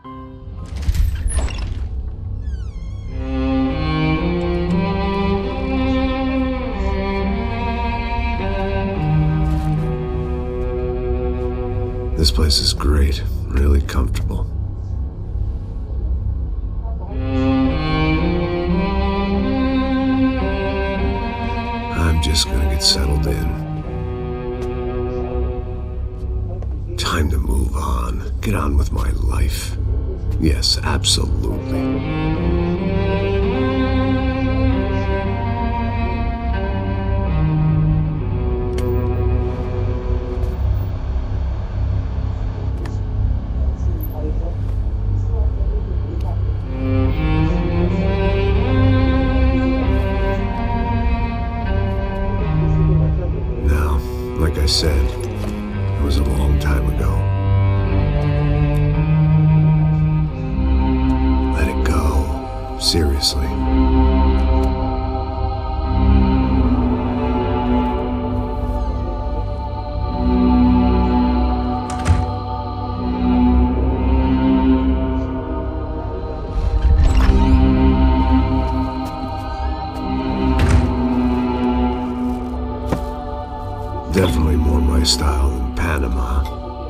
This place is great, really comfortable. I'm just gonna get settled in. Time to move on, get on with my life. Yes, absolutely. Like I said, it was a long time ago. Let it go. Seriously. Definitely more my style than Panama,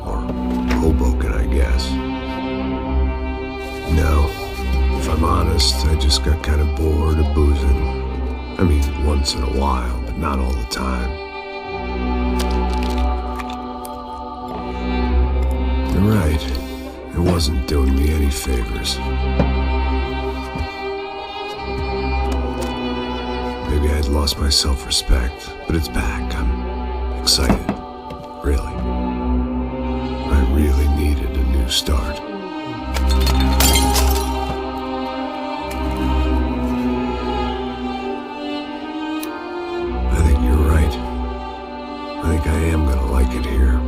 or Hoboken, I guess. No, if I'm honest, I just got kind of bored of boozing. I mean, once in a while, but not all the time. You're right, it wasn't doing me any favors. Maybe I'd lost my self-respect, but it's back. I'm excited, really. I really needed a new start. I think you're right. I think I am gonna like it here.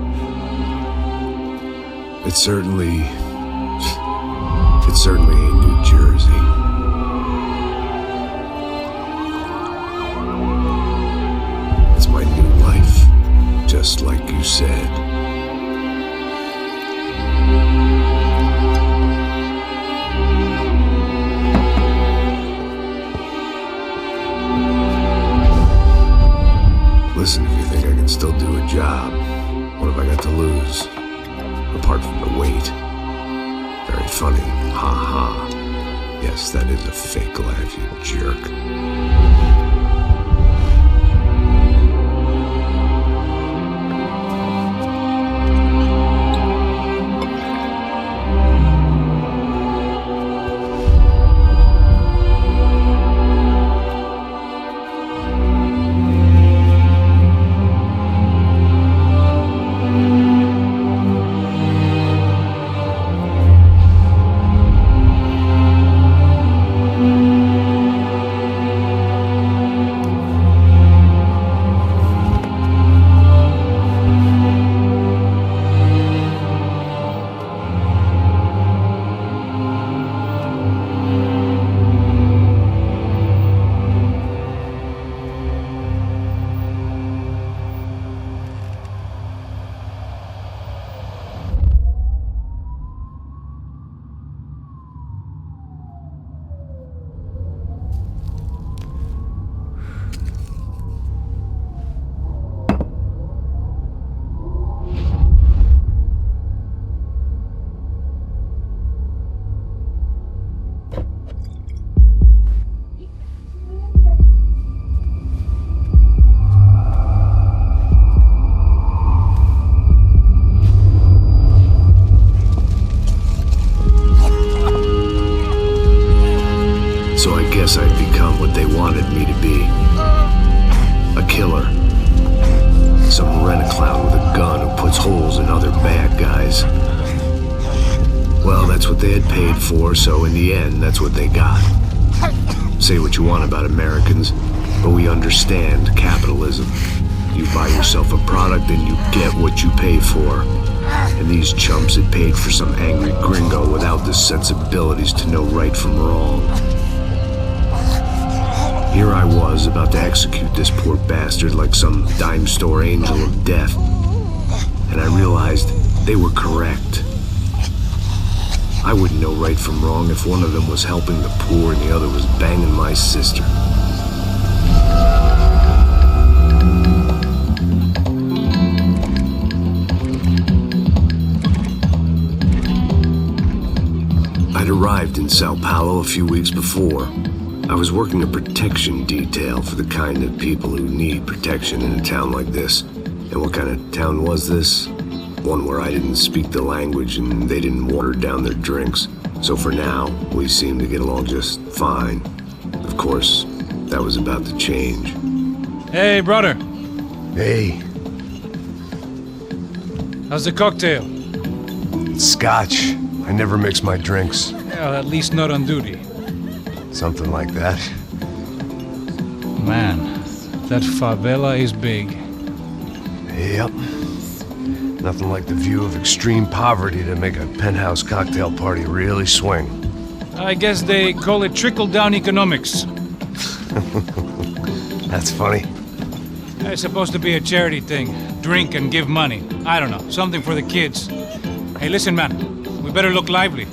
It's certainly ain't New Jersey. It's my new life. Just like you said. Listen, if you think I can still do a job, what have I got to lose? Apart from the weight. Very funny. Ha ha. Yes, that is a fake laugh, you jerk. So I guess I'd become what they wanted me to be. A killer. Some rent-a-clown with a gun who puts holes in other bad guys. Well, that's what they had paid for, so in the end, that's what they got. Say what you want about Americans, but we understand capitalism. You buy yourself a product and you get what you pay for. And these chumps had paid for some angry gringo without the sensibilities to know right from wrong. Here I was, about to execute this poor bastard like some dime store angel of death. And I realized they were correct. I wouldn't know right from wrong if one of them was helping the poor and the other was banging my sister. I'd arrived in São Paulo a few weeks before. I was working a protection detail for the kind of people who need protection in a town like this. And what kind of town was this? One where I didn't speak the language and they didn't water down their drinks. So for now, we seemed to get along just fine. Of course, that was about to change. Hey, brother. Hey. How's the cocktail? Scotch. I never mix my drinks. Well, at least not on duty. Something like that. Man, that favela is big. Yep. Nothing like the view of extreme poverty to make a penthouse cocktail party really swing. I guess they call it trickle-down economics. That's funny. It's supposed to be a charity thing. Drink and give money. I don't know, something for the kids. Hey, listen, man. We better look lively.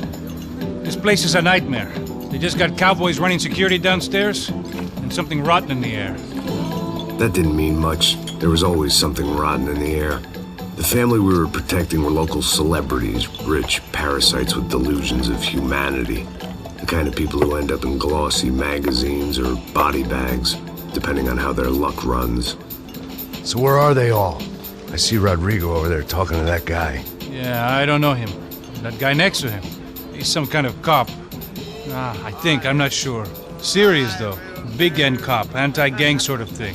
This place is a nightmare. They just got cowboys running security downstairs, and something rotten in the air. That didn't mean much. There was always something rotten in the air. The family we were protecting were local celebrities, rich parasites with delusions of humanity. The kind of people who end up in glossy magazines or body bags, depending on how their luck runs. So where are they all? I see Rodrigo over there talking to that guy. Yeah, I don't know him. That guy next to him. He's some kind of cop. I think, I'm not sure. Serious, though. Big end cop, anti-gang sort of thing.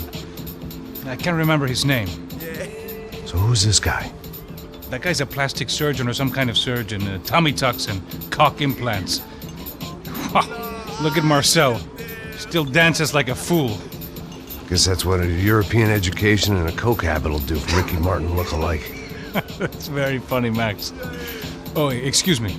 I can't remember his name. So who's this guy? That guy's a plastic surgeon or some kind of surgeon. Tummy tucks and cock implants. Look at Marcel. Still dances like a fool. Guess that's what a European education and a coke habit will do for Ricky Martin look-alike. That's very funny, Max. Oh, excuse me.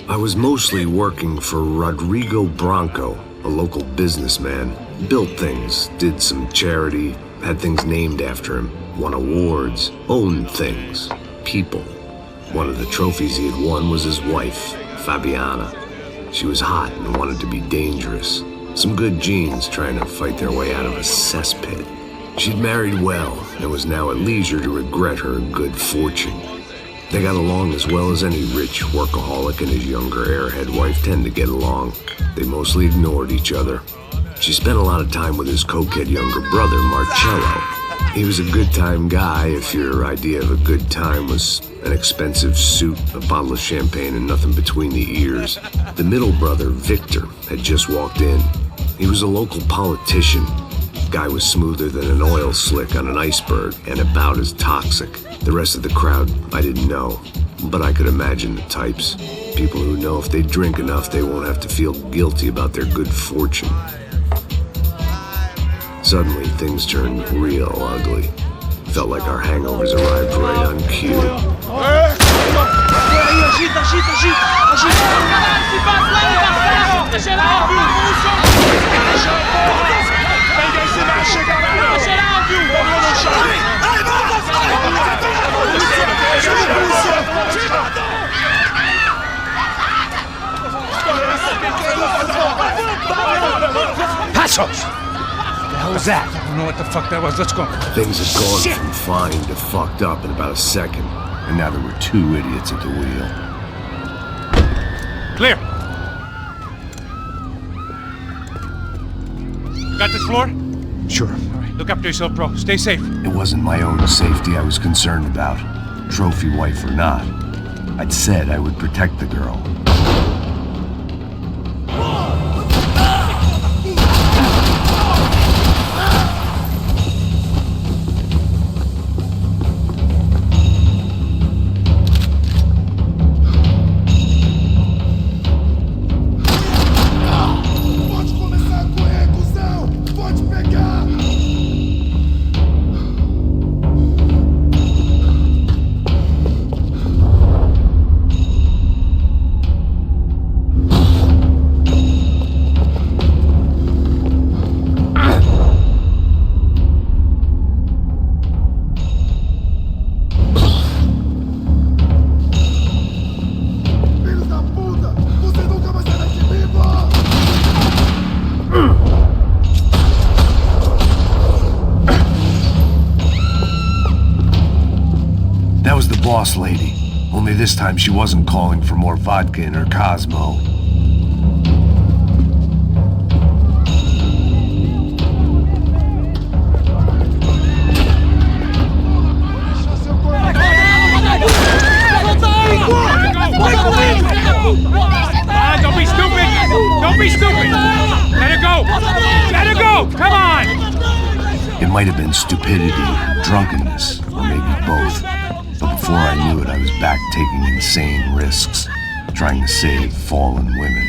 I was mostly working for Rodrigo Branco, a local businessman. Built things, did some charity, had things named after him, won awards, owned things, people. One of the trophies he had won was his wife, Fabiana. She was hot and wanted to be dangerous. Some good genes trying to fight their way out of a cesspit. She'd married well and was now at leisure to regret her good fortune. They got along as well as any rich workaholic and his younger airhead wife tend to get along. They mostly ignored each other. She spent a lot of time with his cokehead younger brother, Marcello. He was a good-time guy if your idea of a good time was an expensive suit, a bottle of champagne, and nothing between the ears. The middle brother, Victor, had just walked in. He was a local politician. Guy was smoother than an oil slick on an iceberg and about as toxic. The rest of the crowd, I didn't know, but I could imagine the types. People who know if they drink enough, they won't have to feel guilty about their good fortune. Suddenly, things turned real ugly. Felt like our hangovers arrived right on cue. Passos! What the hell was that? I don't know what the fuck that was. Let's go. Things had gone from fine to fucked up in about a second, and now there were two idiots at the wheel. Clear. You got this floor? Sure. All right, look after yourself, bro. Stay safe. It wasn't my own safety I was concerned about, trophy wife or not. I'd said I would protect the girl. boss lady. Only this time she wasn't calling for more vodka in her Cosmo. Don't be stupid! Don't be stupid! Let her go! Let her go! Come on! It might have been stupidity, drunkenness, or maybe both. But before I knew it, I was back taking insane risks, trying to save fallen women.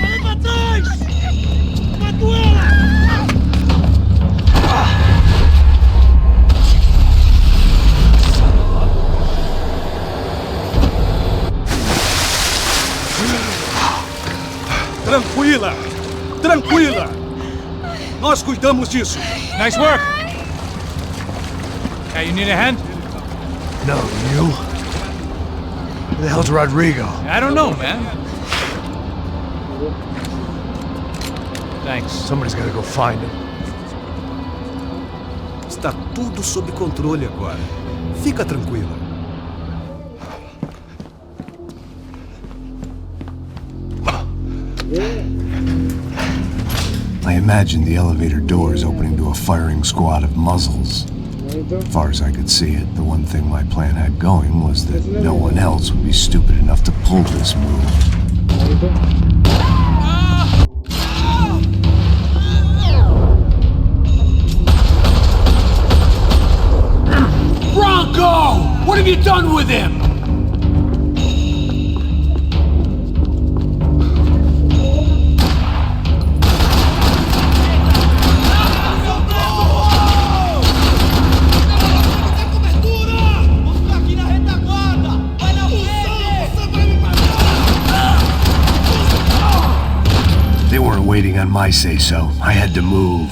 Tranquila! Tranquila! Nós cuidamos disso. Nice work! Hey, you need a hand? No, you? Who the hell's Rodrigo? I don't know, man. Thanks. Somebody's gotta go find him. Está tudo sob controle agora. Fica tranquila. I imagined the elevator doors opening to a firing squad of muzzles. As far as I could see it, the one thing my plan had going was that no one else would be stupid enough to pull this move. Bronco! What have you done with him? They weren't waiting on my say-so. I had to move.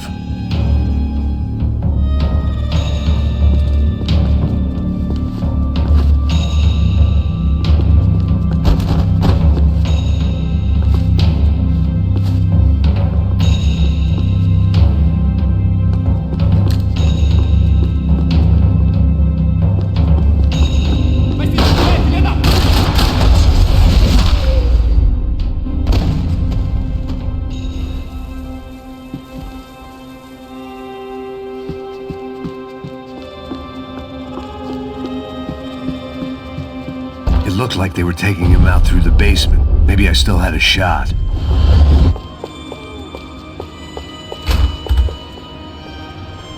It looked like they were taking him out through the basement. Maybe I still had a shot.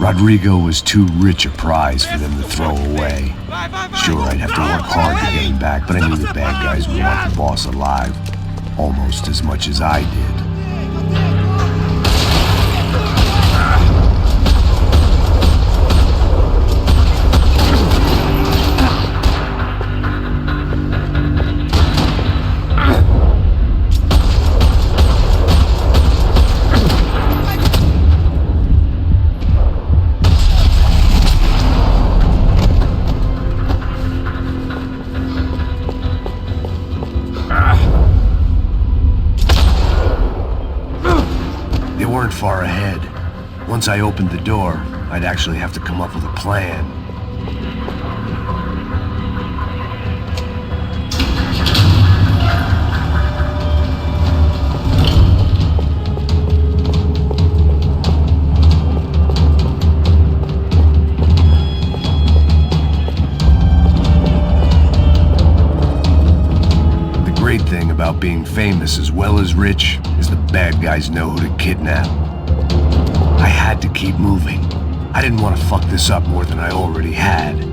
Rodrigo was too rich a prize for them to throw away. Sure, I'd have to work hard to get him back, but I knew the bad guys would want the boss alive. Almost as much as I did. Far ahead. Once I opened the door, I'd actually have to come up with a plan. The great thing about being famous as well as rich is the bad guys know who to kidnap. I had to keep moving. I didn't want to fuck this up more than I already had.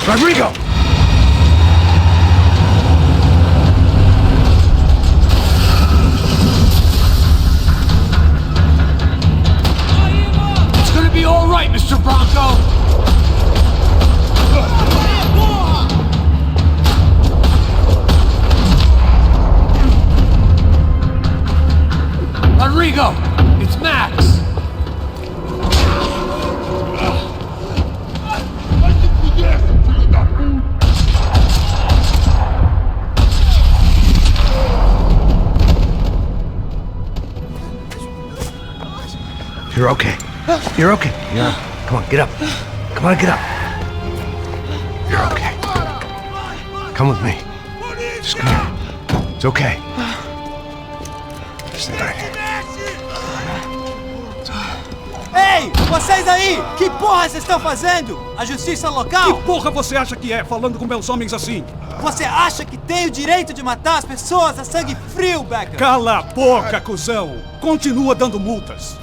Rodrigo! Mr. Bronco! Rodrigo! It's Max! You're okay. You're okay. Yeah. Come on, get up. Come on, get up. You're okay. Come with me. Just come here. It's okay. Stay right here. Ei, vocês aí! Que porra vocês estão fazendo? A justiça local? Que porra você acha que é, falando com meus homens assim? Você acha que tem o direito de matar as pessoas a sangue frio, Becker? Cala a boca, cuzão! Continua dando multas.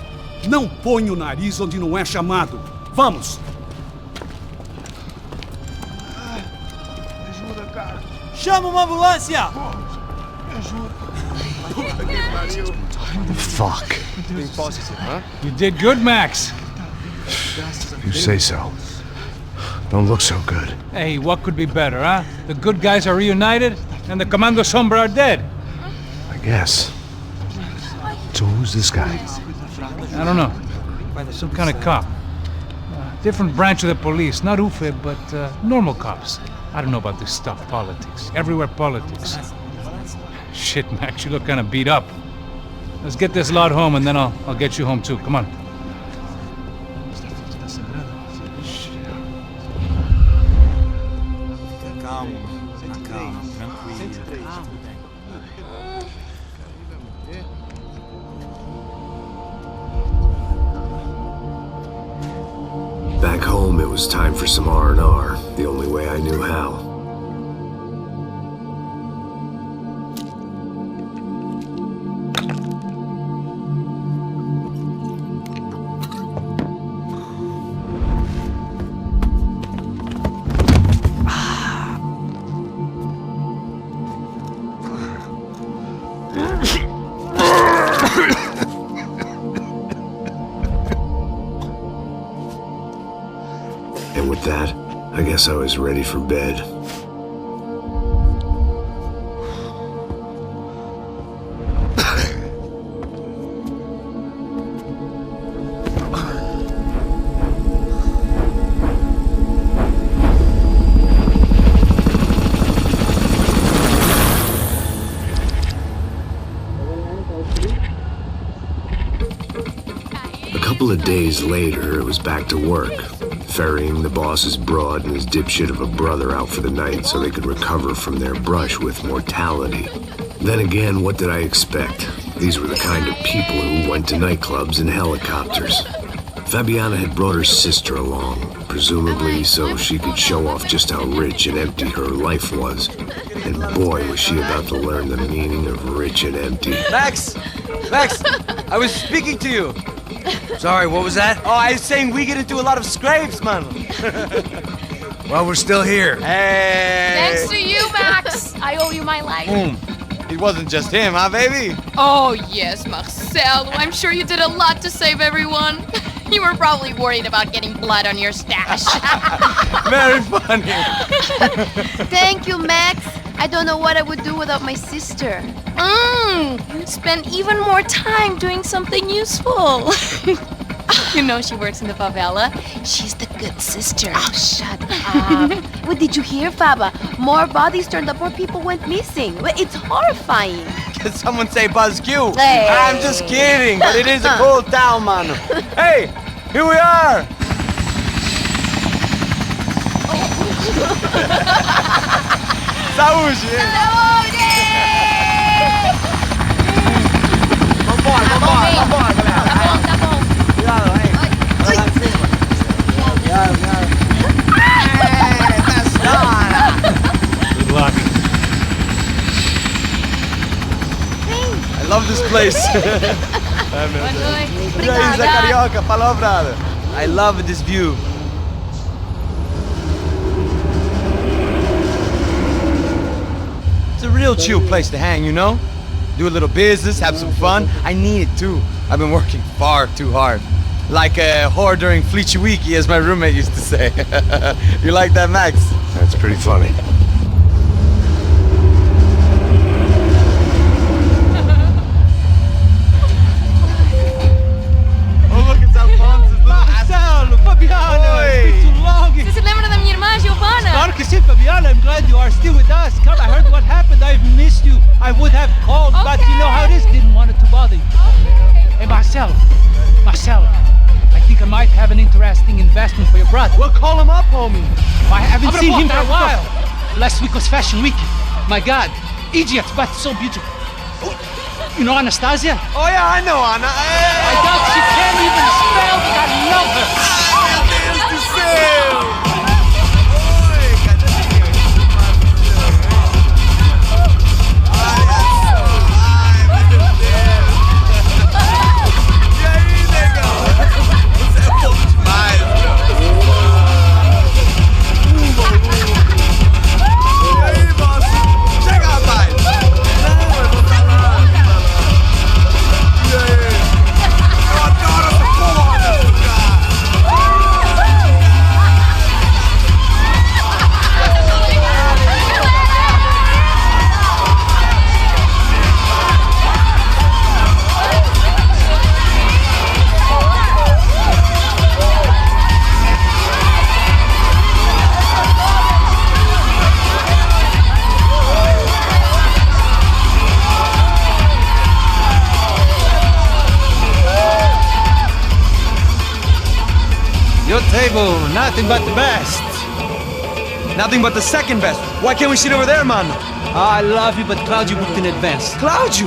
Não põe o nariz onde não é chamado. Vamos! Chama uma ambulância! Fuck. You did good, Max. You say so. Don't look so good. Hey, what could be better, huh? The good guys are reunited, and the Commando Sombra are dead. I guess. So who's this guy? I don't know. Some kind of cop. Different branch of the police. Not UFE, but normal cops. I don't know about this stuff, politics. Everywhere politics. Shit, Max, you look kind of beat up. Let's get this lot home, and then I'll get you home too. Come on. Back home, it was time for some R&R, the only way I knew how. And with that, I guess I was ready for bed. A couple of days later, it was back to work. Ferrying the boss's broad and his dipshit of a brother out for the night so they could recover from their brush with mortality. Then again, what did I expect? These were the kind of people who went to nightclubs in helicopters. Fabiana had brought her sister along, presumably so she could show off just how rich and empty her life was. And boy, was she about to learn the meaning of rich and empty. Max! Max! I was speaking to you! Sorry, what was that? Oh, I was saying we get into a lot of scrapes, man. Well, we're still here. Hey! Thanks to you, Max. I owe you my life. It wasn't just him, huh, baby? Oh, yes, Marcelo. I'm sure you did a lot to save everyone. You were probably worried about getting blood on your stash. Very funny. Thank you, Max. I don't know what I would do without my sister. You'd spend even more time doing something useful. You know she works in the favela. She's the good sister. Oh, shut up. What did you hear, Faba? More bodies turned up, more people went missing. It's horrifying. Did someone say Buzz Q? Hey. I'm just kidding, but it is a cool town, man. Hey, here we are. Saúde! Vambora, galera. Tá bom. Cuidado, hein? Vai lá em cima. Cuidado. Good luck. I love this place. E aí, Zé Carioca, palavra. I love this view. It's a real chill place to hang, you know? Do a little business, have some fun. I need it too. I've been working far too hard. Like a whore during Fleechy Weeky, as my roommate used to say. You like that, Max? That's pretty funny. Oh, look, it's Alphonse's little... Marcelo, Fabiana, it's been too long. Você se lembra da minha irmã, Giovanna? Claro que sim, Fabiana. I'm glad you are still with us. Come, I heard what happened. I've missed you. I would have called, but you know how it is. Didn't want it to bother you. Hey, Marcelo, I think I might have an interesting investment for your brother. Well, call him up, homie. I haven't seen him for a while. Last week was Fashion Week. My God, Egypt, but so beautiful. You know Anastasia? Oh, yeah, I know, Anna. I doubt she can't even spell, but I love her. Your table, nothing but the best. Nothing but the second best. Why can't we sit over there, man? I love you, but Claudio booked in advance. Claudio?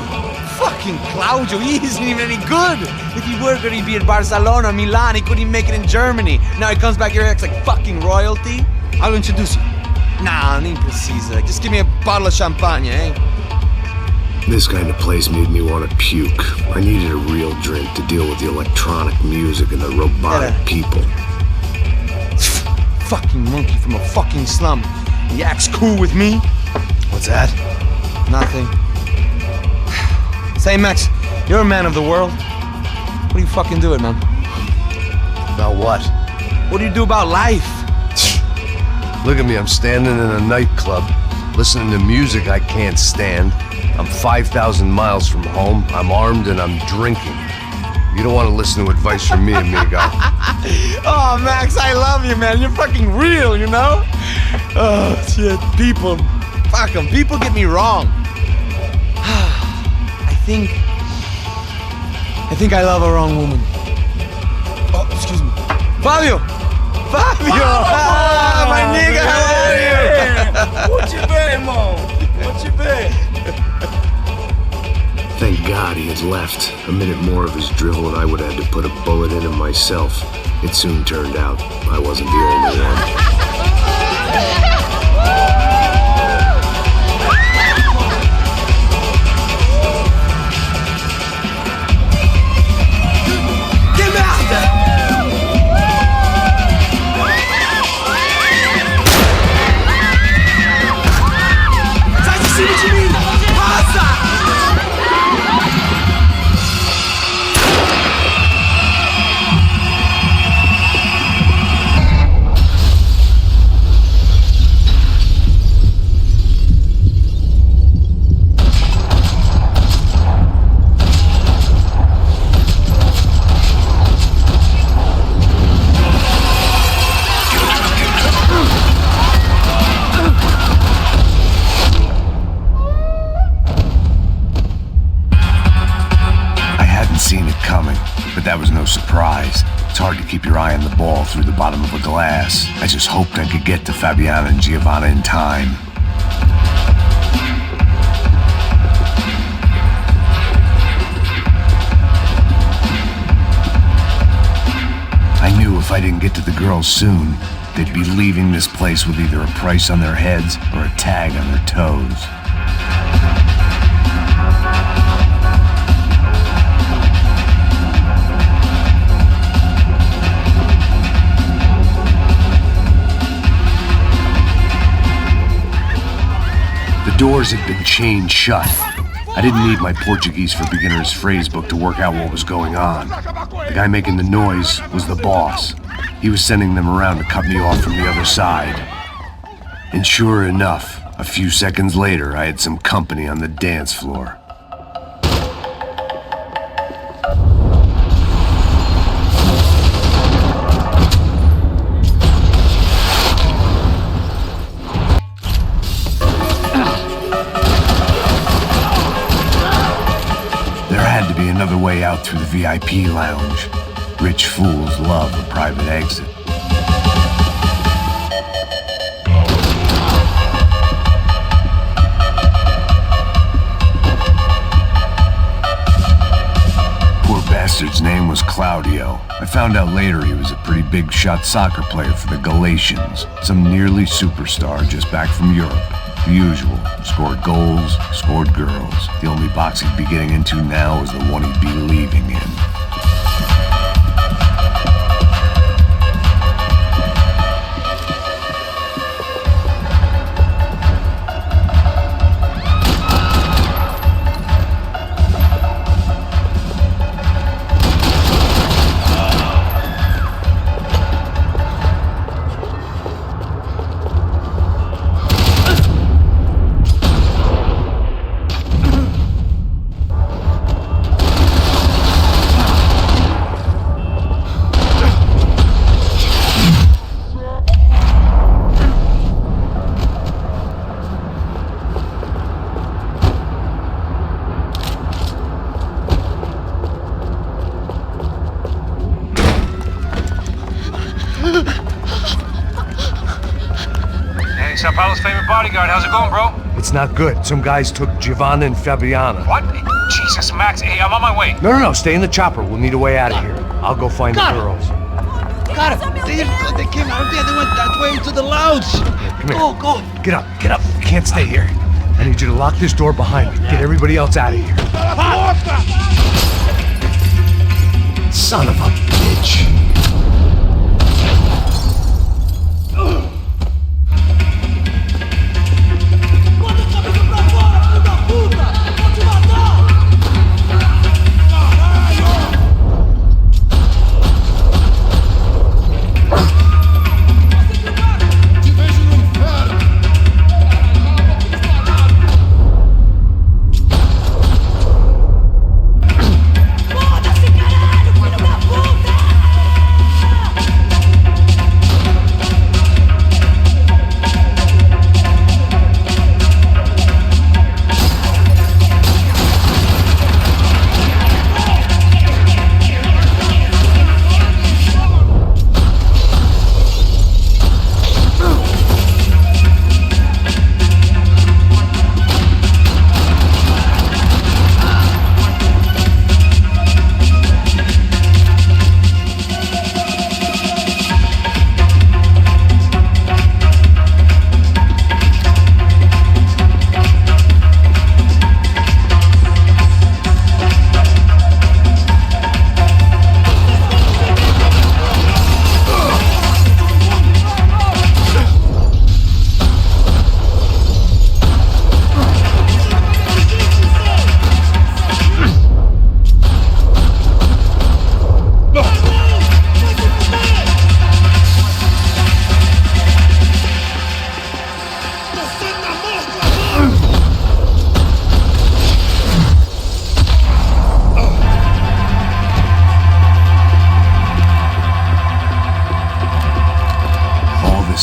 Fucking Claudio, he isn't even any good. If he were good, he'd be in Barcelona, Milan. He couldn't even make it in Germany. Now he comes back here and acts like fucking royalty. I'll introduce you. Nah, nem precisa. Just give me a bottle of champagne, eh? This kind of place made me want to puke. I needed a real drink to deal with the electronic music and the robotic people. Fucking monkey from a fucking slum. He acts cool with me. What's that? Nothing. Say, Max, you're a man of the world. What do you fucking do it, man? About what? What do you do about life? Look at me, I'm standing in a nightclub, listening to music I can't stand. I'm 5,000 miles from home, I'm armed, and I'm drinking. You don't want to listen to advice from me, amigo. Oh, Max, I love you, man. You're fucking real, you know? Oh, shit. People. Fuck them. People get me wrong. I think I love a wrong woman. Oh, excuse me. Fabio! Fabio! Ah, my nigga, how are you? What you been, Mo? What you been? Thank God he had left. A minute more of his drivel and I would have had to put a bullet in him myself. It soon turned out I wasn't the only one. Que merda! Sai de cima de mim! Passa! That was no surprise. It's hard to keep your eye on the ball through the bottom of a glass. I just hoped I could get to Fabiana and Giovanna in time. I knew if I didn't get to the girls soon, they'd be leaving this place with either a price on their heads or a tag on their toes. The doors had been chained shut. I didn't need my Portuguese for Beginners phrase book to work out what was going on. The guy making the noise was the boss. He was sending them around to cut me off from the other side. And sure enough, a few seconds later, I had some company on the dance floor. Another way out through the VIP lounge. Rich fools love a private exit. Poor bastard's name was Claudio. I found out later he was a pretty big shot soccer player for the Galatians, some nearly superstar just back from Europe. The usual. Scored goals, scored girls. The only box he'd be getting into now is the one he'd be leaving in. São Paulo's favorite bodyguard. How's it going, bro? It's not good. Some guys took Giovanna and Fabiana. What? Jesus, Max. Hey, I'm on my way. No. Stay in the chopper. We'll need a way out of here. I'll go find the girls. Got it. They came out there. They went that way into the lounge. Come here. Go. Get up. You can't stay here. I need you to lock this door behind me. Get everybody else out of here. Son of a bitch.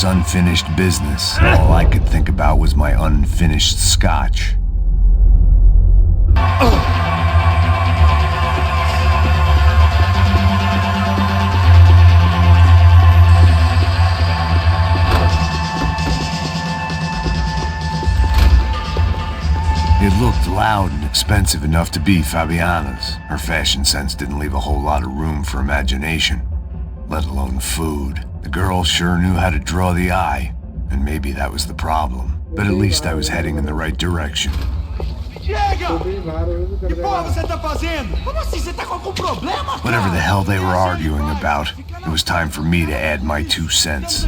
Unfinished business. All I could think about was my unfinished scotch. It looked loud and expensive enough to be Fabiana's. Her fashion sense didn't leave a whole lot of room for imagination, let alone food. The girl sure knew how to draw the eye, and maybe that was the problem. But at least I was heading in the right direction. Whatever the hell they were arguing about, it was time for me to add my 2 cents.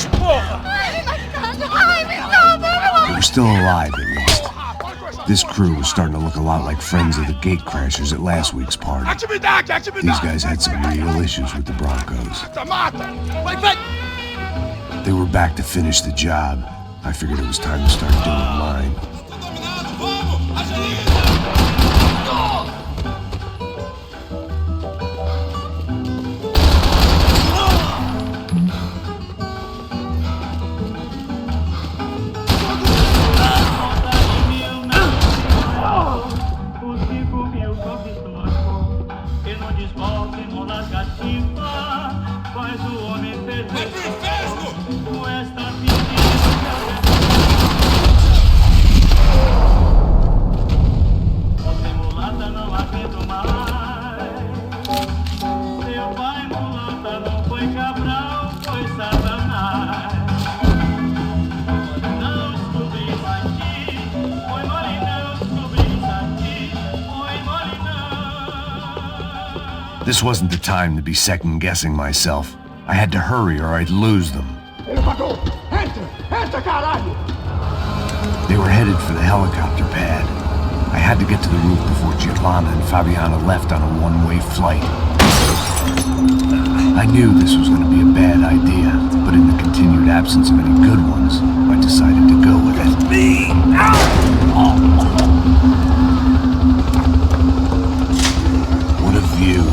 porra! They were still alive, at least. This crew was starting to look a lot like friends of the gatecrashers at last week's party. These guys had some real issues with the Broncos. They were back to finish the job. I figured it was time to start doing mine. This wasn't the time to be second-guessing myself. I had to hurry or I'd lose them. They were headed for the helicopter pad. I had to get to the roof before Giovanna and Fabiana left on a one-way flight. I knew this was going to be a bad idea, but in the continued absence of any good ones, I decided to go with it. What a view.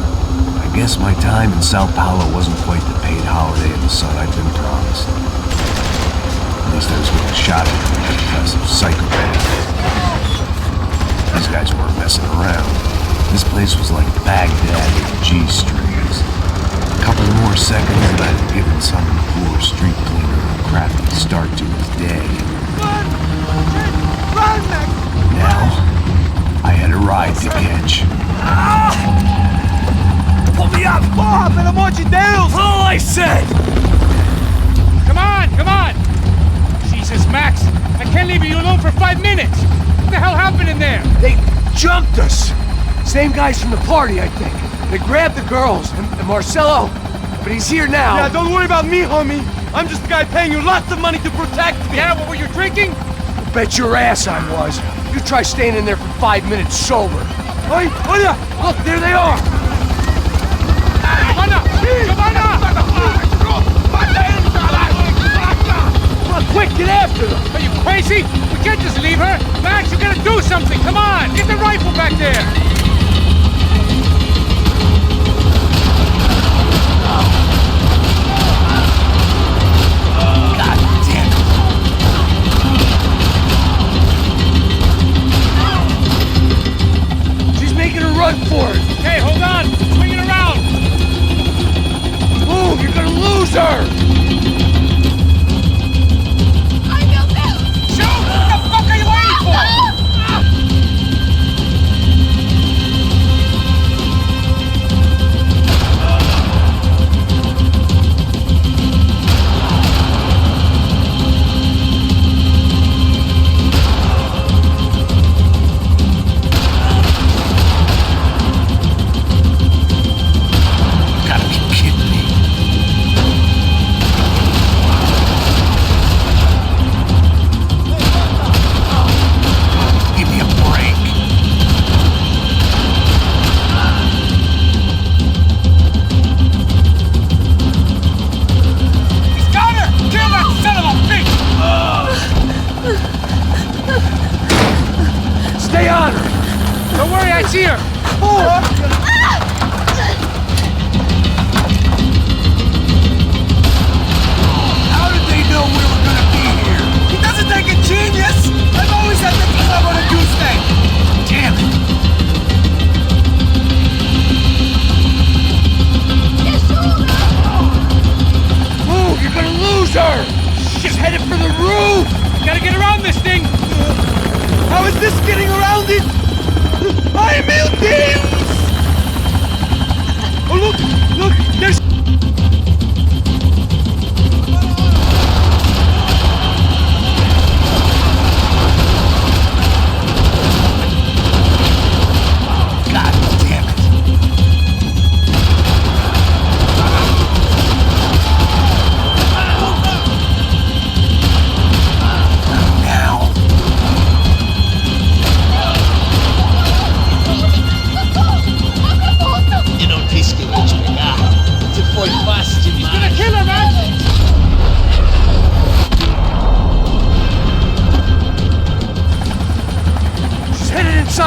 I guess my time in São Paulo wasn't quite the paid holiday in the sun I'd been promised. At least I was getting shot at by a class of psychopaths. These guys weren't messing around. This place was like Baghdad with G-strings. A couple more seconds and I'd have given some poor street cleaner a crappy start to his day. Now, I had a ride to catch. Pull me up! Porra, pelo amor de Deus! All I said! Come on, come on! Jesus, Max, I can't leave you alone for 5 minutes! What the hell happened in there? They jumped us! Same guys from the party, I think. They grabbed the girls, and Marcelo, but he's here now. Yeah, don't worry about me, homie. I'm just the guy paying you lots of money to protect me. Yeah, what were you drinking? Bet your ass I was. You try staying in there for 5 minutes sober. Hey, olha! Look, there they are! Giovanna! Giovanna! Come on, quick, get after them! Are you crazy? We can't just leave her! Max, you gotta do something! Come on! Get the rifle back there! God damn it! She's making a run for it! Hey, hold on! Swing it around! Move! You're gonna lose her! Stay on her! Don't worry, I see her! How did they know we were gonna be here? He doesn't take a genius! I've always had the clever to do things! Damn it! Move! You're gonna lose her! She's headed for the roof! Gotta get around this thing! How is this getting around it? Ai, meu Deus! Oh, look! There's... God damn it!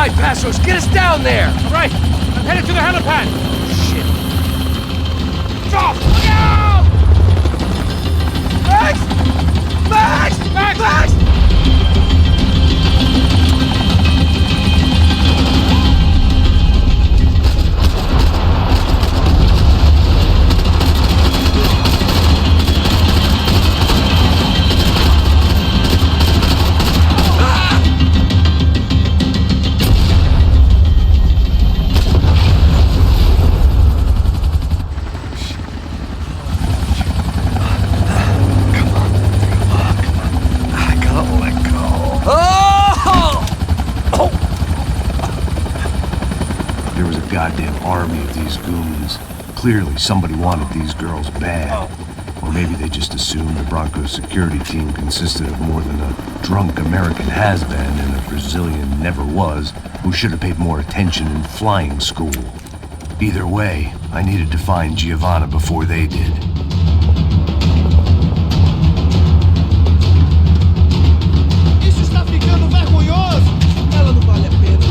right, Passos, get us down there! All right, I'm headed to the helipad. Shit. Drop! Look out! Max! Max! Max! Max! Goddamn army of these goons. Clearly somebody wanted these girls bad. Or maybe they just assumed the Bronco's security team consisted of more than a drunk American has-been and a Brazilian never was who should have paid more attention in flying school. Either way, I needed to find Giovanna before they did. Isso está ficando vergonhoso! Ela não vale a pena.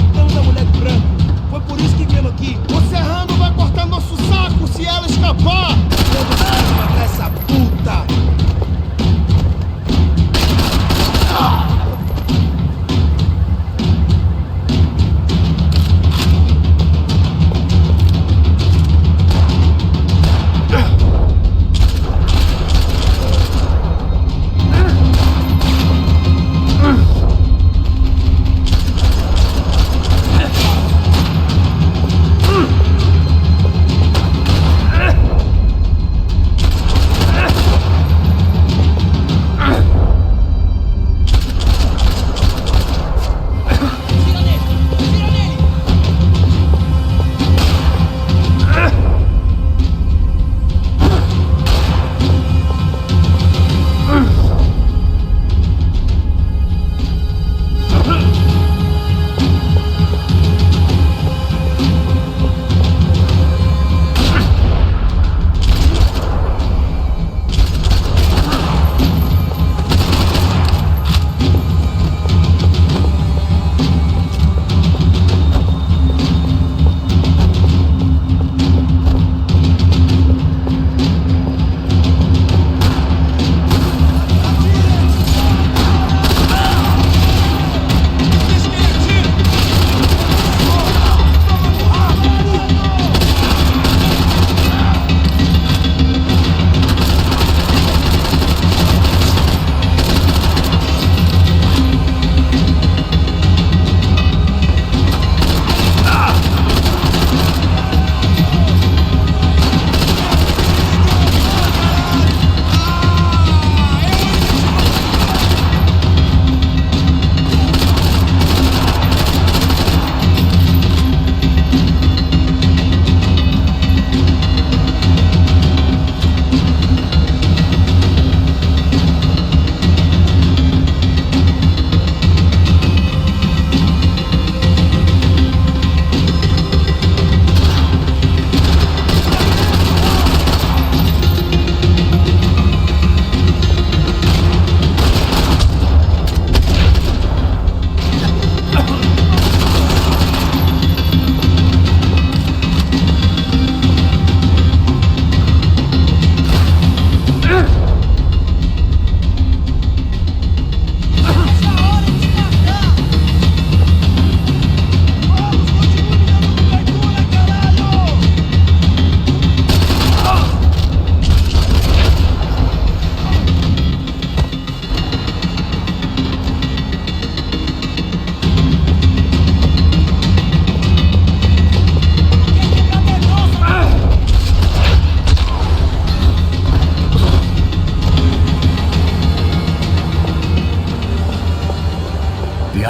Estamos a mulher de branco. Foi por isso que viemos aqui. O Serrano vai cortar nosso saco se ela escapar! Vamos matar essa puta!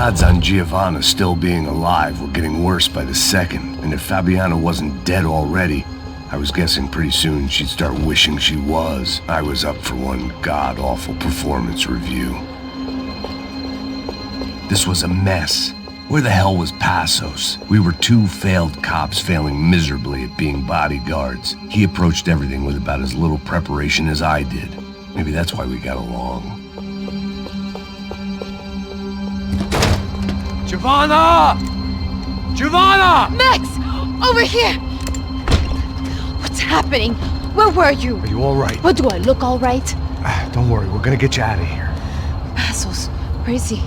odds on Giovanna still being alive were getting worse by the second, and if Fabiana wasn't dead already, I was guessing pretty soon she'd start wishing she was. I was up for one god-awful performance review. This was a mess. Where the hell was Passos? We were two failed cops failing miserably at being bodyguards. He approached everything with about as little preparation as I did. Maybe that's why we got along. Giovanna! Giovanna! Max! Over here! What's happening? Where were you? Are you all right? What, do I look all right? Don't worry, we're gonna get you out of here. Passos, where is he?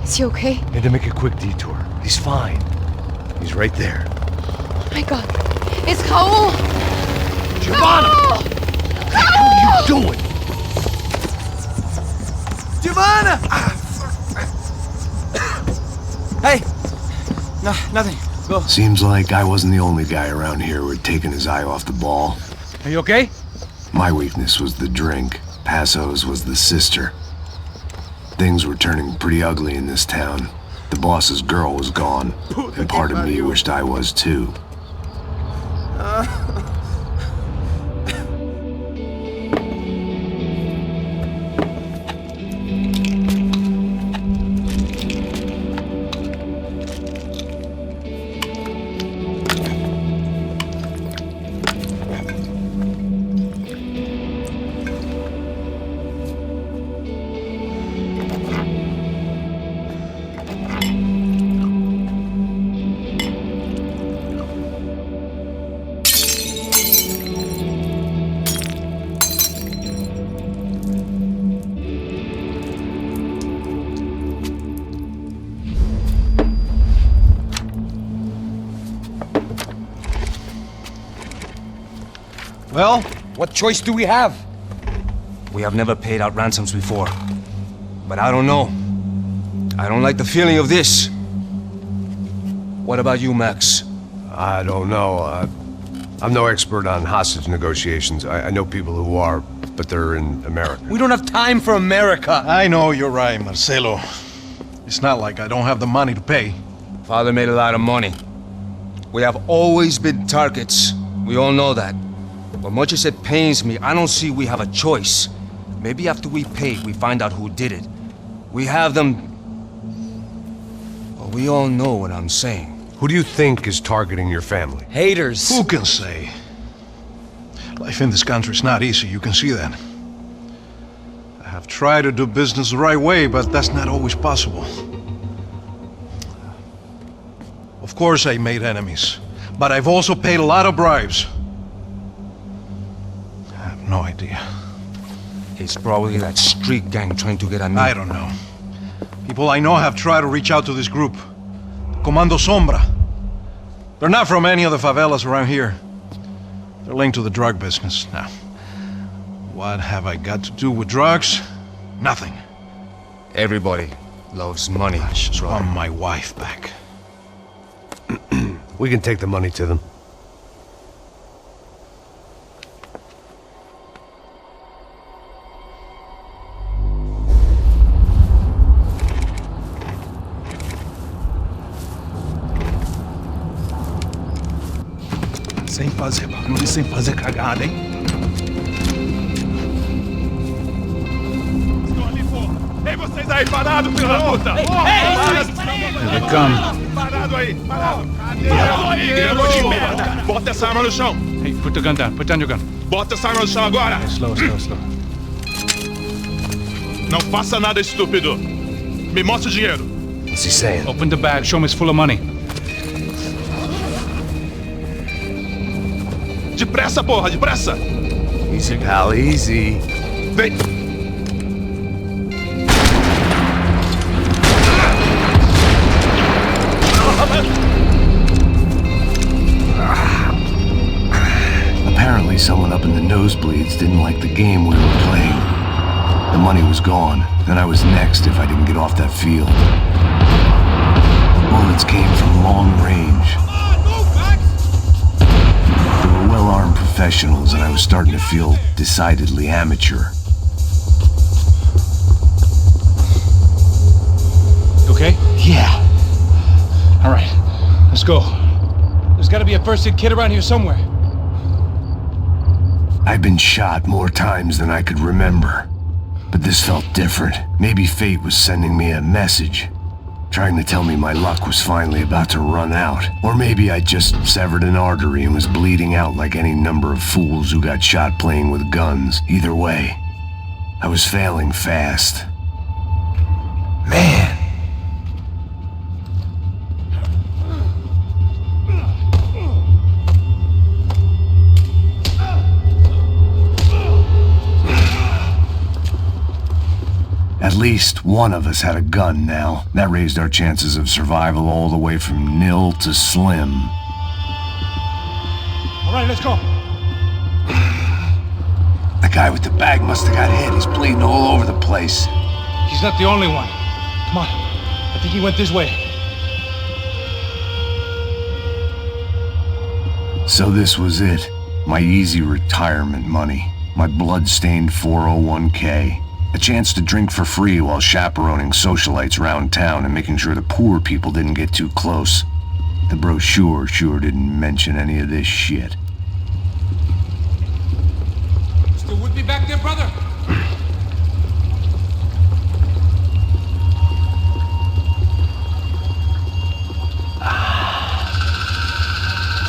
Is he okay? Had to make a quick detour. He's fine. He's right there. Oh my God. It's Raul! Giovanna! Raul! What are you doing? Giovanna! Hey! No, nothing. Go. Seems like I wasn't the only guy around here who had taken his eye off the ball. Are you okay? My weakness was the drink. Passo's was the sister. Things were turning pretty ugly in this town. The boss's girl was gone, and part of me wished I was too. Well, what choice do we have? We have never paid out ransoms before. But I don't know. I don't like the feeling of this. What about you, Max? I don't know. I'm no expert on hostage negotiations. I know people who are, but they're in America. We don't have time for America. I know you're right, Marcelo. It's not like I don't have the money to pay. Father made a lot of money. We have always been targets. We all know that. But much as it pains me, I don't see we have a choice. Maybe after we pay, we find out who did it. We have them... Well, we all know what I'm saying. Who do you think is targeting your family? Haters. Who can say? Life in this country is not easy, you can see that. I have tried to do business the right way, but that's not always possible. Of course I made enemies, but I've also paid a lot of bribes. I have no idea. It's probably that street gang trying to get at me. I don't know. People I know have tried to reach out to this group. Comando Sombra. They're not from any of the favelas around here. They're linked to the drug business. Now, what have I got to do with drugs? Nothing. Everybody loves money. I just want my wife back. We can take the money to them. Sem fazer barulho, sem fazer cagada, hein? Estou ali, porra! Ei, vocês aí, parado, filho da puta! Here they come. Parado aí, parado! Aí, grego de merda! Bota essa arma no chão! Hey, put the gun down. Put down your gun. Bota essa arma no chão agora! Slow, slow, slow. Não faça nada, estúpido! Me mostra o dinheiro! What's he saying? Open the bag. Show him it's full of money. Depressa, porra, depressa! Easy, pal, easy. Vem! Apparently someone up in the nosebleeds didn't like the game we were playing. The money was gone, and I was next if I didn't get off that field. Bullets came from long range. They were well-armed professionals, and I was starting to feel decidedly amateur. You okay? Yeah. All right. Let's go. There's got to be a first-aid kit around here somewhere. I've been shot more times than I could remember. But this felt different. Maybe fate was sending me a message, trying to tell me my luck was finally about to run out. Or maybe I just severed an artery and was bleeding out like any number of fools who got shot playing with guns. Either way, I was failing fast. Man. At least one of us had a gun now. That raised our chances of survival all the way from nil to slim. All right, let's go. The guy with the bag must have got hit. He's bleeding all over the place. He's not the only one. Come on. I think he went this way. So this was it. My easy retirement money. My blood-stained 401k. A chance to drink for free while chaperoning socialites around town and making sure the poor people didn't get too close. The brochure sure didn't mention any of this shit. Still with me back there, brother?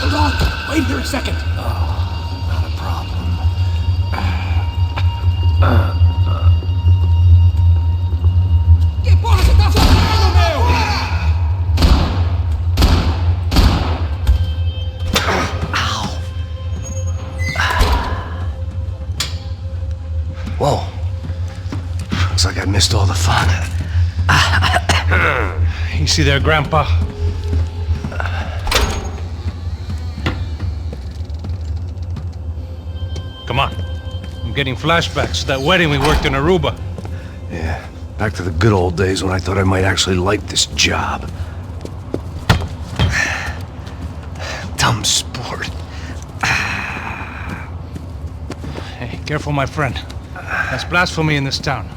Hold on. Wait here a second. Not a problem. Que porra você tá fazendo, meu? Whoa. Looks like I missed all the fun. Easy there, Grandpa. Come on. I'm getting flashbacks to that wedding we worked in Aruba. Yeah, back to the good old days when I thought I might actually like this job. Dumb sport. Hey, careful, my friend. That's blasphemy in this town.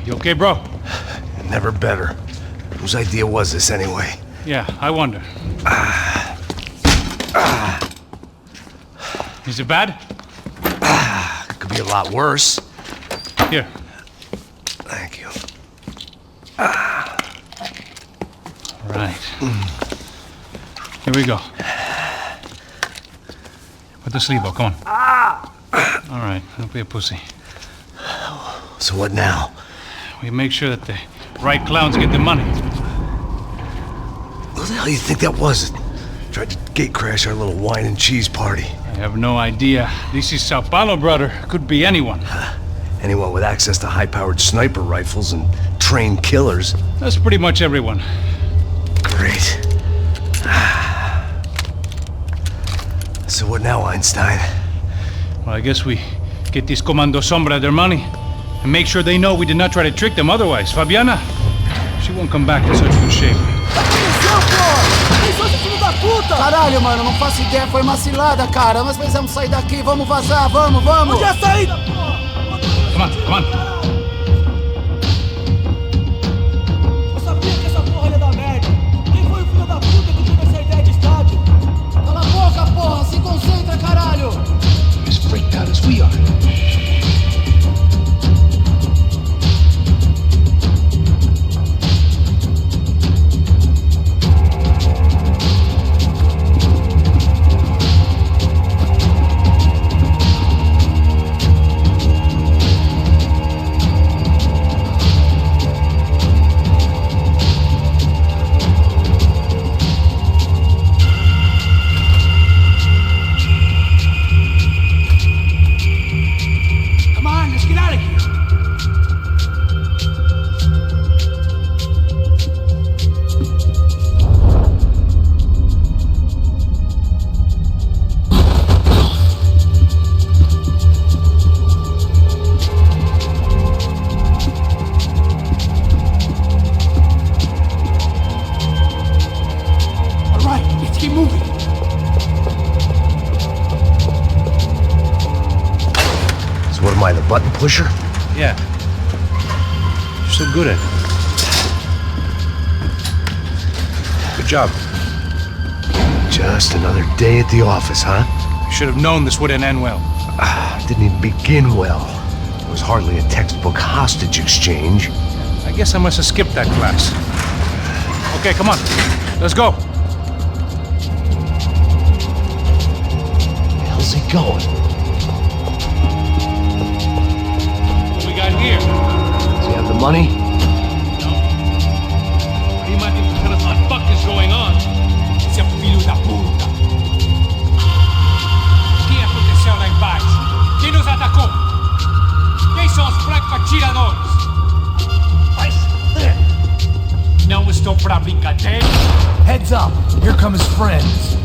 You okay, bro? Never better. Whose idea was this anyway? Yeah, I wonder. Is it bad? Could be a lot worse. Here. Thank you. Right. Here we go. Put the sleeve up, come on. All right, don't be a pussy. So what now? We make sure that the right clowns get the money. What the hell do you think that was? Tried to gate crash our little wine and cheese party. I have no idea. This is São Paulo, brother. Could be anyone. Anyone with access to high-powered sniper rifles and trained killers. That's pretty much everyone. Great. So what now, Einstein? Well, I guess we get these Comando Sombra their money and make sure they know we did not try to trick them otherwise. Fabiana, she won't come back in such good shape. Caralho, mano, não faço ideia, foi uma cilada, cara. Nós precisamos sair daqui, vamos vazar, vamos! Onde é a saída, porra? Come on, come on. Eu sabia que essa porra ia dar merda. Quem foi o filho da puta que teve essa ideia de estádio? Cala a boca, porra, se concentra, caralho! As freaked out as we are. Button pusher? Yeah. You're so good at it. Good job. Just another day at the office, huh? You should have known this wouldn't end well. Didn't even begin well. It was hardly a textbook hostage exchange. I guess I must have skipped that class. Okay, come on. Let's go. Where the hell's he going? Here. Does he have the money? No. He might be tell us what the fuck is going on. Seu filho da puta! Quem aconteceu lá embaixo? Quem nos atacou? Heads up, here come his friends.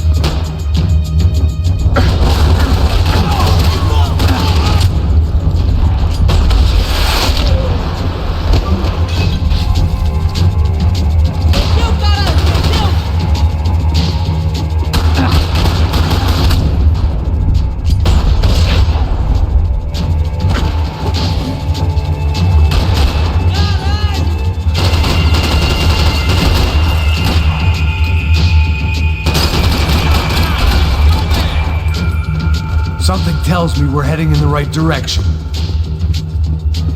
Something tells me we're heading in the right direction.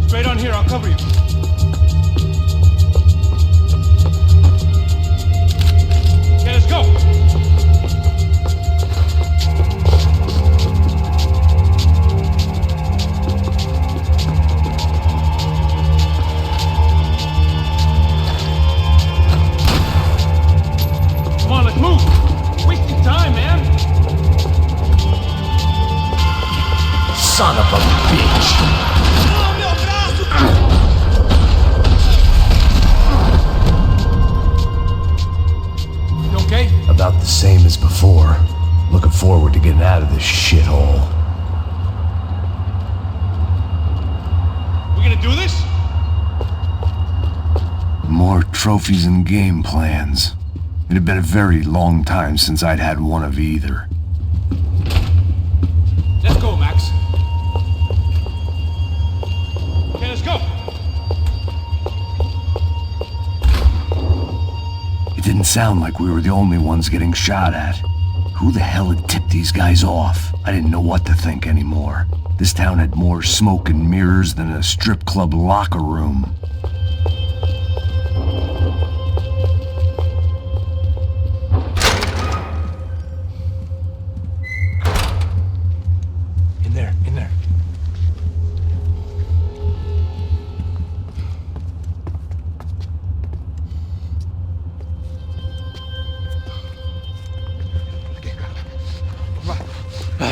Straight on here, I'll cover you. Okay, let's go. Come on, let's move. Wasting time, man. Son of a bitch! You okay? About the same as before. Looking forward to getting out of this shithole. We gonna do this? More trophies and game plans. It had been a very long time since I'd had one of either. Let's go, Max. Okay, let's go. It didn't sound like we were the only ones getting shot at. Who the hell had tipped these guys off? I didn't know what to think anymore. This town had more smoke and mirrors than a strip club locker room. In there.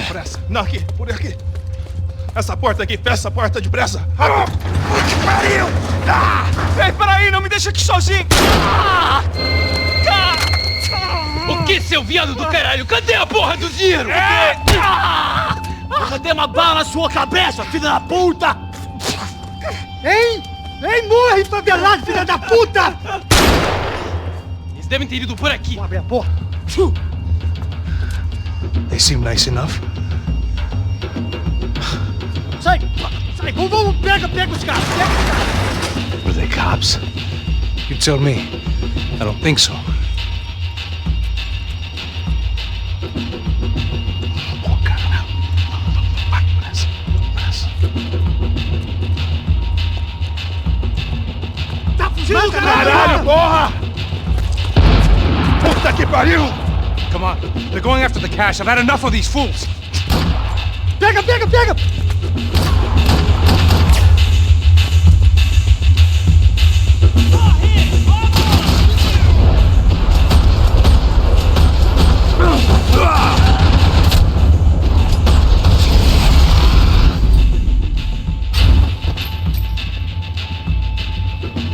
Pressa. Não, aqui, por aqui. Essa porta aqui, fecha essa porta depressa. Rápido. Que pariu! Ei, peraí, não me deixa aqui sozinho. O que, seu viado do caralho? Cadê a porra do dinheiro? Cadê uma bala na sua cabeça, filha da puta? Hein? Hein, morre, favelado, filha da puta! Eles devem ter ido por aqui. Vamos abrir a porta. They seem nice enough. Sai! Vamos, pega os caras, Were they cops? You tell me. I don't think so. Tá fugindo, caralho, porra! Puta que pariu! Come on. They're going after the cash. I've had enough of these fools. Pega!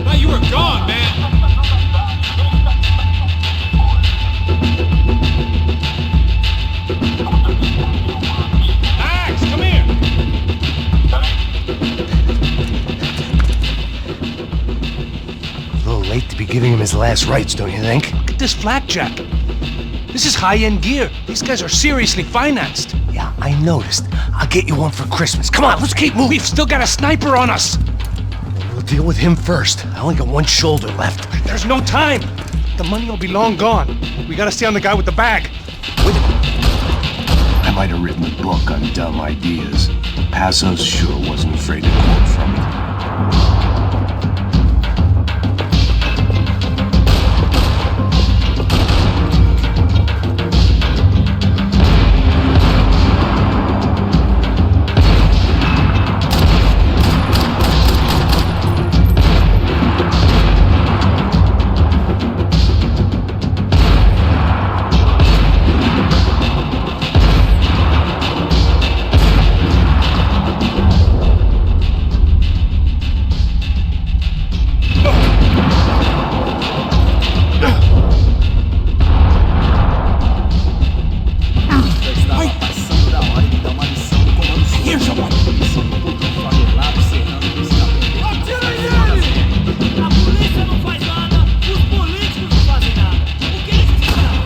Thought you were gone, man. Max, come here. A little late to be giving him his last rites, don't you think? Look at this flakjack. This is high-end gear. These guys are seriously financed. Yeah, I noticed. I'll get you one for Christmas. Come on, let's keep moving. We've still got a sniper on us. We'll deal with him first. I only got one shoulder left. There's no time. The money will be long gone. We gotta stay on the guy with the bag. I might have written a book on dumb ideas. Passos sure wasn't afraid to quote from it. Quem chamou a polícia? Favelado serrano que está prendendo. Atira nele! A polícia não faz nada, os políticos não fazem nada. O que eles fizeram?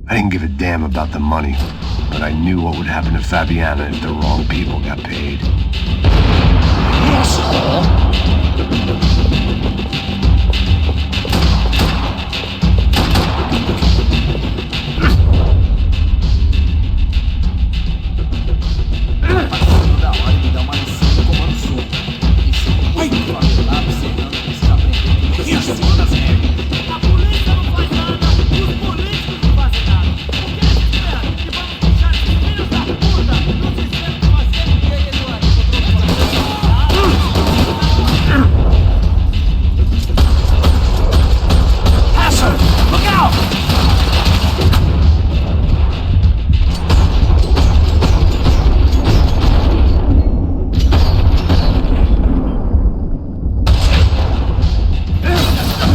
I didn't give a damn about the money, but I knew what would happen to Fabiana if the wrong people got paid. Da hora de dar uma lição no comando sul. Isso é um favelado serrano que está prendendo. Acima das regras. A polícia não faz nada, os políticos não fazem nada. O que eles esperam? Que vamos deixar esses filhos da puta nos dizendo que nós temos que ir, Eduardo. Passer, look out!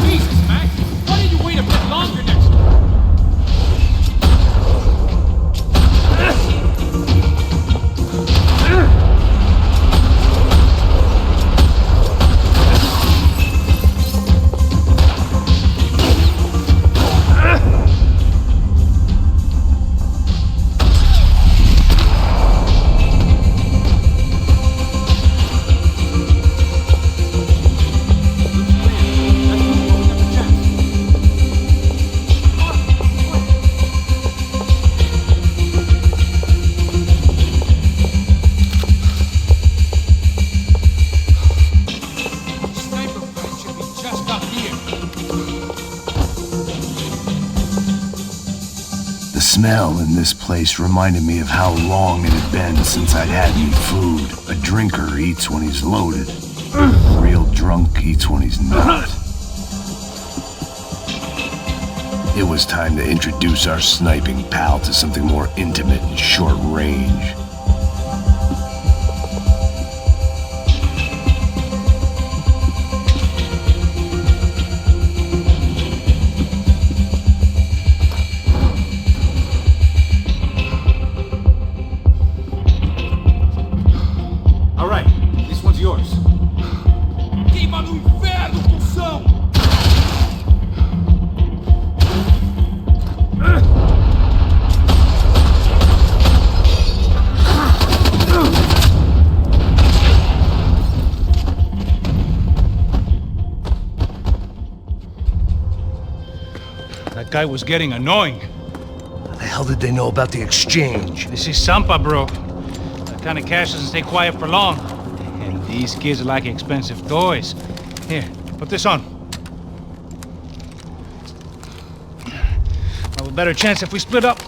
Jesus, Mac! Why did you wait a bit longer next time? Sniper fight should be just up here. The smell in this place reminded me of how long it had been since I'd had any food. A drinker eats when he's loaded. A real drunk eats when he's not. It was time to introduce our sniping pal to something more intimate and short range. All right, this one's yours. Queima no inferno, função! That guy was getting annoying. How the hell did they know about the exchange? This is Sampa, bro. That kind of cash doesn't stay quiet for long. And these kids like expensive toys. Here, put this on. Have a better chance if we split up.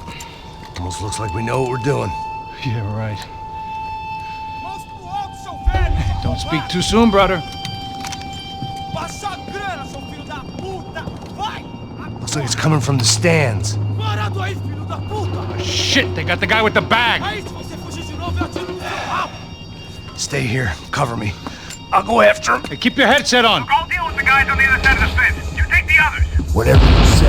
Almost looks like we know what we're doing. Yeah, right. Mãos pro alto, seu velho! Don't speak too soon, brother. Passa a grana, seu filho da puta! Vai! Looks like it's coming from the stands. Parado aí, filho da puta! Shit, they got the guy with the bag. Aí, se você fugir de novo, eu atiro no seu rabo! Stay here. Cover me. I'll go after him. Hey, keep your headset on. I'll deal with the guys on the other side of the fence. You take the others. Whatever you say.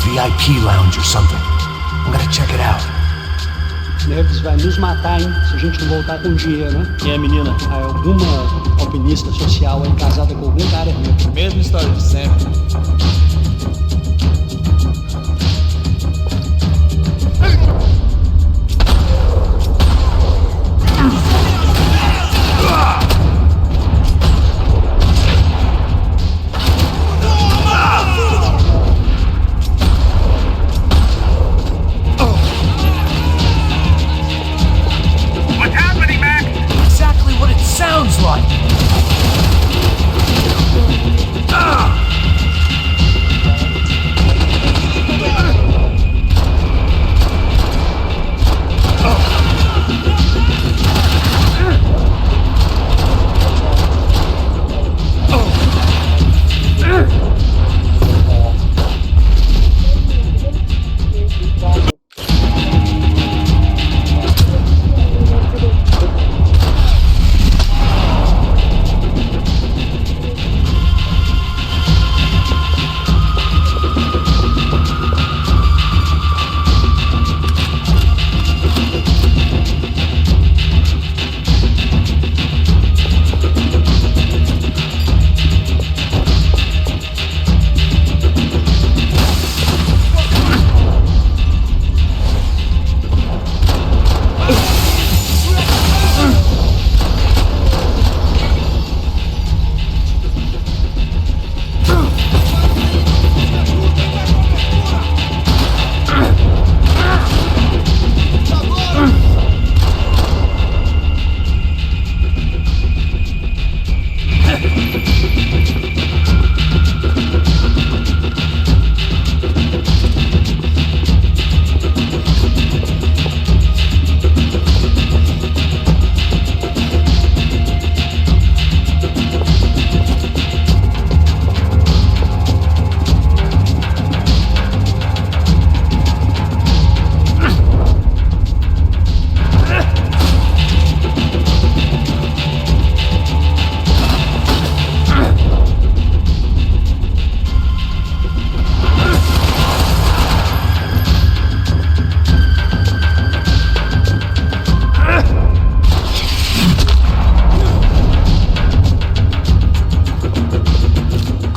VIP lounge or something. I'm gonna check it out. Neves vai nos matar, hein? Se a gente não voltar com dinheiro, né? E a menina? Alguma alpinista social aí casada com algum cara rico. Mesma história de sempre. Sounds like.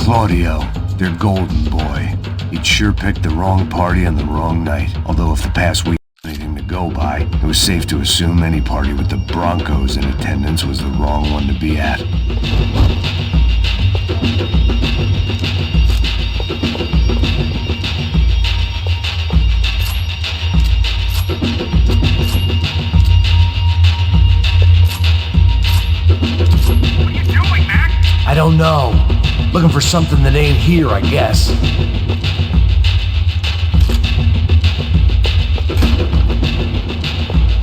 Claudio, their golden boy. He'd sure picked the wrong party on the wrong night. Although if the past week was anything to go by, it was safe to assume any party with the Broncos in attendance was the wrong one to be at. What are you doing, Mac? I don't know. Looking for something that ain't here, I guess.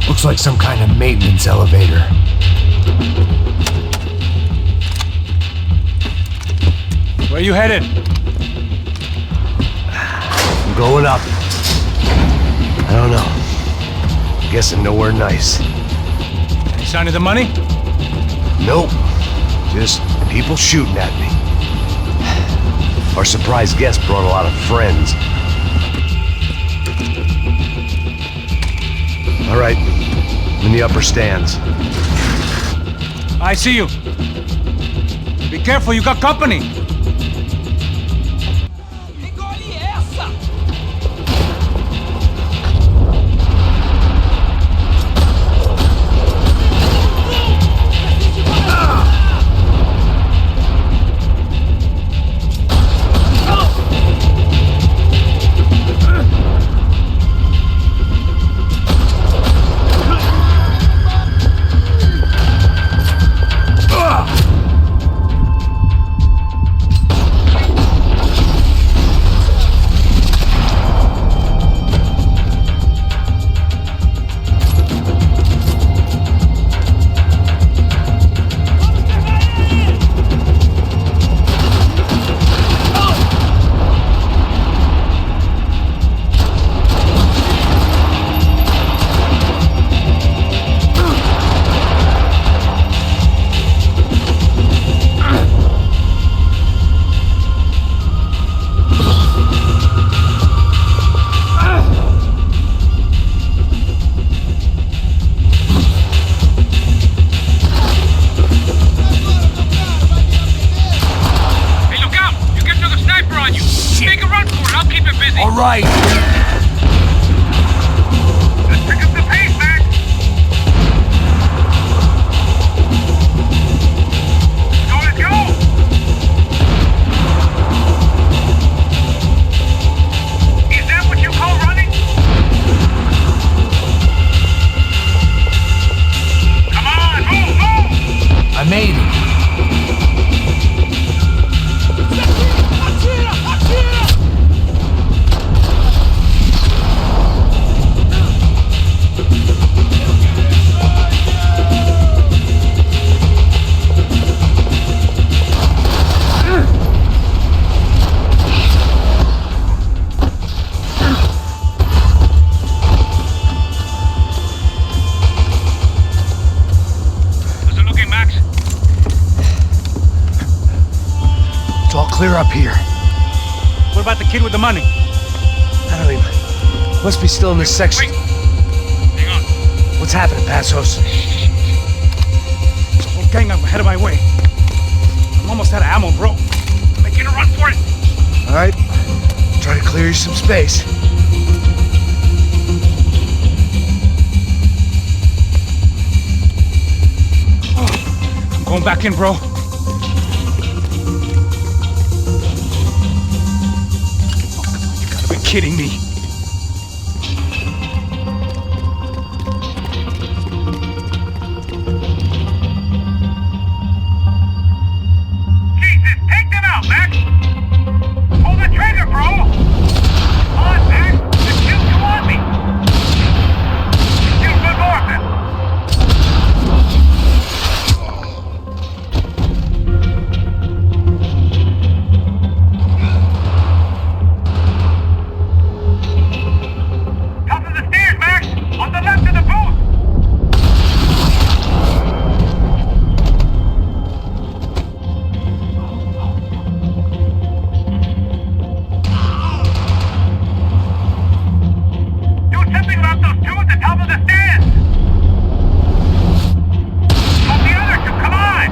Looks like some kind of maintenance elevator. Where you headed? I'm going up. I don't know. Guessing nowhere nice. Any sign of the money? Nope. Just people shooting at me. Our surprise guest brought a lot of friends. All right, I'm in the upper stands. I see you. Be careful, you got company. you're up here. What about the kid with the money? I don't even... Must be still in this section. Wait. Hang on. What's happening, Passos? Whole gang up ahead of my way. I'm almost out of ammo, bro. I'm making a run for it. All right. Try to clear you some space. I'm going back in, bro. You gotta be kidding me. Jesus, take them out, Max. Pull the trigger, bro. Come on, Max. Just shoot you on me. Shoot for Morphin. Top of the stairs, Max. On the left of the booth. Do something about those two at the top of the stairs. Stop the other two, come on.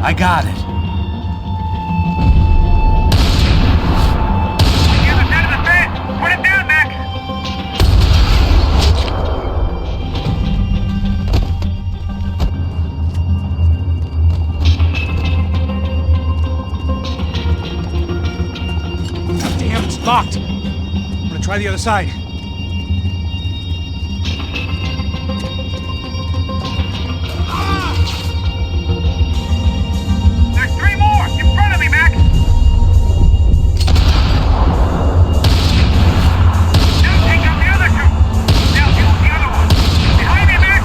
I got it. On the other side of the fence. Put it down, Max. Damn, it's locked. I'm gonna try the other side. There's three more in front of me, Max. Now take out the other two. Now deal with the other one. Behind me, Max.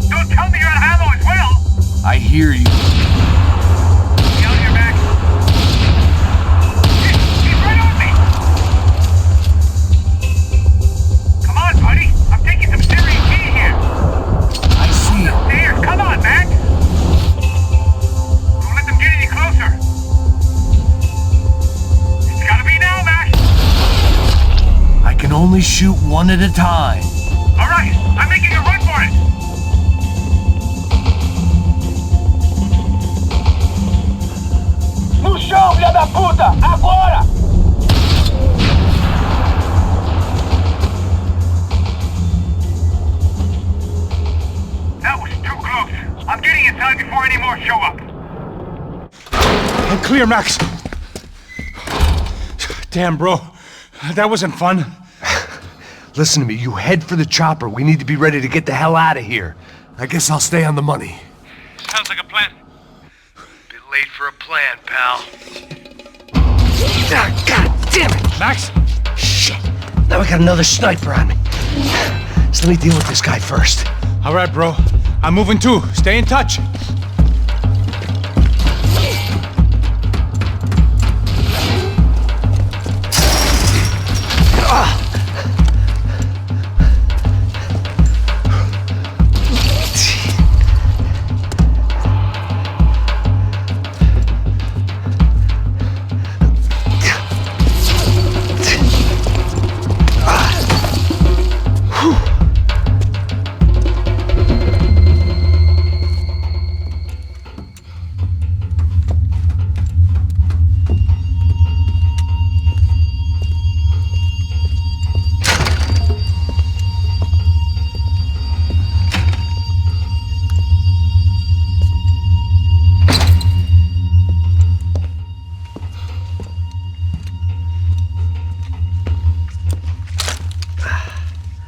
Don't tell me you're out of ammo as well. I hear you. Get out here, Max. He's right on me. Come on, buddy. I'm taking some serious heat here. I see it. Stairs, come on, Max. Don't let them get any closer. It's gotta be now, Max. I can only shoot one at a time. All right, I'm making a run for it. No chão, filha da puta! Agora! That was too close. I'm getting inside before any more show up. I'm clear, Max. Damn, bro. That wasn't fun. Listen to me, you head for the chopper. We need to be ready to get the hell out of here. I guess I'll stay on the money. Sounds like a plan. Bit late for a plan, pal. Ah, God damn it! Max? Shit. Now I got another sniper on me. So let me deal with this guy first. All right, bro. I'm moving too. Stay in touch.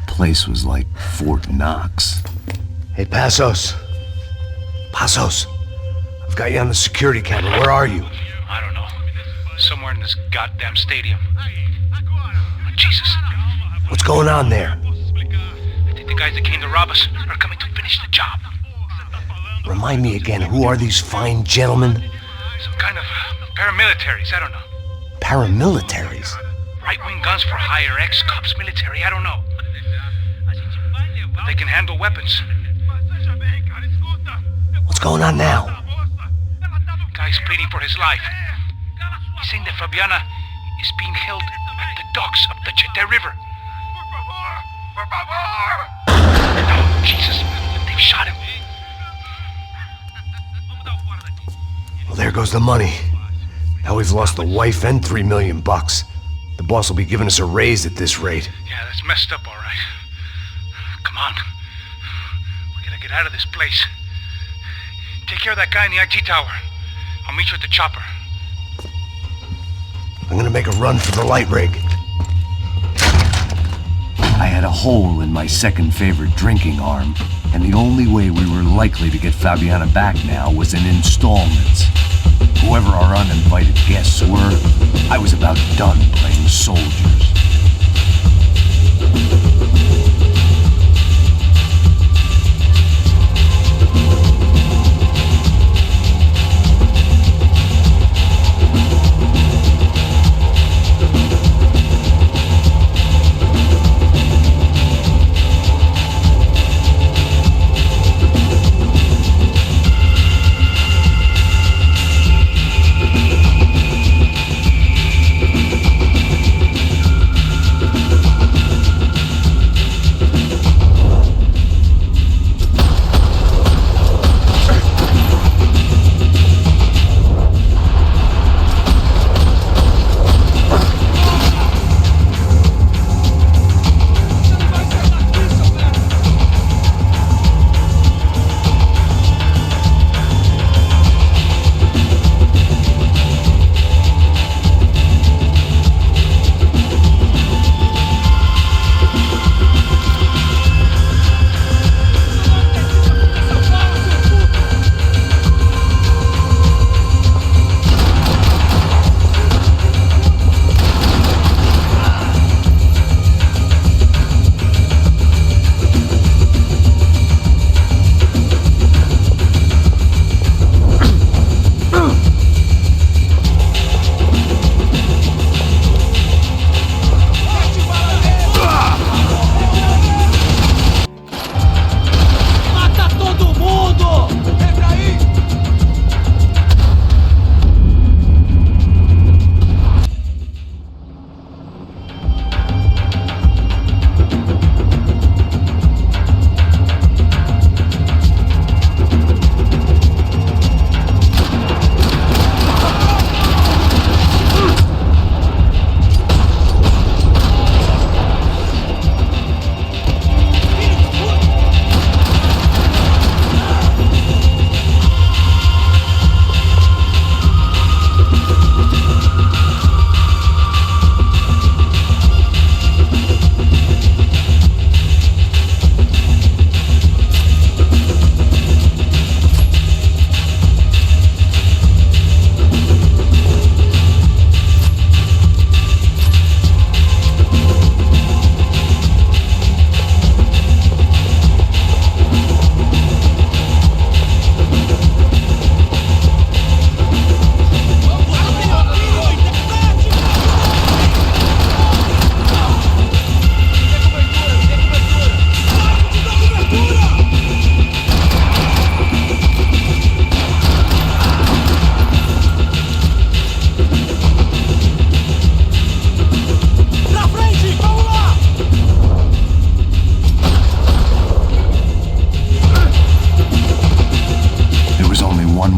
Place was like Fort Knox. Hey, Passos. Passos. I've got you on the security camera. Where are you? I don't know. Somewhere in this goddamn stadium. Jesus. What's going on there? I think the guys that came to rob us are coming to finish the job. Remind me again, who are these fine gentlemen? Some kind of paramilitaries, I don't know. Paramilitaries? Right-wing guns for hire, ex-cops, military, I don't know. They can handle weapons. What's going on now? guy's pleading for his life. He's saying that Fabiana is being held at the docks of the Chete River. Oh, Jesus, they've shot him. Well, there goes the money. Now we've lost the wife and $3 million. The boss will be giving us a raise at this rate. Yeah, that's messed up, all right. Come on. We gotta get out of this place. Take care of that guy in the IT tower. I'll meet you at the chopper. I'm gonna make a run for the light rig. I had a hole in my second favorite drinking arm, and the only way we were likely to get Fabiana back now was in installments. Whoever our uninvited guests were, I was about done playing soldiers.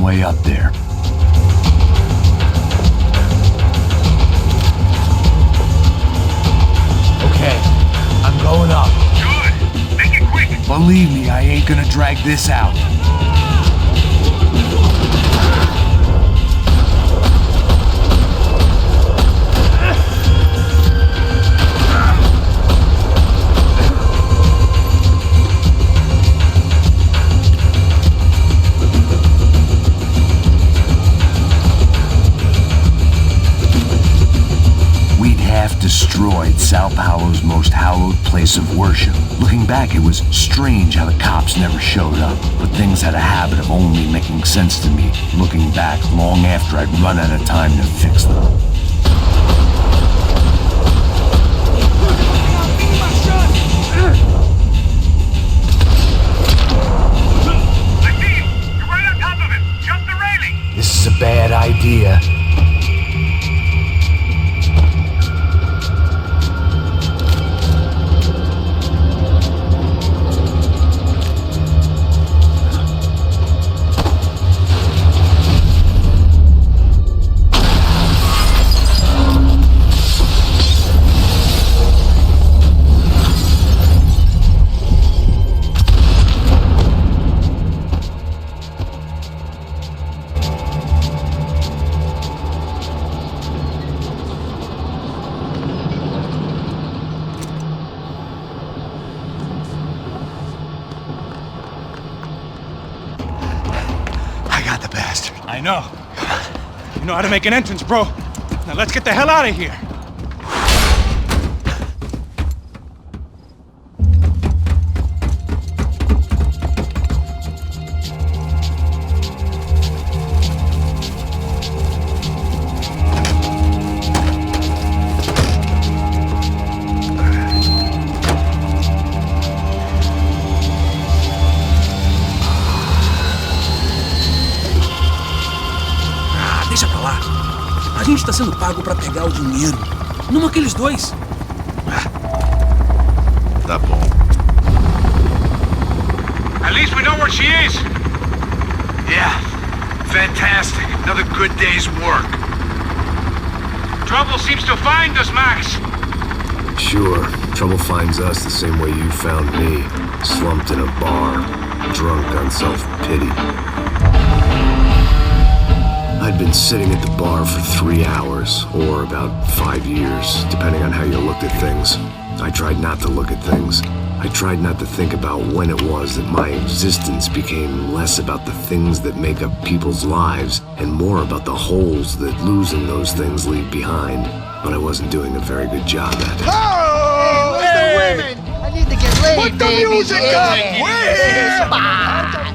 Way up there. Okay, I'm going up. Good. Make it quick. Believe me, I ain't gonna drag this out. Destroyed Sao Paulo's most hallowed place of worship. Looking back, it was strange how the cops never showed up, but things had a habit of only making sense to me, looking back long after I'd run out of time to fix them. I see you! You're right on top of him! Jump the railing! This is a bad I know. You know how to make an entrance, bro. Now let's get the hell out of here. Deixa pra lá. A gente tá sendo pago pra pegar o dinheiro. Não aqueles dois. Tá bom. At least we know where she is. Yeah. Fantastic. Another good day's work. Trouble seems to find us, Max. Sure, trouble finds us the same way you found me. Slumped in a bar, drunk on self-pity. I'd been sitting at the bar for 3 hours, or about 5 years, depending on how you looked at things. I tried not to look at things. I tried not to think about when it was that my existence became less about the things that make up people's lives, and more about the holes that losing those things leave behind. But I wasn't doing a very good job at it. Oh! Where's the women? I need to get laid, Put the music up!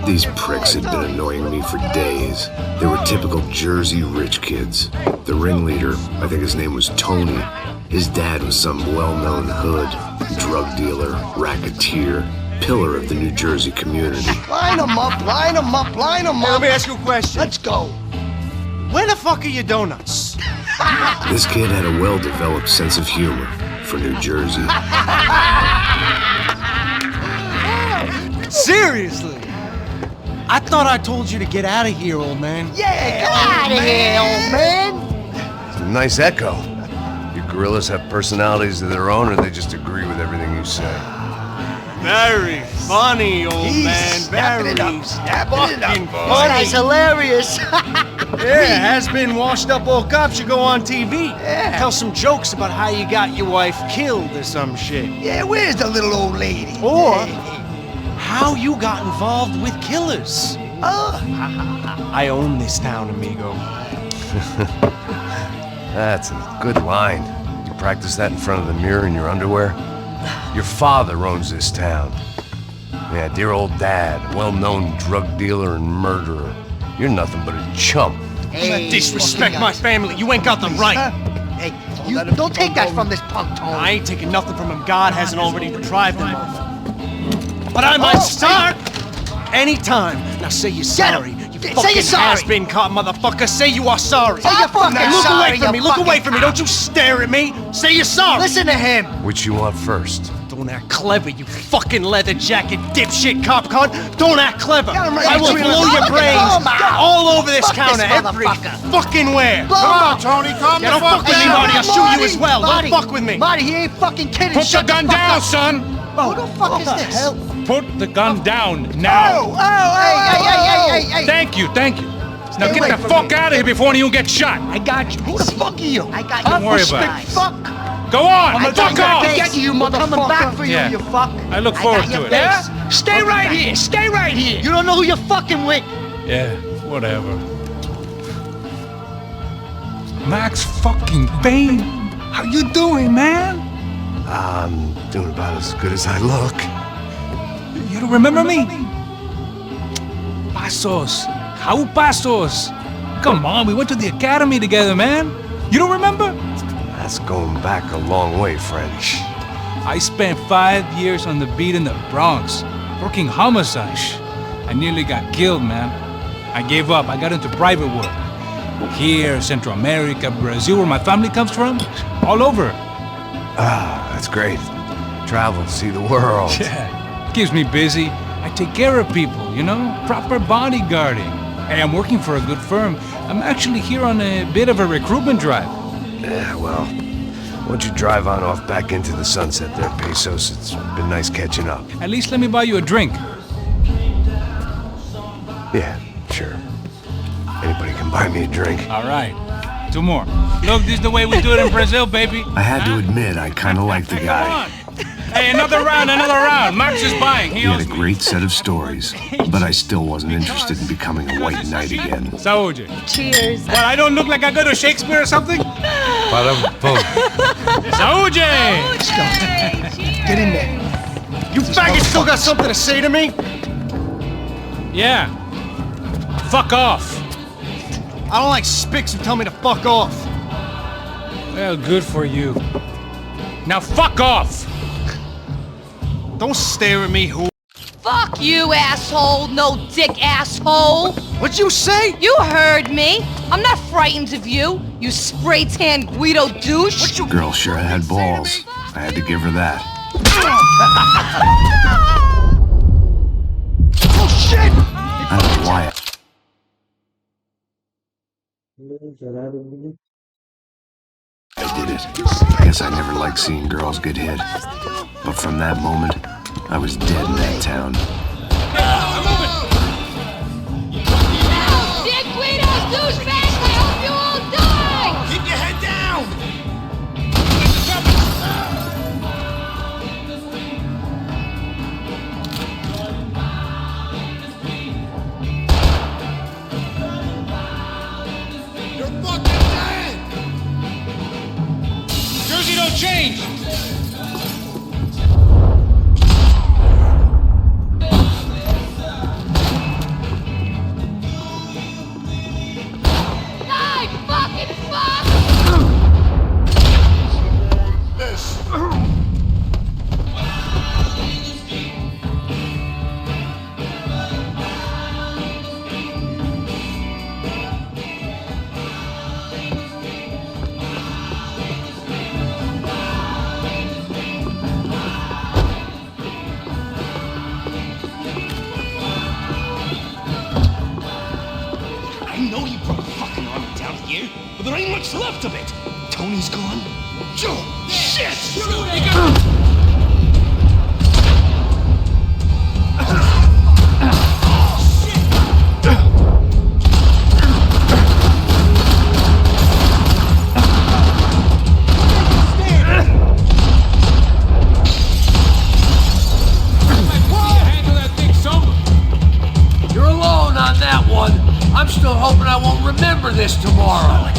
These pricks had been annoying me for days. They were typical Jersey rich kids. The ringleader, I think his name was Tony. His dad was some well-known hood, drug dealer, racketeer, pillar of the New Jersey community. Line them up, line them up, line them up. Let me ask you a question. Let's go. Where the fuck are your donuts? This kid had a well-developed sense of humor for New Jersey. Seriously? I thought I told you to get out of here, old man. Yeah, get out of here, old man. It's a nice echo. Your gorillas have personalities of their own, or they just agree with everything you say? Very funny, old man. Snapping Very it up, snapping it up. fucking Oh, funny. that's hilarious. Yeah, has-been washed-up old cop should go on TV. Yeah. Tell some jokes about how you got your wife killed or some shit. Yeah, where's the little old lady? Or how you got involved with killers. I own this town, amigo. That's a good line. You practice that in front of the mirror in your underwear? Your father owns this town. Yeah, dear old dad, well-known drug dealer and murderer. You're nothing but a chump. Hey, Disrespect my family. You ain't got the right. Hey, you don't take that from this punk, Tony. I ain't taking nothing from him God hasn't already deprived him of. But I might start anytime. Now say you're sorry. You fucking has-been caught, motherfucker. Say you are sorry. Say you're fucking Now look sorry, away from me. you Look away fucking from me. Don't you stare at me. Say you're sorry. Listen to him. Which you want first? Don't act clever, you fucking leather jacket dipshit cop cunt. Don't act clever. Got him right I will between blow the your eyes. brains Blow him out. all over this Fuck counter, this every motherfucker. fucking where. Blow him out. Tony, calm the fuck with me, Marty. I'll shoot you as well. Marty, Don't fuck with me. Marty, he ain't fucking kidding. Put the Shut gun fuck down, up. son! Who the fuck is this? Hell? Put the gun down now! Hey. Thank you. Now Stay get away the from fuck me. out of here before anyone gets shot! I got you. Who the fuck are you? I got you. Don't worry about it. Fuck. Go on! I'm Fuck off! get you, motherfucker. I'm coming back for you, Yeah. you fuck. I look forward got your to it. face. Stay right here. Stay right here. You don't know who you're fucking with. Yeah, whatever. Max fucking Payne! How you doing, man? I'm doing about as good as I look. You don't remember me? Pasos. How Pasos? Come on, we went to the academy together, man. You don't remember? That's going back a long way, French. I spent 5 years on the beat in the Bronx, working homicide. I nearly got killed, man. I gave up. I got into private work. Here, Central America, Brazil, where my family comes from, all over. Ah, that's great. Travel, see the world. Yeah, keeps me busy. I take care of people, you know? Proper bodyguarding. Hey, I'm working for a good firm. I'm actually here on a bit of a recruitment drive. Yeah, well, why don't you drive on off back into the sunset there, Pesos? It's been nice catching up. At least let me buy you a drink. Yeah, sure. Anybody can buy me a drink. All right. 2 more. Look, this is the way we do it in Brazil, baby. I had to admit, I kind of liked the guy. Hey, another round, another round. Max is buying. He had a great set of stories, but I still wasn't interested in becoming a white knight again. Saúde. Cheers. What, I don't look like I go to Shakespeare or something? Ba-dum-bum. Saúde! Let's go. Get in there. You faggots still got something to say to me? Yeah. Fuck off. I don't like spics who tell me to fuck off. Well, good for you. Now fuck off! Don't stare at me, who? Fuck you, asshole. No dick asshole. What'd you say? You heard me. I'm not frightened of you, you spray-tan Guido douche. Girl sure had balls. I had to give her that. Oh, shit! I don't know why. I did it. I guess I never liked seeing girls get hit. But from that moment, I was dead in that town. Dick Guido douchebags, I hope you all die! Keep your head down! You're fucking dead! Jersey don't change! Die, fucking fuck! This. I know you brought a fucking army down here, but there ain't much left of it. Tony's gone. Joe, shit! You're alone on that one. I'm still hoping I won't remember this tomorrow.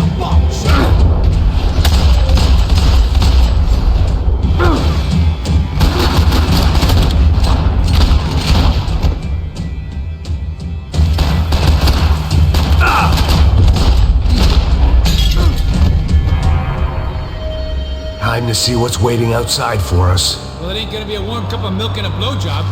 Time to see what's waiting outside for us. Well, it ain't gonna be a warm cup of milk and a blowjob.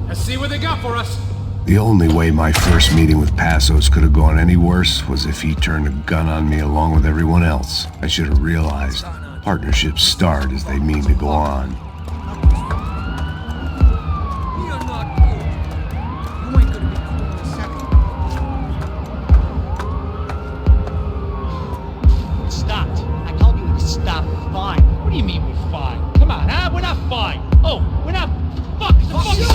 Let's see what they got for us. The only way my first meeting with Passos could have gone any worse was if he turned a gun on me along with everyone else. I should have realized partnerships start as they mean to go on. Stopped. I told you to stop. We're fine. What do you mean we're fine? Come on, huh? We're not fine. Oh, we're not. Fuck. The fuck is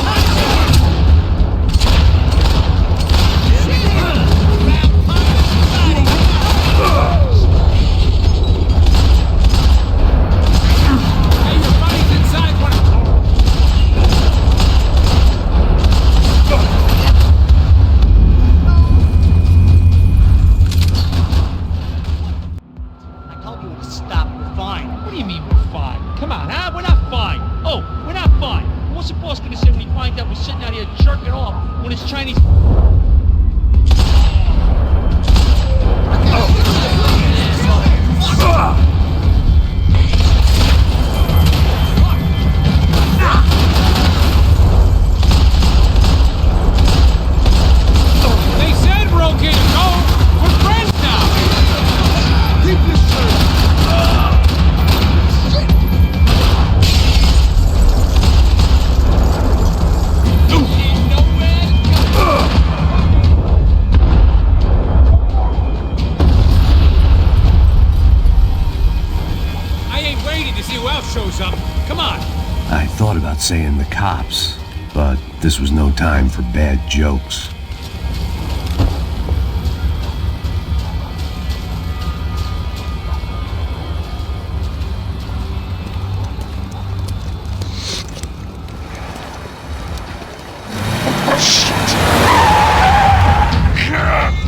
I thought about saying the cops, but this was no time for bad jokes.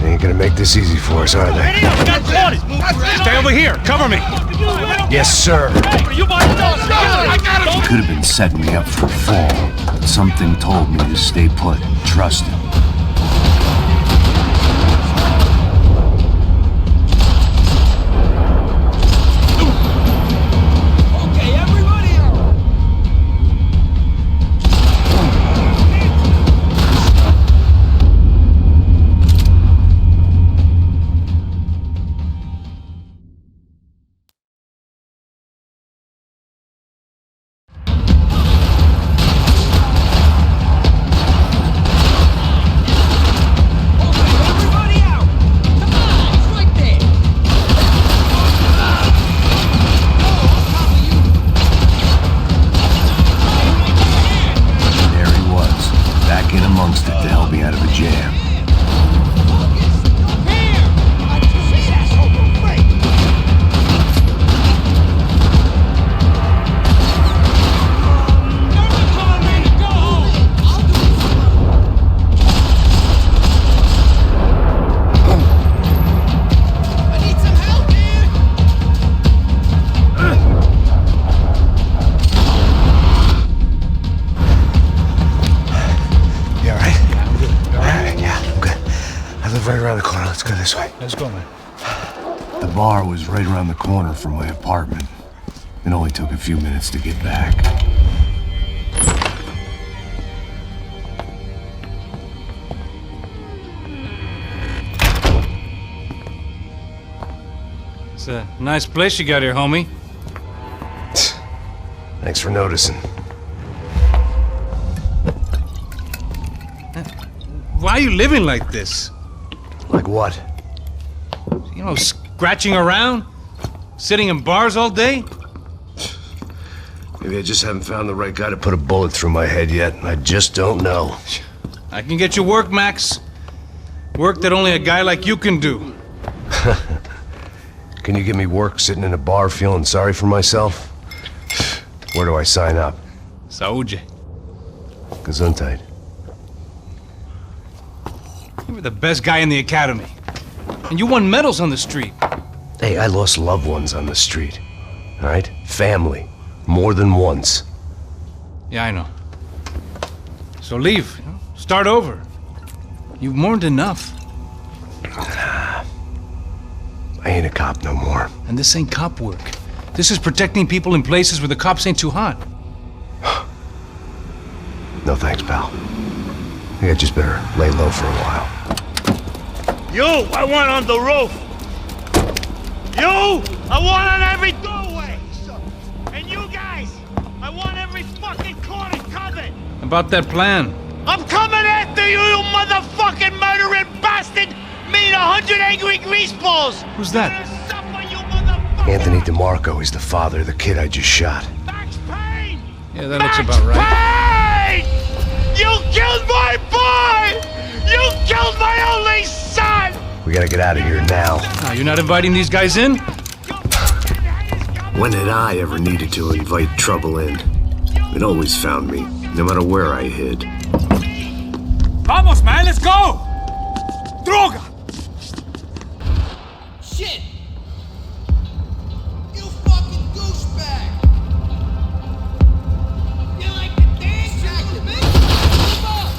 They ain't gonna make this easy for us, are they? Stay over here. Cover me. Yes, sir. He could have been setting me up for a fall, but something told me to stay put and trust him. Okay, everybody out! This way. Let's go, man. The bar was right around the corner from my apartment. It only took a few minutes to get back. It's a nice place you got here, homie. Thanks for noticing. Why are you living like this? Like what? You know, scratching around? Sitting in bars all day? Maybe I just haven't found the right guy to put a bullet through my head yet. I just don't know. I can get you work, Max. Work that only a guy like you can do. Can you give me work sitting in a bar feeling sorry for myself? Where do I sign up? Saúde. Gesundheit. You were the best guy in the academy. And you won medals on the street. Hey, I lost loved ones on the street. All right? Family. More than once. Yeah, I know. So leave. You know? Start over. You've mourned enough. I ain't a cop no more. And this ain't cop work. This is protecting people in places where the cops ain't too hot. No thanks, pal. I think I just better lay low for a while. You, I want on the roof. You, I want on every doorway. And you guys, I want every fucking corner covered. About that plan. I'm coming after you, you motherfucking murdering bastard! Me and 100 angry greaseballs! Who's that? Anthony DeMarco. He's the father of the kid I just shot. Yeah, that looks about right. Payne! You killed my boy! You killed my only son! We gotta get out of here now. You're not inviting these guys in? When had I ever needed to invite trouble in? It always found me, no matter where I hid. Vamos, man, let's go! Droga! Shit! You fucking douchebag! You like to dance, Jack? Come on!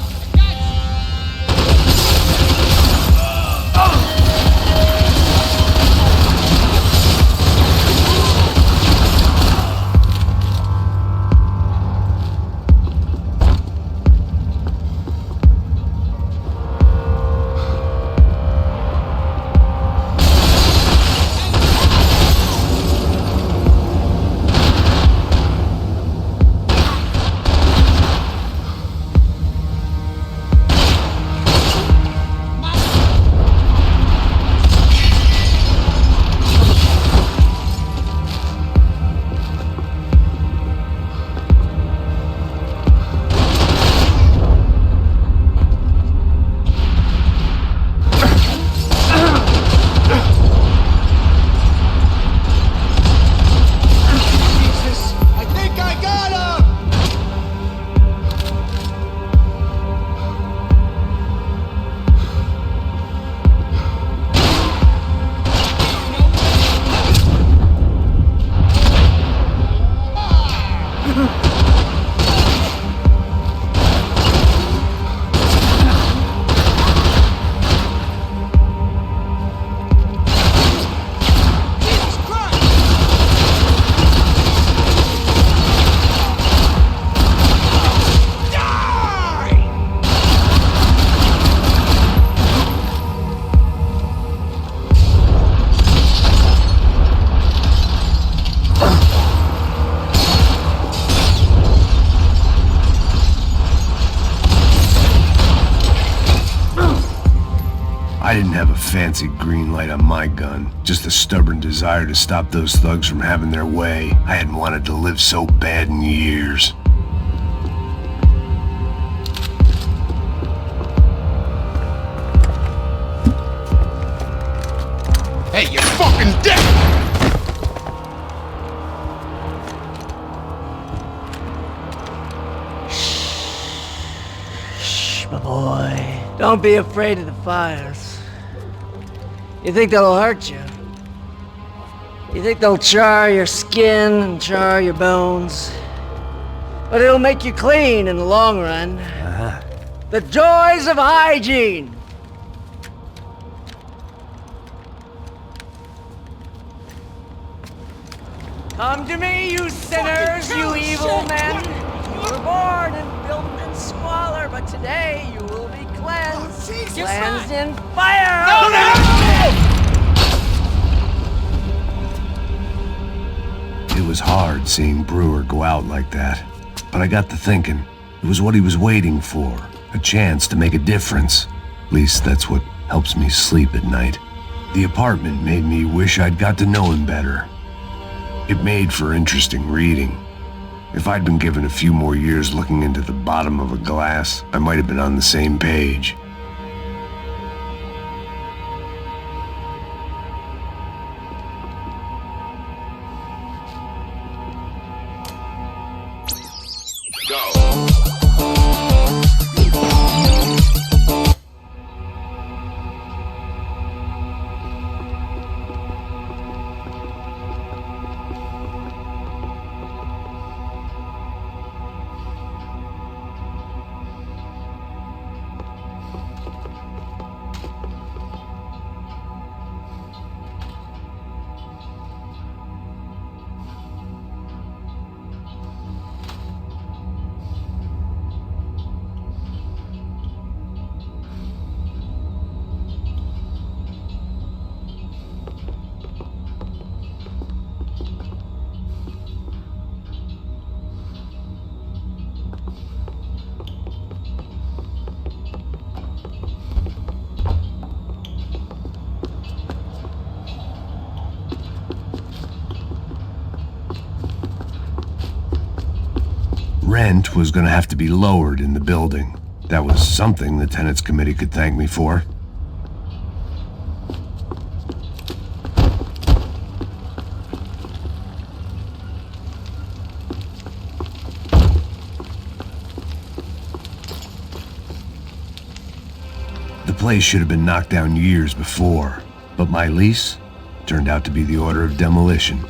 I didn't have a fancy green light on my gun, just a stubborn desire to stop those thugs from having their way. I hadn't wanted to live so bad in years. Hey, you fucking dick! Shh, my boy. Don't be afraid of the fires. You think they'll hurt you? You think they'll char your skin and char your bones? But it'll make you clean in the long run. The joys of hygiene! Come to me, you sinners, you evil men! You were born in filth and squalor, but today you will be cleansed. Cleansed in fire! It was hard seeing Brewer go out like that, but I got to thinking, it was what he was waiting for, a chance to make a difference. At least that's what helps me sleep at night. The apartment made me wish I'd got to know him better. It made for interesting reading. If I'd been given a few more years looking into the bottom of a glass, I might have been on the same page. Rent was going to have to be lowered in the building. That was something the tenants committee could thank me for. The place should have been knocked down years before, but my lease turned out to be the order of demolition.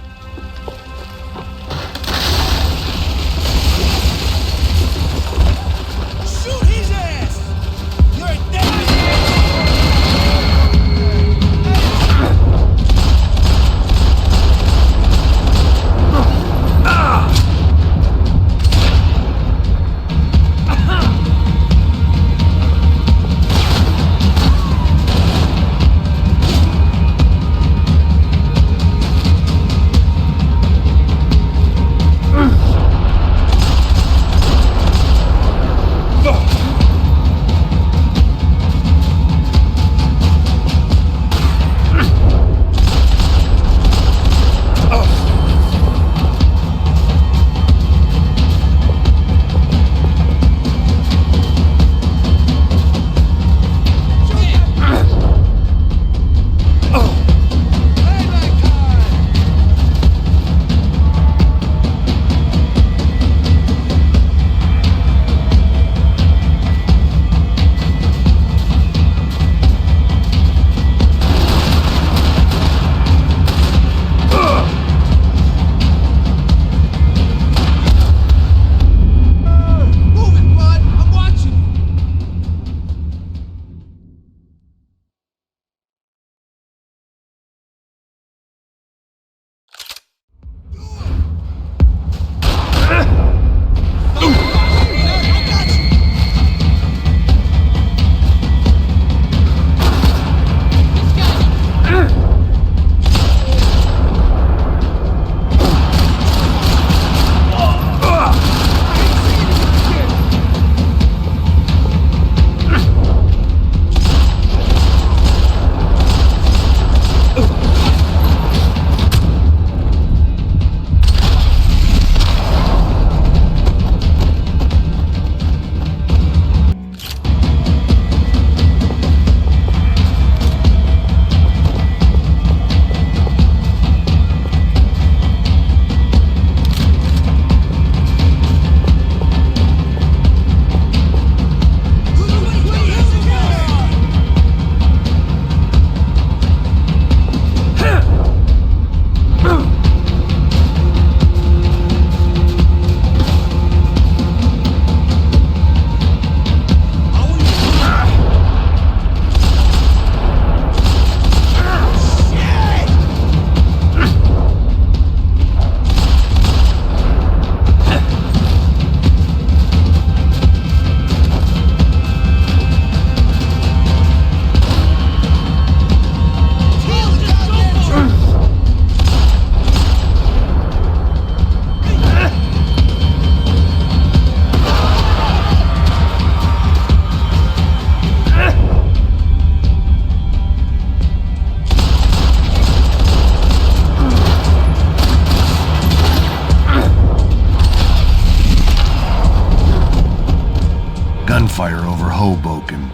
gunfire over Hoboken.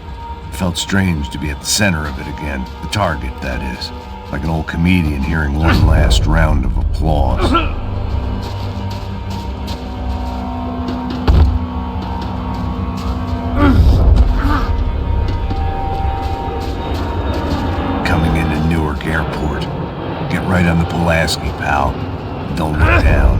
It felt strange to be at the center of it again. The target, that is. Like an old comedian hearing one last round of applause. Coming into Newark Airport. Get right on the Pulaski, pal. Don't look down.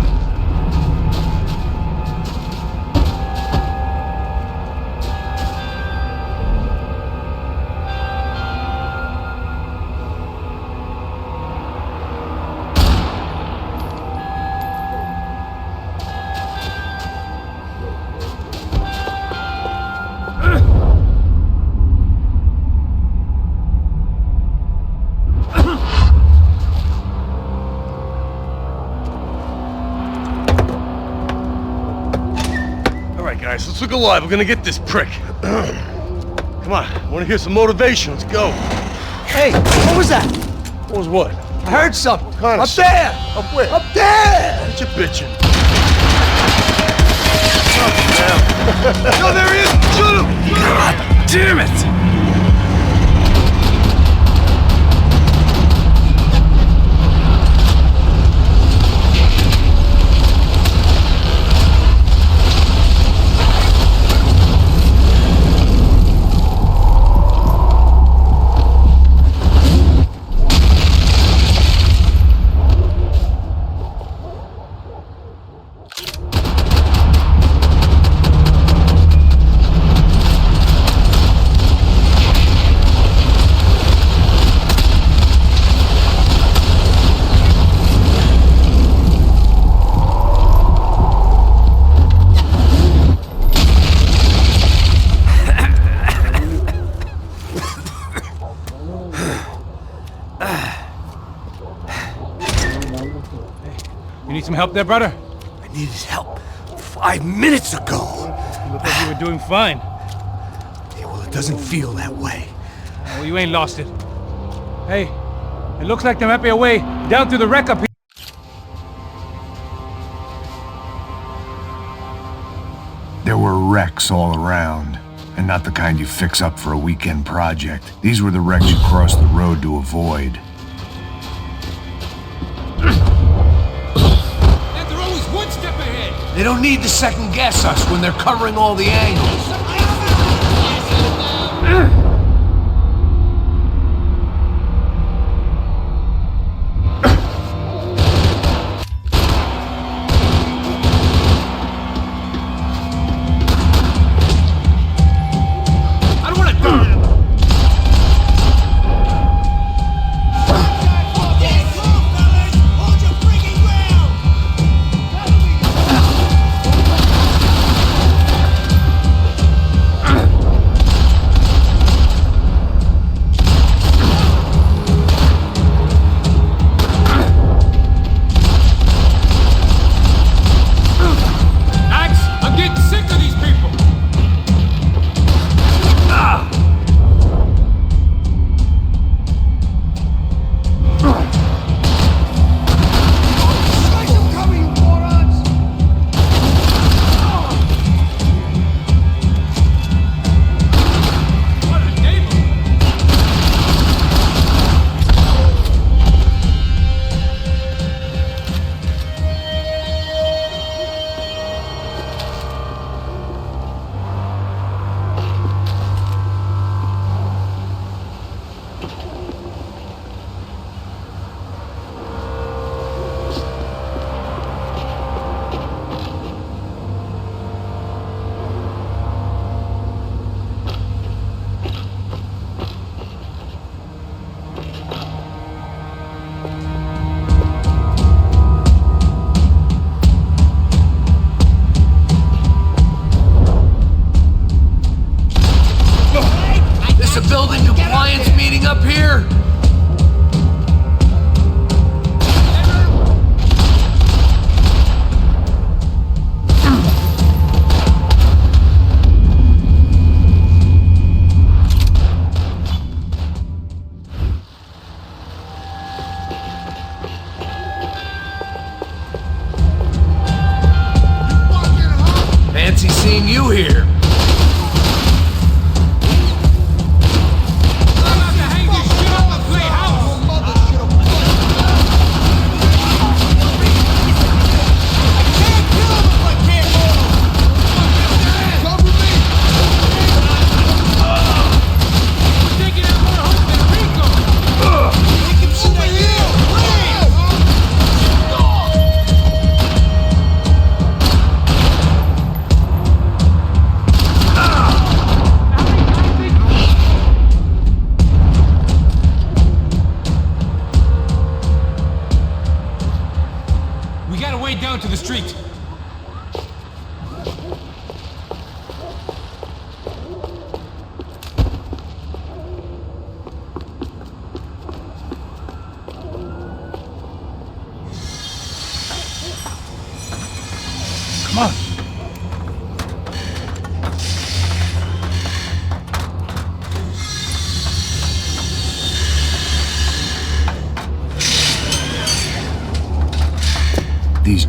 Guys, let's look alive. We're gonna get this prick. Come on, I wanna hear some motivation. Let's go. Hey, what was that? What was what? I heard something. What kind of Up there! Up where? Up there! What you bitching? No, there he is! Shoot him! God damn it! You need some help there, brother? I needed help 5 minutes ago. You look like you were doing fine. Yeah, well, it doesn't feel that way. Well, you ain't lost it. Hey, it looks like there might be a way down through the wreck up here. There were wrecks all around, and not the kind you fix up for a weekend project. These were the wrecks you crossed the road to avoid. They don't need to second guess us when they're covering all the angles. There's a building compliance meeting up here. Fancy seeing you here.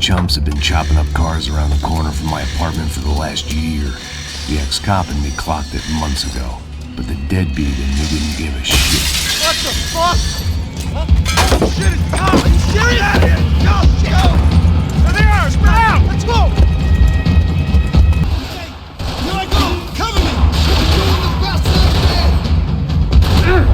chumps have been chopping up cars around the corner from my apartment for the last year. The ex-cop and me clocked it months ago, but the deadbeat in me didn't give a shit. What the fuck? Oh, shit, it's Tom! Are you serious? Go, go! There they are! Spread out! Let's go! Here I go! Cover me! We're doing the best that I can!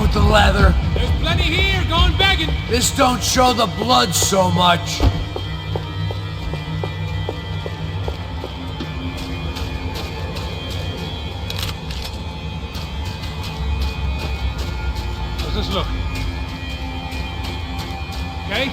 With the leather. There's plenty here, going begging. This don't show the blood so much. How's this look? Okay?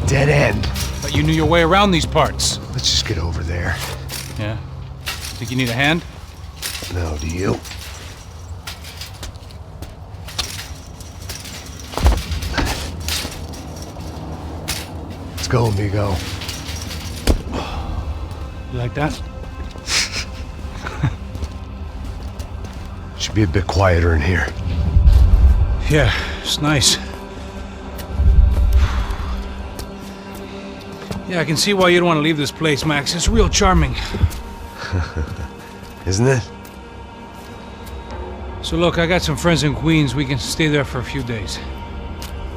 Dead end. But you knew your way around these parts. Let's just get over there. Yeah? Think you need a hand? No, do you? Let's go, amigo. You like that? Should be a bit quieter in here. Yeah, it's nice. Yeah, I can see why you'd want to leave this place, Max. It's real charming. Isn't it? So look, I got some friends in Queens. We can stay there for a few days.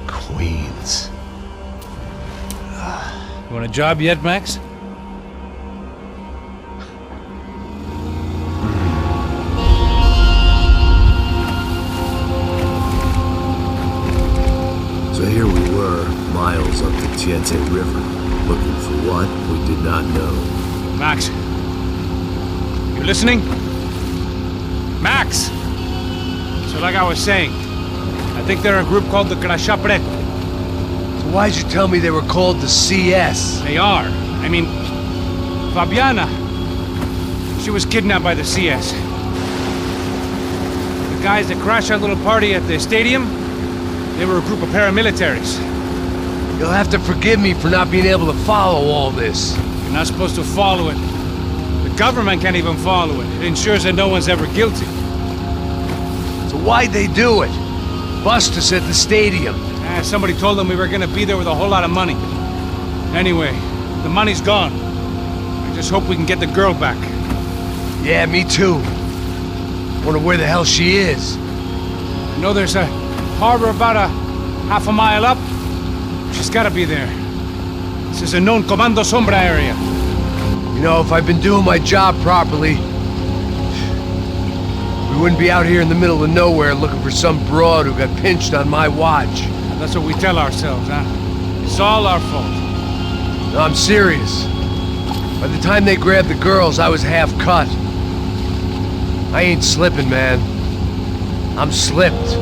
Queens. You want a job yet, Max? So here we were, miles up the Tiete River, looking for what we did not know. Max. You listening? Max! So like I was saying, I think they're a group called the Crachapret. So why'd you tell me they were called the CS? They are. I mean, Fabiana, she was kidnapped by the CS. The guys that crashed our little party at the stadium, they were a group of paramilitaries. You'll have to forgive me for not being able to follow all this. You're not supposed to follow it. The government can't even follow it. It ensures that no one's ever guilty. So why'd they do it? Bust us at the stadium. Somebody told them we were gonna be there with a whole lot of money. Anyway, the money's gone. I just hope we can get the girl back. Yeah, me too. Wonder where the hell she is. I know there's a harbor about a half a mile up. She's gotta be there. This is a known Comando Sombra area. You know, if I'd been doing my job properly, we wouldn't be out here in the middle of nowhere looking for some broad who got pinched on my watch. That's what we tell ourselves, huh? It's all our fault. No, I'm serious. By the time they grabbed the girls, I was half cut. I ain't slipping, man. I'm slipped.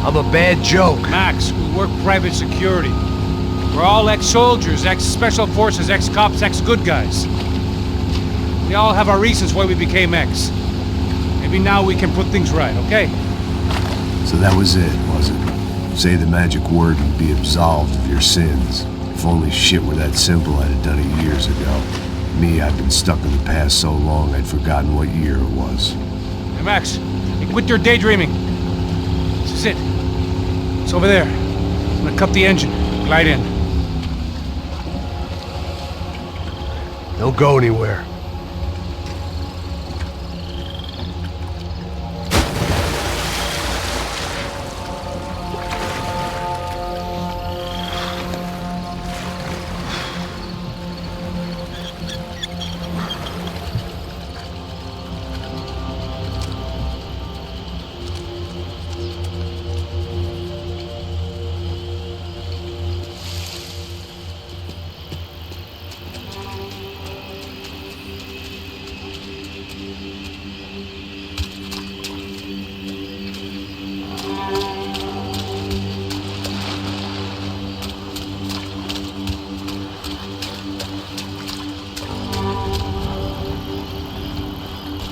I'm a bad joke. Max, we work private security. We're all ex-soldiers, ex-special forces, ex-cops, ex-good guys. We all have our reasons why we became ex. Maybe now we can put things right, okay? So that was it, was it? Say the magic word and be absolved of your sins. If only shit were that simple, I'd have done it years ago. Me, I've been stuck in the past so long, I'd forgotten what year it was. Hey, Max, hey, quit your daydreaming. This is it. It's over there. I'm gonna cut the engine. Glide in. Don't go anywhere.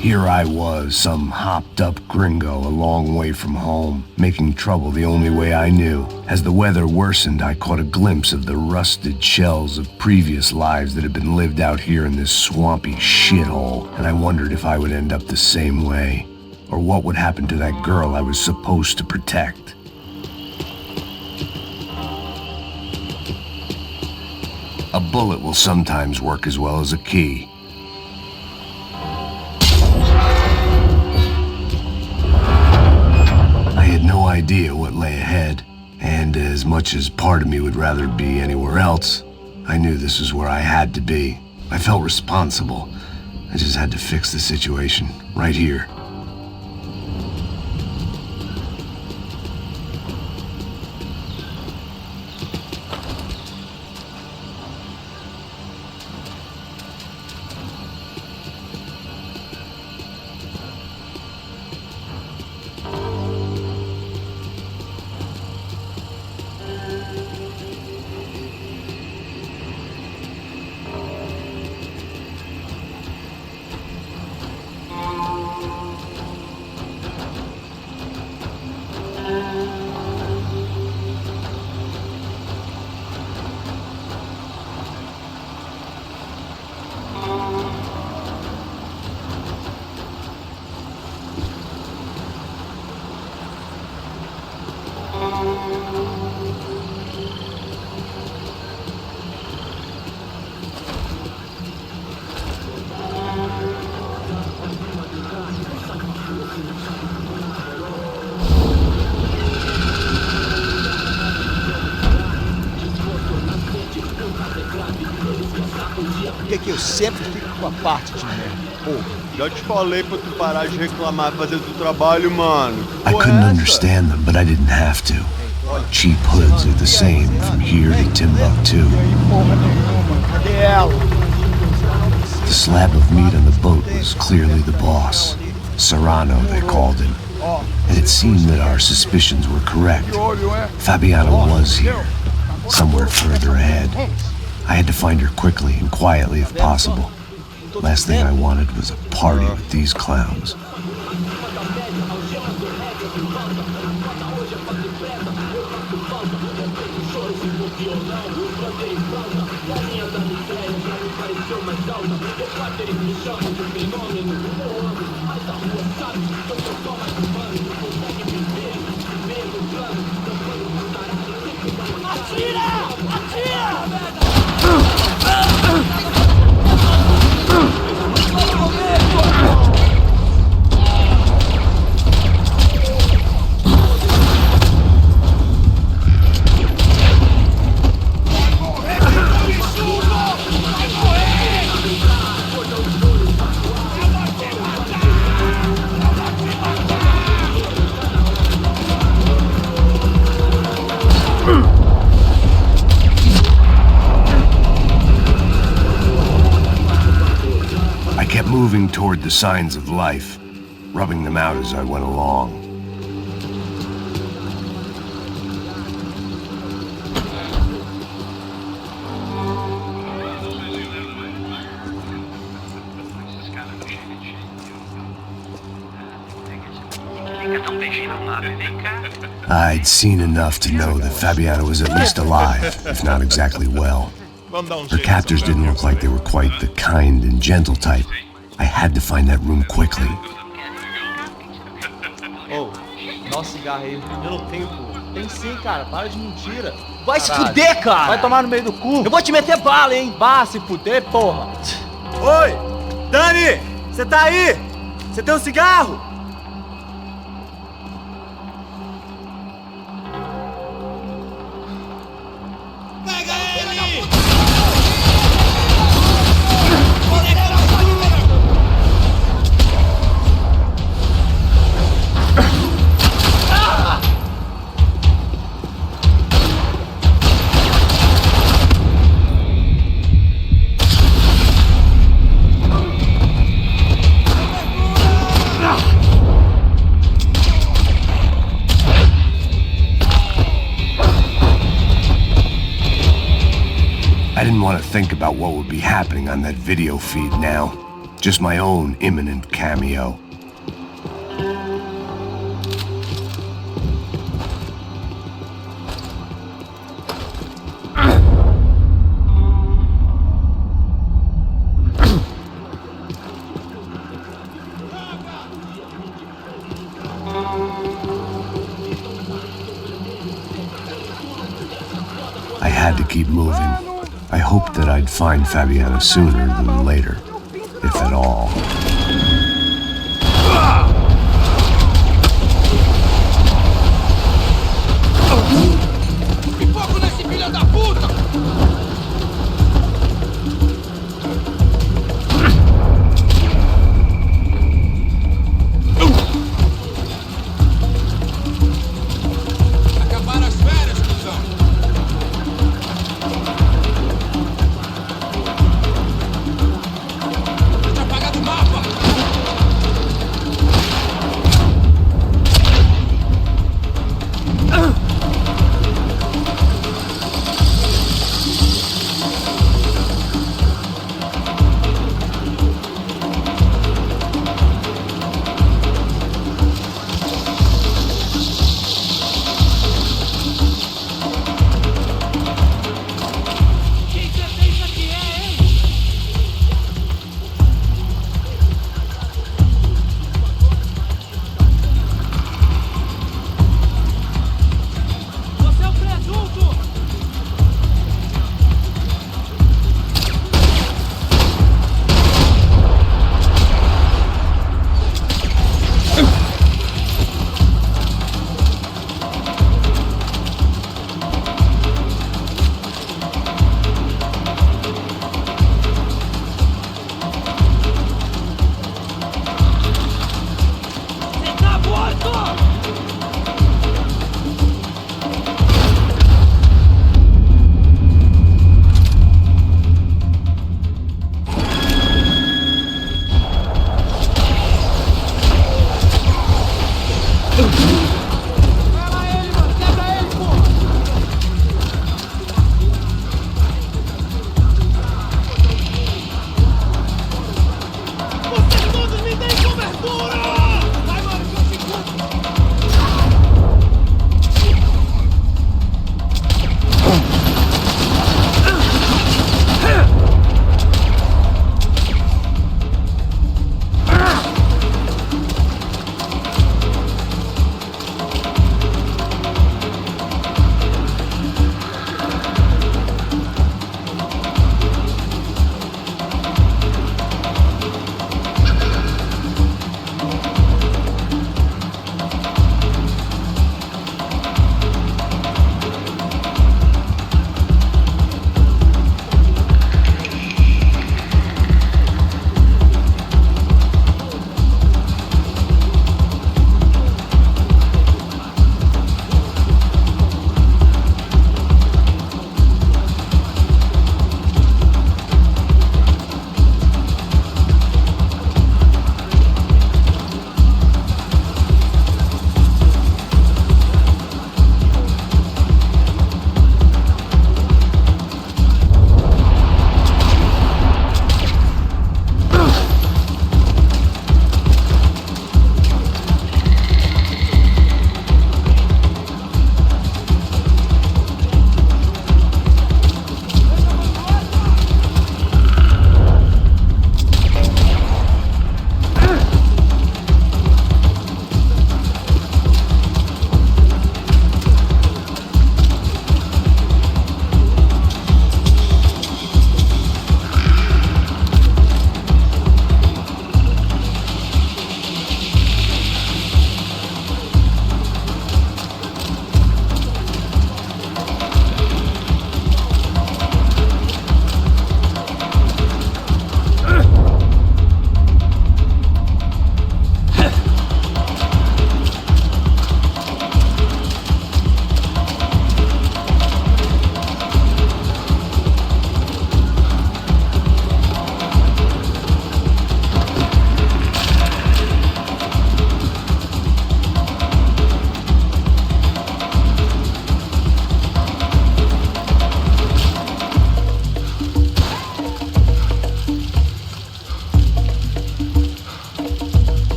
Here I was, some hopped-up gringo a long way from home, making trouble the only way I knew. As the weather worsened, I caught a glimpse of the rusted shells of previous lives that had been lived out here in this swampy shithole, and I wondered if I would end up the same way, or what would happen to that girl I was supposed to protect. A bullet will sometimes work as well as a key. I had no idea what lay ahead, and as much as part of me would rather be anywhere else, I knew this was where I had to be. I felt responsible. I just had to fix the situation, right here. Eu sempre fico com a parte de merda. Pô, já te falei pra tu parar de reclamar e fazer o teu trabalho, mano. I couldn't understand them, but I didn't have to. Cheap hoods are the same from here to Timbuktu. Cadê ela? The slab of meat on the boat was clearly the boss. Serrano, they called him. And it seemed that our suspicions were correct. Fabiana was here, somewhere further ahead. I had to find her quickly and quietly if possible. Last thing I wanted was a party with these clowns. Moving toward the signs of life, rubbing them out as I went along. I'd seen enough to know that Fabiana was at least alive, if not exactly well. Her captors didn't look like they were quite the kind and gentle type. I had to find that room quickly. Oh, dá um cigarro aí. Eu não tenho, pô. Tem sim, cara. Para de mentira. Vai se fuder, cara! Vai tomar no meio do cu. Eu vou te meter bala, hein? Vá se fuder, porra. Oi! Dani! Você tá aí? Você tem um cigarro? I didn't want to think about what would be happening on that video feed now. Just my own imminent cameo. I had to keep moving. I hoped that I'd find Fabiana sooner than later, if at all. Pipoco nesse filho da puta! Acabaram as férias, cuzão! Vai, mano, que eu seguro!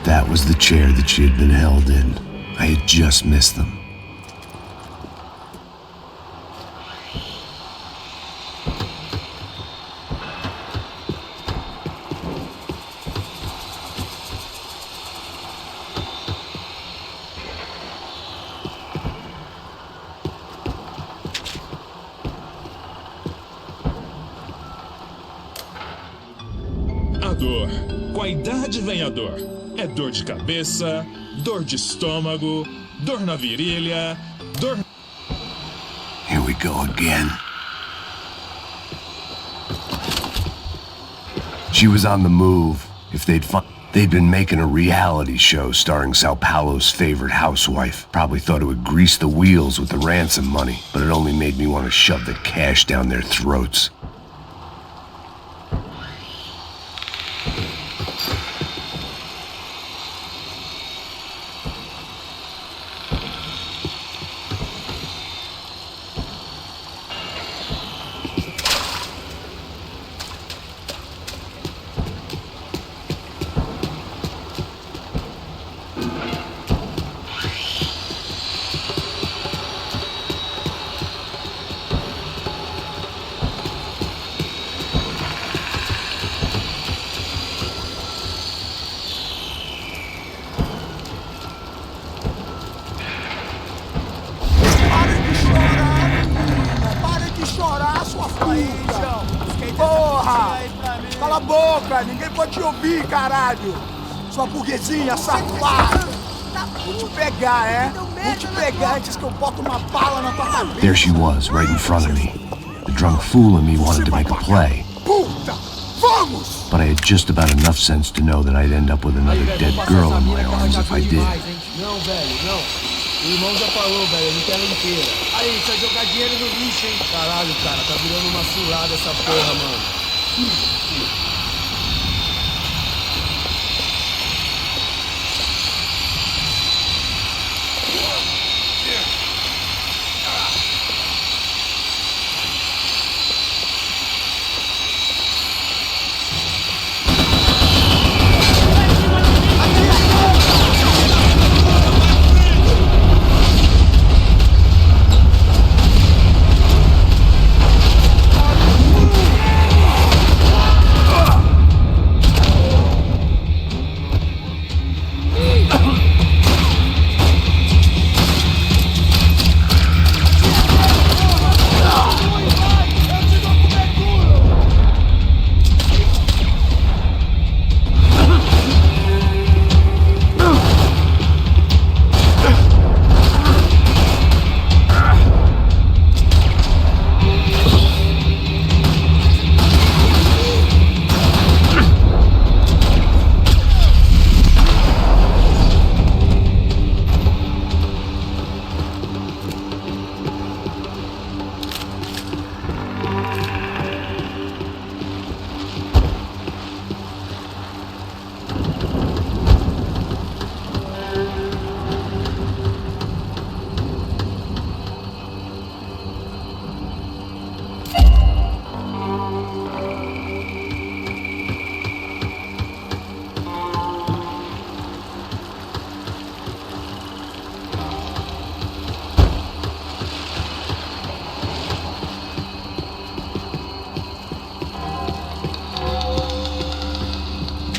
That was the chair that she had been held in. I had just missed them. A dor. Com a idade vem a dor. É dor de cabeça, dor de estômago, dor na virilha, dor... Here we go again. She was on the move. If they'd been making a reality show starring Sao Paulo's favorite housewife. Probably thought it would grease the wheels with the ransom money, but it only made me want to shove the cash down their throats. Porra! Cala a boca, ninguém pode te ouvir, caralho! Sua burguesinha safada! Vou te pegar, é? Vou te pegar antes que eu boto uma bala na tua cabeça! There she was, right in front of me. The drunk fool in me wanted to make a play. Puta! Vamos! But I had just about enough sense to know that I'd end up with another dead girl in my arms if I did. Não, velho, não. O irmão já falou, velho, não quero inteira. Aí, você vai jogar dinheiro no lixo, hein? Caralho, cara, tá virando uma cilada essa porra, mano.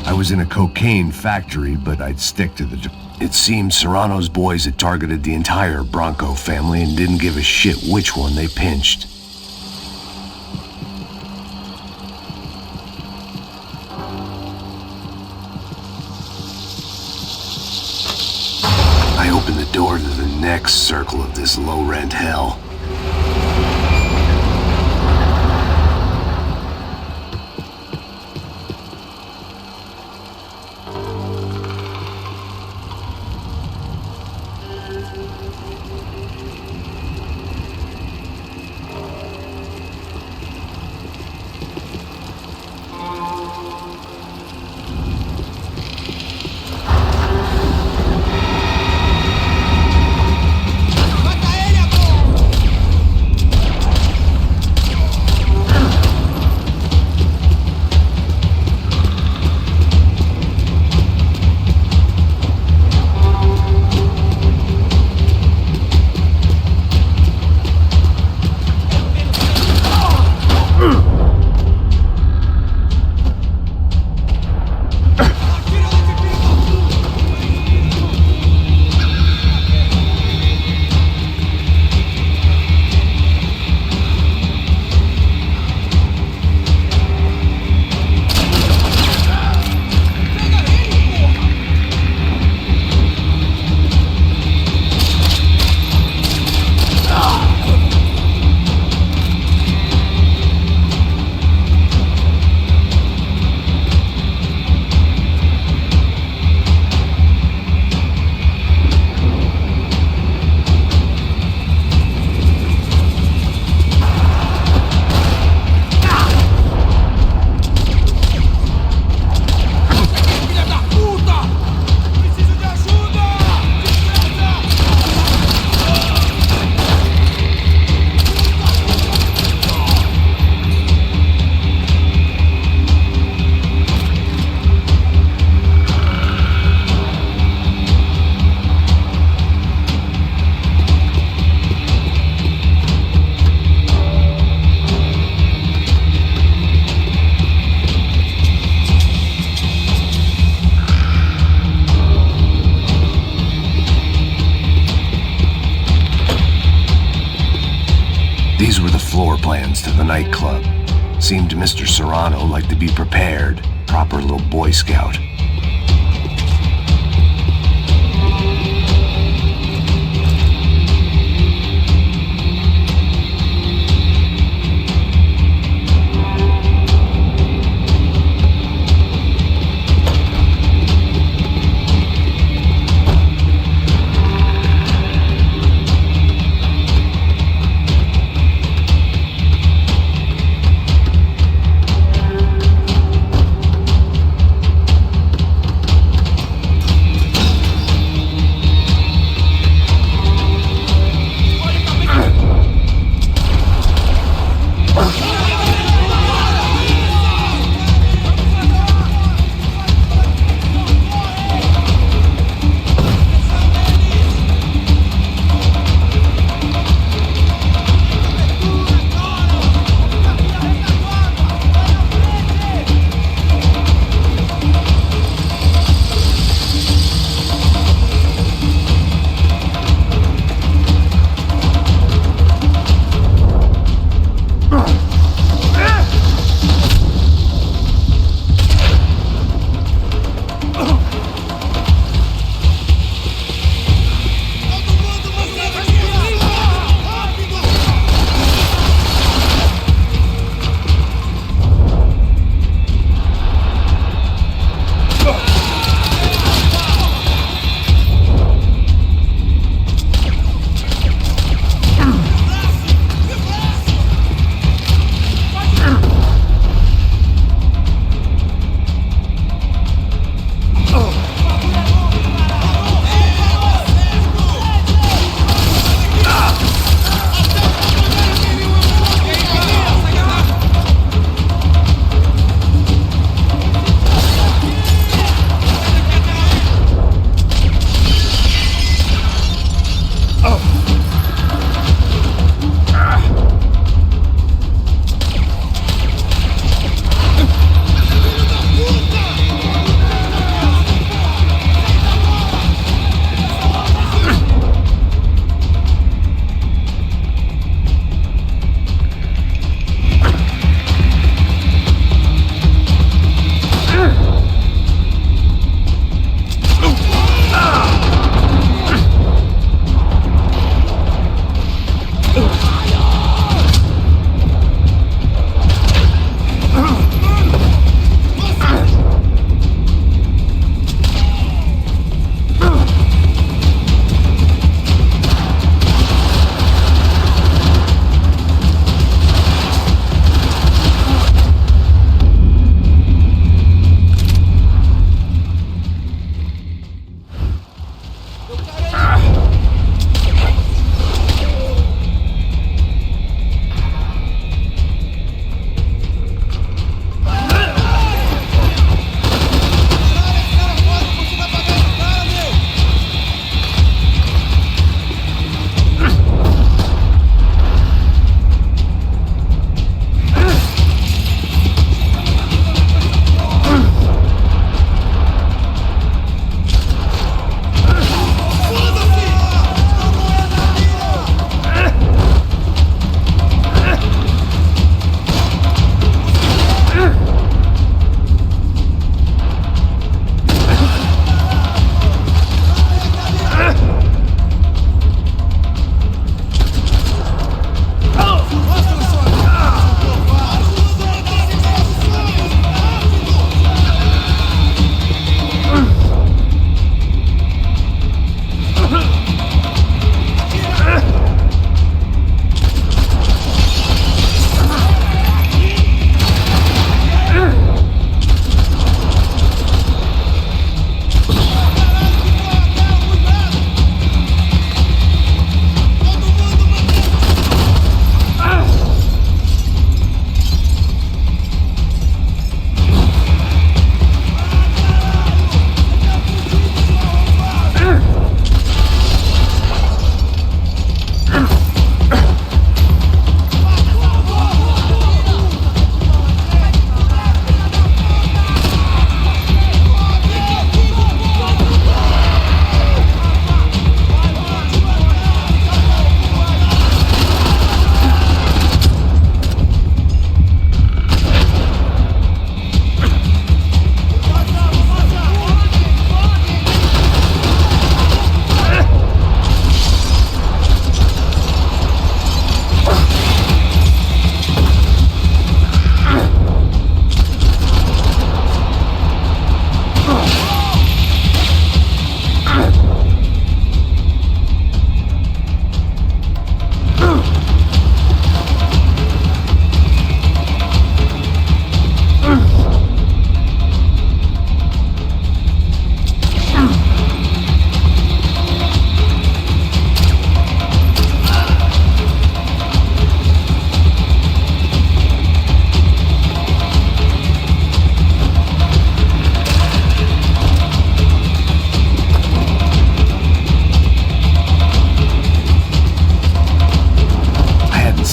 I was in a cocaine factory, but I'd stick to the... It seemed Serrano's boys had targeted the entire Bronco family and didn't give a shit which one they pinched. I opened the door to the next circle of this low-rent hell. These were the floor plans to the nightclub. Seemed to Mr. Serrano like to be prepared. Proper little Boy Scout.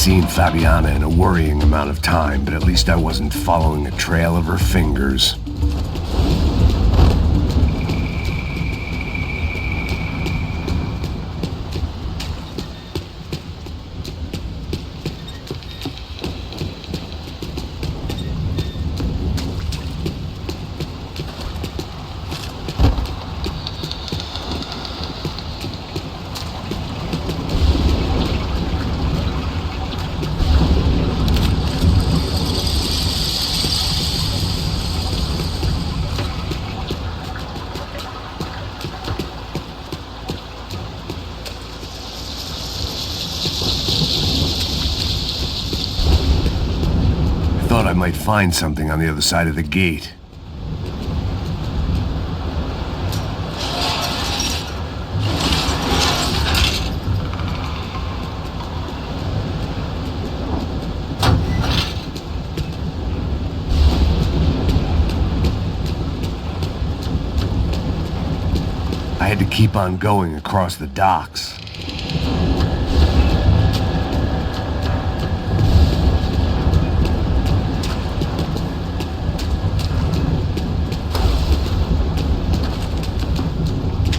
seen Fabiana in a worrying amount of time, but at least I wasn't following a trail of her fingers. I might find something on the other side of the gate. I had to keep on going across the docks.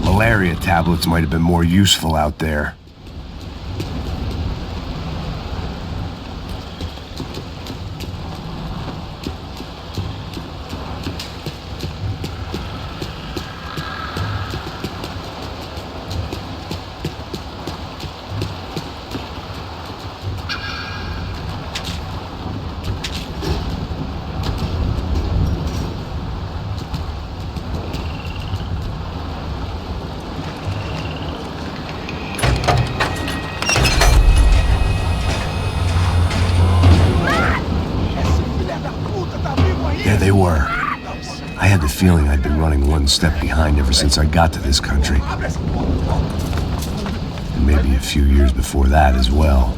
Malaria tablets might have been more useful out there. There they were. I had the feeling I'd been running one step behind ever since I got to this country. And maybe a few years before that as well.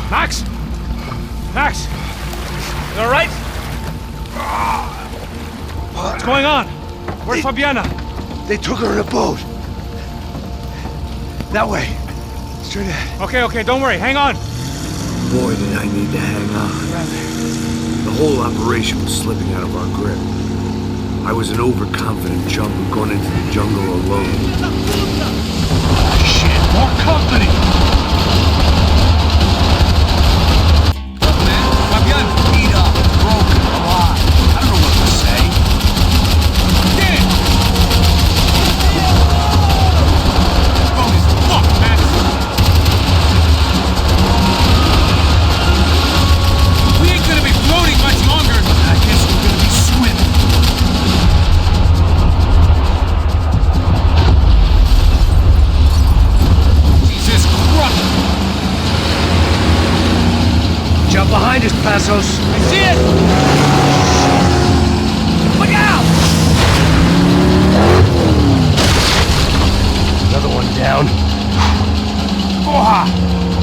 Max? Max? You all right? What's going on? Where's Fabiana? They took her in a boat. That way. Straight ahead. Okay, don't worry. Hang on. Boy, did I need to hang on. The whole operation was slipping out of our grip. I was an overconfident jungle going into the jungle alone. Shit, more company! Look, man, Fabian's beat up, broken, alive. behind us, Passos. I see it! Look out! Another one down. Porra!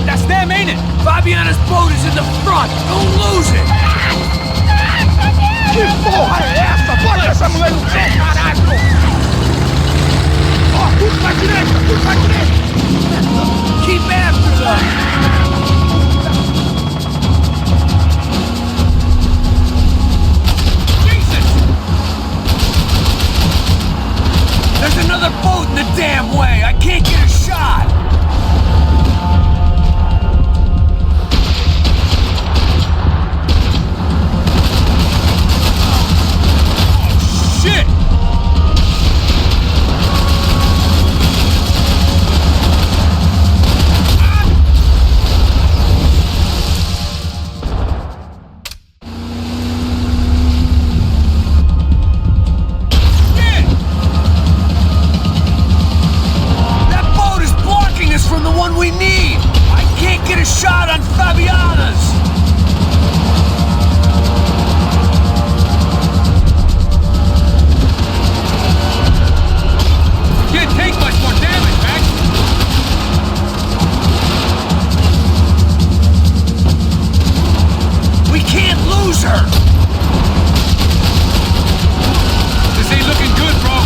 That's them, ain't it? Fabiana's boat is in the front. Don't lose it. Que porra é essa? Bota essa mulher no chão, caralho! Ó, tudo pra direita, tudo pra direita! Keep after them. There's another boat in the damn way! I can't get a shot! Oh, shit! From the one we need! I can't get a shot on Fabiana's! Can't take much more damage, Max! We can't lose her! This ain't looking good, bro!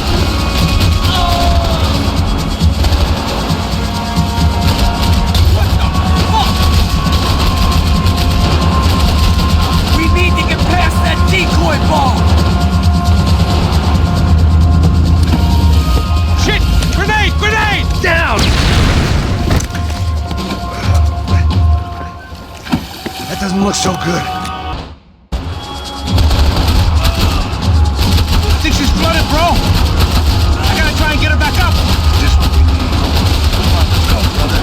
Decoy boat! Shit! Grenade! Grenade! Down! That doesn't look so good. Think she's flooded, bro? I gotta try and get her back up. Just what we need. Come on, let's go, brother.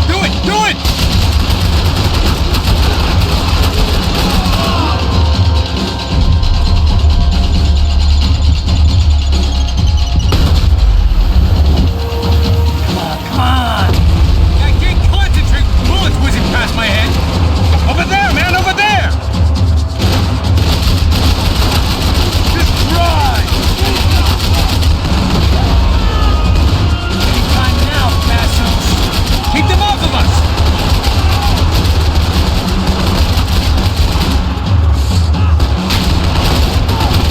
Do it! Do it! Past my head. Over there, man, over there! Just drive! Anytime now, Passos. Keep them off of us!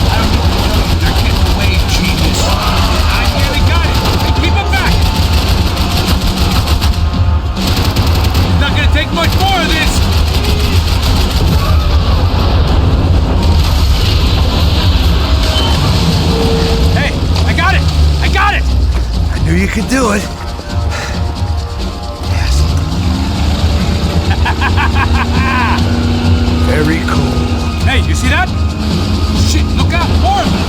I don't need to tell you, they're getting away, genius. I nearly got it. Hey, keep them back! Not gonna take much more of this! Hey, I got it! I got it! I knew you could do it. Yes. Very cool. Hey, you see that? Shit, look out! More of them!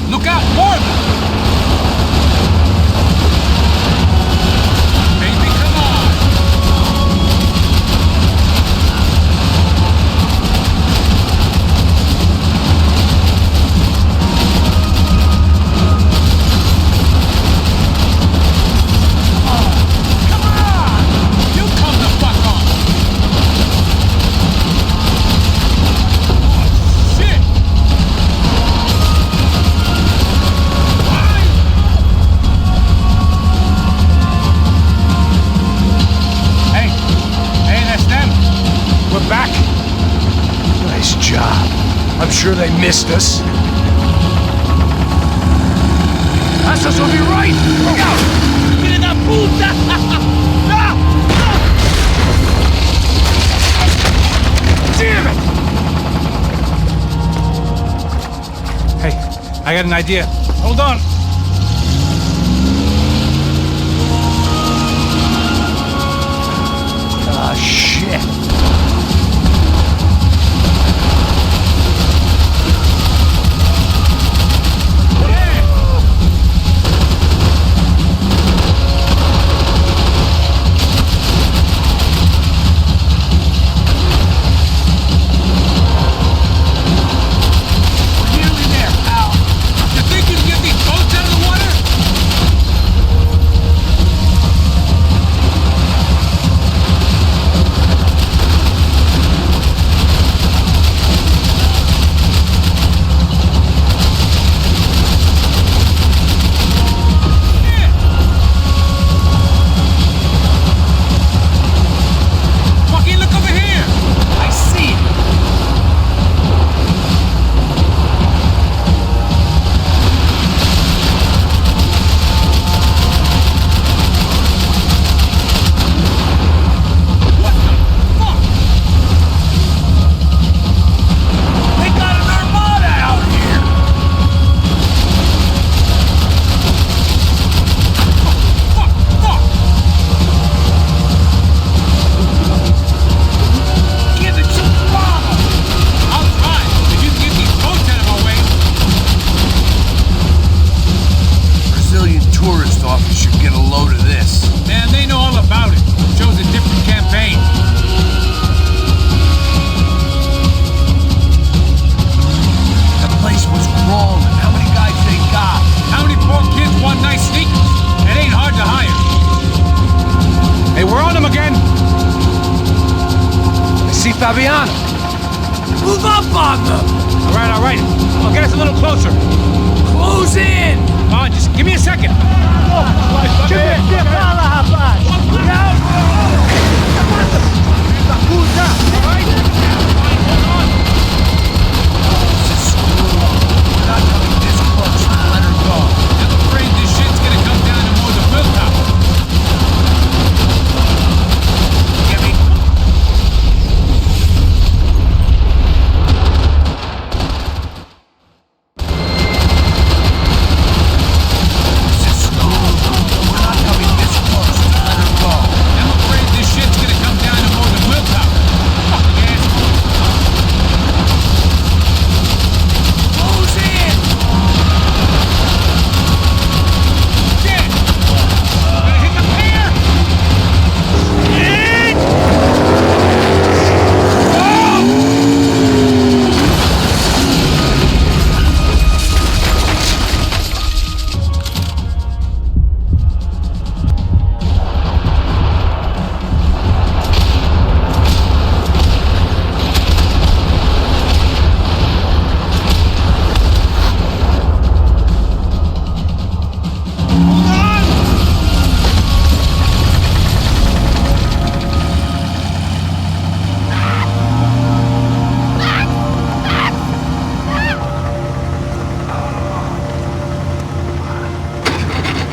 Look out! More of them! Baby, come on! Come on! You come the fuck on! Oh, shit! We're back. Nice job. I'm sure they missed us. Passos will be right. Look out! Filha da puta! Damn it! Hey, I got an idea. Hold on. Ah, shit. see Fabiana. Move up on them! All right. I'll get us a little closer. Close in! Come on, just give me a second.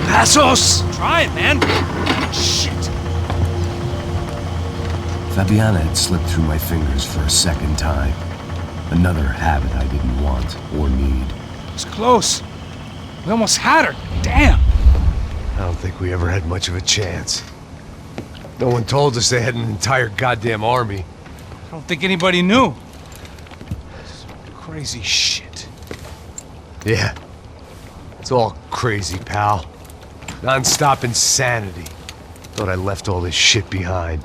Passos! Try it, man. Shit. Fabiana had slipped through my fingers for a second time. Another habit I didn't want or need. It's close. We almost had her. Damn. I don't think we ever had much of a chance. No one told us they had an entire goddamn army. I don't think anybody knew. Crazy shit. Yeah. It's all crazy, pal. Non-stop insanity. Thought I left all this shit behind.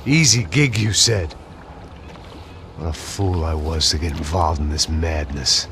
Easy gig, you said. What a fool I was to get involved in this madness.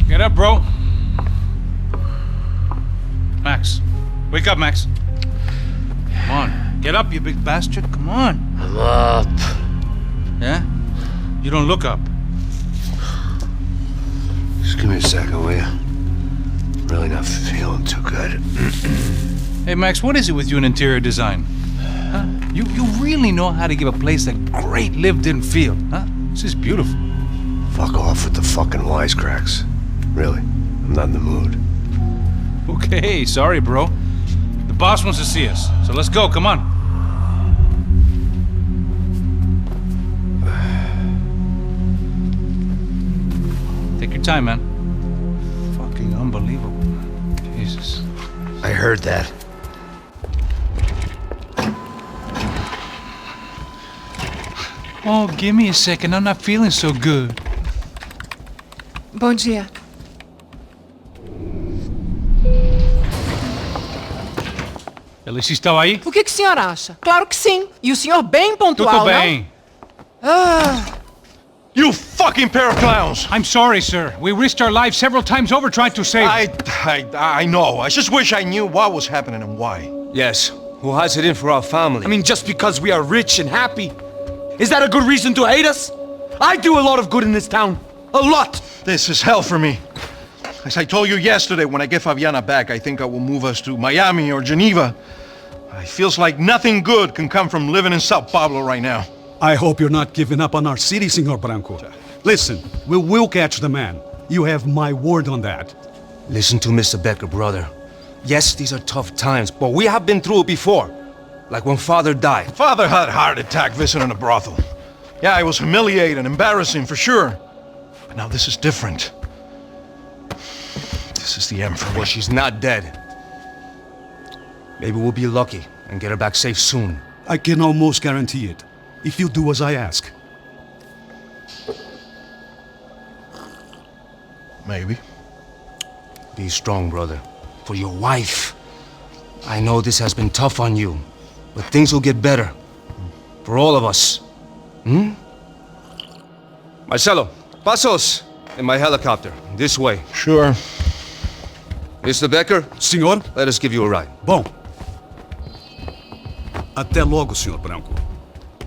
Get up, bro. Max. Wake up, Max. Come on. Get up, you big bastard. Come on. I'm up. Yeah? You don't look up. Just give me a second, will you? Really not feeling too good. Hey, Max, what is it with you and interior design? Huh? You really know how to give a place a great lived-in feel, huh? This is beautiful. Fuck off with the fucking wisecracks. Really, I'm not in the mood. Okay, sorry, bro. The boss wants to see us, so let's go, come on. Take your time, man. Fucking unbelievable. Jesus. I heard that. Oh, give me a second. I'm not feeling so good. Bom dia. Alice estava aí? O que o senhor acha? Claro que sim. E o senhor bem pontual, Tudo bem. não? Ah. You fucking pair of clowns! I'm sorry, sir. We risked our lives several times over trying to save... I know. I just wish I knew what was happening and why. Yes. Who has it in for our family? I mean, just because we are rich and happy. Is that a good reason to hate us? I do a lot of good in this town. A lot! This is hell for me. As I told you yesterday, when I get Fabiana back, I think I will move us to Miami or Geneva. It feels like nothing good can come from living in São Paulo right now. I hope you're not giving up on our city, Senor Branco. Listen, we will catch the man. You have my word on that. Listen to Mr. Becker, brother. Yes, these are tough times, but we have been through it before. Like when Father died. Father had a heart attack visiting a brothel. Yeah, it was humiliating, embarrassing, for sure. But now this is different. This is the end for me. Well, she's not dead. Maybe we'll be lucky and get her back safe soon. I can almost guarantee it, if you do as I ask. Maybe. Be strong, brother. For your wife. I know this has been tough on you, but things will get better. For all of us. Hmm? Marcelo, pasos in my helicopter. This way. Sure. Mr. Becker? Senhor? Let us give you a ride. Bom. Até logo, Senhor Branco.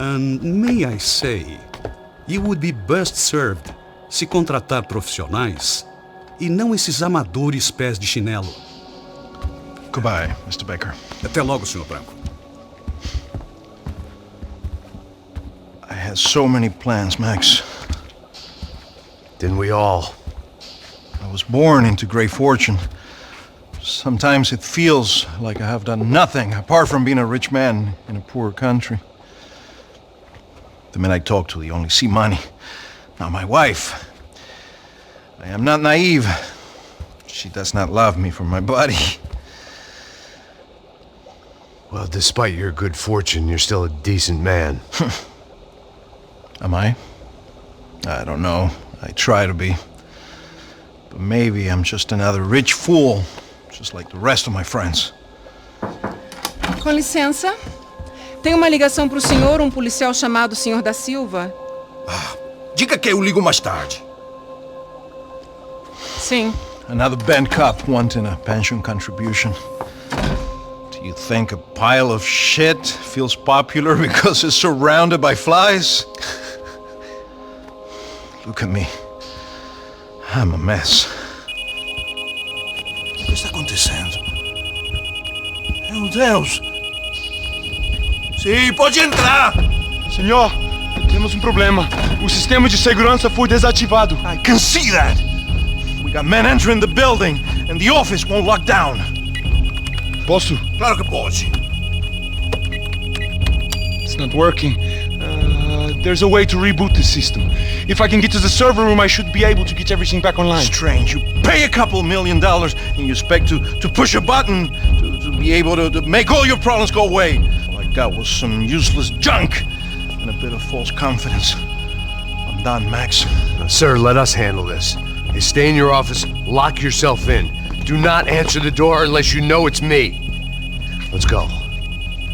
And may I say, you would be best served se contratar profissionais e não esses amadores pés de chinelo. Goodbye, Mr. Becker. Até logo, Senhor Branco. I had so many plans, Max. Didn't we all? I was born into great fortune. Sometimes it feels like I have done nothing apart from being a rich man in a poor country. The men I talk to, they only see money. Now my wife. I am not naive. She does not love me for my body. Well, despite your good fortune, you're still a decent man. Am I? I don't know. I try to be. But maybe I'm just another rich fool, just like the rest of my friends. Com licença. Tem uma ligação para o senhor, um policial chamado Senhor da Silva. Diga que eu ligo mais tarde. Sim. Another band cop wanting a pension contribution. Do you think a pile of shit feels popular because it's surrounded by flies? Look at me. I'm a mess. O que está acontecendo? Meu Deus! Sim, pode entrar! Senhor, temos um problema. O sistema de segurança foi desativado. I can see that! We got men entering the building, and the office won't lock down. Posso? Claro que pode. It's not working. There's a way to reboot the system. If I can get to the server room, I should be able to get everything back online. Strange. You pay a couple $1 million and you expect to push a button to be able to make all your problems go away. All I got was some useless junk and a bit of false confidence. I'm done, Max. Sir, let us handle this. You stay in your office, lock yourself in. Do not answer the door unless you know it's me. Let's go.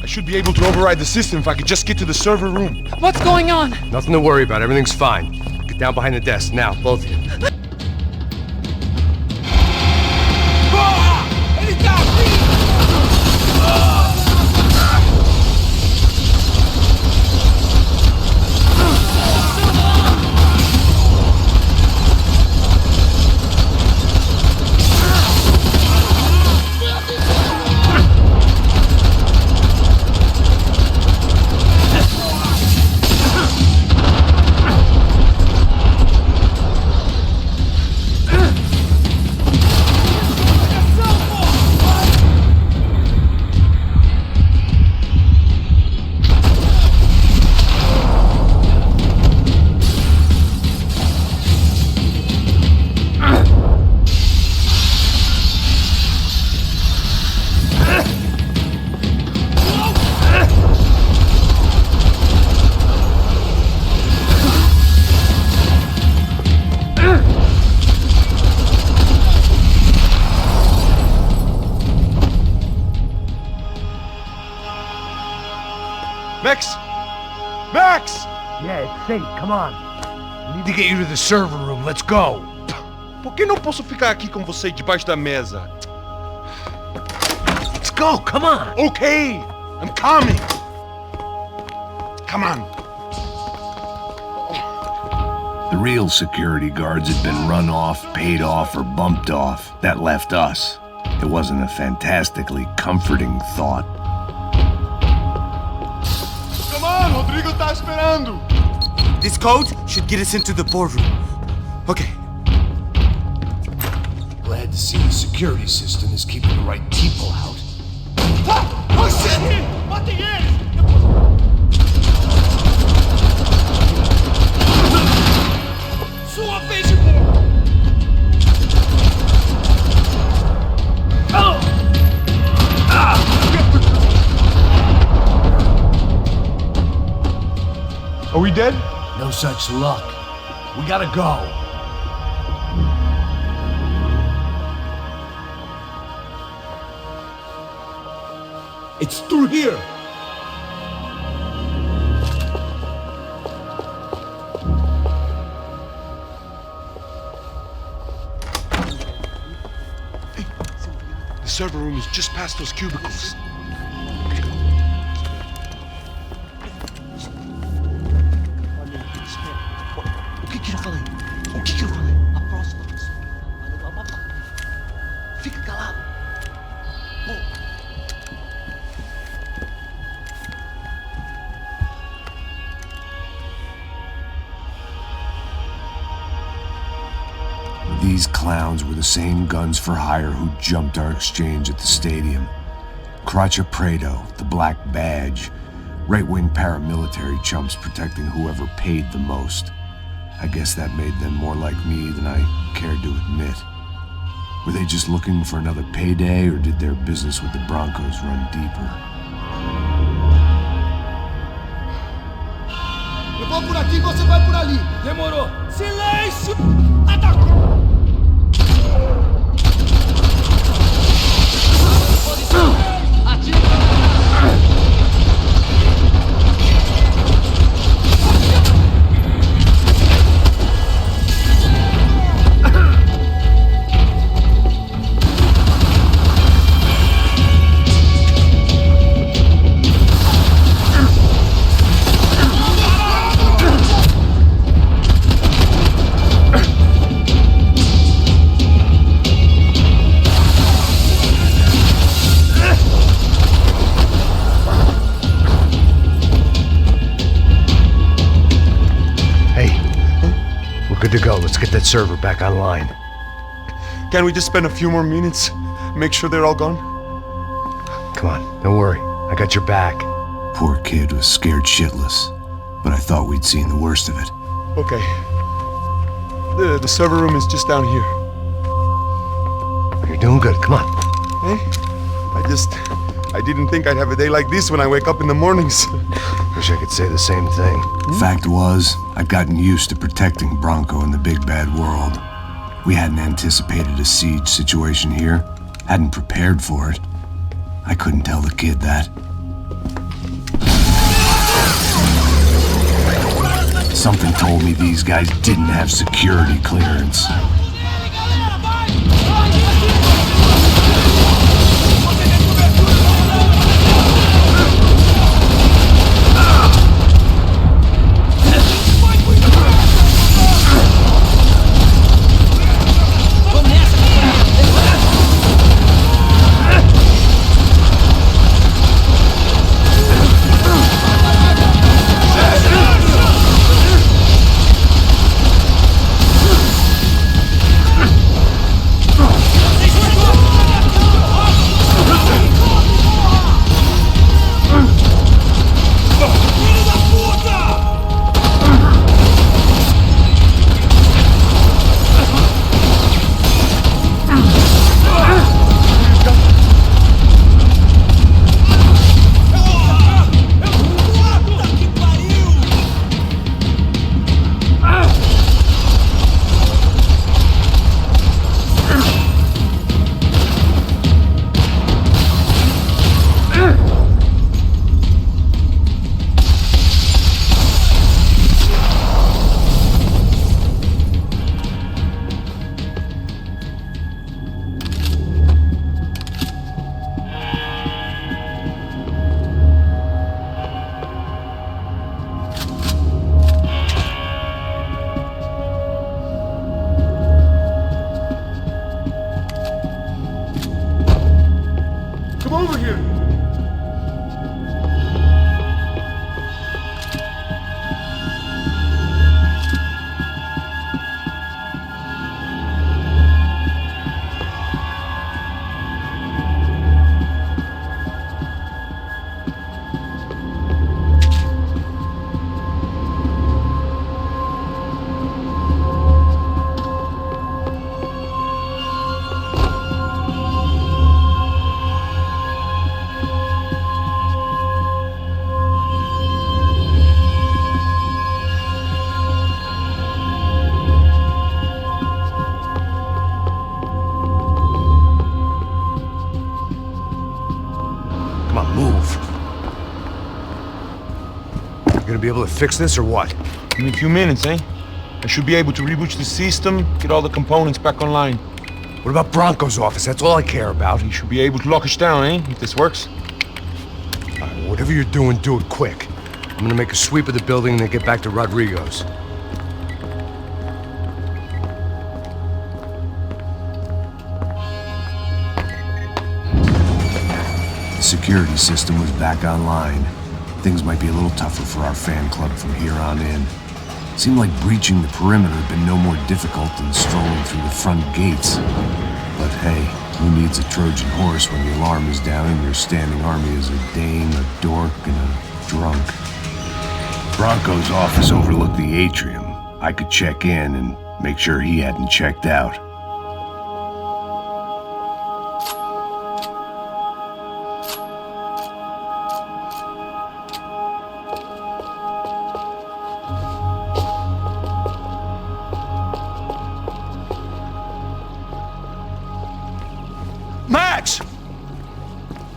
I should be able to override the system if I could just get to the server room. What's going on? Nothing to worry about. Everything's fine. Get down behind the desk now, both of you. Max! Max! Yeah, it's safe. Come on. We need to get you to the server room. Let's go. Por que não posso ficar aqui com você debaixo da mesa? Let's go. Come on. Okay, I'm coming. Come on. The real security guards had been run off, paid off, or bumped off. That left us. It wasn't a fantastically comforting thought. Come on, Rodrigo tá esperando. This code should get us into the boardroom. Okay. Glad to see the security system is keeping the right people out. Oh shit! Matem eles! Sua vez de boa! Are we dead? No such luck. We gotta go. It's through here. The server room is just past those cubicles. O que eu falei? O que eu falei? A próxima pessoa vai levar uma faca. Fica calado. Pô. These clowns were the same guns for hire who jumped our exchange at the stadium. Craccia Prado, the Black Badge, right-wing paramilitary chumps protecting whoever paid the most. I guess that made them more like me than I cared to admit. Were they just looking for another payday, or did their business with the Broncos run deeper? Eu vou por aqui, você vai por ali. Demorou. Silêncio! Atacou! Good to go. Let's get that server back online. Can't we just spend a few more minutes? Make sure they're all gone? Come on, don't worry. I got your back. Poor kid was scared shitless, but I thought we'd seen the worst of it. Okay. The server room is just down here. You're doing good. Come on. Hey? I didn't think I'd have a day like this when I wake up in the mornings. Wish I could say the same thing. Fact was, I'd gotten used to protecting Bronco in the big bad world. We hadn't anticipated a siege situation here, hadn't prepared for it. I couldn't tell the kid that. Something told me these guys didn't have security clearance. over here! Come on, move. You gonna be able to fix this or what? In a few minutes, eh? I should be able to reboot the system, get all the components back online. What about Bronco's office? That's all I care about. He should be able to lock us down, eh? If this works. All right, well, whatever you're doing, do it quick. I'm gonna make a sweep of the building and then get back to Rodrigo's. The security system was back online. Things might be a little tougher for our fan club from here on in. Seemed like breaching the perimeter had been no more difficult than strolling through the front gates. But hey, who needs a Trojan horse when the alarm is down and your standing army is a dame, a dork, and a drunk? Bronco's office overlooked the atrium. I could check in and make sure he hadn't checked out. Max!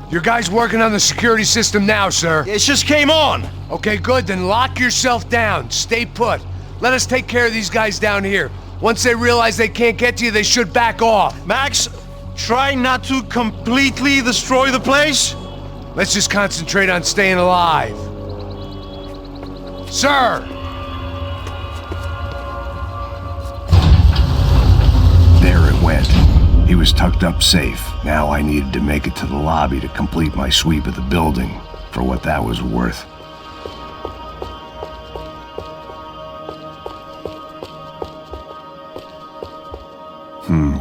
Your guy's working on the security system now, sir. It just came on. Okay, good. Then lock yourself down. Stay put. Let us take care of these guys down here. Once they realize they can't get to you, they should back off. Max, try not to completely destroy the place. Let's just concentrate on staying alive. Sir! There it went. He was tucked up safe. Now I needed to make it to the lobby to complete my sweep of the building, for what that was worth.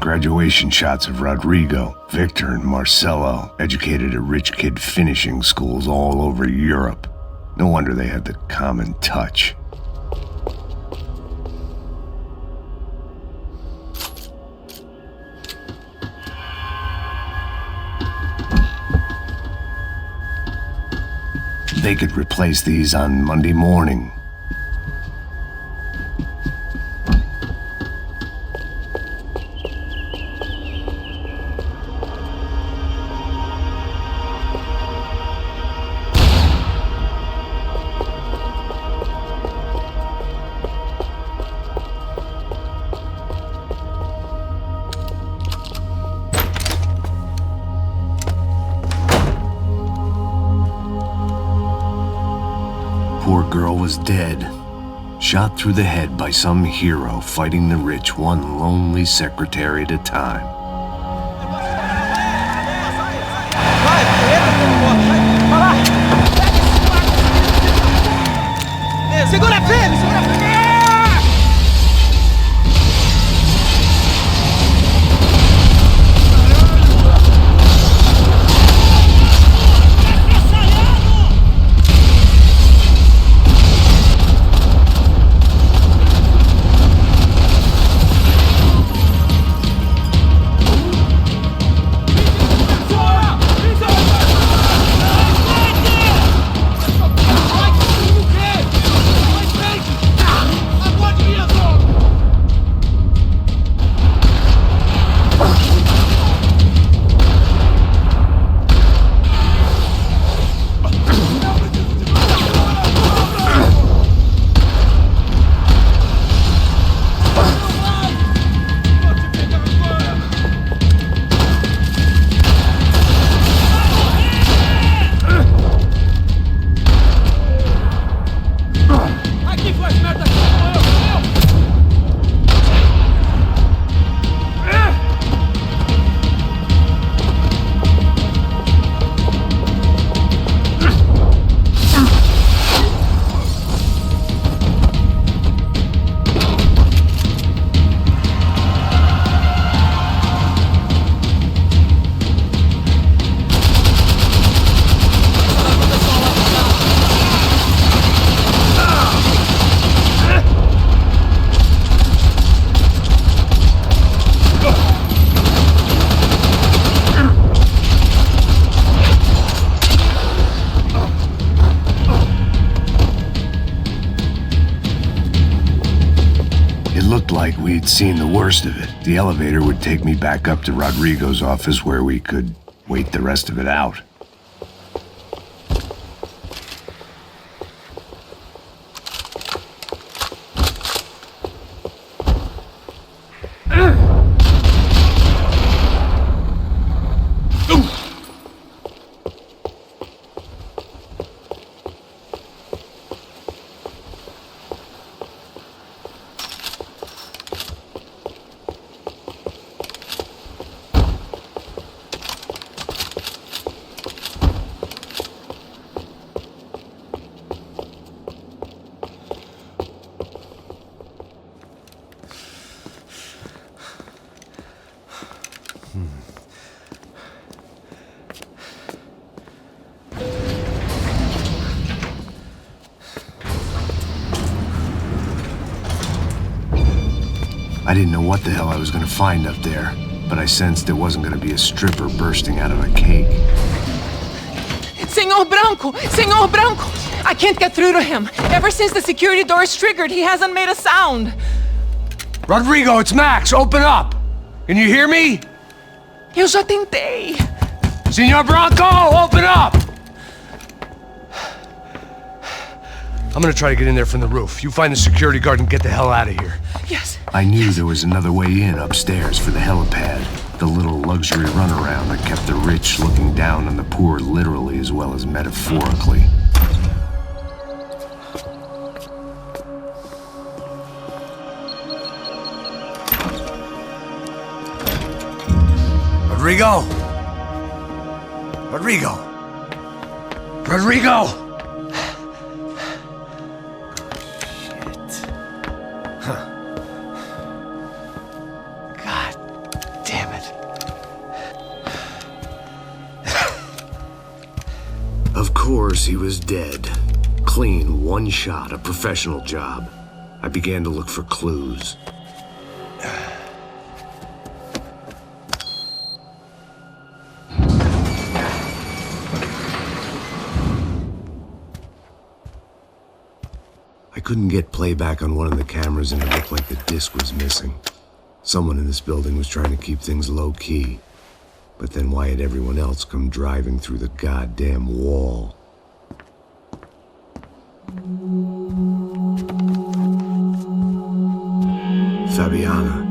Graduation shots of Rodrigo, Victor, and Marcelo, educated at rich kid finishing schools all over Europe. No wonder they had the common touch. They could replace these on Monday morning. Poor girl was dead, shot through the head by some hero fighting the rich one lonely secretary at a time. Segura firme, segura firme! like we'd seen the worst of it. The elevator would take me back up to Rodrigo's office where we could wait the rest of it out. I didn't know what the hell I was gonna find up there, but I sensed there wasn't gonna be a stripper bursting out of a cake. Senor Branco! Senor Branco! I can't get through to him. Ever since the security door is triggered, he hasn't made a sound. Rodrigo, it's Max. Open up. Can you hear me? Eu já tentei. Senor Branco, open up! I'm gonna try to get in there from the roof. You find the security guard and get the hell out of here. Yes. I knew there was another way in upstairs for the helipad. The little luxury runaround that kept the rich looking down on the poor literally as well as metaphorically. Rodrigo! Rodrigo! Rodrigo! Of course, he was dead. Clean, one shot, a professional job. I began to look for clues. I couldn't get playback on one of the cameras and it looked like the disc was missing. Someone in this building was trying to keep things low-key. But then why had everyone else come driving through the goddamn wall? Fabiana.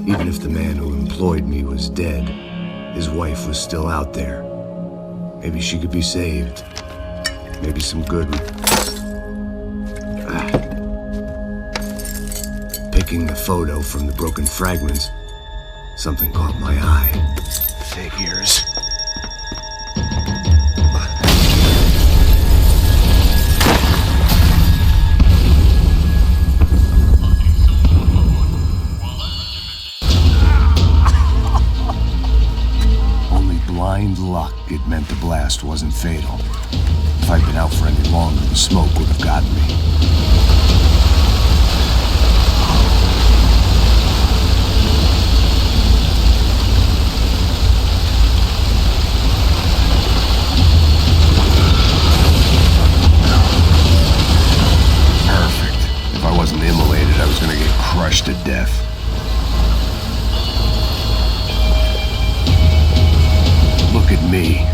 Even if the man who employed me was dead, his wife was still out there. Maybe she could be saved. Maybe some good... Picking the photo from the broken fragments, something caught my eye. Figures. Only blind luck it meant the blast wasn't fatal. If I'd been out for any longer, the smoke would have gotten me. If I wasn't immolated, I was gonna get crushed to death. Look at me.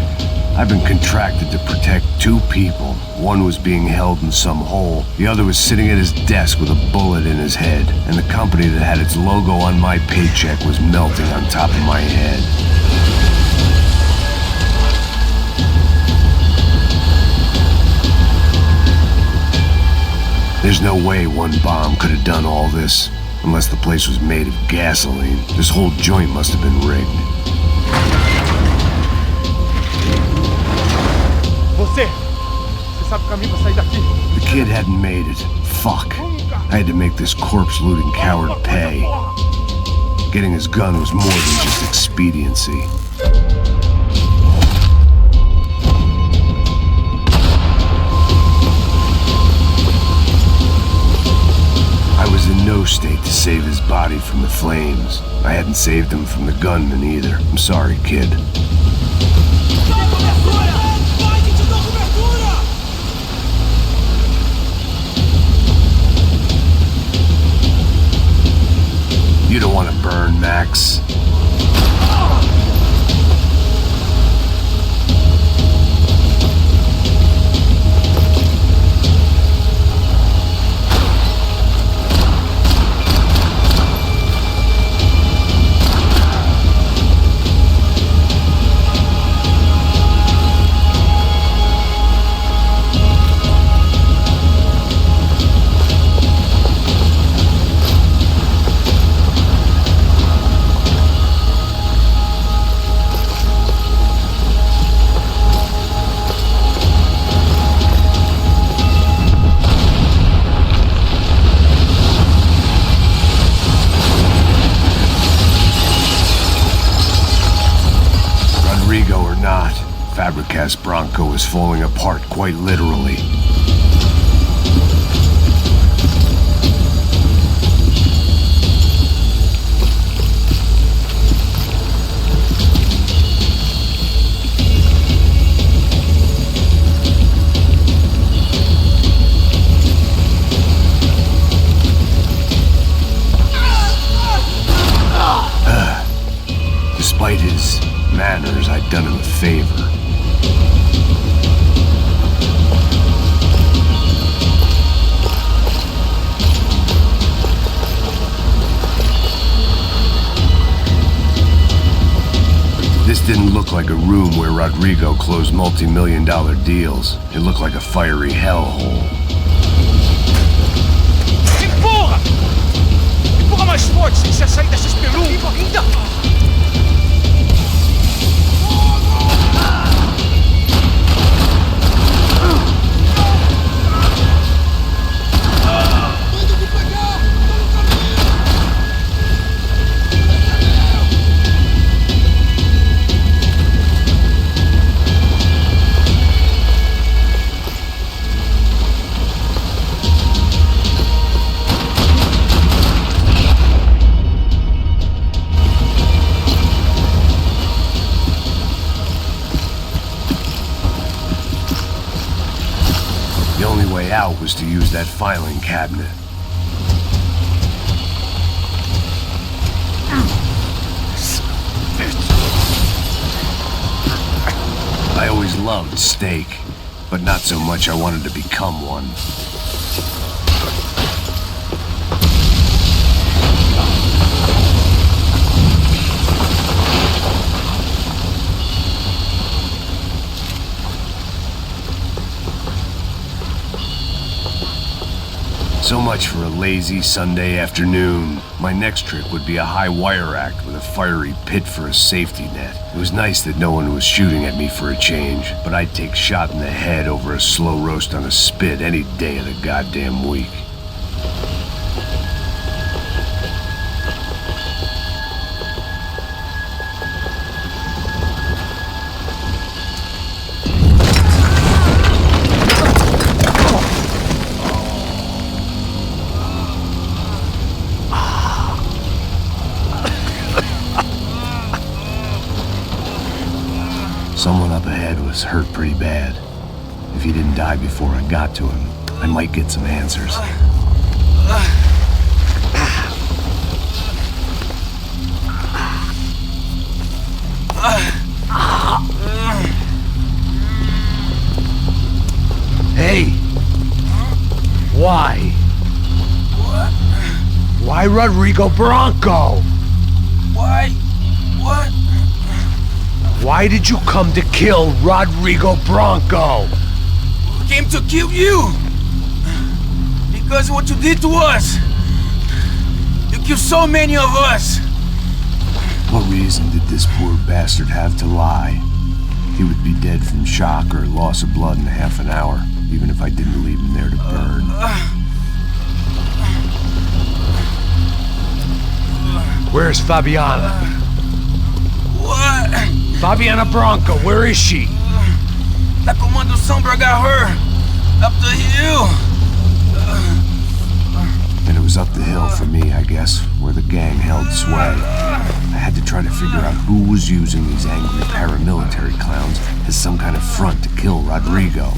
I've been contracted to protect two people. One was being held in some hole. The other was sitting at his desk with a bullet in his head. And the company that had its logo on my paycheck was melting on top of my head. There's no way one bomb could have done all this, unless the place was made of gasoline. This whole joint must have been rigged. Você sabe o caminho pra sair daqui? The kid hadn't made it. Fuck. I had to make this corpse-looting coward pay. Getting his gun was more than just expediency. I was in no state to save his body from the flames. I hadn't saved him from the gunman either. I'm sorry, kid. You don't want to burn, Max. Fabricast Bronco is falling apart quite literally. Despite his manners, I'd done him a favor. This didn't look like a room where Rodrigo closed multi-million-dollar deals. It looked like a fiery hellhole. Empurra! Empurra mais forte, sem você sair dessa espelunca ainda! Out was to use that filing cabinet. I always loved steak, but not so much I wanted to become one. So much for a lazy Sunday afternoon. My next trick would be a high wire act with a fiery pit for a safety net. It was nice that no one was shooting at me for a change, but I'd take shot in the head over a slow roast on a spit any day of the goddamn week. Someone up ahead was hurt pretty bad. If he didn't die before I got to him, I might get some answers. Hey! Why? What? Why Rodrigo Bronco? Why? What? Why did you come to kill Rodrigo Bronco? We came to kill you! Because of what you did to us! You killed so many of us! What reason did this poor bastard have to lie? He would be dead from shock or loss of blood in half an hour, even if I didn't leave him there to burn. Where's Fabiana? What? Fabiana Bronco, where is she? La Comando Sombra got her! Up the hill! And it was up the hill for me, I guess, where the gang held sway. I had to try to figure out who was using these angry paramilitary clowns as some kind of front to kill Rodrigo.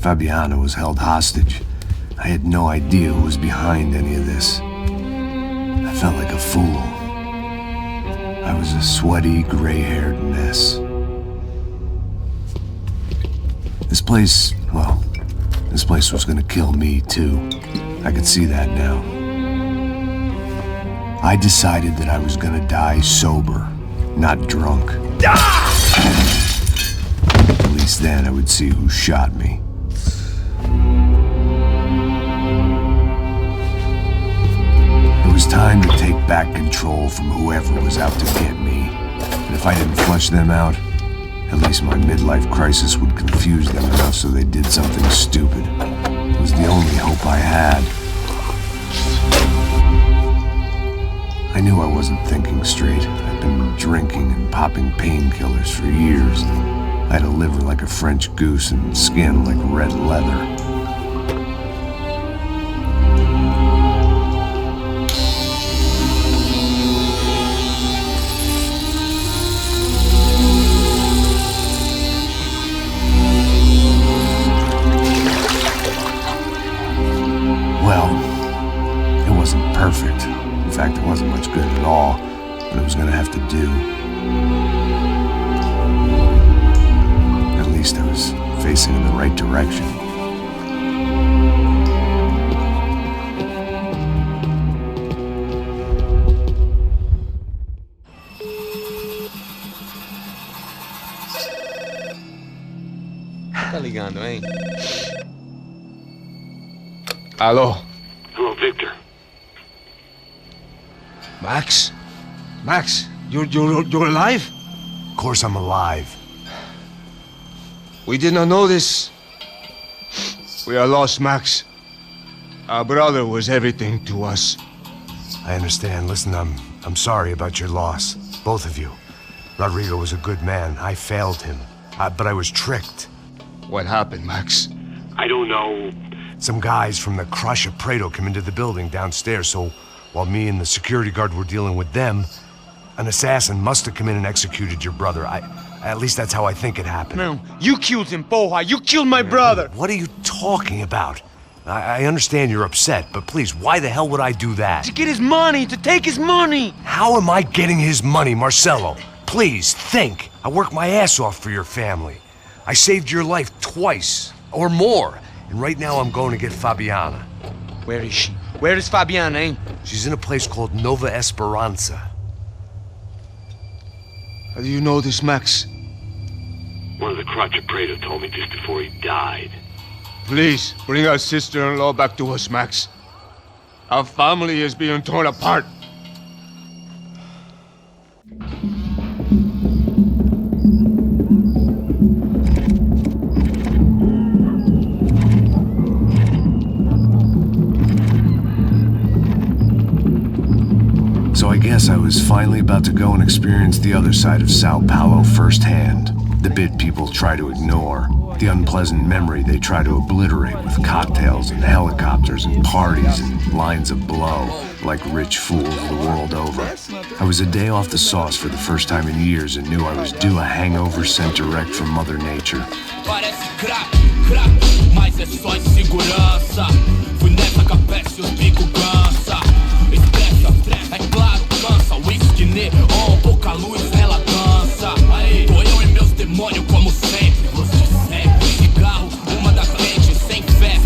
Fabiana was held hostage. I had no idea who was behind any of this. I felt like a fool. I was a sweaty, gray-haired mess. This place was gonna kill me, too. I could see that now. I decided that I was gonna die sober, not drunk. At least then I would see who shot me. It was time to take back control from whoever was out to get me. And if I didn't flush them out, at least my midlife crisis would confuse them enough so they did something stupid. It was the only hope I had. I knew I wasn't thinking straight. I'd been drinking and popping painkillers for years. I had a liver like a French goose and skin like red leather. Well, it wasn't perfect. In fact, it wasn't much good at all, but it was gonna have to do. At least I was facing in the right direction. Tá ligando, hein? Hello. Hello, Victor. Max? Max, you're alive? Of course I'm alive. We did not know this. We are lost, Max. Our brother was everything to us. I understand. Listen, I'm sorry about your loss. Both of you. Rodrigo was a good man. I failed him. But I was tricked. What happened, Max? I don't know. Some guys from the Crush of Prado came into the building downstairs, so while me and the security guard were dealing with them, an assassin must have come in and executed your brother. At least that's how I think it happened. No, you killed him, Porra. You killed my brother. What are you talking about? I understand you're upset, but please, why the hell would I do that? To get his money, to take his money. How am I getting his money, Marcelo? Please, think. I worked my ass off for your family. I saved your life twice, or more. And right now I'm going to get Fabiana. Where is she? Where is Fabiana, eh? She's in a place called Nova Esperanza. How do you know this, Max? One of the Crotch of Prado told me just before he died. Please, bring our sister-in-law back to us, Max. Our family is being torn apart. So I guess I was finally about to go and experience the other side of Sao Paulo firsthand. The bit people try to ignore. The unpleasant memory they try to obliterate with cocktails and helicopters and parties and lines of blow, like rich fools the world over. I was a day off the sauce for the first time in years and knew I was due a hangover sent direct from Mother Nature. Parece crack, mas é só insegurança. Fui nessa capeste, os bico cansa. Estressa, é claro, cansa. Whisky, neon, pouca luz, ela dança. Aí, tô eu e meus demônios como sempre. Você sempre, cigarro, uma da frente. Sem fé,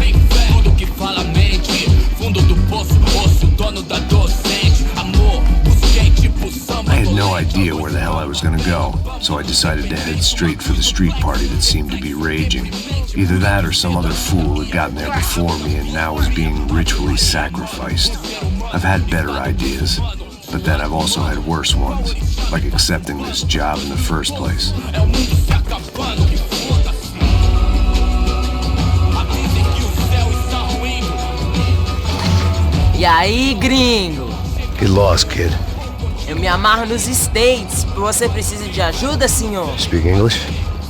tudo que fala mente. Fundo do poço, osso, dono da docente. Amor, busquei tipo samba. I had no idea where the hell I was gonna go, so I decided to head straight for the street party that seemed to be raging. Either that or some other fool had gotten there before me and now was being ritually sacrificed. I've had better ideas, but then I've also had worse ones, like accepting this job in the first place. E aí, gringo? Get lost, kid. Eu me amarro nos States. Você precisa de ajuda, senhor? Speak English?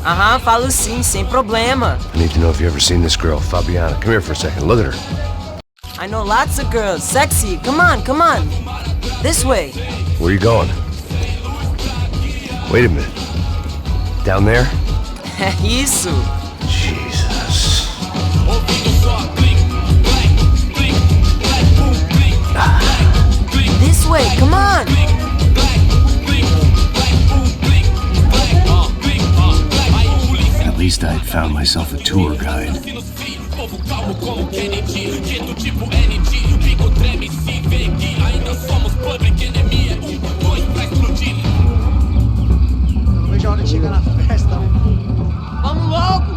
Aham, falo sim, sem problema. I need to know if you've ever seen this girl, Fabiana. Come here for a second. Look at her. I know lots of girls. Sexy. Come on, come on. This way. Where are you going? Wait a minute. Down there? Isso. Jesus. I'd found myself a tour guide. Povo calmo como Kennedy, quieto tipo ND. O bico treme se vê que ainda somos public enemy. 2 pra explodir. Não vejo a hora de chegar na festa. Vamos logo!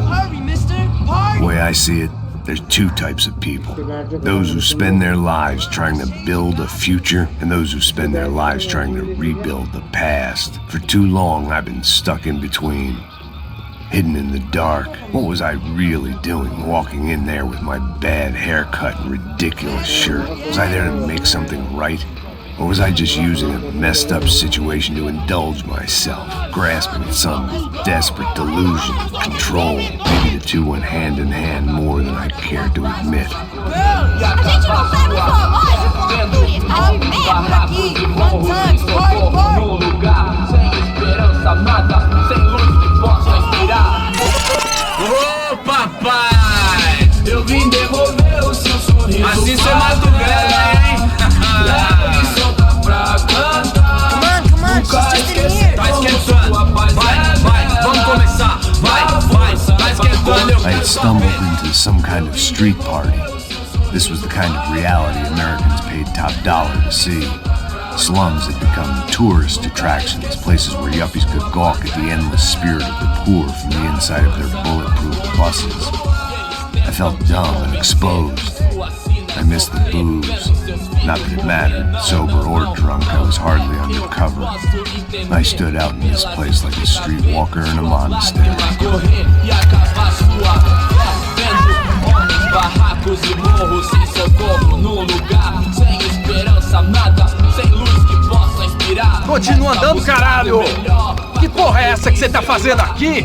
Hurry, mister! Hurry! The way I see it, there's two types of people. Those who spend their lives trying to build a future, and those who spend their lives trying to rebuild the past. For too long, I've been stuck in between. Hidden in the dark. What was I really doing, walking in there with my bad haircut and ridiculous shirt? Was I there to make something right? Or was I just using a messed up situation to indulge myself, grasping at some desperate delusion of control? Maybe the two went hand in hand more than I cared to admit. Ô papai, eu vim devolver o seu sorriso. Assim cê mata o velho, hein? I had stumbled into some kind of street party. This was the kind of reality Americans paid top dollar to see. Slums had become tourist attractions, places where yuppies could gawk at the endless spirit of the poor from the inside of their bulletproof buses. I felt dumb and exposed. I missed the booze. Not that it mattered, sober or drunk, I was hardly undercover. I stood out in this place like a streetwalker in a monastery. Continua andando, caralho! Que porra é essa que você tá fazendo aqui?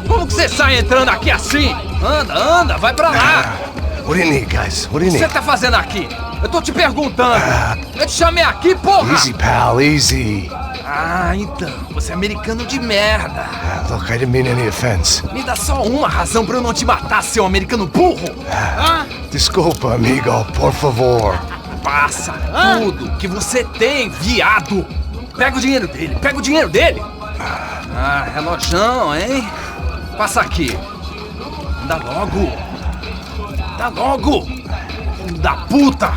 Como que você sai entrando aqui assim? Anda, anda, vai pra lá! What do you need, guys? What do you O que need? você tá fazendo aqui? Eu tô te perguntando! Eu te chamei aqui, porra! Easy, pal, easy. Ah, então, você é americano de merda! Look, I didn't mean any offense. Me dá só uma razão pra eu não te matar, seu americano burro! Desculpa, amigo, por favor. Passa tudo que você tem, viado! Pega o dinheiro dele, pega o dinheiro dele! Ah, relojão, hein? Passa aqui! Dá logo! Dá logo! Filho da puta!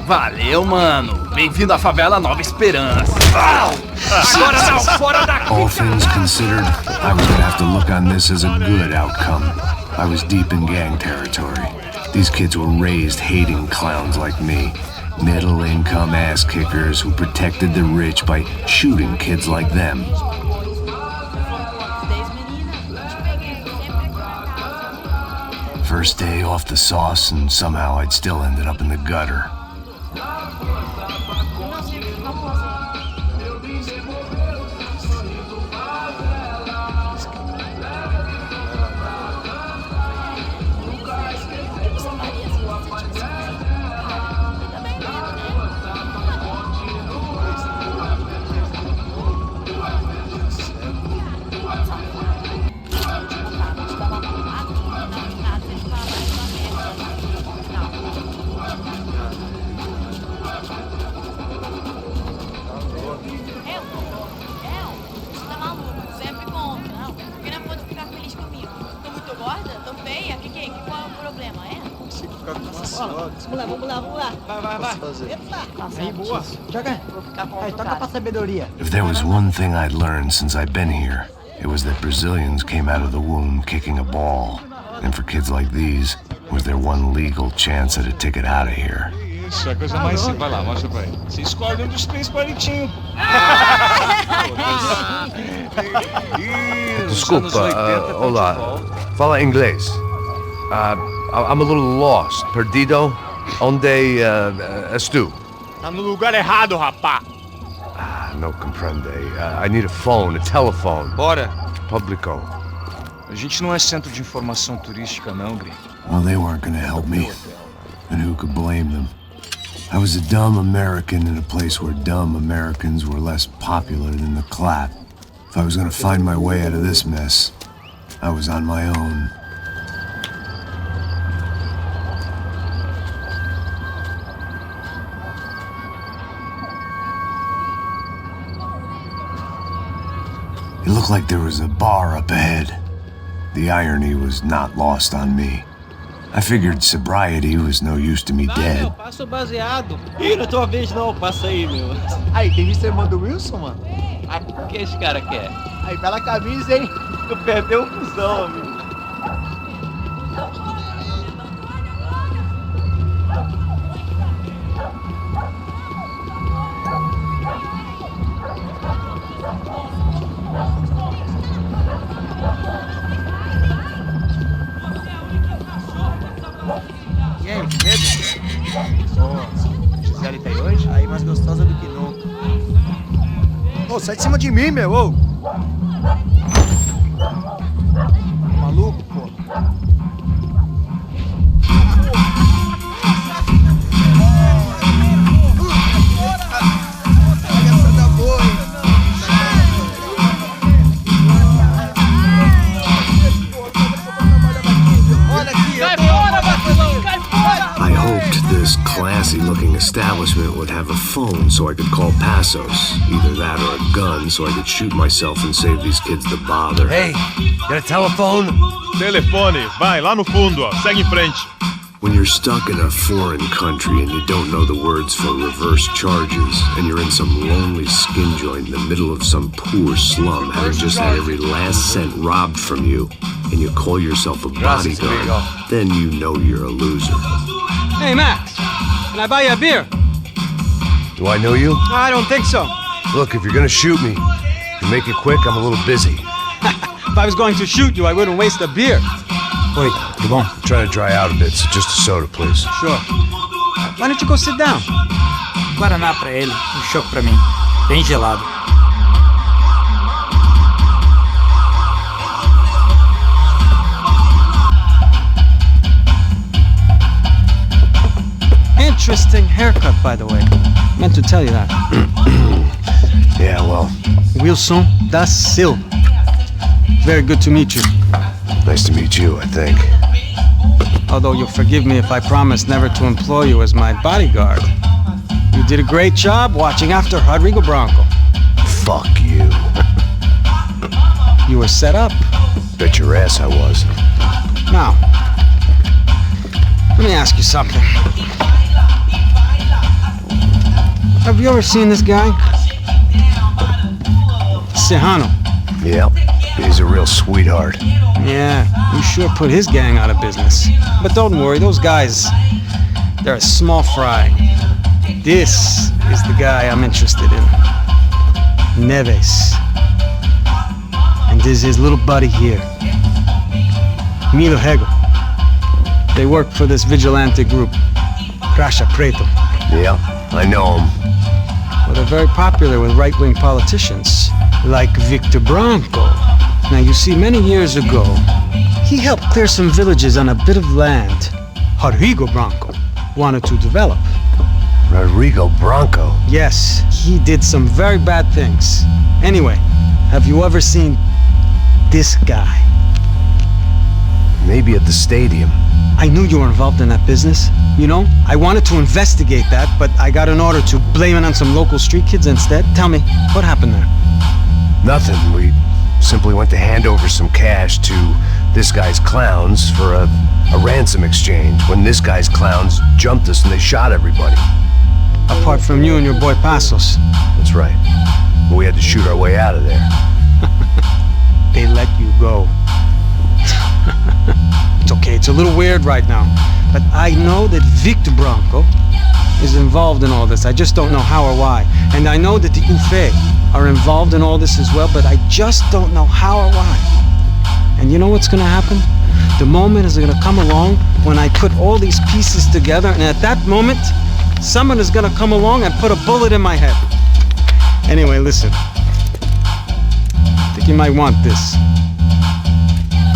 Valeu, mano! Bem-vindo à favela Nova Esperança! Agora não, fora daqui! All things considered, I was gonna have to look on this as a good outcome. I was deep in gang territory. These kids were raised hating clowns like me. Middle-income ass-kickers who protected the rich by shooting kids like them. First day off the sauce, and somehow I'd still ended up in the gutter. If there was one thing I'd learned since I'd been here, it was that Brazilians came out of the womb kicking a ball. And for kids like these, was their one legal chance at a ticket out of here. Isso, é a coisa mais simples. Vai lá, mostra pra ele. Você escolhe um dos 3 palitinhos. Desculpa, olá. Fala inglês. I'm a little lost. Perdido? Onde és tu? Tá no lugar errado, rapá. No comprende. I need a phone, a telephone. Bora. Publico. A gente não é centro de informação turística, não, gringo. Well, they weren't gonna help me. And who could blame them? I was a dumb American in a place where dumb Americans were less popular than the clap. If I was gonna find my way out of this mess, I was on my own. It looked like there was a bar up ahead. The irony was not lost on me. I figured sobriety was no use to me dead. Passa o baseado. Ih, não é tua vez não, passa aí, meu. Aí, tem visto a irmã do Wilson, mano? Ai, o que esse cara quer? Aí, bela camisa, hein? Tu perdeu o fusão, amigo. E aí, medo? Pô, Gisele tá aí hoje? Aí, mais gostosa do que nunca. Ô, sai de cima de mim, meu, ô! Maluco, pô. I hoped this classy-looking establishment would have a phone so I could call Passos. Either that or a gun so I could shoot myself and save these kids the bother. Hey, got a telephone? Telefone, vai, lá no fundo, ó. Segue em frente. When you're stuck in a foreign country and you don't know the words for reverse charges, and you're in some lonely skin joint in the middle of some poor slum, having just had every last cent robbed from you, and you call yourself a bodyguard, then you know you're a loser. Hey, Max, can I buy you a beer? Do I know you? I don't think so. Look, if you're gonna shoot me, if you make it quick, I'm a little busy. If I was going to shoot you, I wouldn't waste a beer. Wait, come on. I'm trying to dry out a bit, so just a soda, please. Sure. Why don't you go sit down? Guaraná pra ele, chopp pra mim. Bem gelado. Interesting haircut, by the way. Meant to tell you that. Yeah, well. Wilson da Silva. Very good to meet you. Nice to meet you, I think. Although you'll forgive me if I promise never to employ you as my bodyguard. You did a great job watching after Rodrigo Branco. Fuck you. You were set up. Bet your ass I was. Now, let me ask you something. Have you ever seen this guy? Serrano. Yep. He's a real sweetheart. Yeah, you sure put his gang out of business. But don't worry, those guys, they're a small fry. This is the guy I'm interested in. Neves. And this is his little buddy here. Milo Hegel. They work for this vigilante group, Crasha Preto. Yeah, I know him. Well, they're very popular with right-wing politicians, like Victor Branco. Now, you see, many years ago, he helped clear some villages on a bit of land Rodrigo Branco wanted to develop. Rodrigo Branco? Yes, he did some very bad things. Anyway, have you ever seen this guy? Maybe at the stadium. I knew you were involved in that business. You know, I wanted to investigate that, but I got an order to blame it on some local street kids instead. Tell me, what happened there? Nothing. We simply went to hand over some cash to this guy's clowns for a ransom exchange when this guy's clowns jumped us and they shot everybody. Apart from you and your boy Passos. That's right. But we had to shoot our way out of there. They let you go. It's okay, it's a little weird right now. But I know that Victor Branco is involved in all this. I just don't know how or why. And I know that the UFE are involved in all this as well, but I just don't know how or why. And you know what's gonna happen? The moment is gonna come along when I put all these pieces together, and at that moment, someone is gonna come along and put a bullet in my head. Anyway, listen. I think you might want this.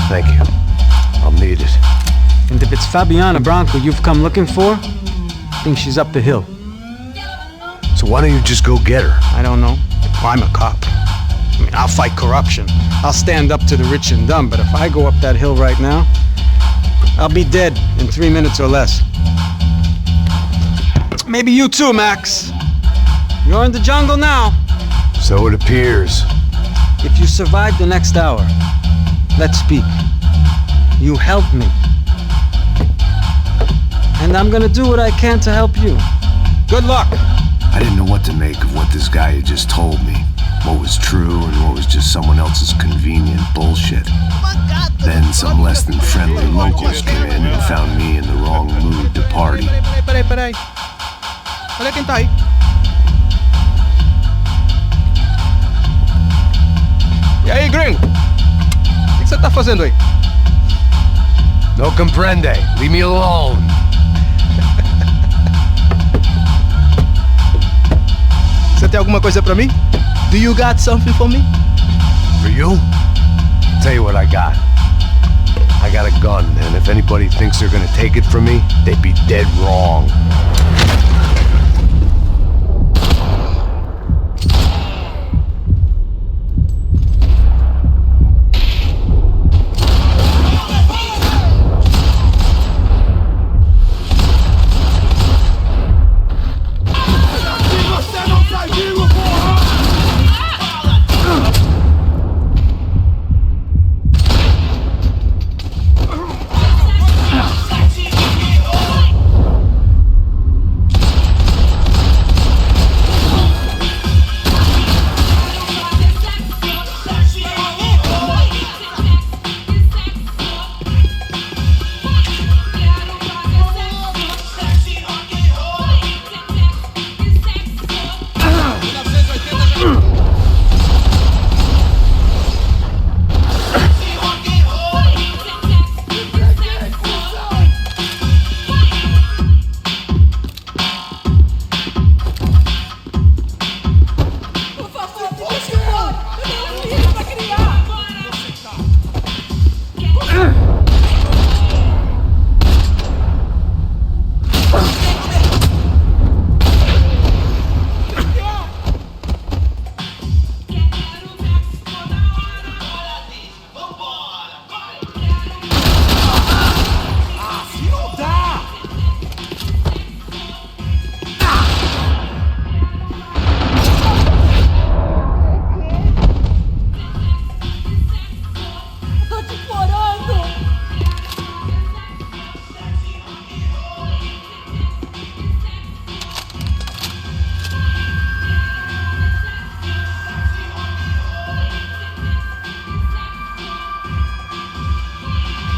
Thank you. I'll need it. And if it's Fabiana Branco you've come looking for, I think she's up the hill. So why don't you just go get her? I don't know. Well, I'm a cop. I mean, I'll fight corruption. I'll stand up to the rich and dumb, but if I go up that hill right now, I'll be dead in 3 minutes or less. Maybe you too, Max. You're in the jungle now. So it appears. If you survive the next hour, let's speak. You help me. And I'm gonna do what I can to help you. Good luck! I didn't know what to make of what this guy had just told me. What was true and what was just someone else's convenient bullshit. Then some less than friendly locals came in and found me in the wrong mood to party. Peraí. Olha quem tá aí. E aí, gringo? O que você tá fazendo aí? No comprende. Leave me alone. Você tem alguma coisa pra mim? Do you got something for me? For you? Tell you what I got. I got a gun, and if anybody thinks they're gonna take it from me, they'd be dead wrong.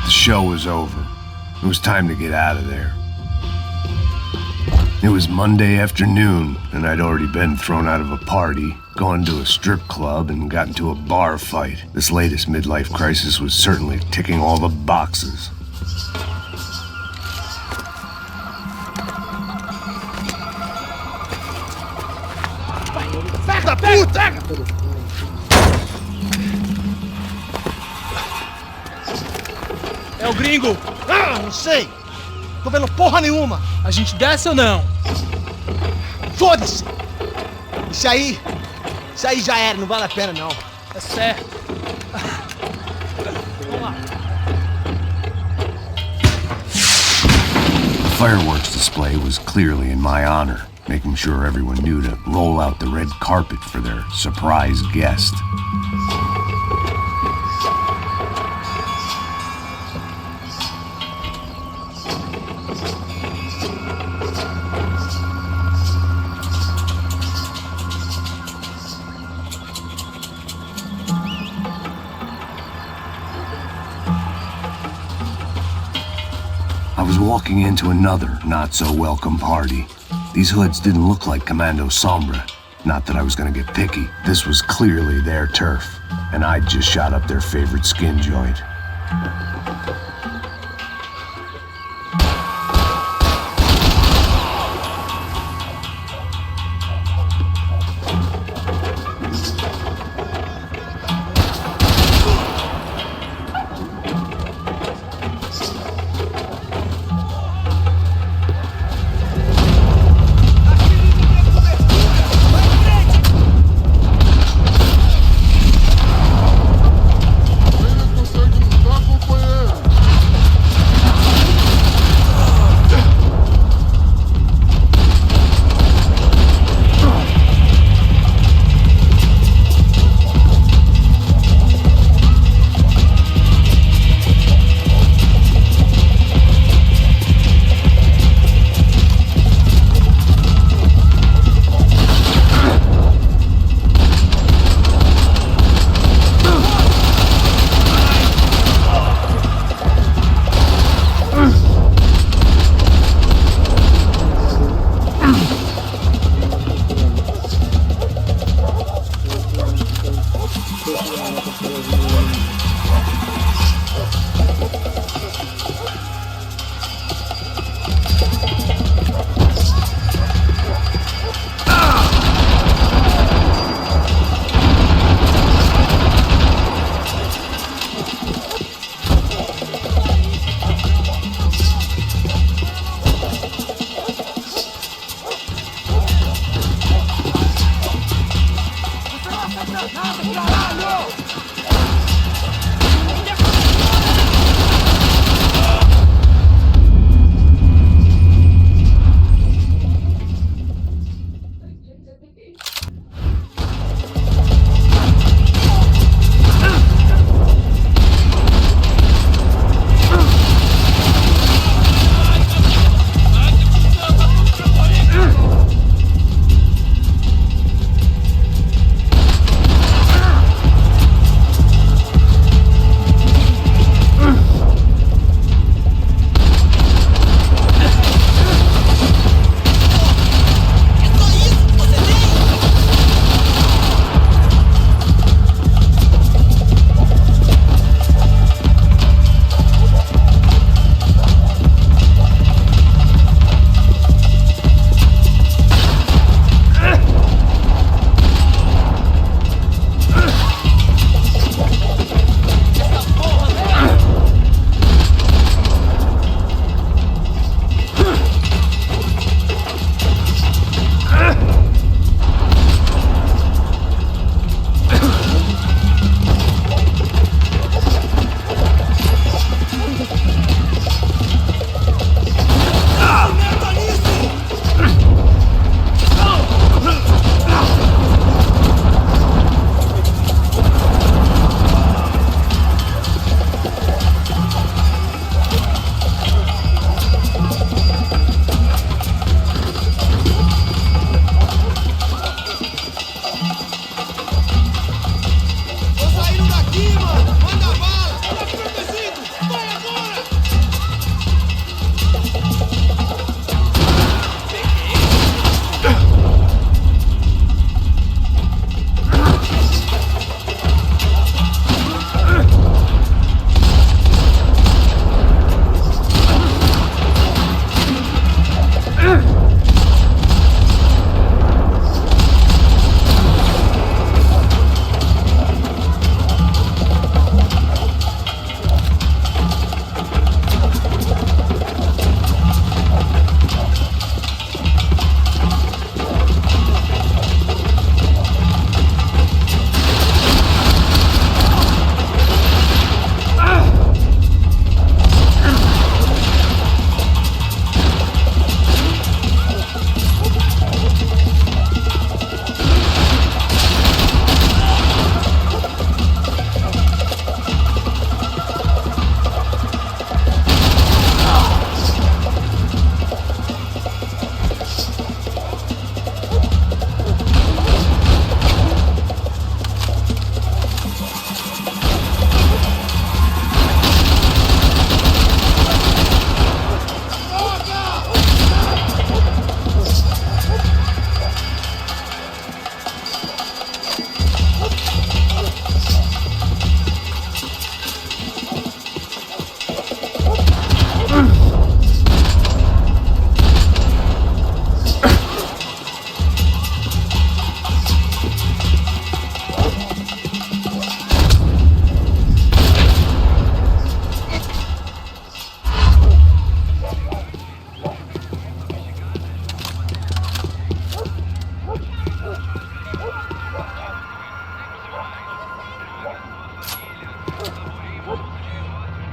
The show was over. It was time to get out of there. It was Monday afternoon, and I'd already been thrown out of a party, gone to a strip club, and got into a bar fight. This latest midlife crisis was certainly ticking all the boxes. Filho da puta! É o gringo! Ah, não sei! Tô vendo porra nenhuma! A gente desce ou não? Foda-se! Isso aí já era, não vale a pena não. É certo. Vamos lá. The fireworks display was clearly in my honor, making sure everyone knew to roll out the red carpet for their surprise guest. I was walking into another not-so-welcome party. These hoods didn't look like Commando Sombra. Not that I was gonna get picky. This was clearly their turf, and I'd just shot up their favorite skin joint.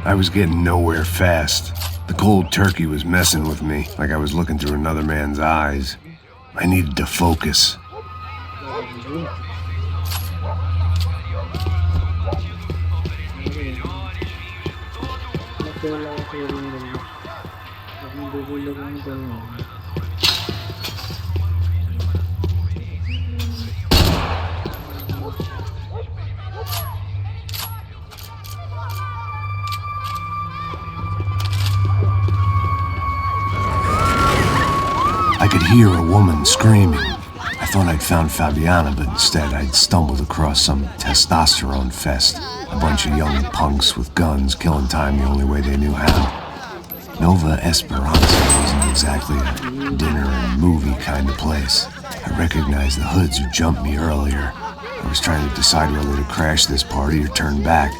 I was getting nowhere fast. The cold turkey was messing with me, like I was looking through another man's eyes. I needed to focus. I could hear a woman screaming. I thought I'd found Fabiana, but instead I'd stumbled across some testosterone fest. A bunch of young punks with guns killing time the only way they knew how. Nova Esperanza wasn't exactly a dinner and movie kind of place. I recognized the hoods who jumped me earlier. I was trying to decide whether to crash this party or turn back,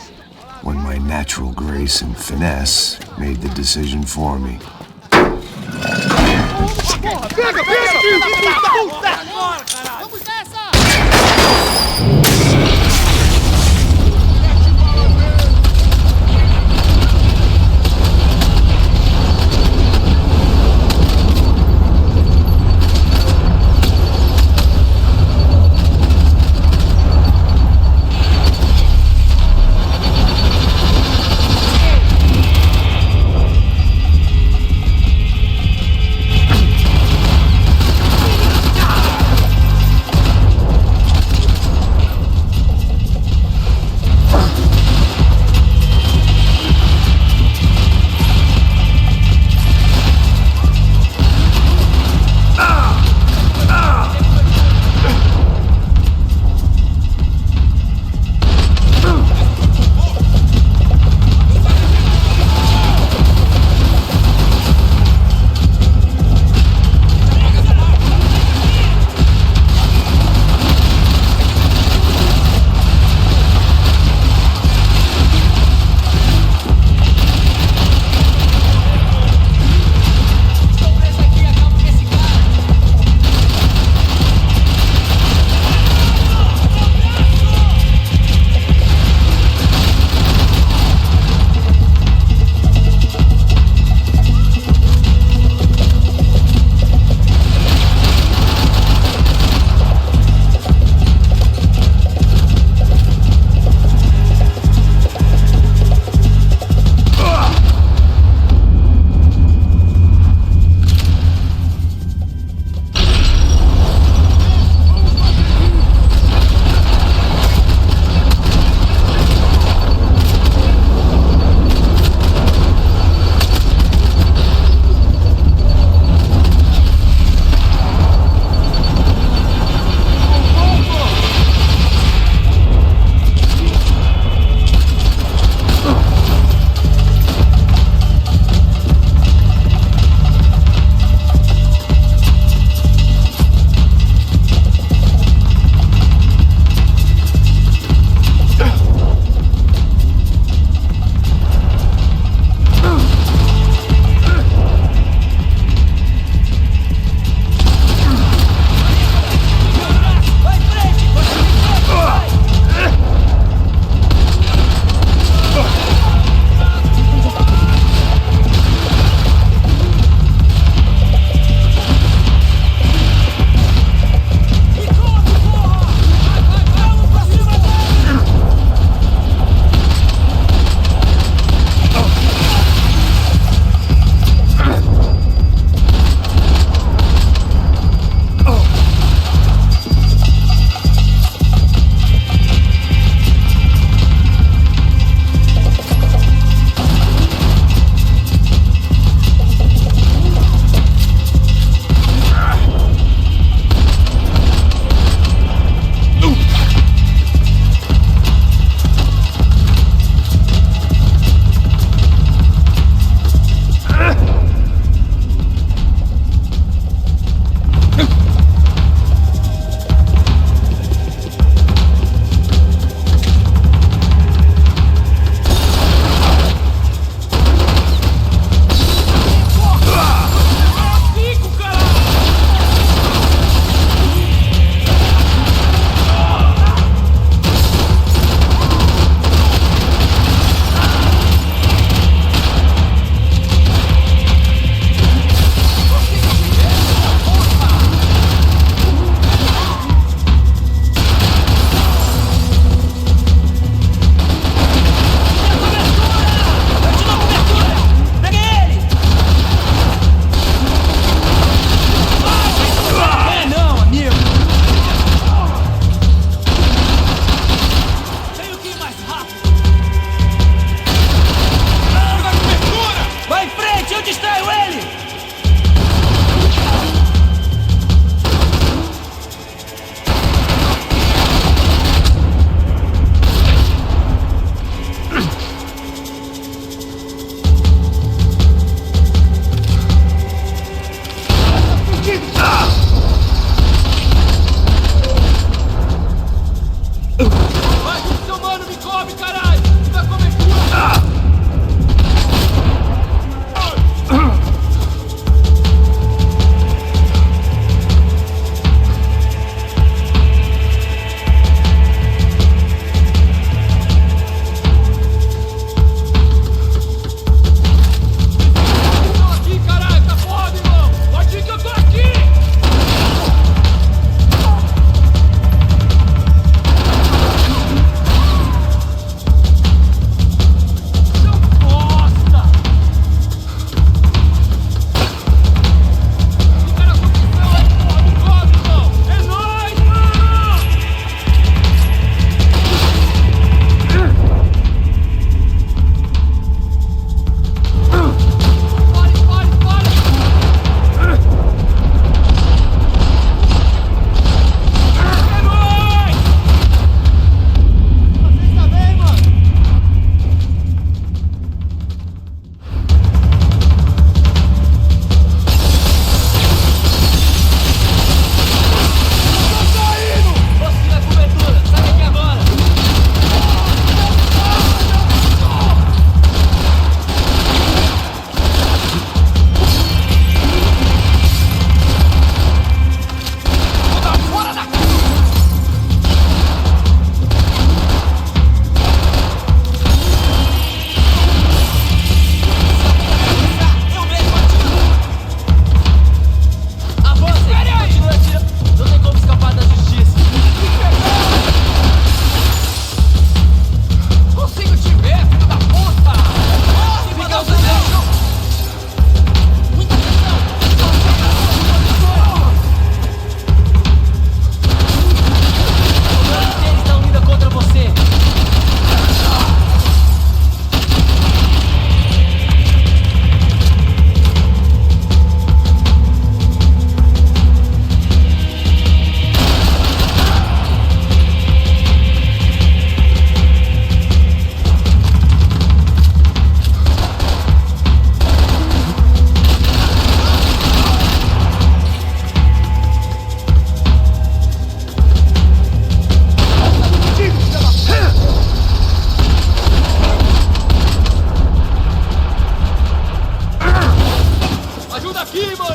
when my natural grace and finesse made the decision for me. Pega! Vamos nessa!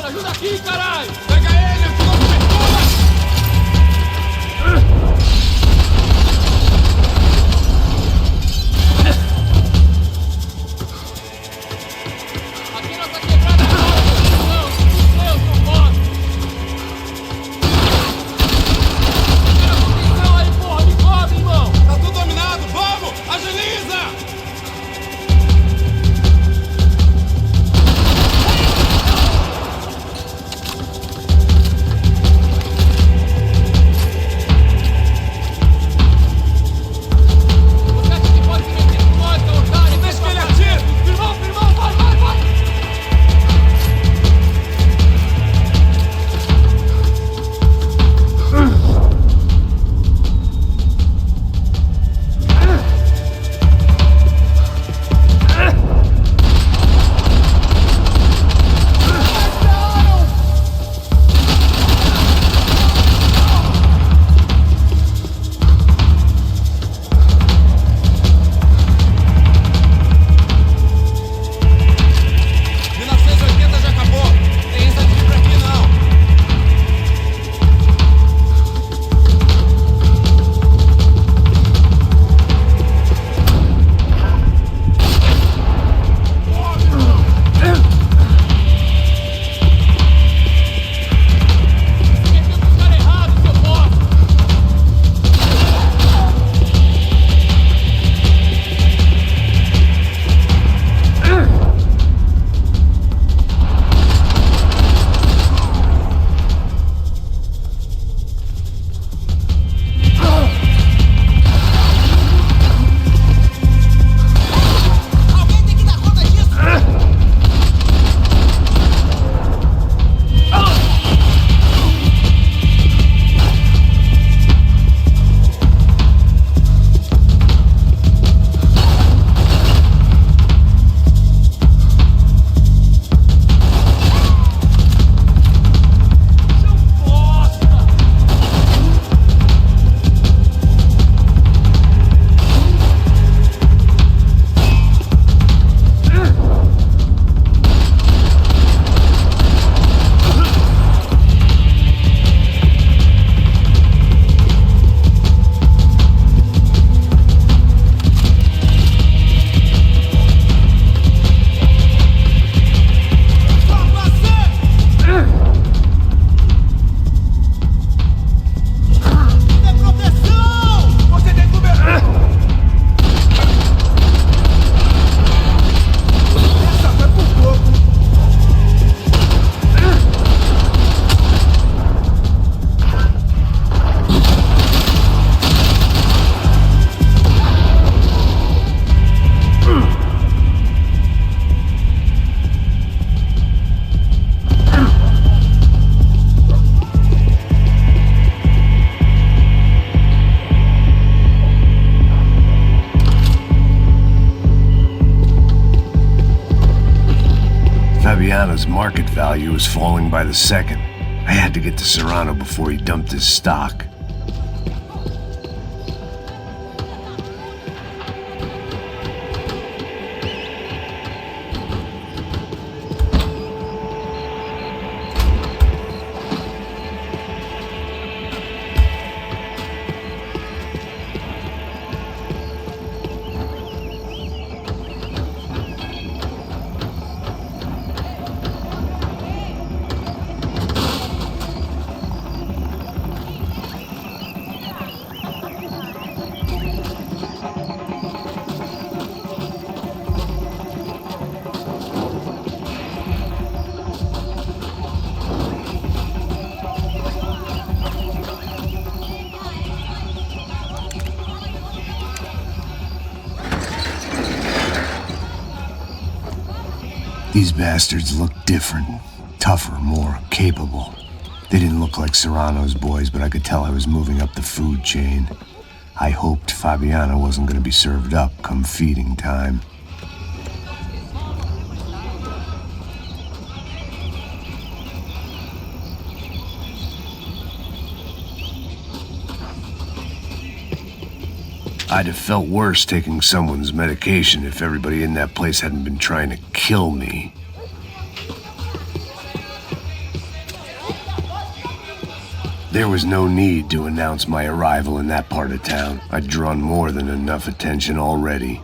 Ajuda aqui, caralho! Pega ele, eu te dou cobertura! Aqui nossa quebrada é rápida! Deus, não posso! Atenção aí, porra! Me cobre, irmão! Tá tudo dominado! Vamos! Agiliza! Fabiano's market value was falling by the second. I had to get to Serrano before he dumped his stock. These bastards looked different, tougher, more capable. They didn't look like Serrano's boys, but I could tell I was moving up the food chain. I hoped Fabiano wasn't going to be served up come feeding time. I'd have felt worse taking someone's medication if everybody in that place hadn't been trying to kill me. There was no need to announce my arrival in that part of town. I'd drawn more than enough attention already.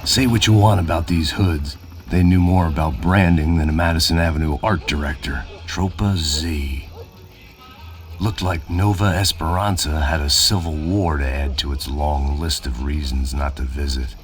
Say what you want about these hoods. They knew more about branding than a Madison Avenue art director. Tropa Z. Looked like Nova Esperanza had a civil war to add to its long list of reasons not to visit.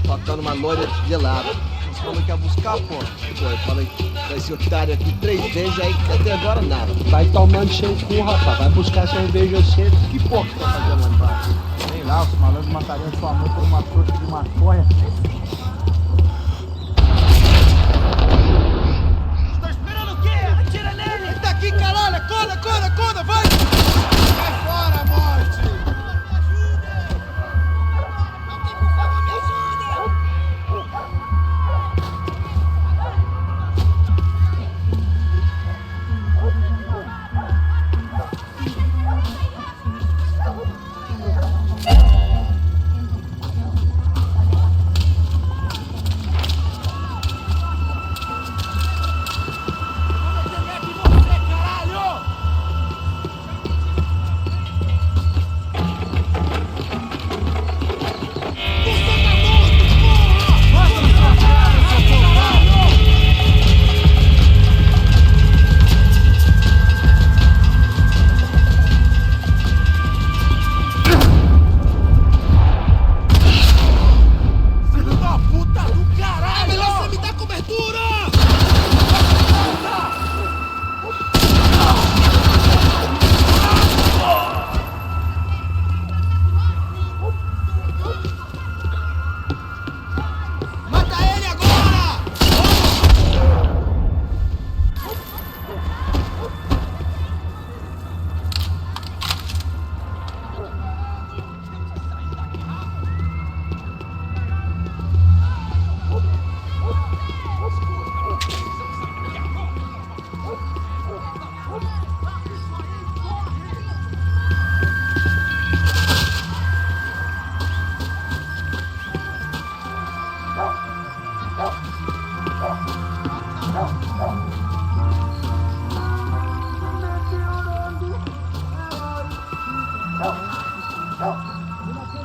Faltando uma loira de lado. Você falou que ia buscar, pô. Pô, eu falei com esse otário aqui 3 vezes, aí até agora nada. Vai tomando seu cu, rapaz. Vai buscar cerveja cedo. Que porra que tá fazendo lá embaixo? Sei lá, os malandros matariam sua mãe por uma trouxa de maconha. Tô esperando o quê? Atira nele! Ele tá aqui, caralho! Acorda, acorda, acorda! Vai! Vai fora, morte!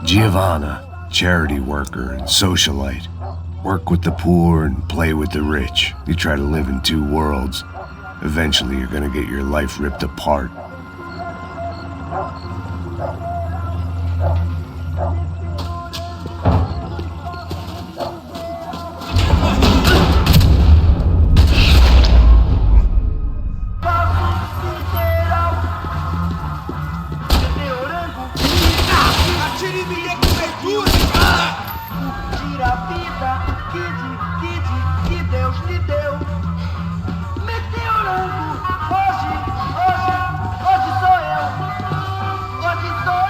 Giovanna, charity worker and socialite. Work with the poor and play with the rich. You try to live in 2 worlds. Eventually you're gonna get your life ripped apart. Hoje sou eu.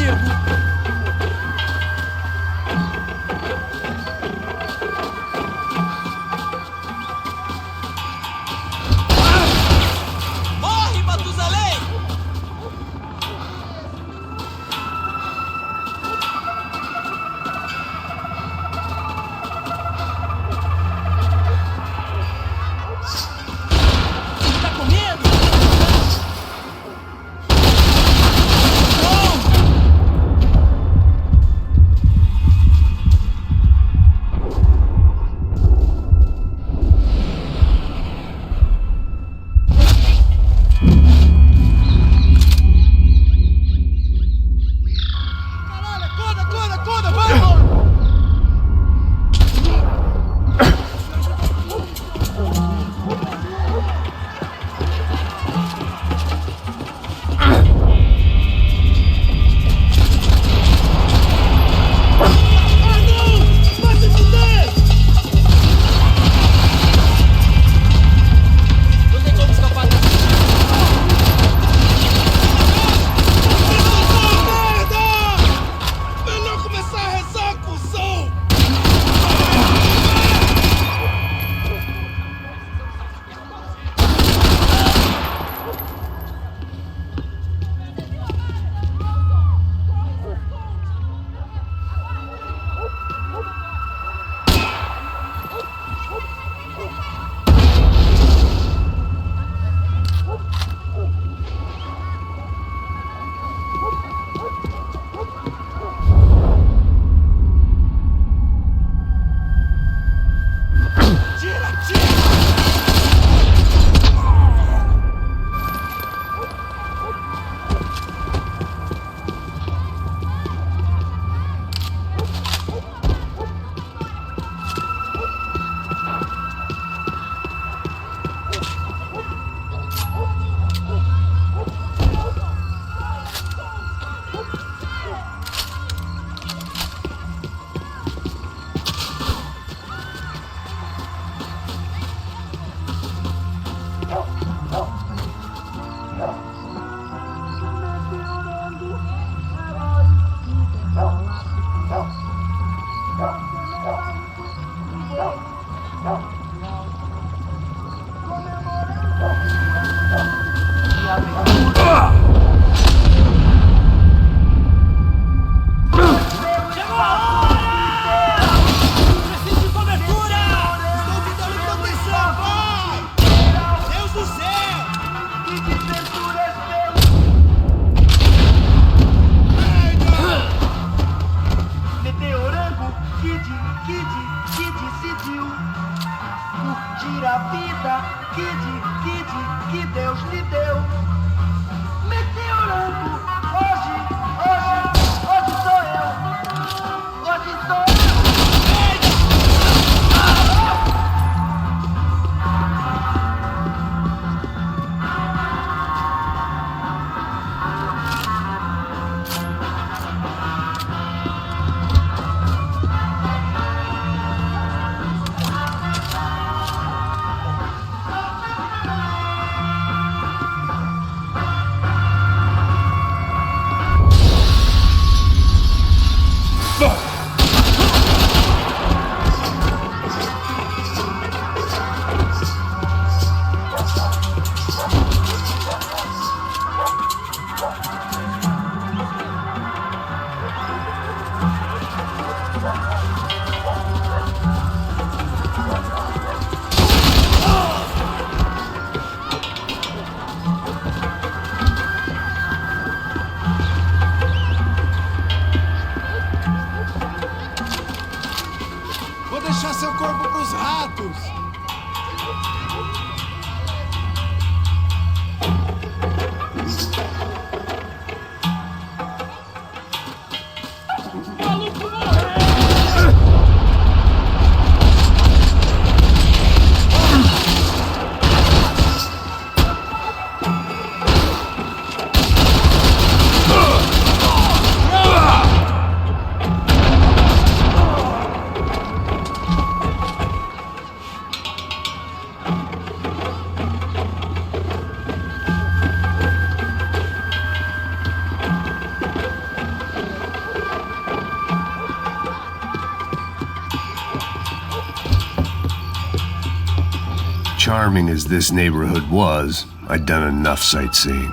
comigo. Morre, Matusalém! Você tá com medo? Não! charming as this neighborhood was, I'd done enough sightseeing.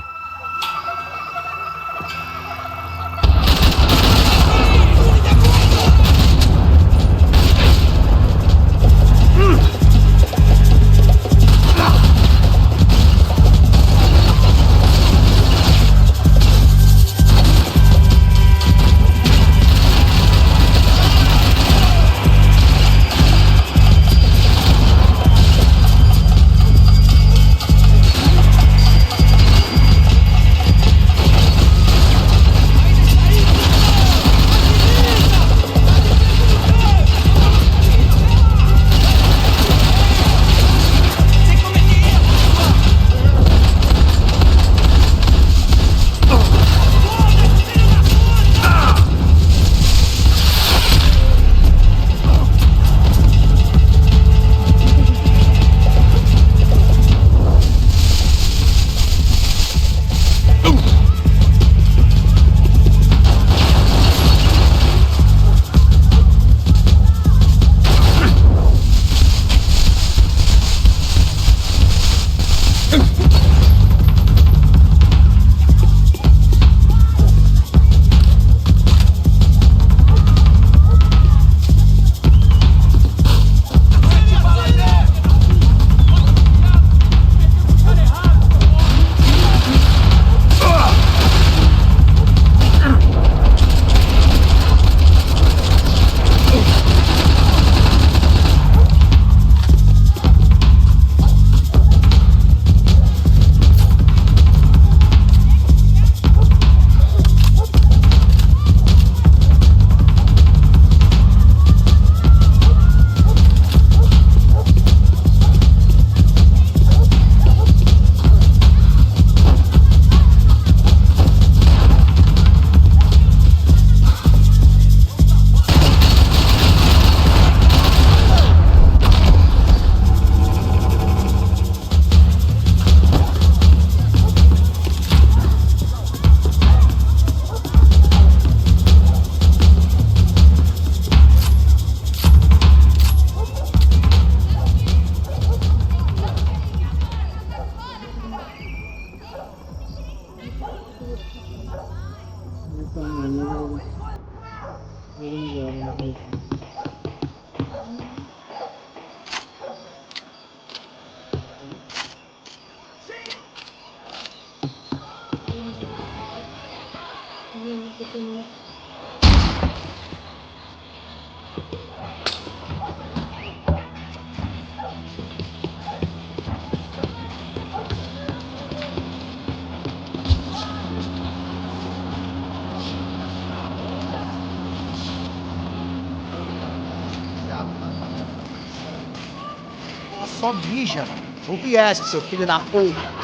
Só mija. O viés, seu filho da puta.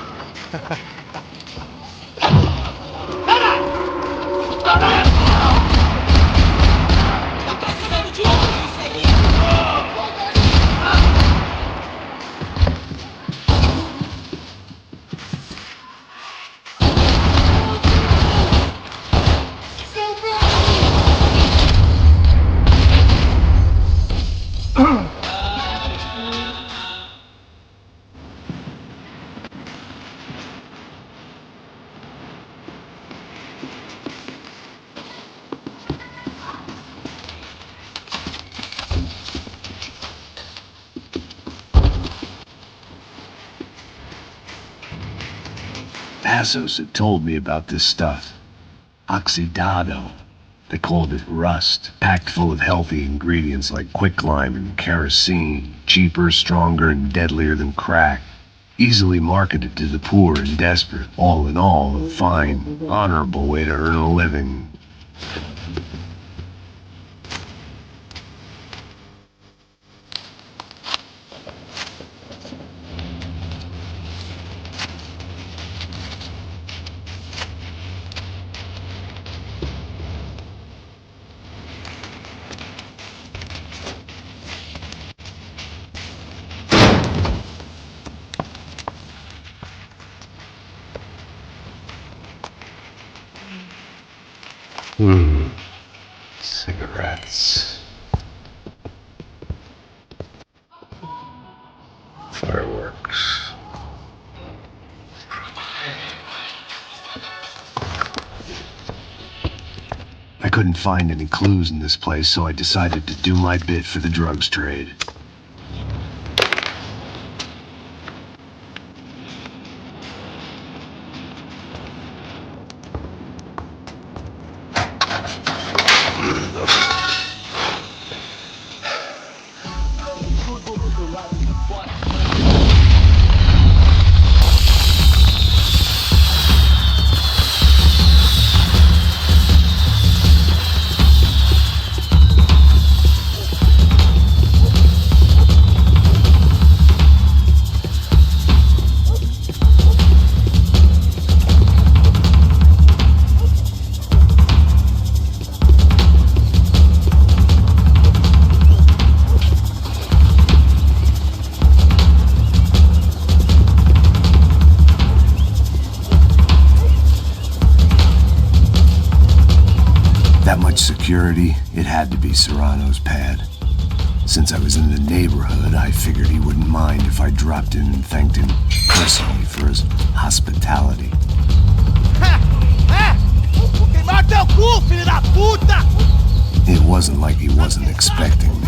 Passos had told me about this stuff. Oxidado. They called it rust, packed full of healthy ingredients like quicklime and kerosene, cheaper, stronger, and deadlier than crack. Easily marketed to the poor and desperate. All in all, a fine, honorable way to earn a living. Cigarettes. Fireworks. couldn't find any clues in this place, so I decided to do my bit for the drugs trade. Security, it had to be Serrano's pad. Since I was in the neighborhood, I figured he wouldn't mind if I dropped in and thanked him personally for his hospitality. Queimar teu cu, filho da puta! It wasn't like he wasn't expecting me.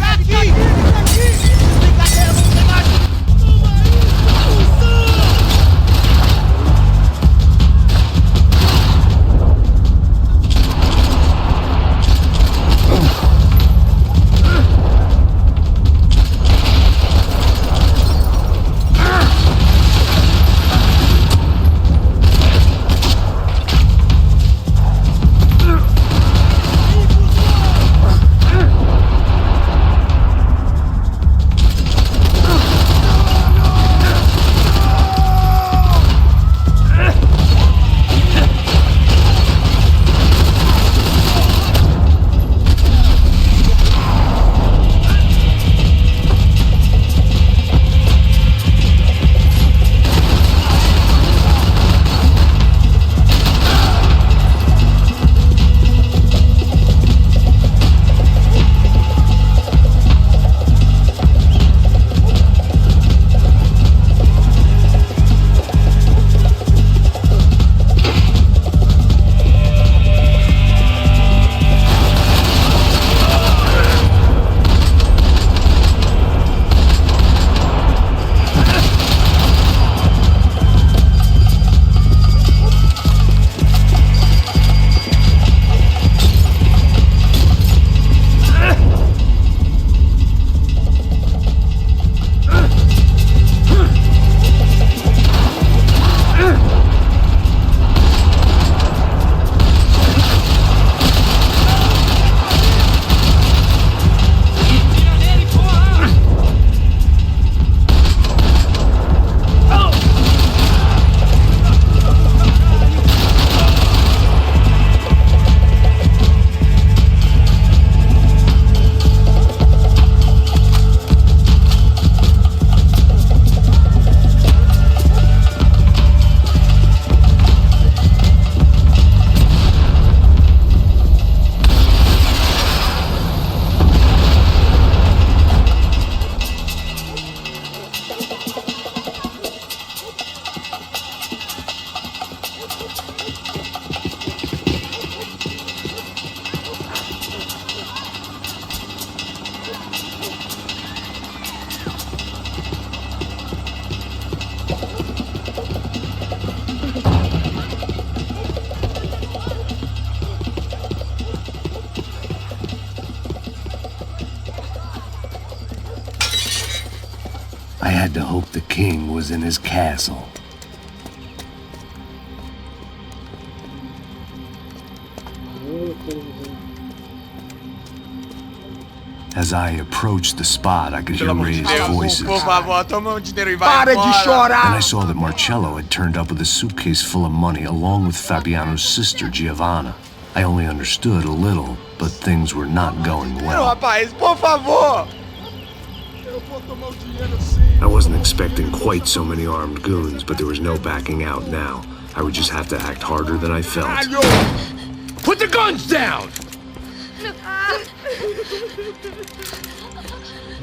I had to hope the king was in his castle. As I approached the spot, I could hear raised voices. Por favor, toma dinheiro e vai Para de chorar! And I saw that Marcello had turned up with a suitcase full of money along with Fabiano's sister, Giovanna. I only understood a little, but things were not going Não, well. rapaz, por favor! I wasn't expecting quite so many armed goons, but there was no backing out now. I would just have to act harder than I felt. Put the guns down!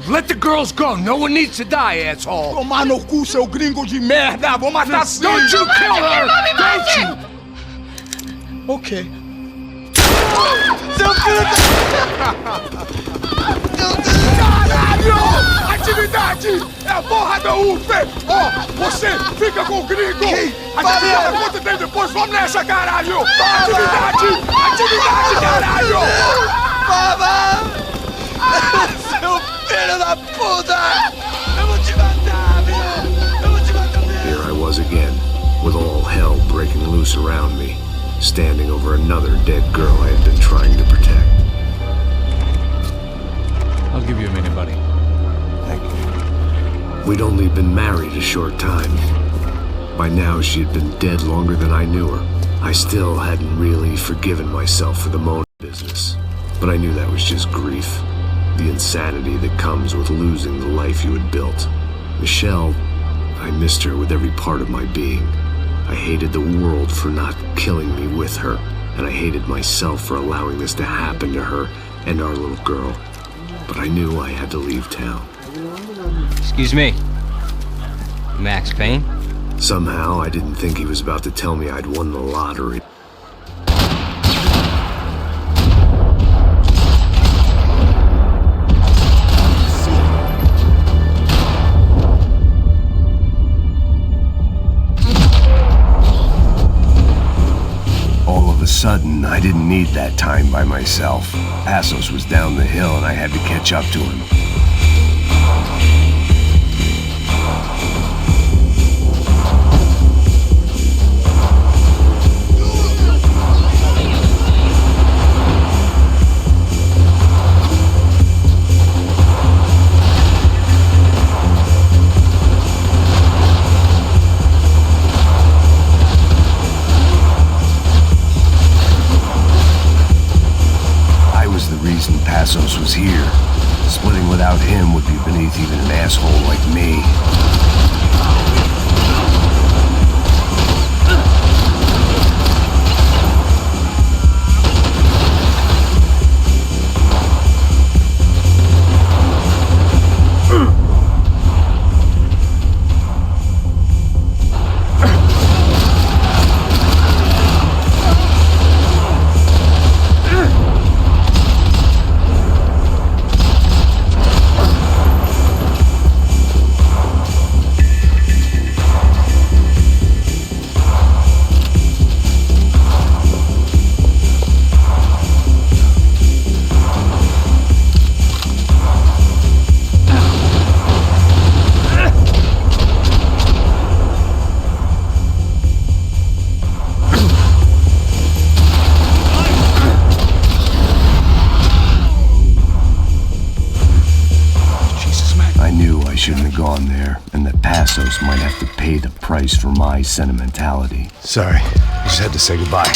Let the girls go. No one needs to die, asshole. Tomar no cu, seu gringo de merda! Vou matar sim! Don't you kill her! Don't you! Ok. Caralho! Atividade! É a porra da UF! Ó, você fica com o gringo! A gente fala quanto tem depois, vamos nessa, caralho! Atividade! Atividade, caralho! Baba! Seu filho da puta! Eu vou te matar, meu! Eu vou te matar, meu! Here I was again, with all hell breaking loose around me, standing over another dead girl I had been trying to protect. I'll give you a minute, buddy. Thank you. We'd only been married a short time. By now, she had been dead longer than I knew her. I still hadn't really forgiven myself for the Mona business, but I knew that was just grief. The insanity that comes with losing the life you had built. Michelle, I missed her with every part of my being. I hated the world for not killing me with her, and I hated myself for allowing this to happen to her and our little girl. But I knew I had to leave town. Excuse me. Max Payne? Somehow, I didn't think he was about to tell me I'd won the lottery. All of a sudden, I didn't need that time by myself. Passos was down the hill and I had to catch up to him. Passos was here. Splitting without him would be beneath even an asshole like me. Shouldn't have gone there, and that Passos might have to pay the price for my sentimentality. Sorry, I just had to say goodbye.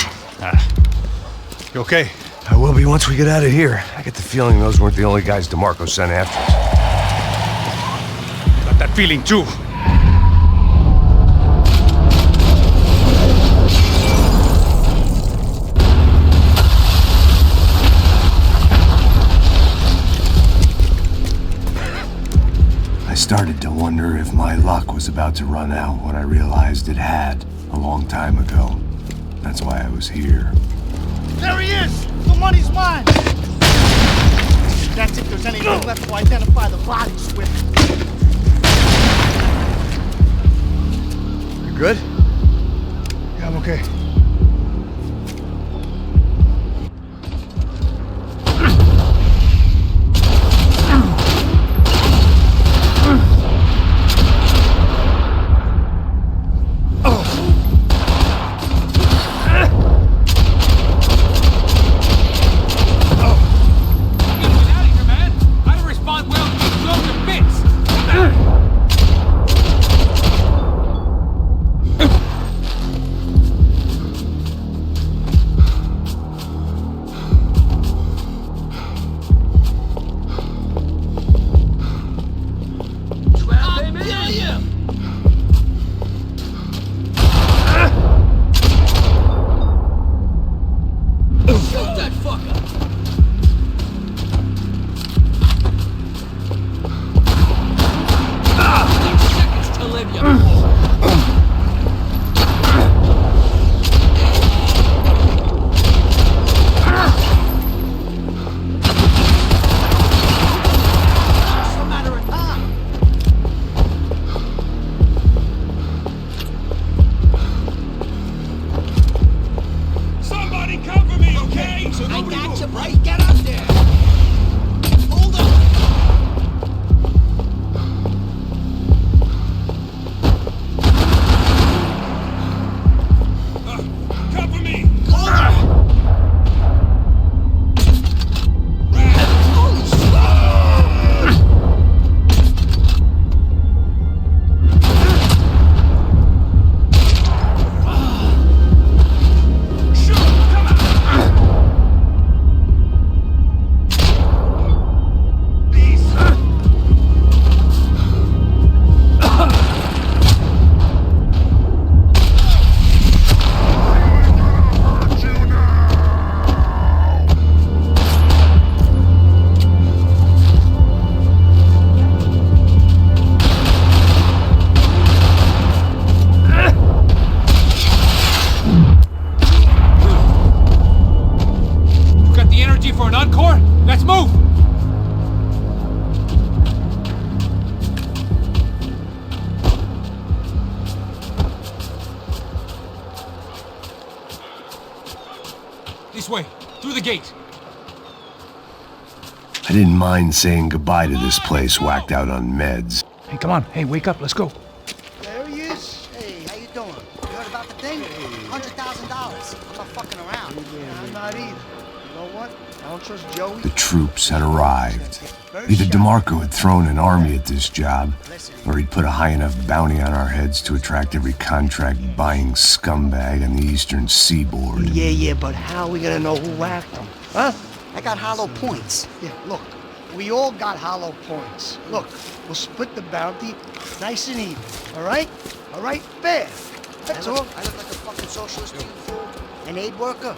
You okay? I will be once we get out of here. I get the feeling those weren't the only guys DeMarco sent after us. Got that feeling too. I started to wonder if my luck was about to run out when I realized it had a long time ago. That's why I was here. There he is! The money's mine! That's if there's anything left to identify the bodies with. You good? Yeah, I'm okay. I got you, buddy. Get up there. Hold on. Cover me! For an encore? Let's move! This way, through the gate. I didn't mind saying goodbye to this place whacked out on meds. Hey, come on. Hey, wake up. Let's go. There he is. Hey, how you doing? You heard about the thing? $100,000. I'm not fucking around. Yeah, I'm not either. You know what? I don't trust Joey. The troops had arrived. Either DeMarco had thrown an army at this job, or he'd put a high enough bounty on our heads to attract every contract-buying scumbag on the eastern seaboard. Yeah, but how are we gonna know who whacked him? Huh? I got hollow points. Yeah, look, we all got hollow points. Look, we'll split the bounty nice and even, all right? All right, fair. That's all. I look like a fucking socialist to you, fool. An aid worker.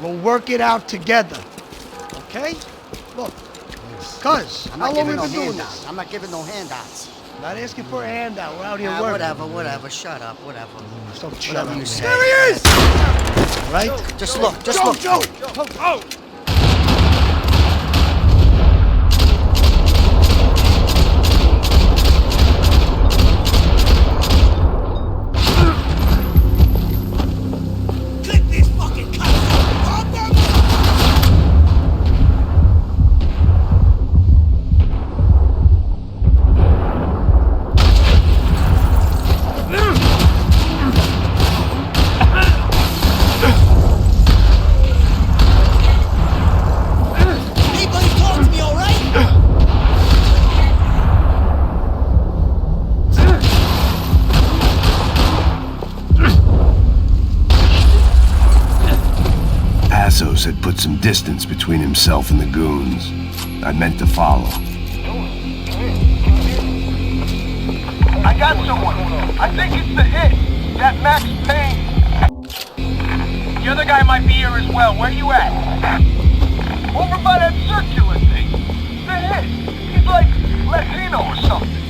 We'll work it out together, okay? Look, cuz, how long we been doing this? I'm not giving no handouts. Not asking for a handout. We're out here working. Whatever. Shut up, whatever. Don't shut up. You say. There he is! All right? Just look, look. Joe! Oh! Had put some distance between himself and the goons. I meant to follow. I got someone. I think it's the hit. That Max Payne. The other guy might be here as well. Where you at? Over by that circular thing. The hit. He's like Latino or something.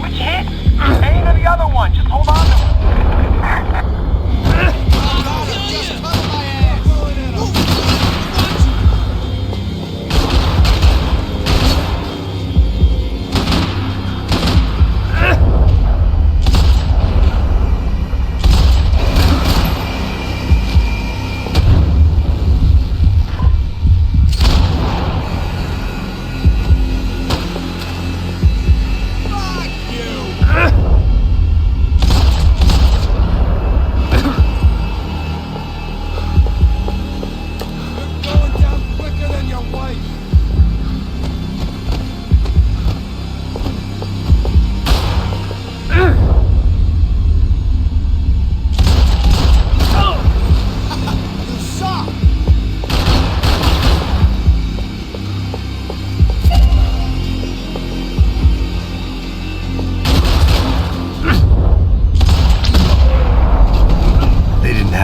Which hit? Payne or the other one. Just hold on to him.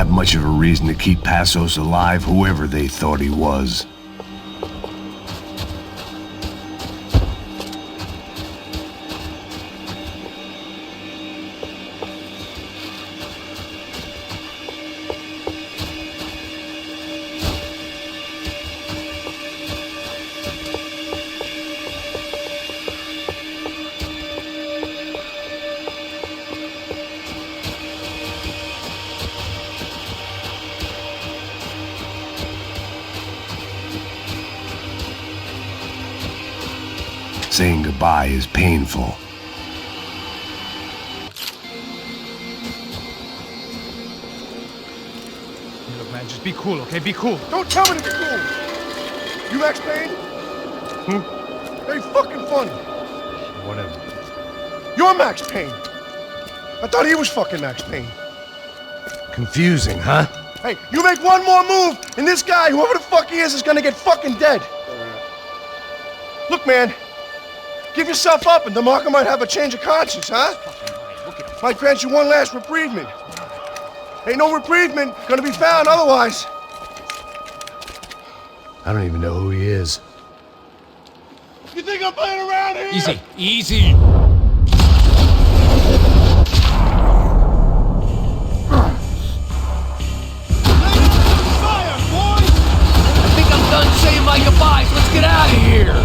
Much of a reason to keep Passos alive, whoever they thought he was. Saying goodbye is painful. Look, man, just be cool, okay? Be cool. Don't tell me to be cool. You Max Payne? Ain't fucking funny. Whatever. You're Max Payne. I thought he was fucking Max Payne. Confusing, huh? Hey, you make one more move, and this guy, whoever the fuck he is gonna get fucking dead. Look, man, give yourself up, and DeMarco might have a change of conscience, huh? Might grant you one last reprievement. Ain't no reprievement gonna be found otherwise. I don't even know who he is. You think I'm playing around here? Easy, easy. I think I'm done saying my goodbyes. Let's get out of here.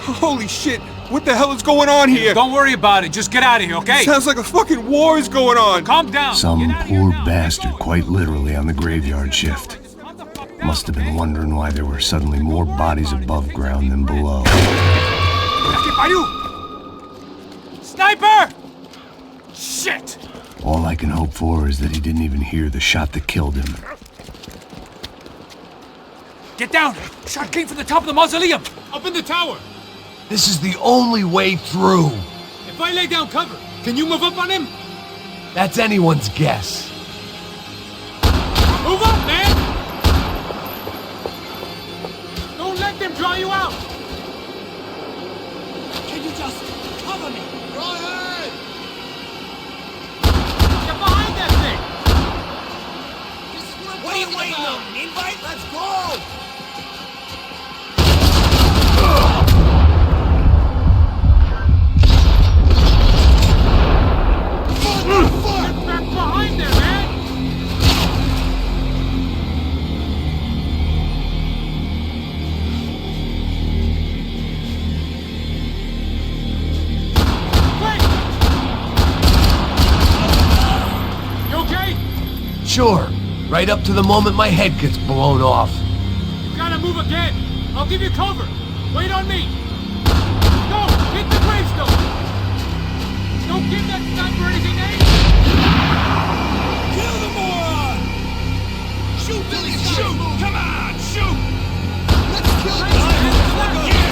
Holy shit! What the hell is going on here? Don't worry about it. Just get out of here, okay? Sounds like a fucking war is going on. Calm down. Some poor bastard quite literally on the graveyard shift. Must have been wondering why there were suddenly more bodies above ground than below. Sniper! Shit! All I can hope for is that he didn't even hear the shot that killed him. Get down! Shot came from the top of the mausoleum! Up in the tower! This is the only way through. If I lay down cover, can you move up on him? That's anyone's guess. Move up, man! Don't let them draw you out! Can you just cover me? Go ahead! Get behind that thing! What are you waiting on? An invite? Let's go! Get back behind there, man! Wait! You okay? Sure. Right up to the moment my head gets blown off. You gotta move again. I'll give you cover. Wait on me. Go! Hit the gravestone! Don't give that sniper anything to aim! Kill the moron! Shoot, Billy, shoot! Come on, shoot! Let's kill this motherfucker!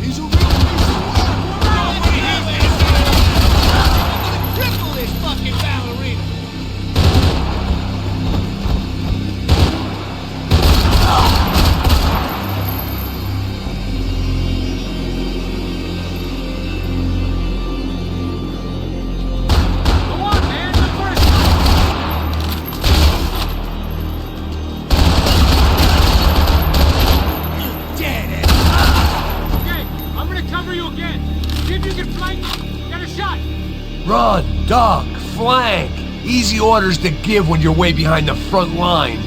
He's a real piece of work! Cripple this fucking ballerina! Run, duck, flank. Easy orders to give when you're way behind the front line.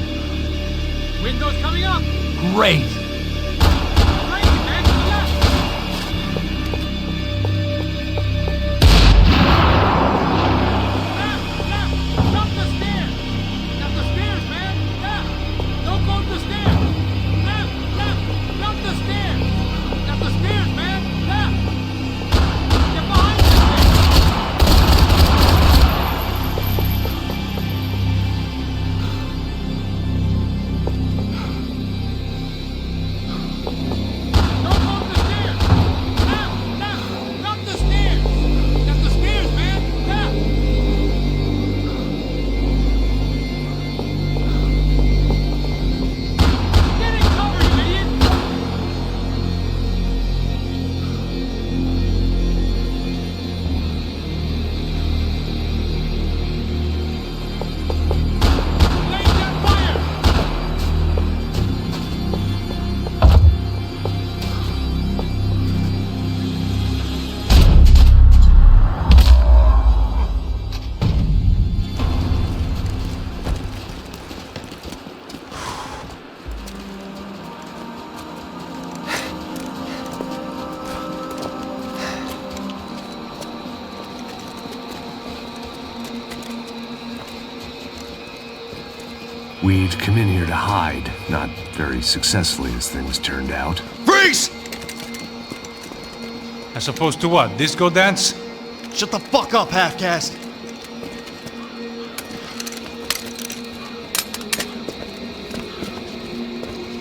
Windows coming up! Great. We'd come in here to hide, not very successfully as things turned out. Freeze! As opposed to what? Disco dance? Shut the fuck up, half-caste!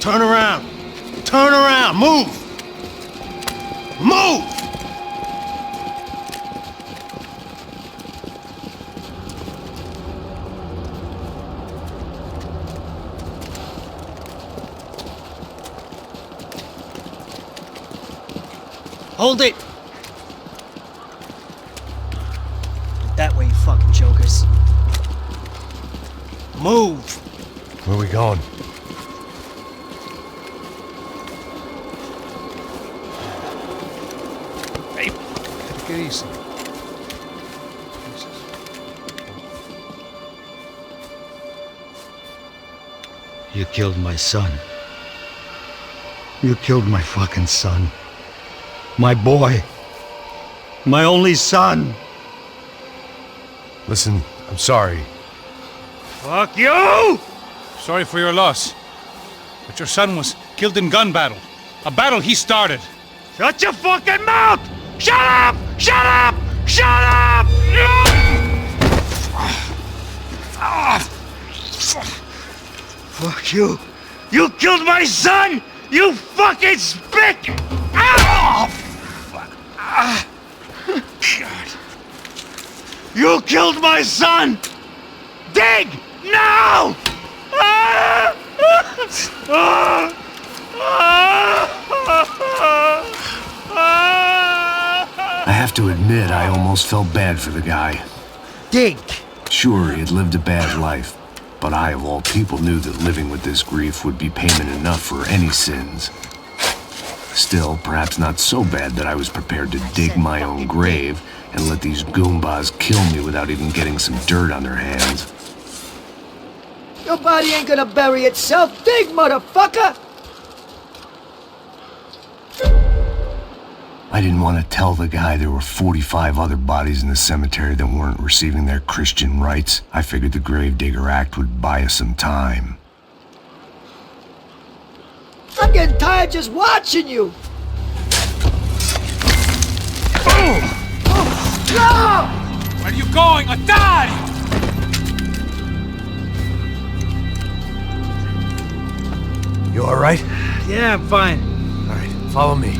Turn around! Turn around! Move! Move! Hold it! That way, you fucking jokers. Move! Where are we going? Hey, take it easy. You killed my son. You killed my fucking son. My boy. My only son. Listen, I'm sorry. Fuck you! Sorry for your loss. But your son was killed in gun battle. A battle he started. Shut your fucking mouth! Shut up! Shut up! Shut up! Fuck you! You killed my son! You fucking spick! God. You killed my son! Dig! Now! I have to admit, I almost felt bad for the guy. Dig! Sure, he had lived a bad life, but I, of all people, knew that living with this grief would be payment enough for any sins. Still, perhaps not so bad that I was prepared to dig my own grave and let these goombas kill me without even getting some dirt on their hands. Your body ain't gonna bury itself. Dig, motherfucker! I didn't want to tell the guy there were 45 other bodies in the cemetery that weren't receiving their Christian rites. I figured the Gravedigger Act would buy us some time. I'm getting tired just watching you! No! Where are you going? Attack! You alright? Yeah, I'm fine. Alright, follow me.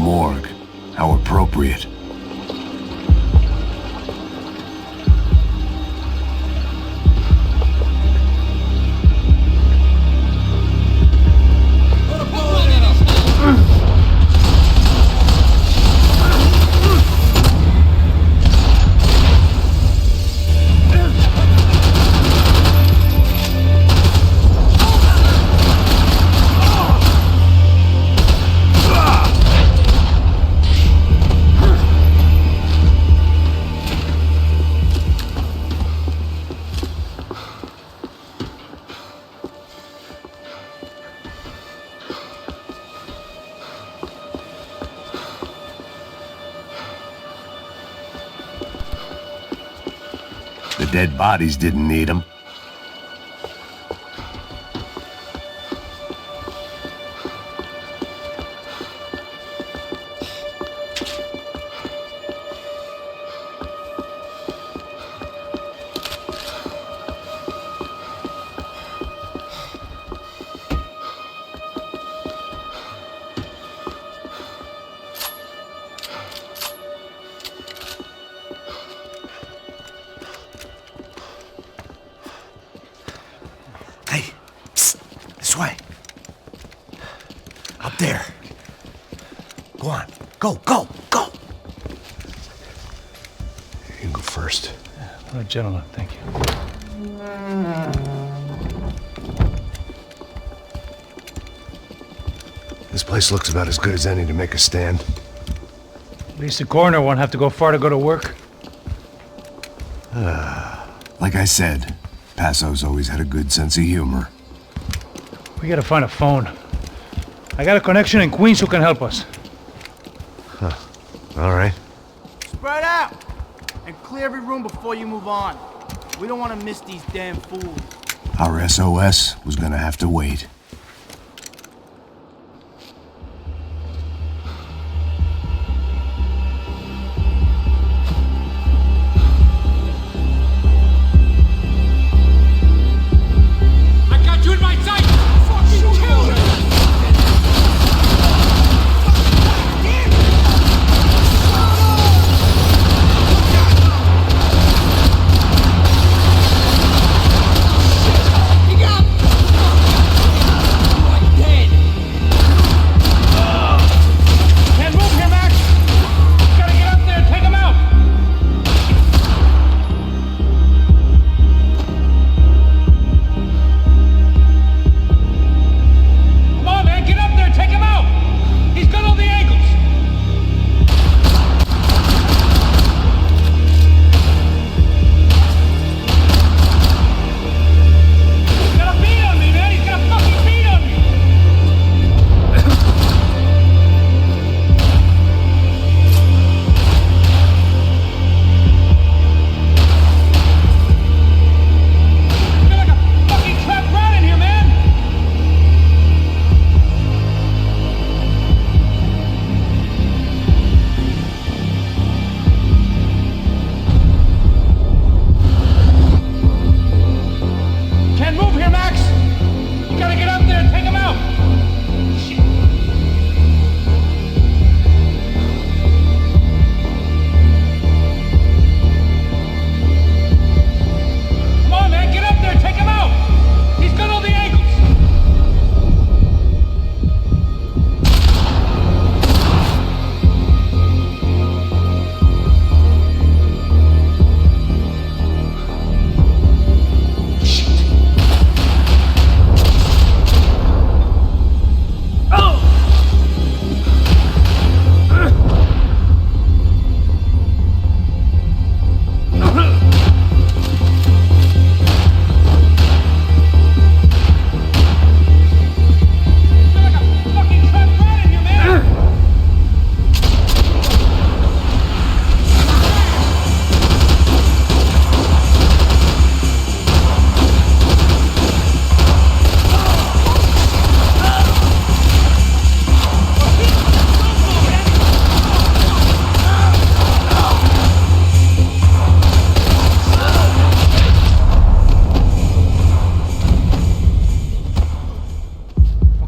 morgue. How appropriate. The dead bodies didn't need them. This way. Up there. Go on. Go, go, go! You can go first. Oh, gentlemen, thank you. This place looks about as good as any to make a stand. At least the coroner won't have to go far to go to work. Like I said, Passo's always had a good sense of humor. We gotta find a phone. I got a connection in Queens who can help us. Huh. All right. Spread out! And clear every room before you move on. We don't want to miss these damn fools. Our SOS was gonna have to wait.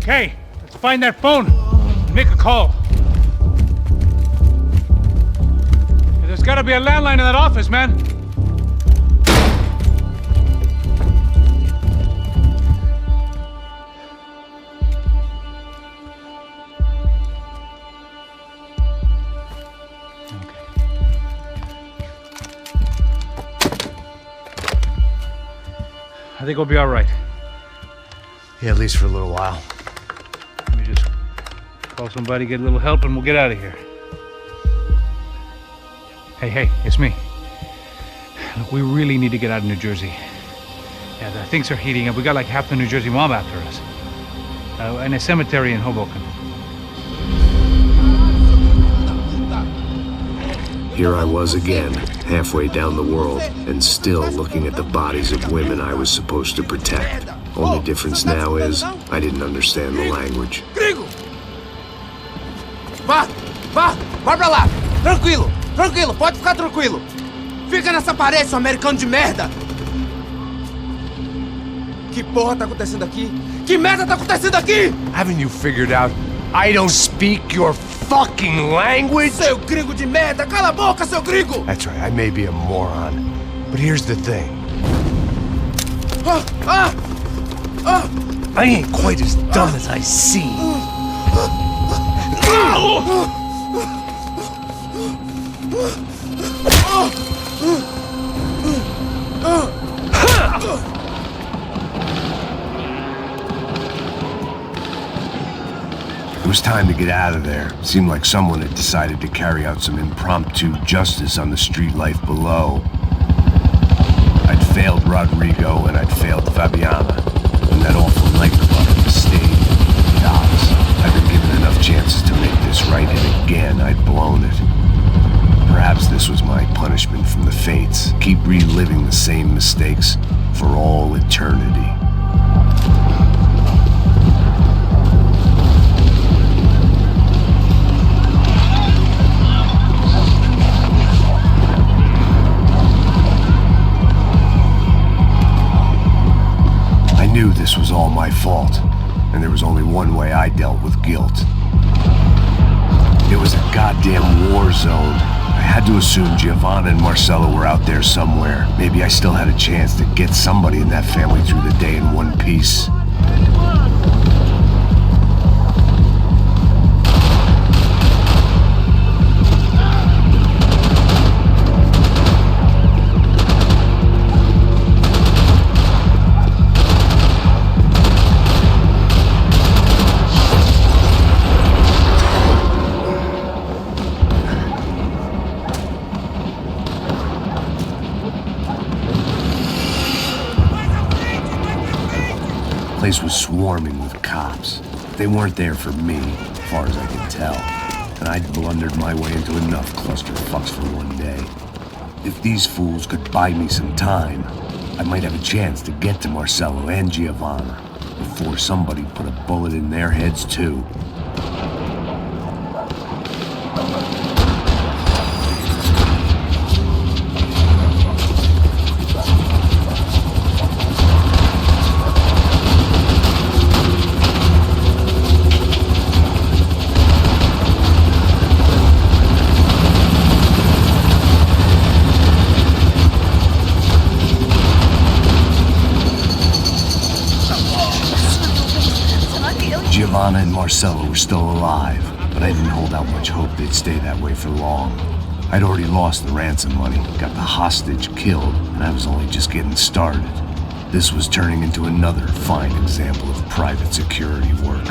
Hey, let's find that phone and make a call. gotta be a landline in that office, man. I think we'll be all right. Yeah, at least for a little while. Let me just call somebody, get a little help, and we'll get out of here. Hey, it's me. Look, we really need to get out of New Jersey. Yeah, things are heating up. We got like half the New Jersey mob after us. And a cemetery in Hoboken. Here I was again, halfway down the world, and still looking at the bodies of women I was supposed to protect. Only difference now is, I didn't understand the language. Gringo! Vai pra lá! Tranquilo, pode ficar tranquilo. Fica nessa parede, seu americano de merda! Que porra tá acontecendo aqui? Que merda tá acontecendo aqui? Haven't you figured out I don't speak your fucking language? Seu gringo de merda! Cala a boca, seu gringo! That's right, I may be a moron, but here's the thing. I ain't quite as dumb as I seem. It was time to get out of there. It seemed like someone had decided to carry out some impromptu justice on the street life below. I'd failed Rodrigo and I'd failed Fabiana. And that awful nightclub in the stadium, the odds. I'd been given enough chances to make this right, and again I'd blown it. Perhaps this was my punishment from the fates. Keep reliving the same mistakes for all eternity. I knew this was all my fault, and there was only one way I dealt with guilt. It was a goddamn war zone. I had to assume Giovanna and Marcello were out there somewhere. Maybe I still had a chance to get somebody in that family through the day in one piece. The place was swarming with cops. They weren't there for me, as far as I could tell. And I'd blundered my way into enough clusterfucks for one day. If these fools could buy me some time, I might have a chance to get to Marcello and Giovanna before somebody put a bullet in their heads too. Giovanna and Marcello were still alive, but I didn't hold out much hope they'd stay that way for long. I'd already lost the ransom money, got the hostage killed, and I was only just getting started. This was turning into another fine example of private security work.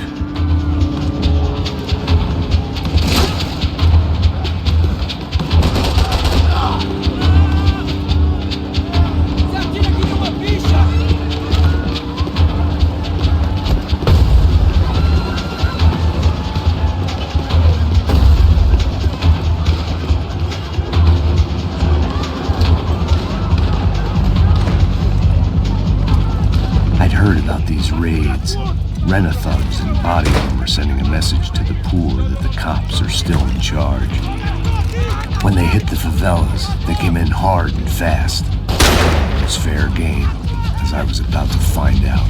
Raids. Rent-a-thugs and body armor sending a message to the poor that the cops are still in charge. When they hit the favelas, they came in hard and fast. It was fair game, as I was about to find out.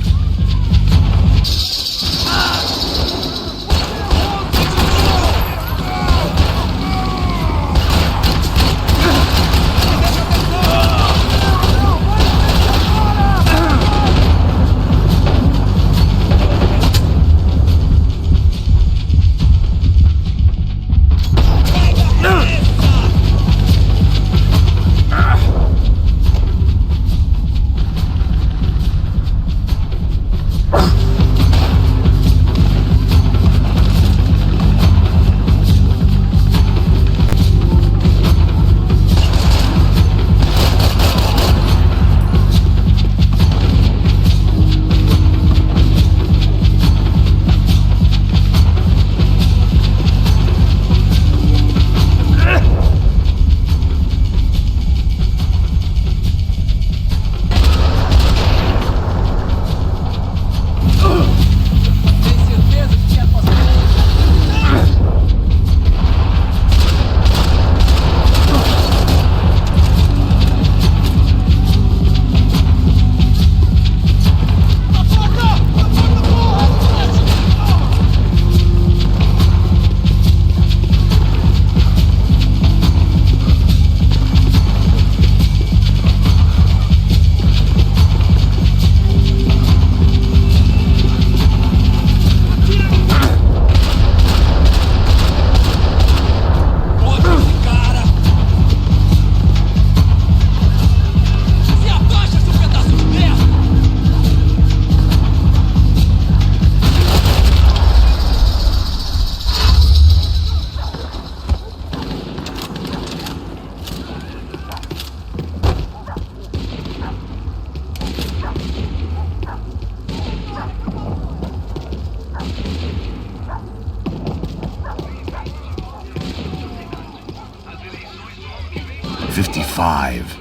55.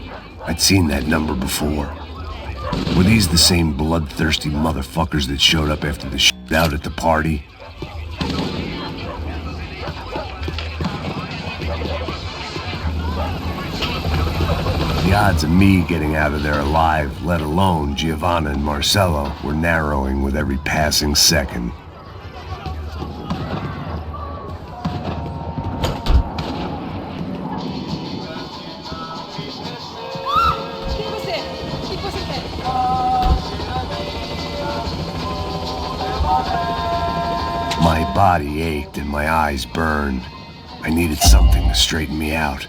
I'd seen that number before. Were these the same bloodthirsty motherfuckers that showed up after the shit out at the party? The odds of me getting out of there alive, let alone Giovanna and Marcello, were narrowing with every passing second. My body ached and my eyes burned. I needed something to straighten me out.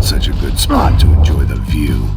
Such a good spot to enjoy the view.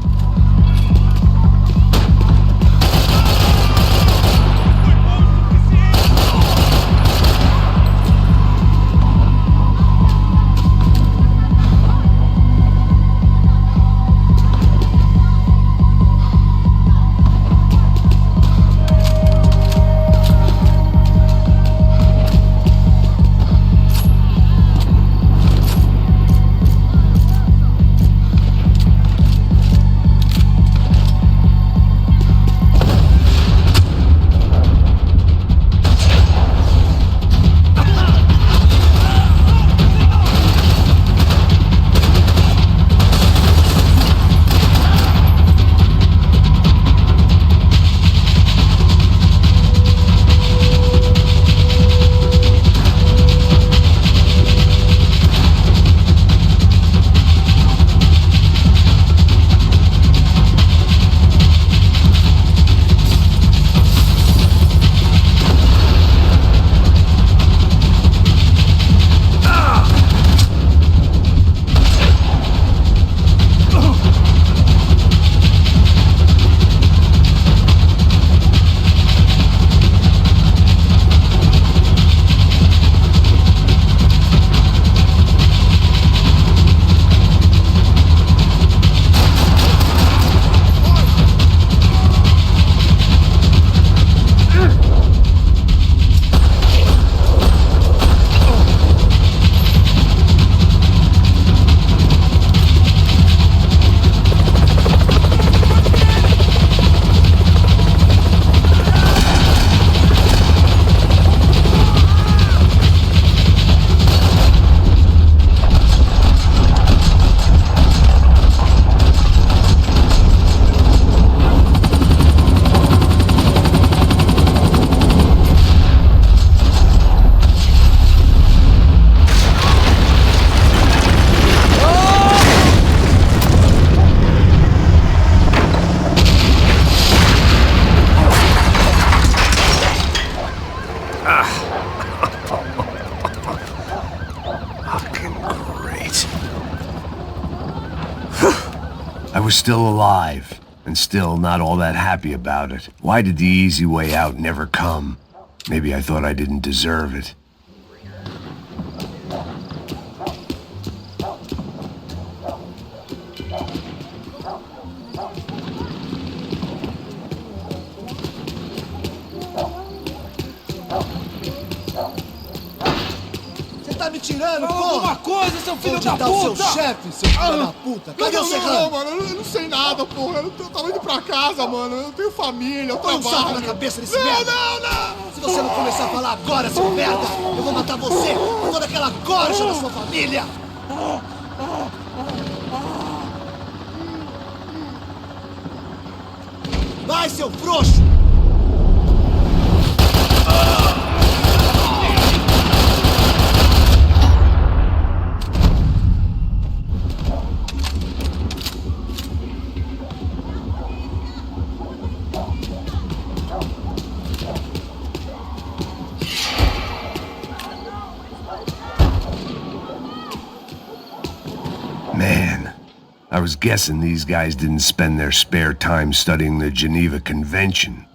I was still alive, and still not all that happy about it. Why did the easy way out never come? Maybe I thought I didn't deserve it. Tá me tirando, Fala porra! alguma coisa, seu filho da puta! puta! O seu chefe, seu filho da puta! Cadê o Serrano? Não, mano, eu não sei nada, porra. Eu tava indo pra casa, mano. Eu tenho família, eu Põe um trabalho. saco na cabeça desse merda! Não! Se você não começar a falar agora, seu merda, eu vou matar você e toda aquela corja da sua família! Vai, seu frouxo! I was guessing these guys didn't spend their spare time studying the Geneva Convention.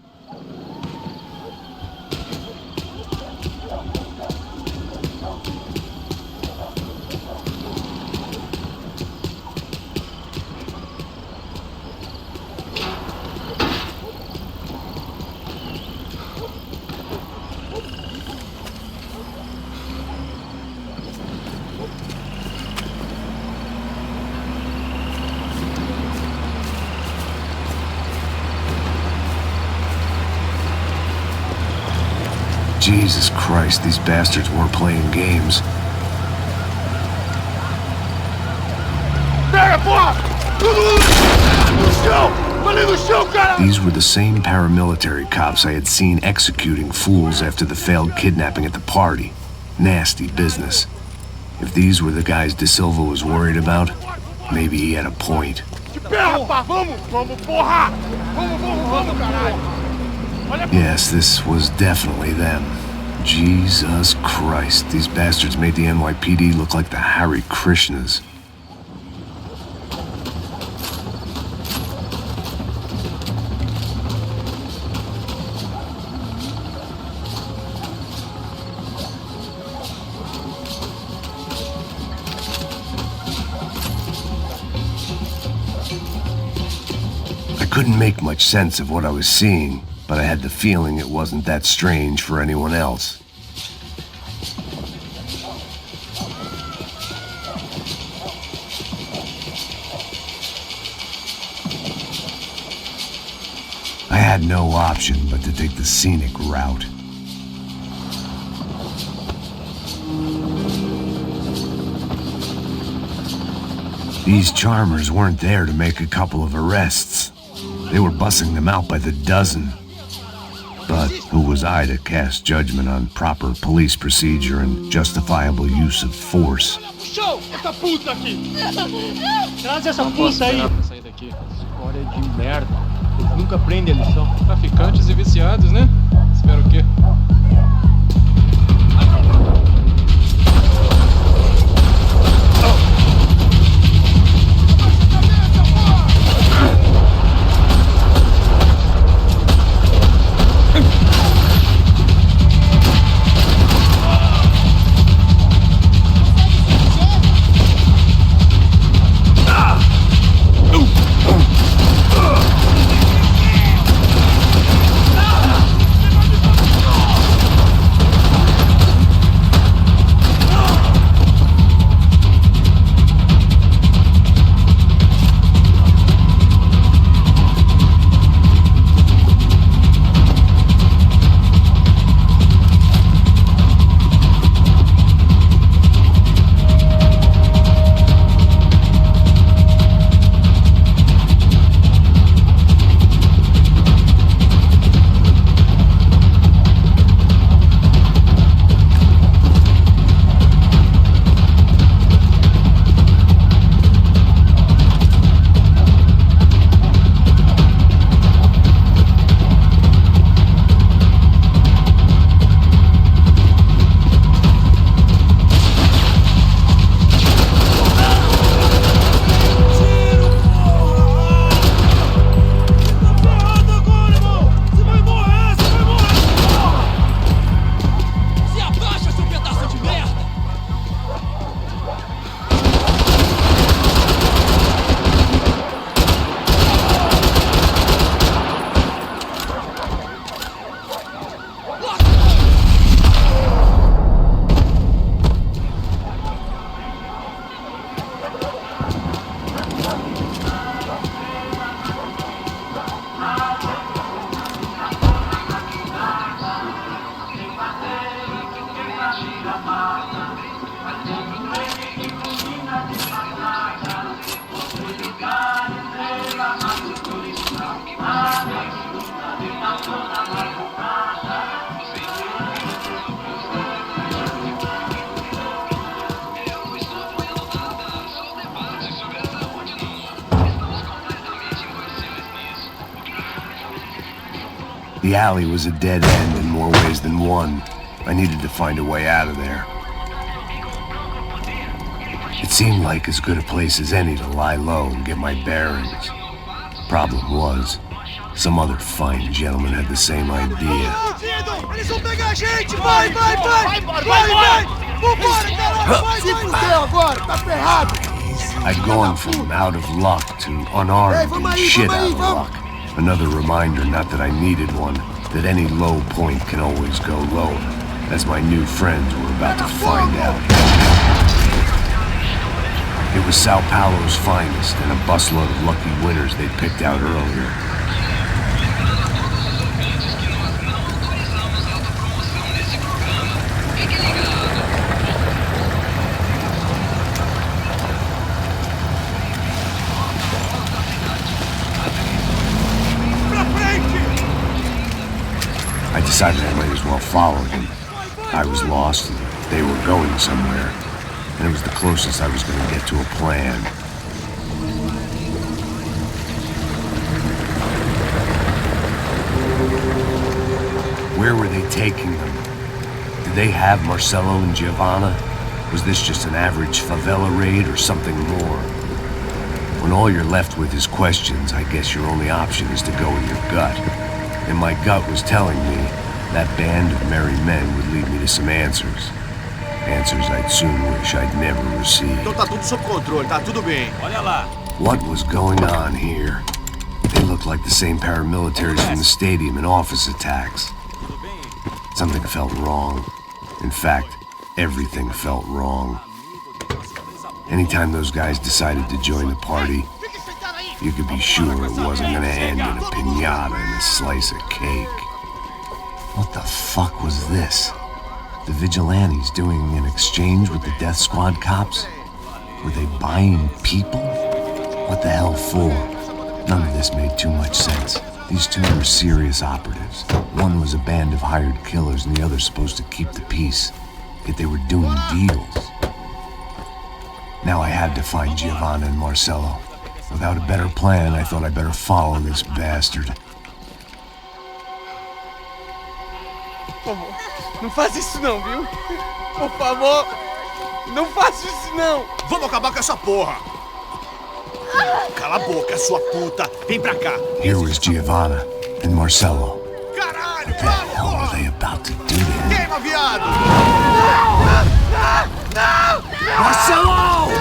Jesus Christ, these bastards weren't playing games. These were the same paramilitary cops I had seen executing fools after the failed kidnapping at the party. Nasty business. If these were the guys De Silva was worried about, maybe he had a point. Yes, this was definitely them. Jesus Christ, these bastards made the NYPD look like the Hare Krishnas. I couldn't make much sense of what I was seeing, but I had the feeling it wasn't that strange for anyone else. I had no option but to take the scenic route. These charmers weren't there to make a couple of arrests. They were bussing them out by the dozen. But who was I to cast judgment on proper police procedure and justifiable use of force? Show essa puta aqui! Traz essa puta aí! Sair daqui. História de merda. Eles nunca aprendem a lição. Traficantes e viciados, né? Espero o quê? The alley was a dead end in more ways than one. I needed to find a way out of there. It seemed like as good a place as any to lie low and get my bearings. Problem was, some other fine gentleman had the same idea. Eles vão pegar a gente! Vai, vai, vai! Vai! Vambora, caralho! Se fudeu agora, tá ferrado! I'd gone from out of luck to unarmed and shit out of luck. Another reminder, not that I needed one, that any low point can always go lower, as my new friends were about to find out. It was Sao Paulo's finest and a busload of lucky winners they'd picked out earlier. I decided I might as well follow them. I was lost, and they were going somewhere, and it was the closest I was going to get to a plan. Where were they taking them? Did they have Marcelo and Giovanna? Was this just an average favela raid or something more? When all you're left with is questions, I guess your only option is to go with your gut. And my gut was telling me that band of merry men would lead me to some answers. Answers I'd soon wish I'd never received. Então tá tudo sob controle, tá tudo bem. Olha lá. What was going on here? They looked like the same paramilitaries from the stadium in office attacks. Something felt wrong. In fact, everything felt wrong. Anytime those guys decided to join the party, you could be sure it wasn't gonna end in a piñata and a slice of cake. What the fuck was this? The vigilantes doing an exchange with the death squad cops? Were they buying people? What the hell for? None of this made too much sense. These two were serious operatives. One was a band of hired killers and the other supposed to keep the peace. Yet they were doing deals. Now I had to find Giovanna and Marcelo. Without a better plan, I thought I'd better follow this bastard. Por favor, não faz isso não, viu? Por favor, não faça isso não! Vamos acabar com essa porra! Cala a boca, sua puta! Vem pra cá! Here was Giovanna and Marcelo. What the hell were they about to do to him? Queima, viado! Marcelo!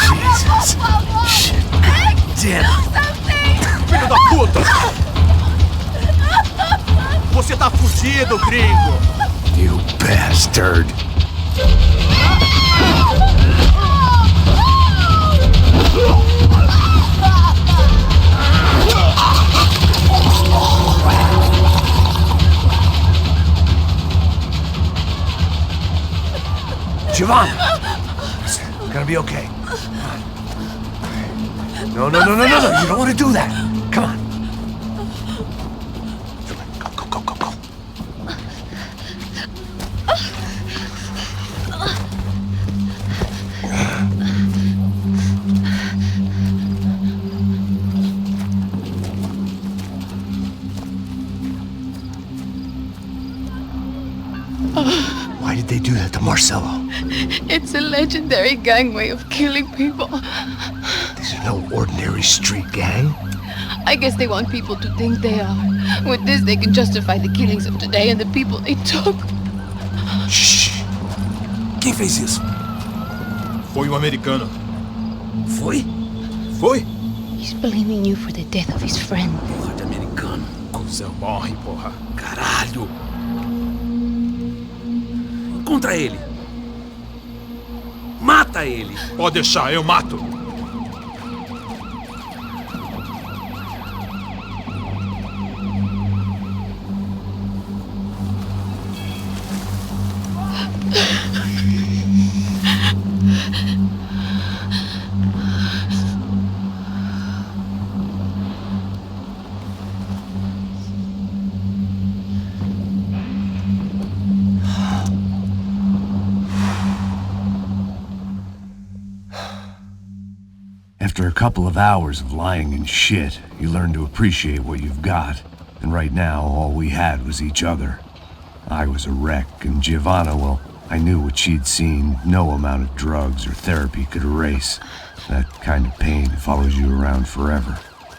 Jesus. Shit. Damn. Filho da puta! Você tá fudido, gringo! You bastard. Giovanna! It's gonna be okay. No. You don't want to do that. Come on. Go. Why did they do that to Marcelo? It's a legendary gang way of killing people. These are no ordinary street gang. I guess they want people to think they are. With this, they can justify the killings of today and the people they took. Shh. Quem fez isso? Foi um americano. Foi? He's blaming you for the death of his friend. Porra de americano. Cusão, morre, porra. Caralho. Encontra ele. Mata ele. Pode deixar, eu mato. After a couple of hours of lying and shit, you learn to appreciate what you've got. And right now, all we had was each other. I was a wreck, and Giovanna, well, I knew what she'd seen no amount of drugs or therapy could erase. That kind of pain follows you around forever.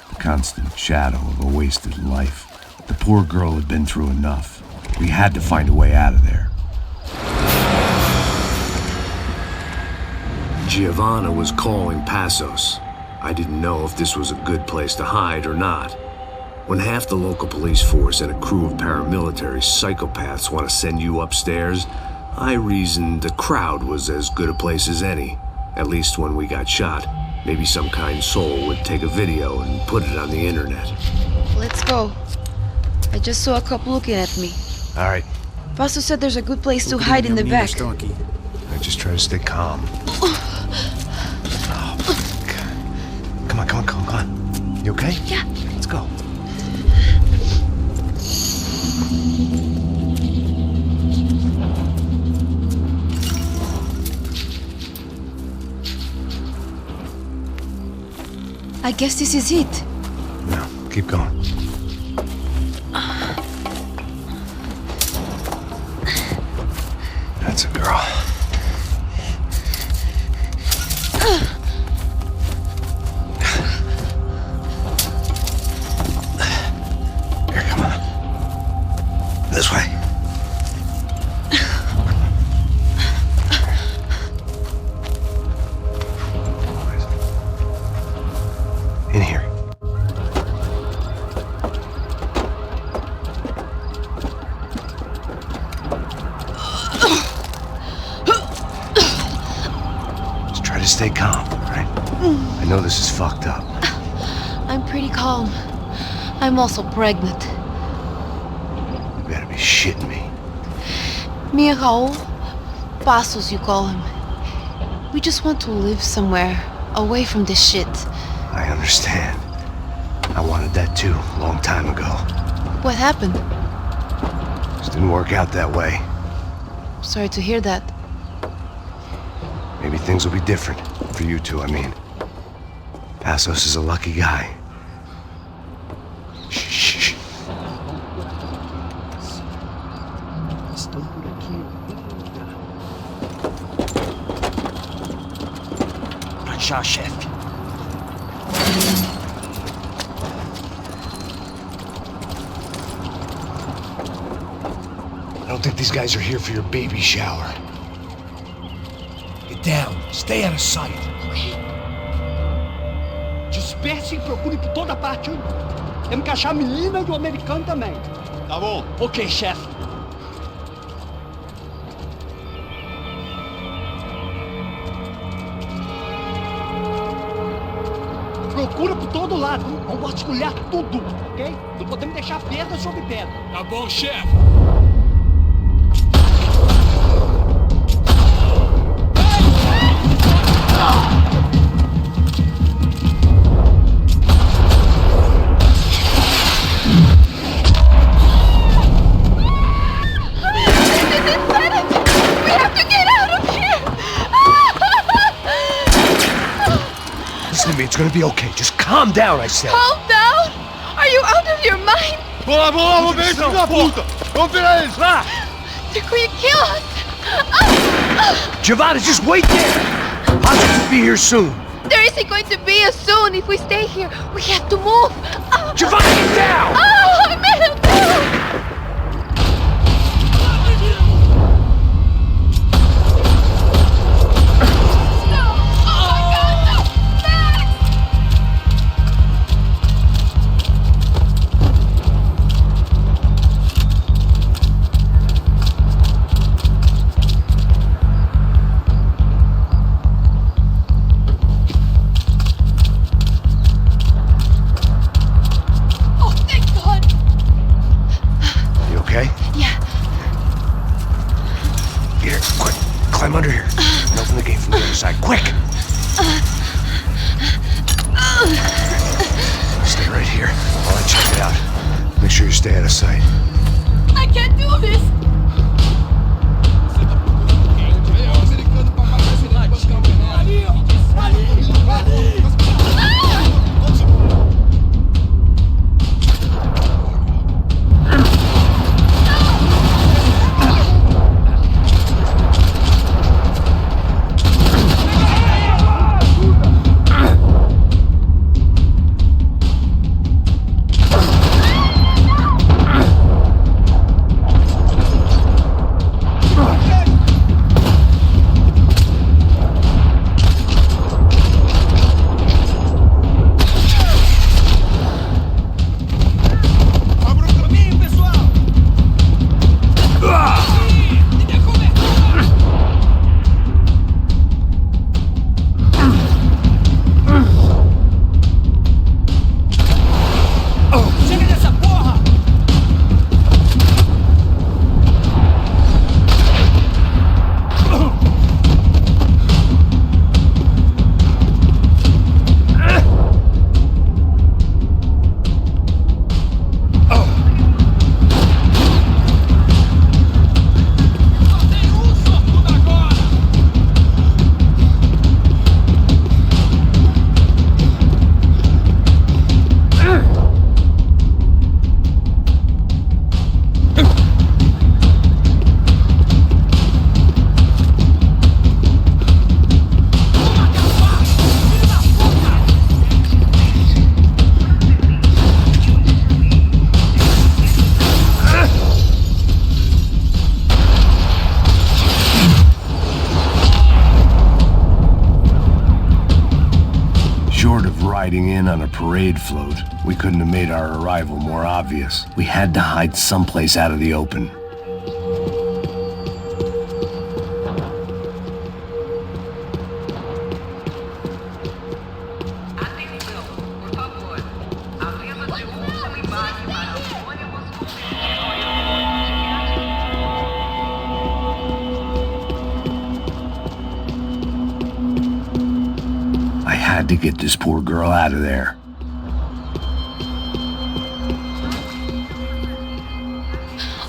The constant shadow of a wasted life. The poor girl had been through enough. We had to find a way out of there. Giovanna was calling Passos. I didn't know if this was a good place to hide or not. When half the local police force and a crew of paramilitary psychopaths want to send you upstairs, I reasoned the crowd was as good a place as any. At least when we got shot, maybe some kind soul would take a video and put it on the internet. Let's go. I just saw a cop looking at me. All right. Passos said there's a good place to hide in the back. I just try to stay calm. Oh, God. Come on. You okay? Yeah. Let's go. I guess this is it. No, keep going. That's a girl. Here, come on. This way. In here. Just try to stay calm, right? I know this is fucked up. I'm pretty calm. I'm also pregnant. You better be shitting me. Me and Raul, Passos you call him. We just want to live somewhere, away from this shit. I understand. I wanted that too, a long time ago. What happened? Just didn't work out that way. Sorry to hear that. Maybe things will be different. For you two, I mean. Passos is a lucky guy. Shh. Já, chefe. I don't think these guys are here for your baby shower. Get down. Stay out of sight. Disperse e procure por toda parte. Temos que achar a menina e o americano também. Tá bom. Ok, chefe. Procura por todo lado. Vamos vasculhar tudo, ok? Não podemos deixar pedra sobre pedra. Tá bom, chefe. Listen to me, it's gonna be okay. Just calm down, I said. Calm down? Are you out of your mind? Vamos ver esse filho da puta! Vamos virar eles, lá! They're going to kill us! Giovanna, just wait there! Passos will be here soon. There isn't going to be a soon if we stay here. We have to move! Giovanna, get down! Oh, man! Climb under here. And open the gate from the other side. Quick! Stay right here while I check it out. Make sure you stay out of sight. I can't do this! Short of riding in on a parade float, we couldn't have made our arrival more obvious. We had to hide someplace out of the open. I had to get this poor girl out of there.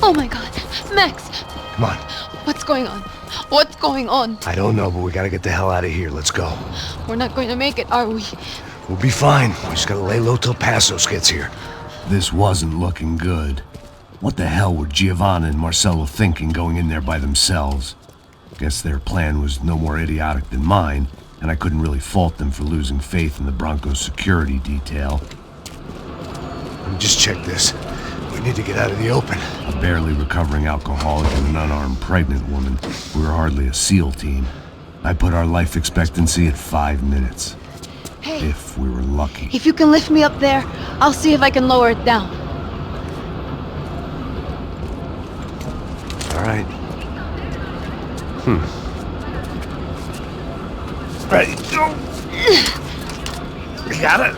Oh my god. Max! Come on. What's going on? What's going on? I don't know, but we gotta get the hell out of here. Let's go. We're not going to make it, are we? We'll be fine. We just gotta lay low till Passos gets here. This wasn't looking good. What the hell were Giovanna and Marcello thinking going in there by themselves? Guess their plan was no more idiotic than mine, and I couldn't really fault them for losing faith in the Broncos security detail. Let me just check this. We need to get out of the open. A barely recovering alcoholic and an unarmed pregnant woman. We were hardly a SEAL team. I put our life expectancy at 5 minutes. Hey. If we were lucky. If you can lift me up there, I'll see if I can lower it down. All right. Ready, go! You got it?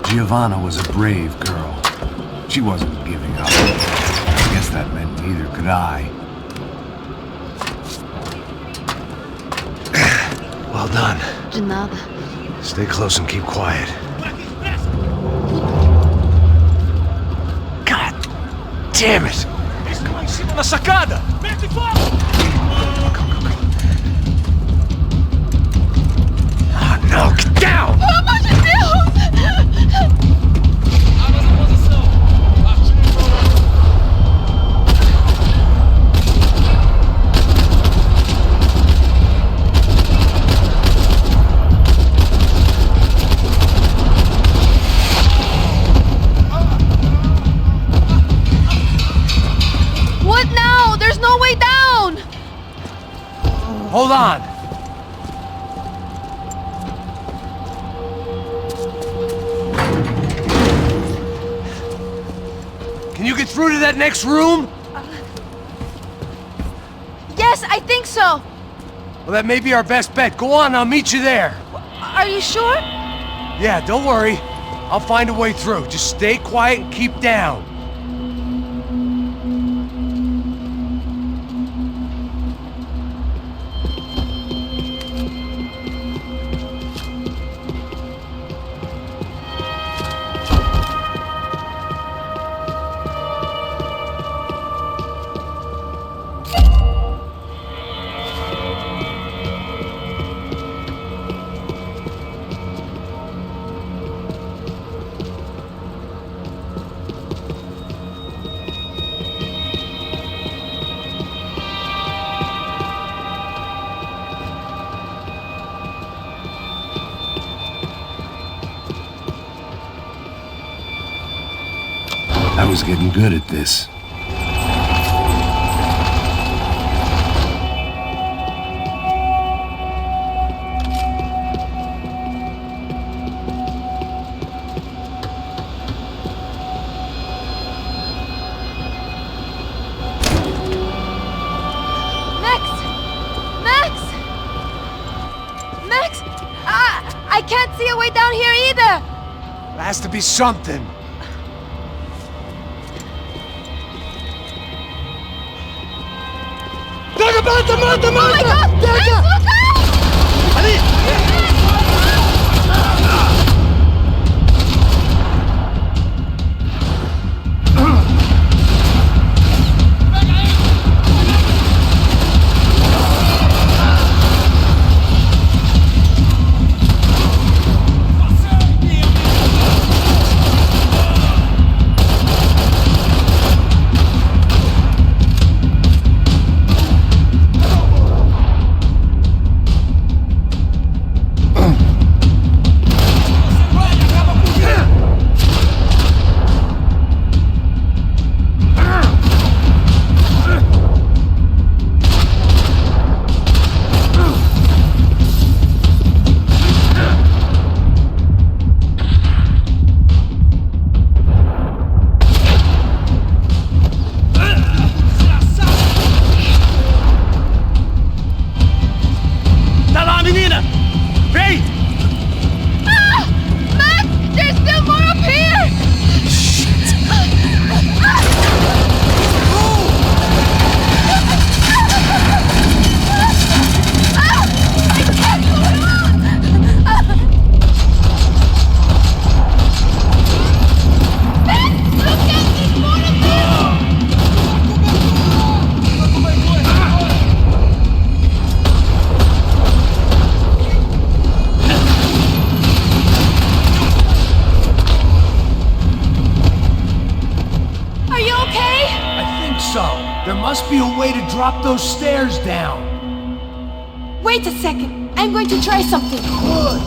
Giovanna was a brave girl. She wasn't giving up. I guess that meant neither could I. Well done. De nada. Stay close and keep quiet. God damn it! Na sacada! Oh no, get down! Pelo amor de Deus! What now? There's no way down! Hold on! Can you get through to that next room? Yes, I think so. Well, that may be our best bet. Go on, I'll meet you there. Are you sure? Yeah, don't worry. I'll find a way through. Just stay quiet and keep down. I was getting good at this. Max! I can't see a way down here either! There has to be something. Mata! Oh my god! Max, look out! Ali! be a way to drop those stairs down. Wait a second. I'm going to try something. Good.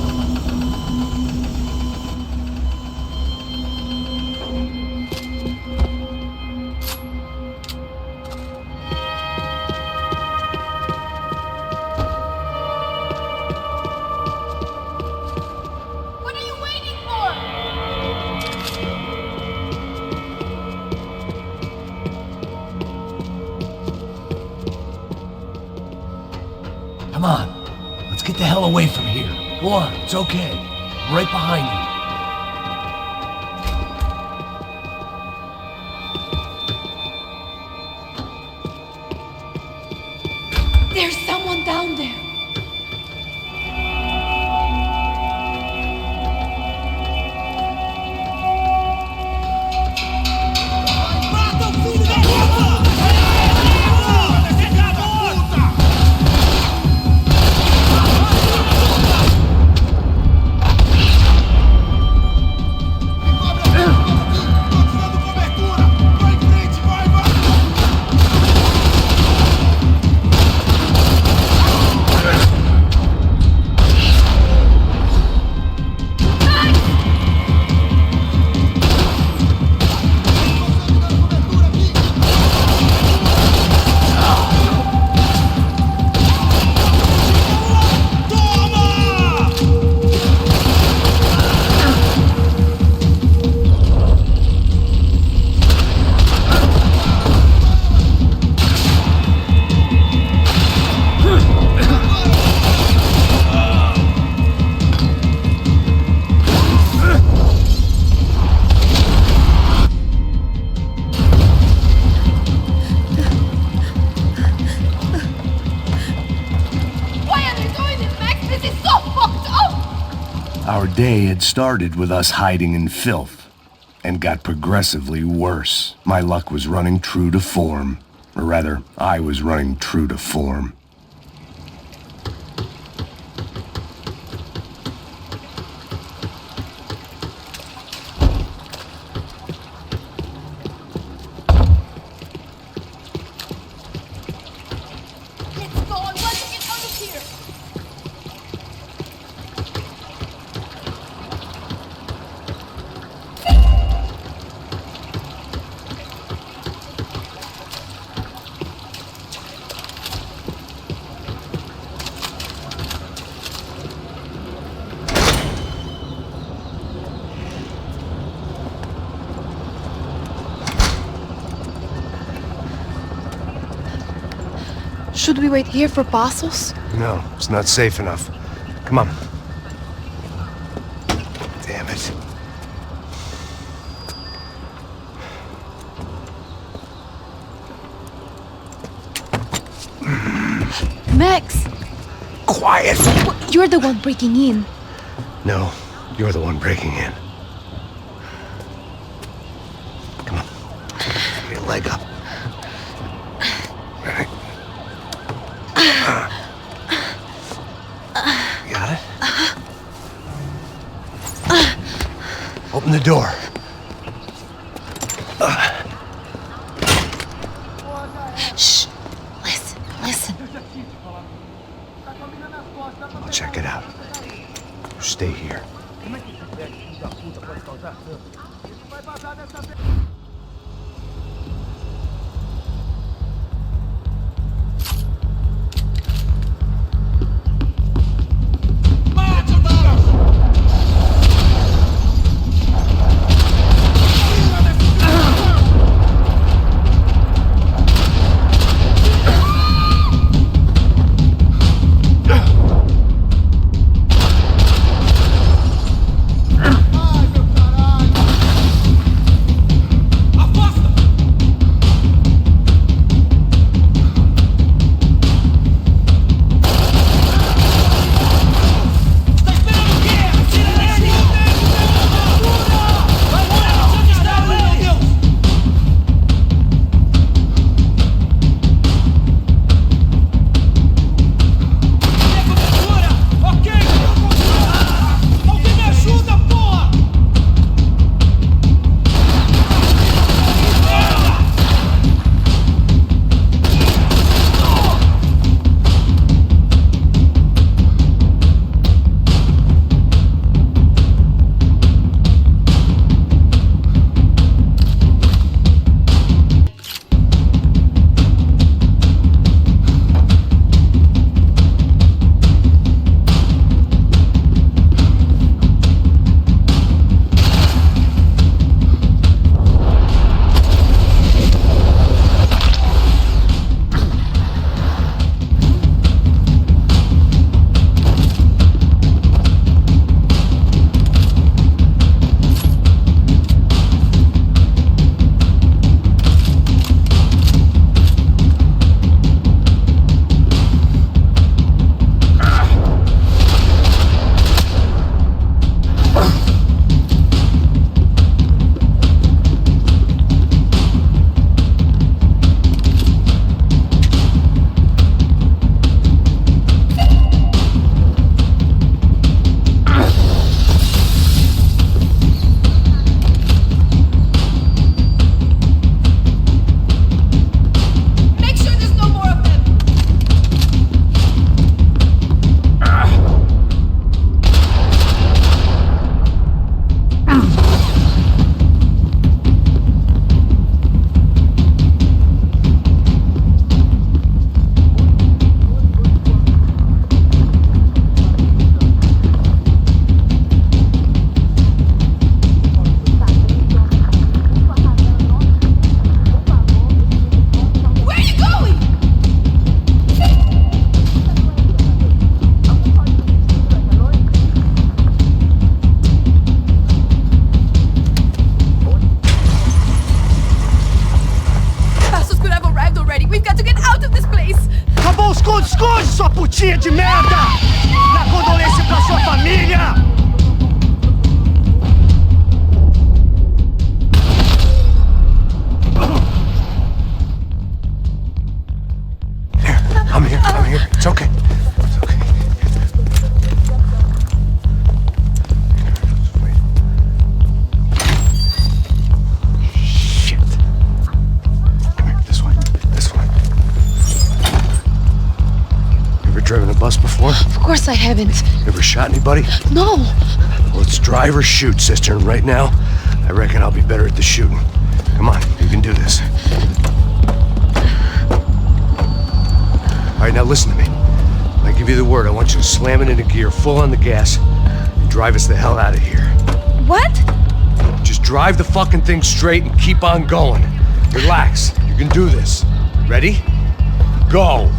What are you waiting for? Come on. Let's get the hell away from here. Go on, it's okay. I'm right behind you. There's someone down there. Our day had started with us hiding in filth, and got progressively worse. My luck was running true to form. Or rather, I was running true to form. Should we wait here for Passos? No, it's not safe enough. Come on. Damn it. Max! Quiet! You're the one breaking in. No, you're the one breaking in. Come on. Get your leg up. Ready? Got it? Open the door. Shh. Listen. I'll check it out. Stay here. Patricinha de merda! Na condolência pra sua família! I'm here. It's okay. It's okay. Shit. Come here, this way. You ever driven a bus before? Of course I haven't. Ever shot anybody? No. Well, it's drive or shoot, sister, and right now, I reckon I'll be better at the shooting. Come on, you can do this. All right, now listen to me. When I give you the word, I want you to slam it into gear, full on the gas, and drive us the hell out of here. What? Just drive the fucking thing straight and keep on going. Relax. You can do this. Ready? Go.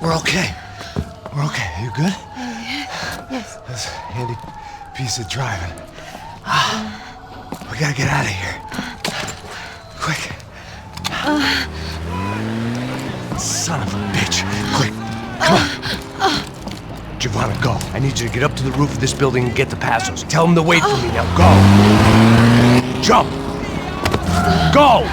We're okay. You good? Yes. That's a handy piece of driving. We gotta get out of here. Quick. Son of a bitch. Quick. Come on. Giovanna, go. I need you to get up to the roof of this building and get the Passos. Tell them to wait for me. Now go. Jump. Go.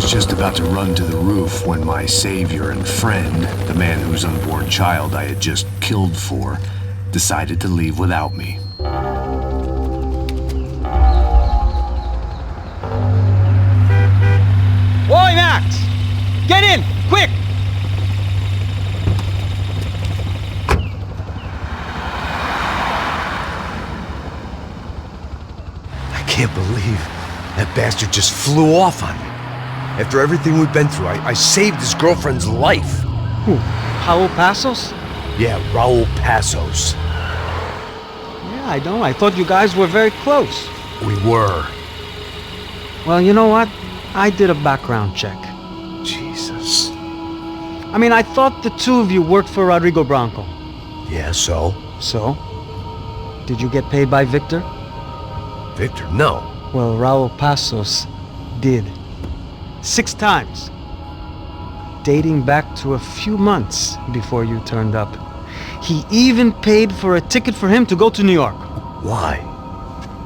was just about to run to the roof when my savior and friend, the man whose unborn child I had just killed for, decided to leave without me. Oi, Max! Get in! Quick! I can't believe that bastard just flew off on me. After everything we've been through, I saved his girlfriend's life. Who? Raul Passos? Yeah, Raul Passos. Yeah, I know. I thought you guys were very close. We were. Well, you know what? I did a background check. Jesus. I mean, I thought the two of you worked for Rodrigo Branco. Yeah, so? So? Did you get paid by Victor? Victor, no. Well, Raul Passos did. 6 times. Dating back to a few months before you turned up. He even paid for a ticket for him to go to New York. Why?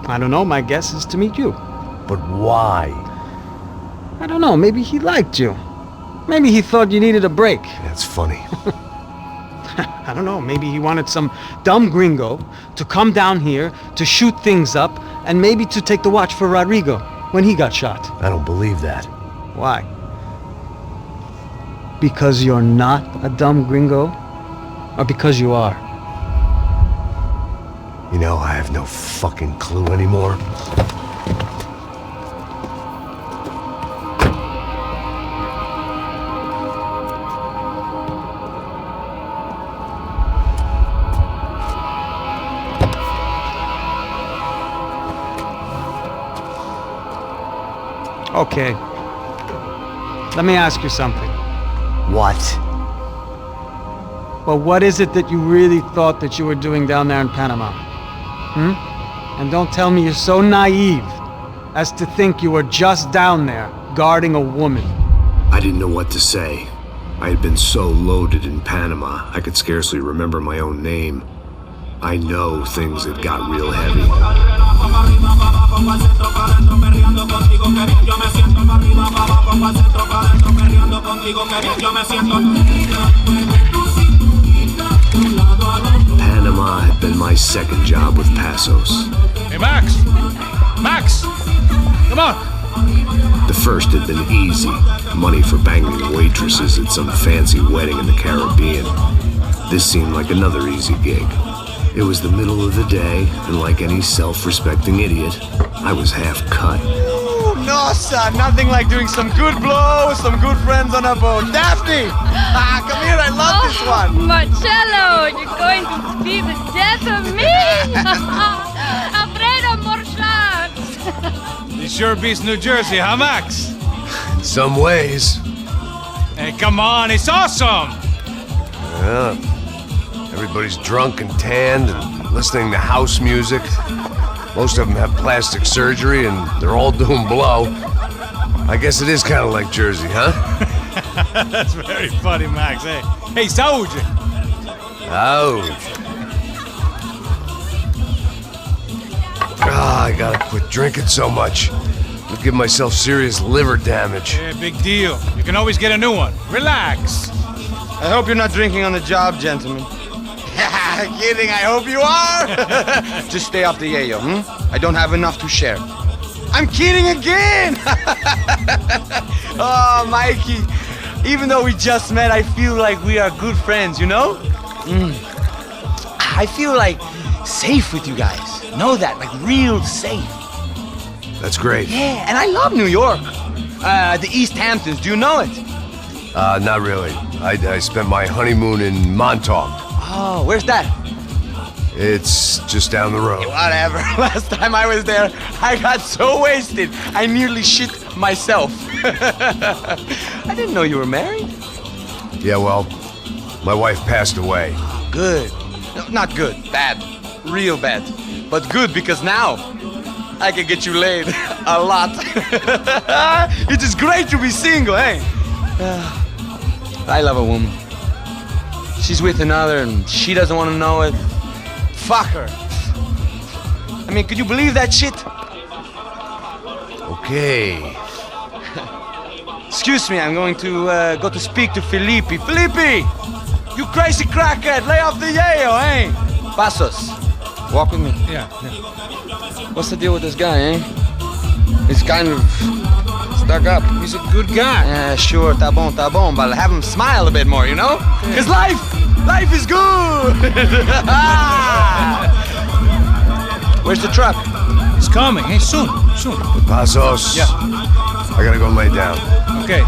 I don't know, my guess is to meet you. But why? I don't know, maybe he liked you. Maybe he thought you needed a break. That's funny. I don't know, maybe he wanted some dumb gringo to come down here to shoot things up and maybe to take the watch for Rodrigo when he got shot. I don't believe that. Why? Because you're not a dumb gringo? Or because you are? You know, I have no fucking clue anymore. Okay. Let me ask you something. What? Well, what is it that you really thought that you were doing down there in Panama? And don't tell me you're so naive as to think you were just down there guarding a woman. I didn't know what to say. I had been so loaded in Panama, I could scarcely remember my own name. I know things had got real heavy. Panama had been my second job with Passos. Hey, Max! Max! Come on! The first had been easy. Money for banging waitresses at some fancy wedding in the Caribbean. This seemed like another easy gig. It was the middle of the day, and like any self-respecting idiot, I was half cut. Ooh, no, son. Nothing like doing some good blow with some good friends on a boat. Daphne! Come here, I love this one. Marcello, you're going to be the death of me! Afraid of more sharks! This sure beats New Jersey, huh, Max? In some ways. Hey, come on, it's awesome! Yeah. Everybody's drunk and tanned and listening to house music. Most of them have plastic surgery and they're all doing blow. I guess it is kind of like Jersey, huh? That's very funny, Max. Hey, saúde! Ouch. Ah, I gotta quit drinking so much. I'll give myself serious liver damage. Yeah, big deal. You can always get a new one. Relax. I hope you're not drinking on the job, gentlemen. Kidding, I hope you are! Just stay off the yayo, I don't have enough to share. I'm kidding again! Oh, Mikey, even though we just met, I feel like we are good friends, you know? I feel like safe with you guys. Know that, like real safe. That's great. Yeah, and I love New York. The East Hamptons, do you know it? Not really. I spent my honeymoon in Montauk. Oh, where's that? It's just down the road. Whatever. Last time I was there, I got so wasted, I nearly shit myself. I didn't know you were married. Yeah, well, my wife passed away. Good. No, not good. Bad. Real bad. But good because now I can get you laid a lot. It is great to be single, eh? I love a woman. She's with another and she doesn't want to know it. Fuck her. I mean, could you believe that shit? Okay. Excuse me, I'm going to go to speak to Felipe. Felipe! You crazy crackhead! Lay off the yayo, eh? Passos, walk with me. Yeah. What's the deal with this guy, eh? He's kind of stuck up. He's a good guy. Yeah, sure, tá bom, but have him smile a bit more, you know? Cause life is good! Where's the truck? It's coming, hey, soon. Passos. Yeah. I gotta go lay down. Okay.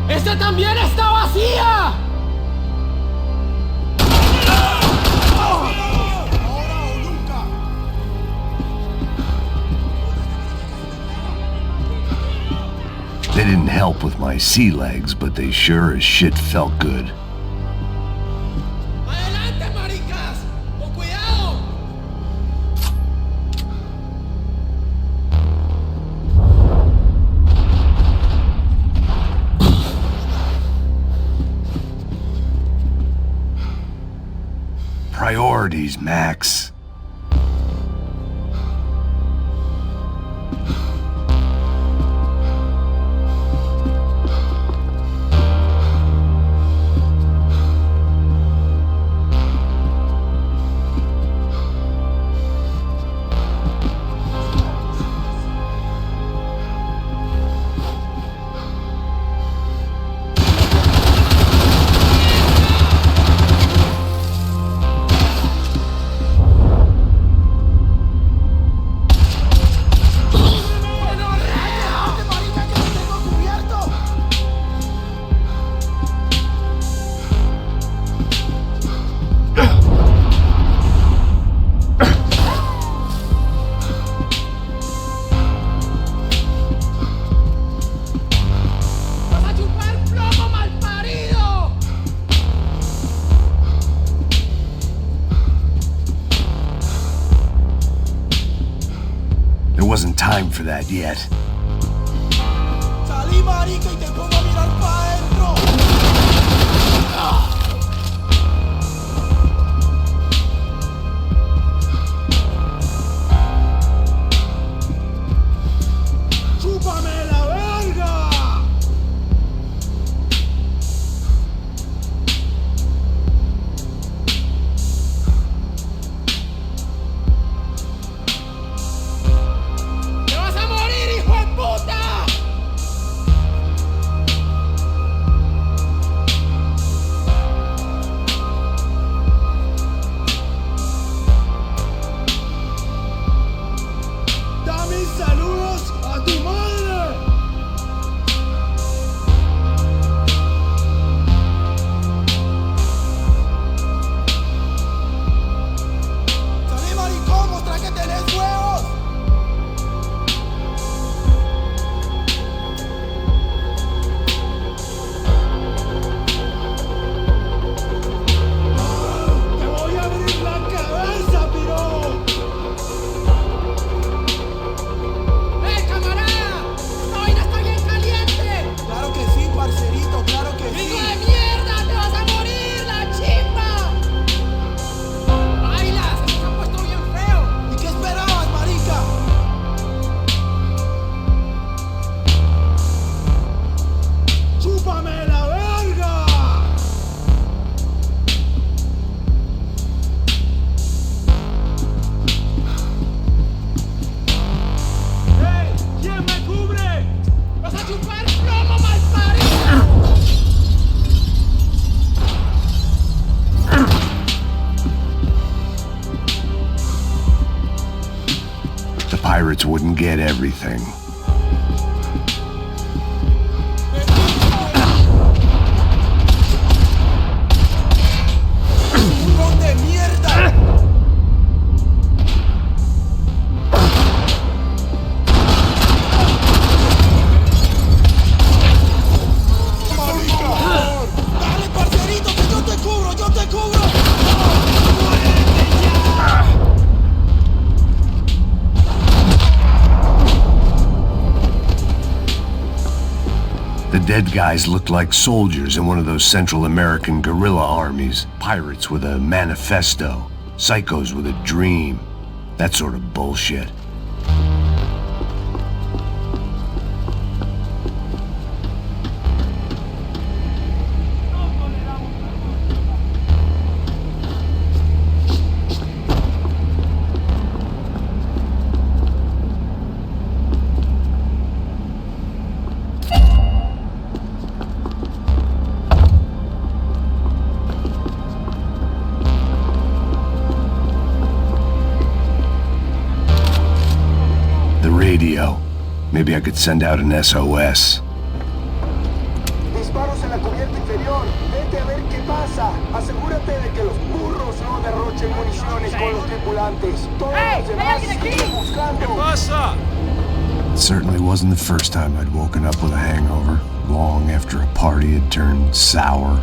¡Esta también está vacía! They didn't help with my sea legs, but they sure as shit felt good. ¡Adelante, maricas! ¡Con cuidado! Priorities, Max. There wasn't time for that yet. Salí, marica, y te pongo a mirar pa' adentro. ¡Chúpame la verga! ¡Te vas a morir, hijo de puta! pirates wouldn't get everything. The dead guys looked like soldiers in one of those Central American guerrilla armies. Pirates with a manifesto. Psychos with a dream. That sort of bullshit. Radio. Maybe I could send out an SOS. Disparos en la cubierta inferior. Vete a ver qué pasa. Asegúrate de que los burros no derrochen municiones con los tripulantes. Todos los demás siguen buscando. ¿Qué pasa? It certainly wasn't the first time I'd woken up with a hangover, long after a party had turned sour.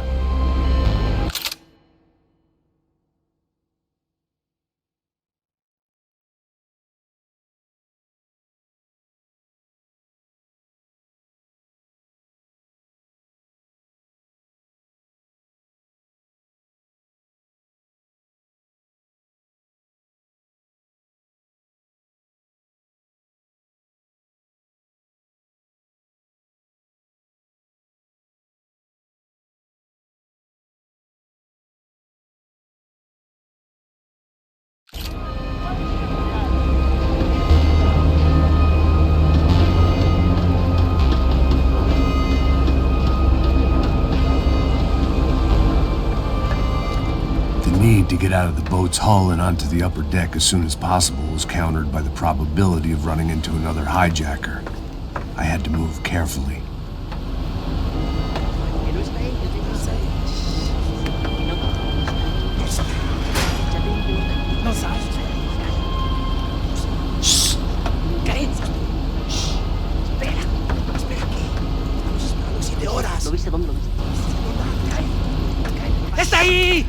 The need to get out of the boat's hull and onto the upper deck as soon as possible was countered by the probability of running into another hijacker. I had to move carefully. No sabes. Shh. Cállense. Shh. Espera. Espera aquí. Estamos esperando 7 horas. ¿Lo viste? ¿Dónde lo viste? ¡Está ahí!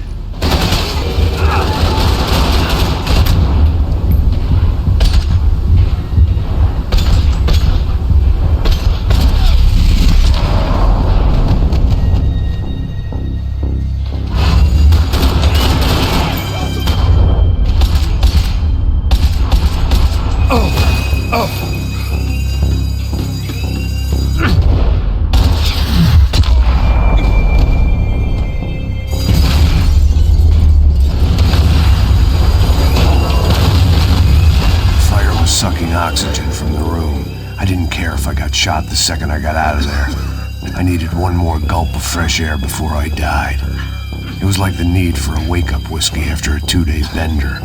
Sucking oxygen from the room. I didn't care if I got shot the second I got out of there. I needed one more gulp of fresh air before I died. It was like the need for a wake-up whiskey after a 2-day bender.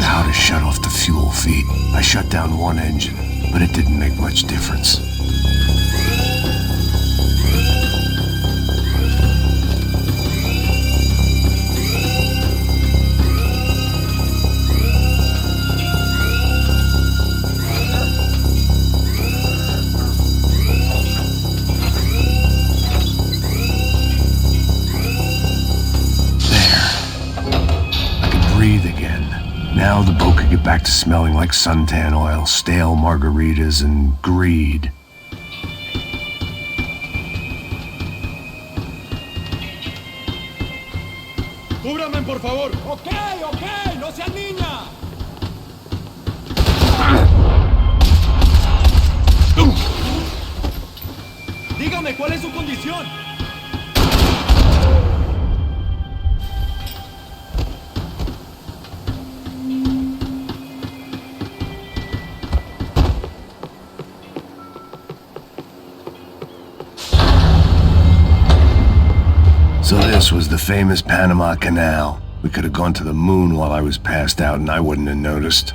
How to shut off the fuel feed. I shut down one engine, but it didn't make much difference. Now the boat could get back to smelling like suntan oil, stale margaritas, and greed. ¡Cúbrame, por favor! ¡Ok, ok! ¡No seas niña! Dígame, ¿cuál es su condición? So this was the famous Panama Canal. We could have gone to the moon while I was passed out and I wouldn't have noticed.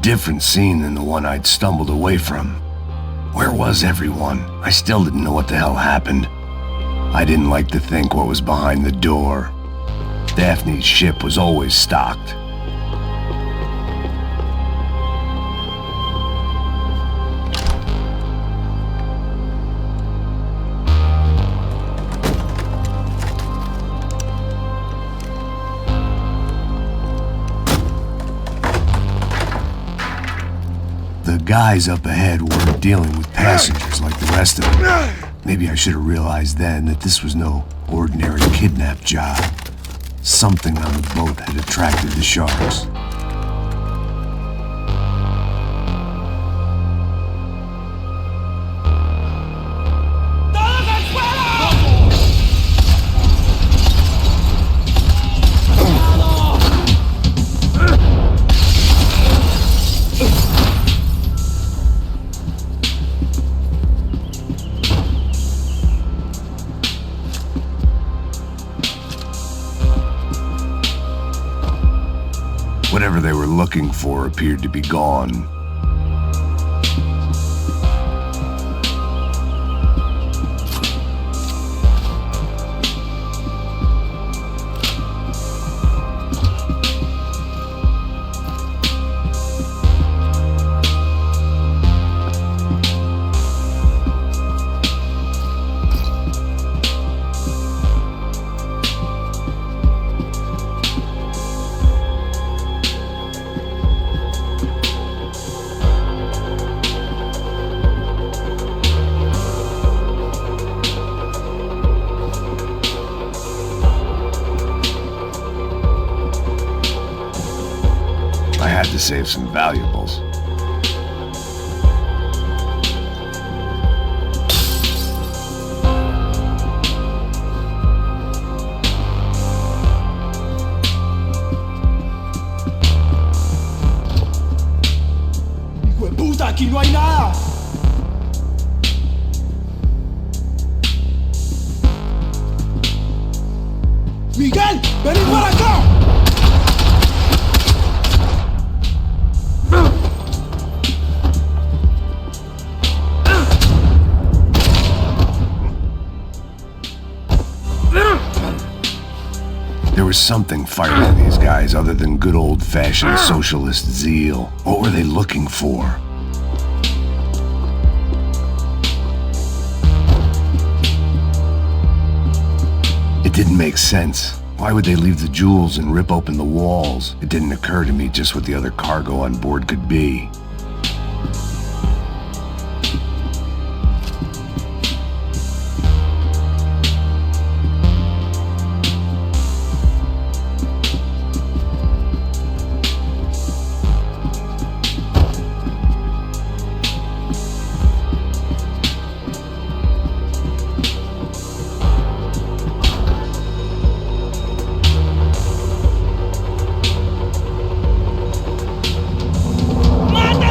different scene than the one I'd stumbled away from. Where was everyone? I still didn't know what the hell happened. I didn't like to think what was behind the door. Daphne's ship was always stocked. The guys up ahead weren't dealing with passengers like the rest of them. Maybe I should have realized then that this was no ordinary kidnap job. Something on the boat had attracted the sharks. Whatever they were looking for appeared to be gone. I had to save some valuables. Hijo de puta, aquí no hay nada. Miguel, vení para acá. There was something firing these guys other than good old-fashioned socialist zeal. What were they looking for? It didn't make sense. Why would they leave the jewels and rip open the walls? It didn't occur to me just what the other cargo on board could be. ¡Mata!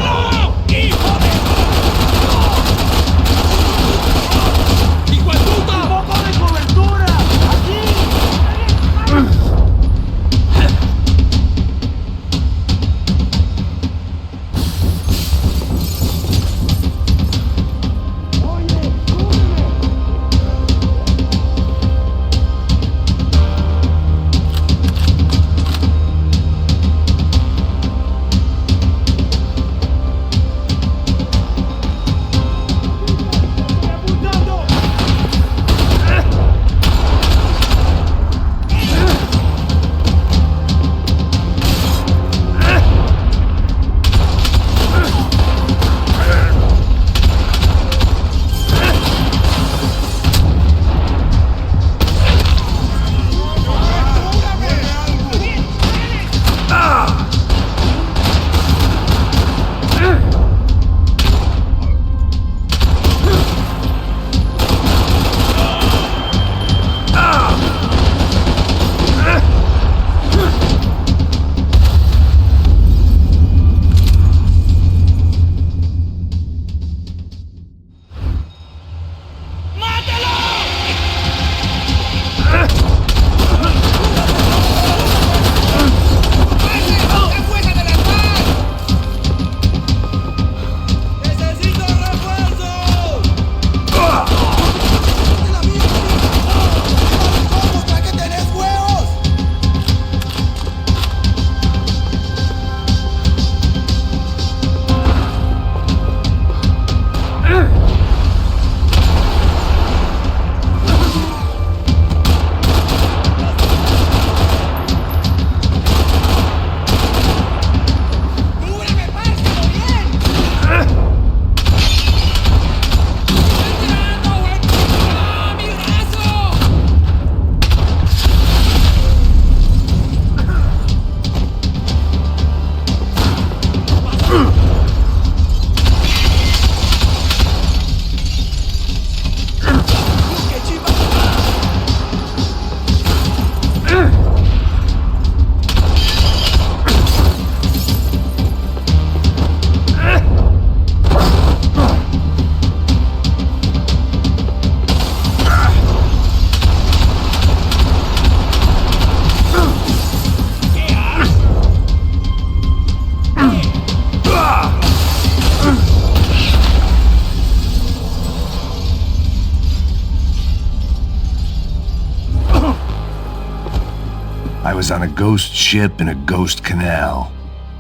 was on a ghost ship in a ghost canal.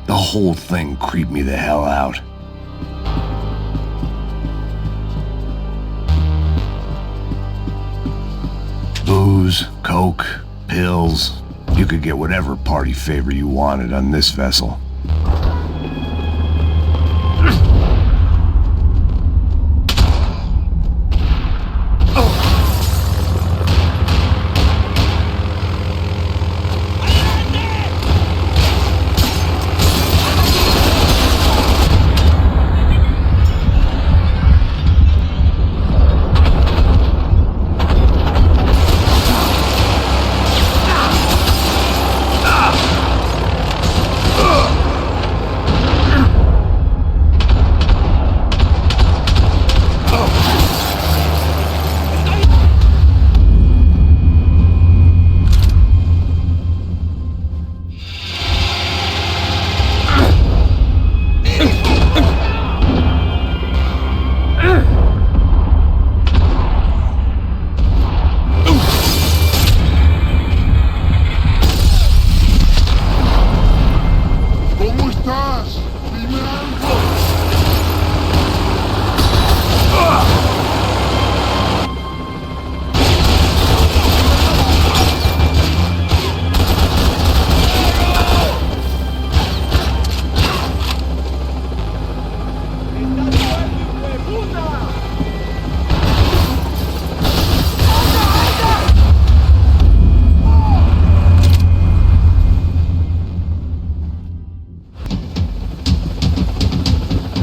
The whole thing creeped me the hell out. Booze, coke, pills. You could get whatever party favor you wanted on this vessel.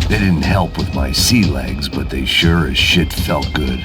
They didn't help with my sea legs, but they sure as shit felt good.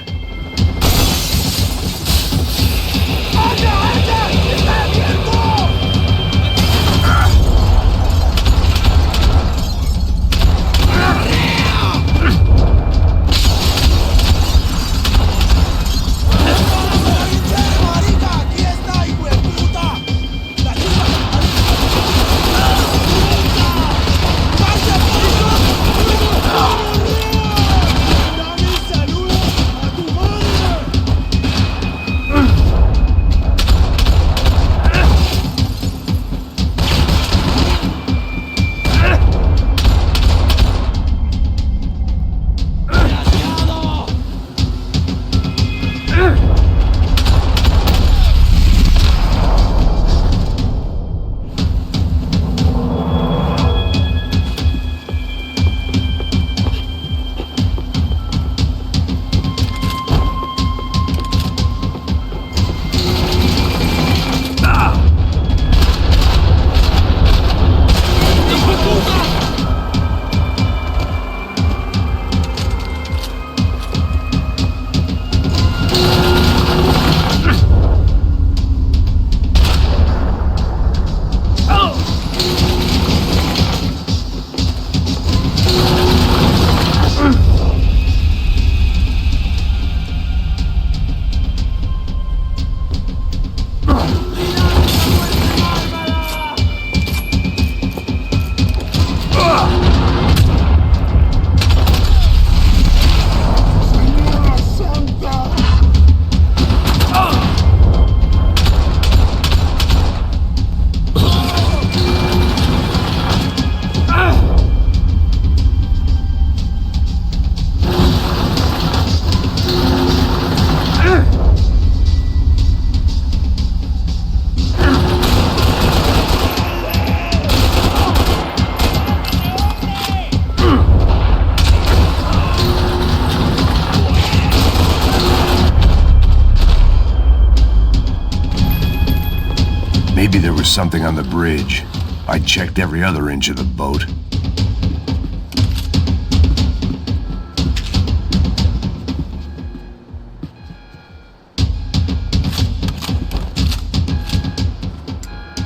Maybe there was something on the bridge. I checked every other inch of the boat.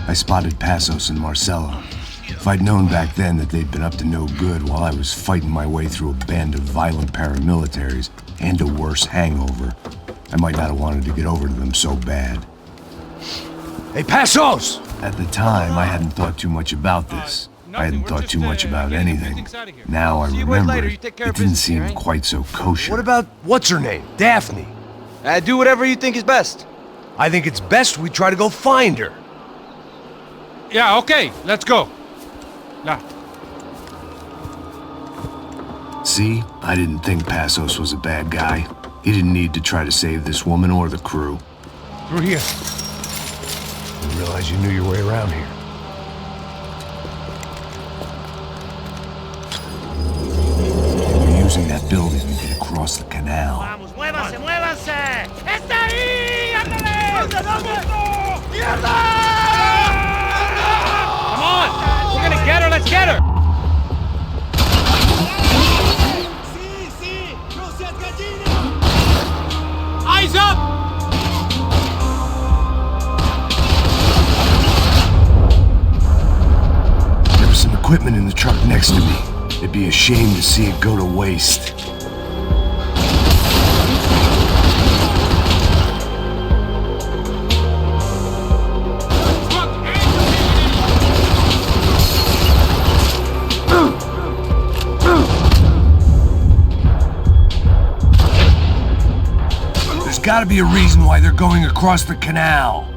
I spotted Passos and Marcelo. If I'd known back then that they'd been up to no good while I was fighting my way through a band of violent paramilitaries and a worse hangover, I might not have wanted to get over to them so bad. Hey, Passos! At the time, I hadn't thought too much about this. I hadn't thought too much about anything. Now I remember it didn't seem quite so kosher. What about, what's her name? Daphne? Do whatever you think is best. I think it's best we try to go find her. Yeah, okay, let's go. Yeah. See? I didn't think Passos was a bad guy. He didn't need to try to save this woman or the crew. Through here. Didn't realize you knew your way around here. We're using that building to get across the canal. Vamos, muévanse, muévanse. ¡Está ahí! ¡Ándale! ¡Mierda! Come on! We're gonna get her, let's get her! Sí, sí! ¡No seas gallina! Eyes up! There was some equipment in the truck next to me. It'd be a shame to see it go to waste. There's gotta be a reason why they're going across the canal.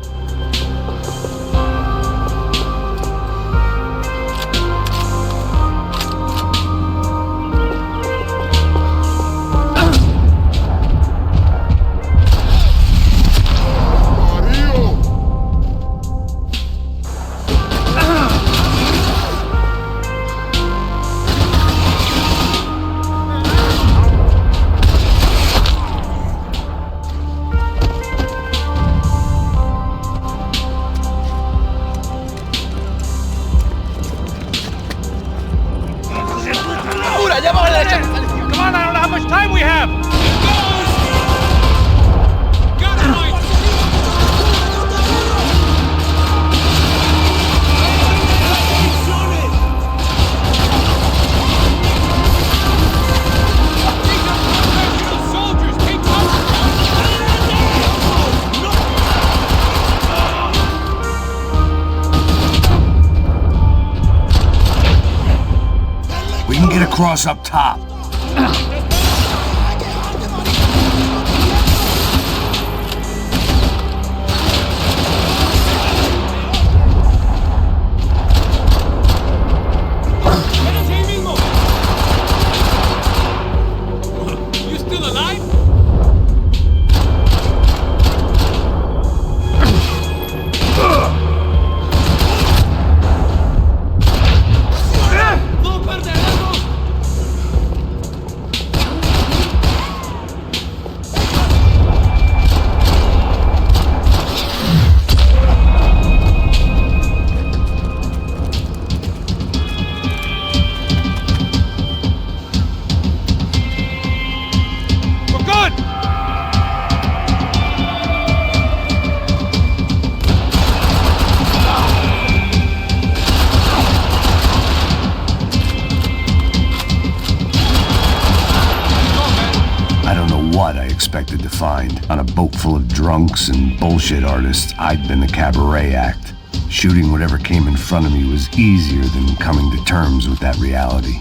Come on, I don't know how much time we have! We can get across up top. You still alive? What I expected to find. On a boat full of drunks and bullshit artists, I'd been the cabaret act. Shooting whatever came in front of me was easier than coming to terms with that reality.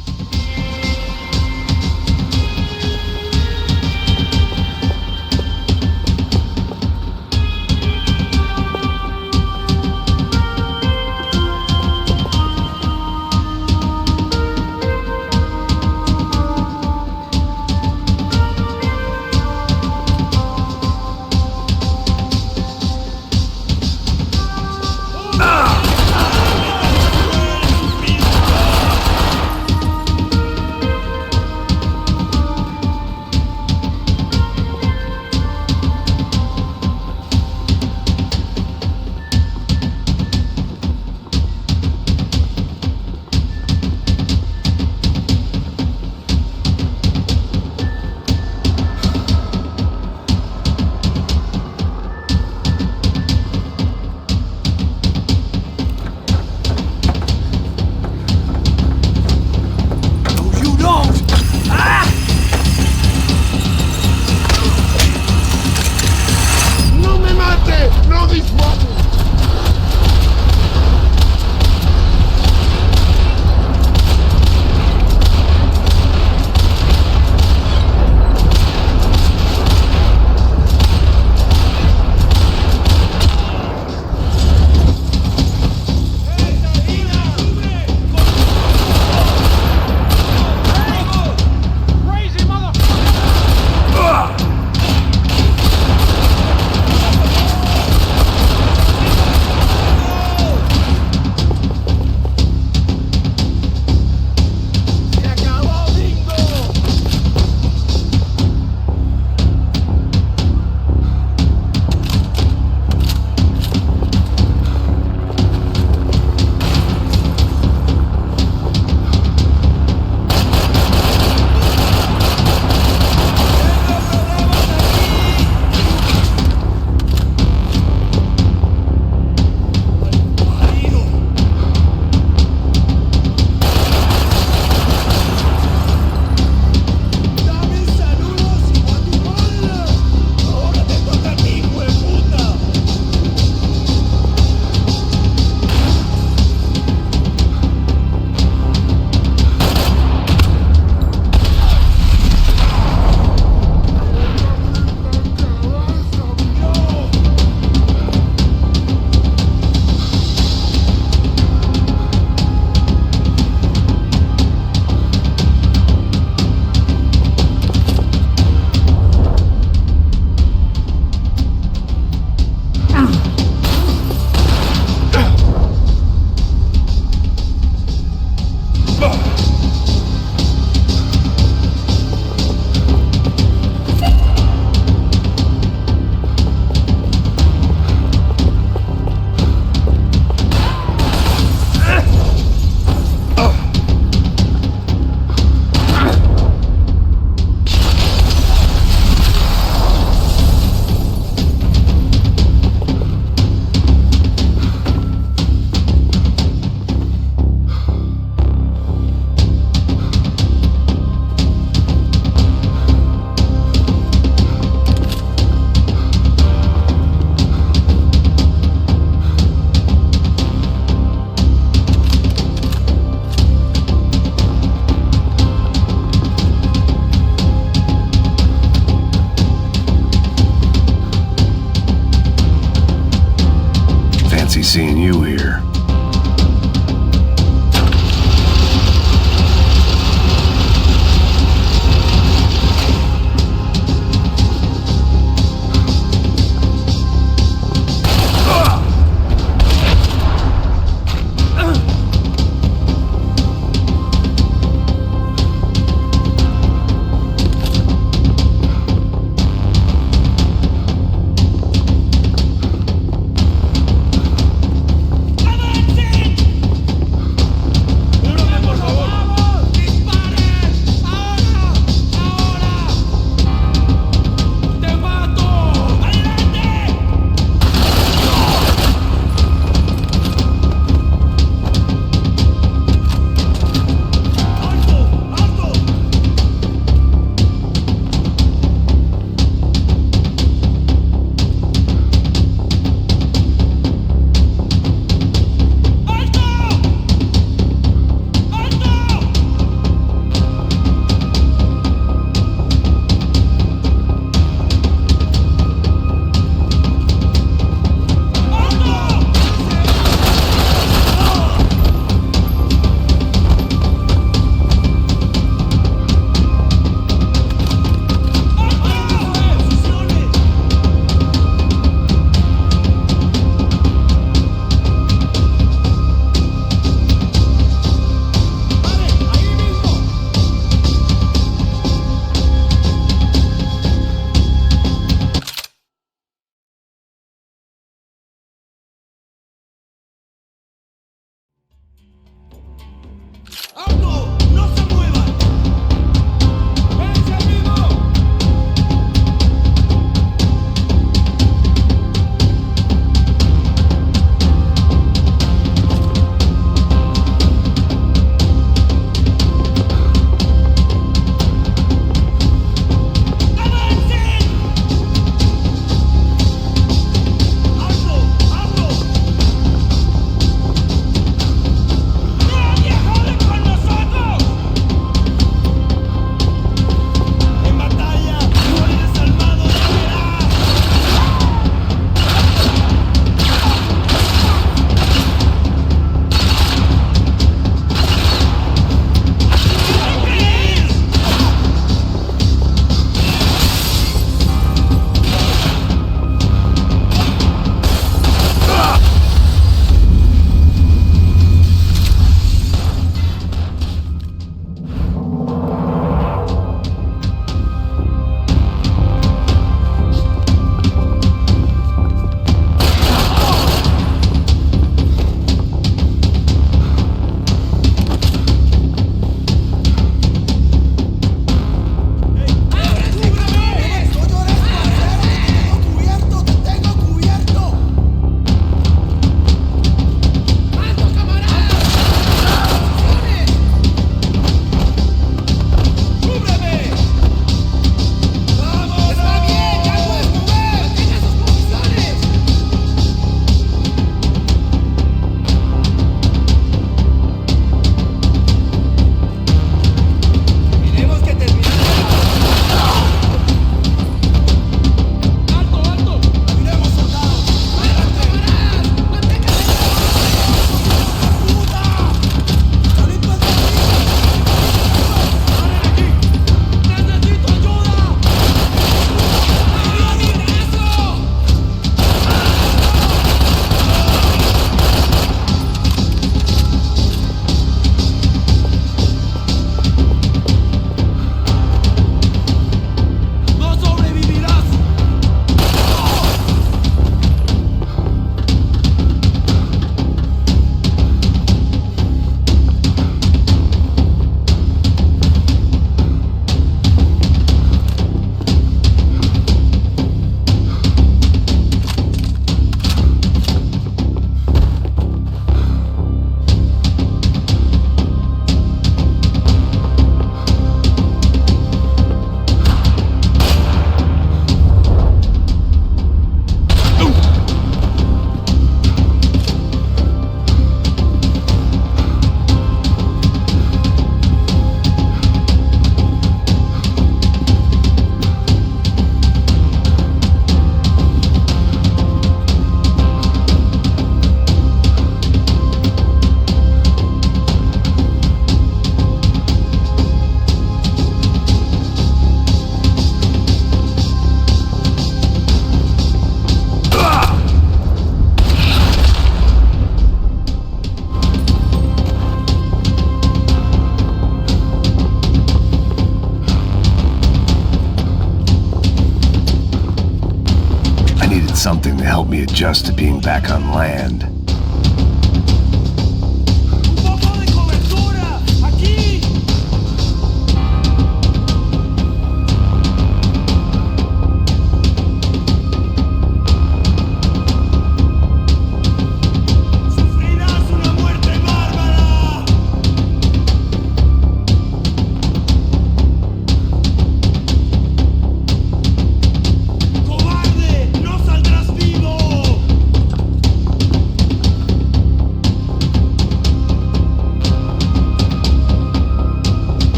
something to help me adjust to being back on land.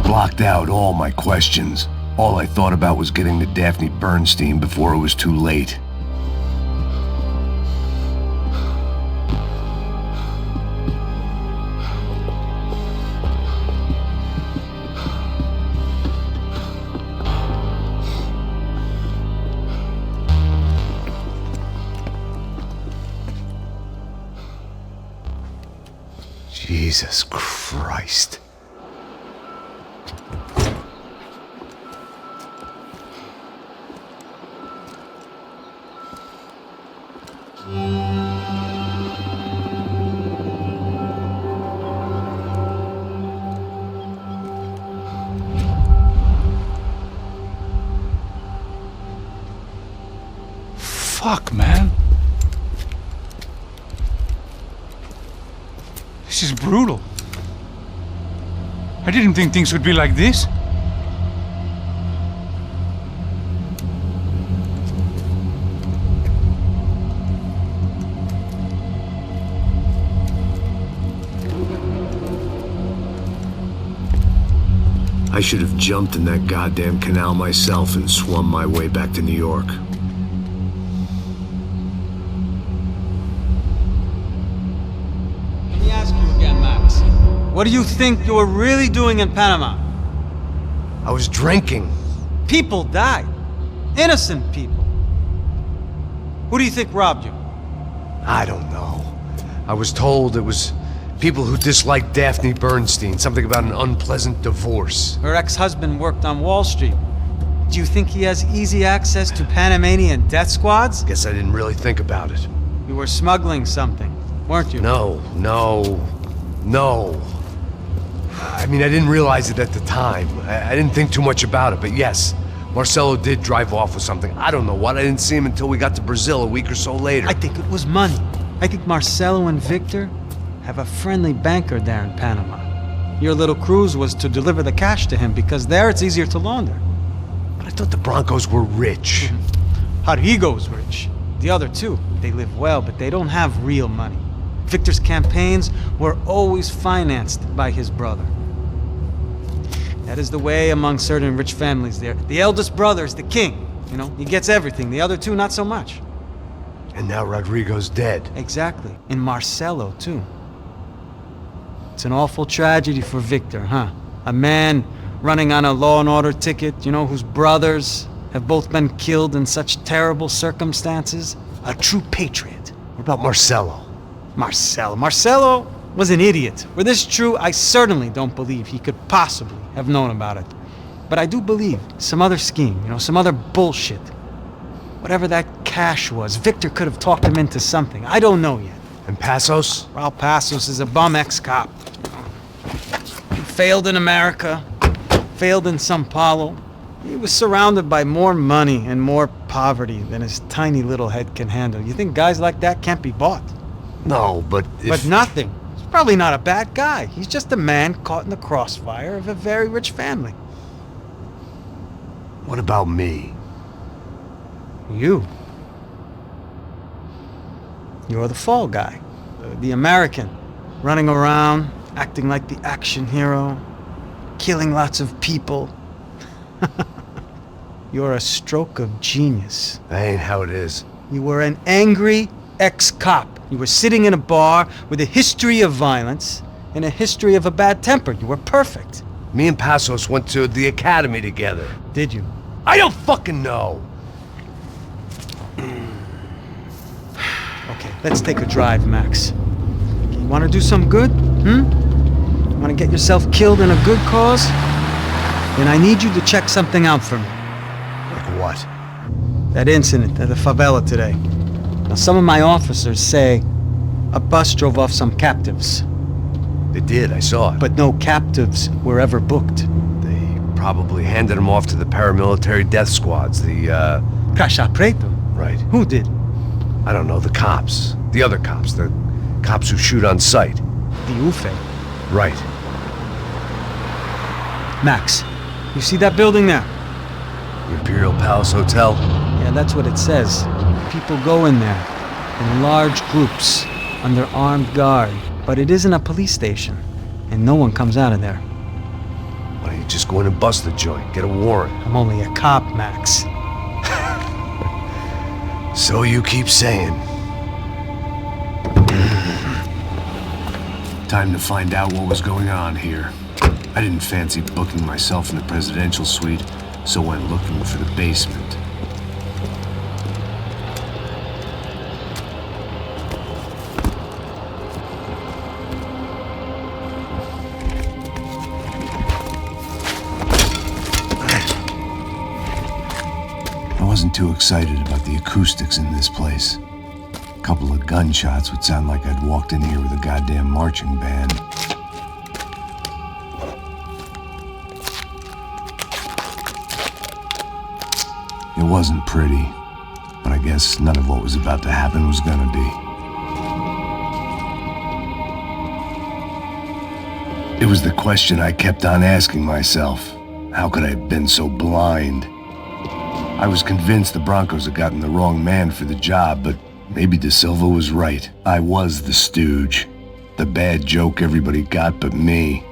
Blocked out all my questions. All I thought about was getting to Daphne Bernstein before it was too late. Jesus Christ. Fuck, man. This is brutal. I didn't think things would be like this. I should have jumped in that goddamn canal myself and swum my way back to New York. Let me ask you again, Max. What do you think you were really doing in Panama? I was drinking. People died. Innocent people. Who do you think robbed you? I don't know. I was told it was people who disliked Daphne Bernstein, something about an unpleasant divorce. Her ex-husband worked on Wall Street. Do you think he has easy access to Panamanian death squads? Guess I didn't really think about it. You were smuggling something, weren't you? No. I mean, I didn't realize it at the time. I didn't think too much about it, but yes, Marcelo did drive off with something. I don't know what. I didn't see him until we got to Brazil a week or so later. I think it was money. I think Marcelo and Victor have a friendly banker there in Panama. Your little cruise was to deliver the cash to him because there it's easier to launder. But I thought the Broncos were rich. Rodrigo's rich. The other two, they live well, but they don't have real money. Victor's campaigns were always financed by his brother. That is the way among certain rich families there. The eldest brother is the king. You know, he gets everything. The other two, not so much. And now Rodrigo's dead. Exactly. And Marcelo, too. It's an awful tragedy for Victor, huh? A man running on a law and order ticket, you know, whose brothers have both been killed in such terrible circumstances. A true patriot. What about Marcelo? Marcelo was an idiot. Were this true, I certainly don't believe he could possibly have known about it. But I do believe some other scheme, you know, some other bullshit. Whatever that cash was, Victor could have talked him into something. I don't know yet. And Passos? Raul Passos is a bum ex-cop. He failed in America, failed in São Paulo. He was surrounded by more money and more poverty than his tiny little head can handle. You think guys like that can't be bought? No, but if... But nothing. He's probably not a bad guy. He's just a man caught in the crossfire of a very rich family. What about me? You. You're the fall guy. The American. Running around, acting like the action hero. Killing lots of people. You're a stroke of genius. That ain't how it is. You were an angry ex-cop. You were sitting in a bar with a history of violence and a history of a bad temper. You were perfect. Me and Passos went to the academy together. Did you? I don't fucking know. Okay, let's take a drive, Max. Okay, you want to do some good? You want to get yourself killed in a good cause? Then I need you to check something out for me. Like what? That incident at the favela today. Now, some of my officers say a bus drove off some captives. They did, I saw it. But no captives were ever booked. They probably handed them off to the paramilitary death squads, the, Caixa Preto? Right. Who did? I don't know, the cops. The other cops. The cops who shoot on sight. The UFE. Right. Max, you see that building there? The Imperial Palace Hotel? Yeah, that's what it says. People go in there, in large groups, under armed guard. But it isn't a police station, and no one comes out of there. Why don't you just go in and bust the joint, get a warrant? I'm only a cop, Max. So you keep saying. Time to find out what was going on here. I didn't fancy booking myself in the presidential suite, so went looking for the basement. I wasn't too excited about the acoustics in this place. A couple of gunshots would sound like I'd walked in here with a goddamn marching band. It wasn't pretty, but I guess none of what was about to happen was gonna be. It was the question I kept on asking myself. How could I have been so blind? I was convinced the Broncos had gotten the wrong man for the job, but maybe De Silva was right. I was the stooge. The bad joke everybody got but me.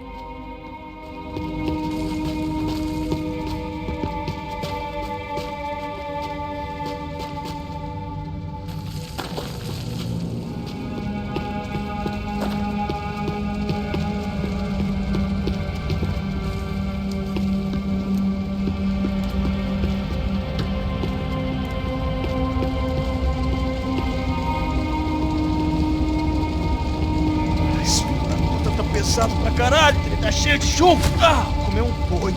Pesado pra caralho, ele tá cheio de chumbo. Comeu um boi.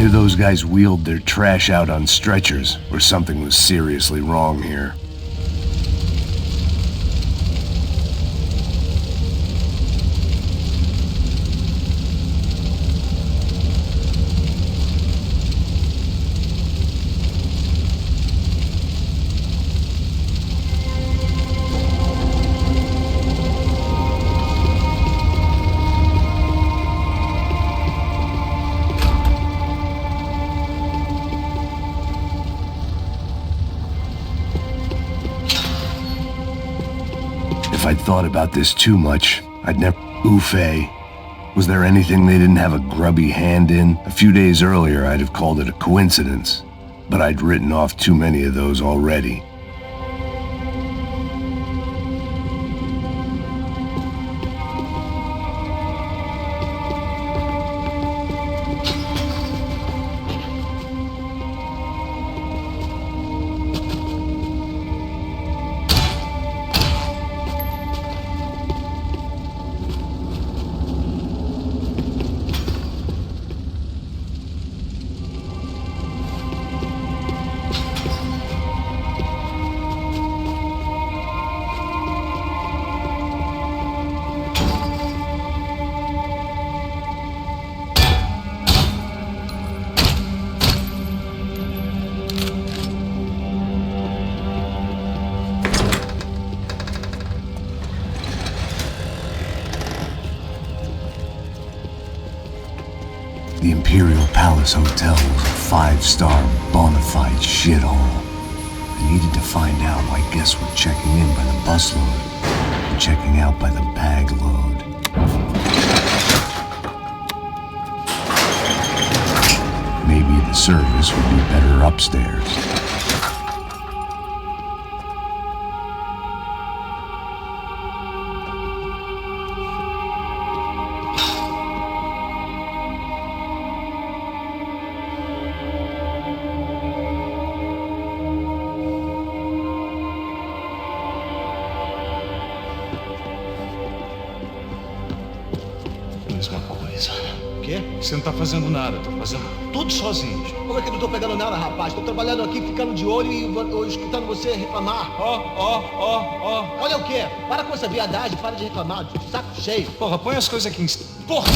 Either those guys wheeled their trash out on stretchers, or something was seriously wrong here. If I'd thought about this too much, I'd never... Oof-ay. Was there anything they didn't have a grubby hand in? A few days earlier, I'd have called it a coincidence. But I'd written off too many of those already. The Imperial Palace Hotel was a 5-star bona fide shithole. I needed to find out why guests were checking in by the busload and checking out by the bag load. Maybe the service would be better upstairs. Mesma coisa. O quê? Você não tá fazendo nada, tô fazendo tudo sozinho. Como é que eu não tô pegando nada, rapaz? Tô trabalhando aqui, ficando de olho e escutando você reclamar. Ó. Olha o quê? Para com essa viadagem, para de reclamar. Saco cheio. Porra, põe as coisas aqui em... Porra!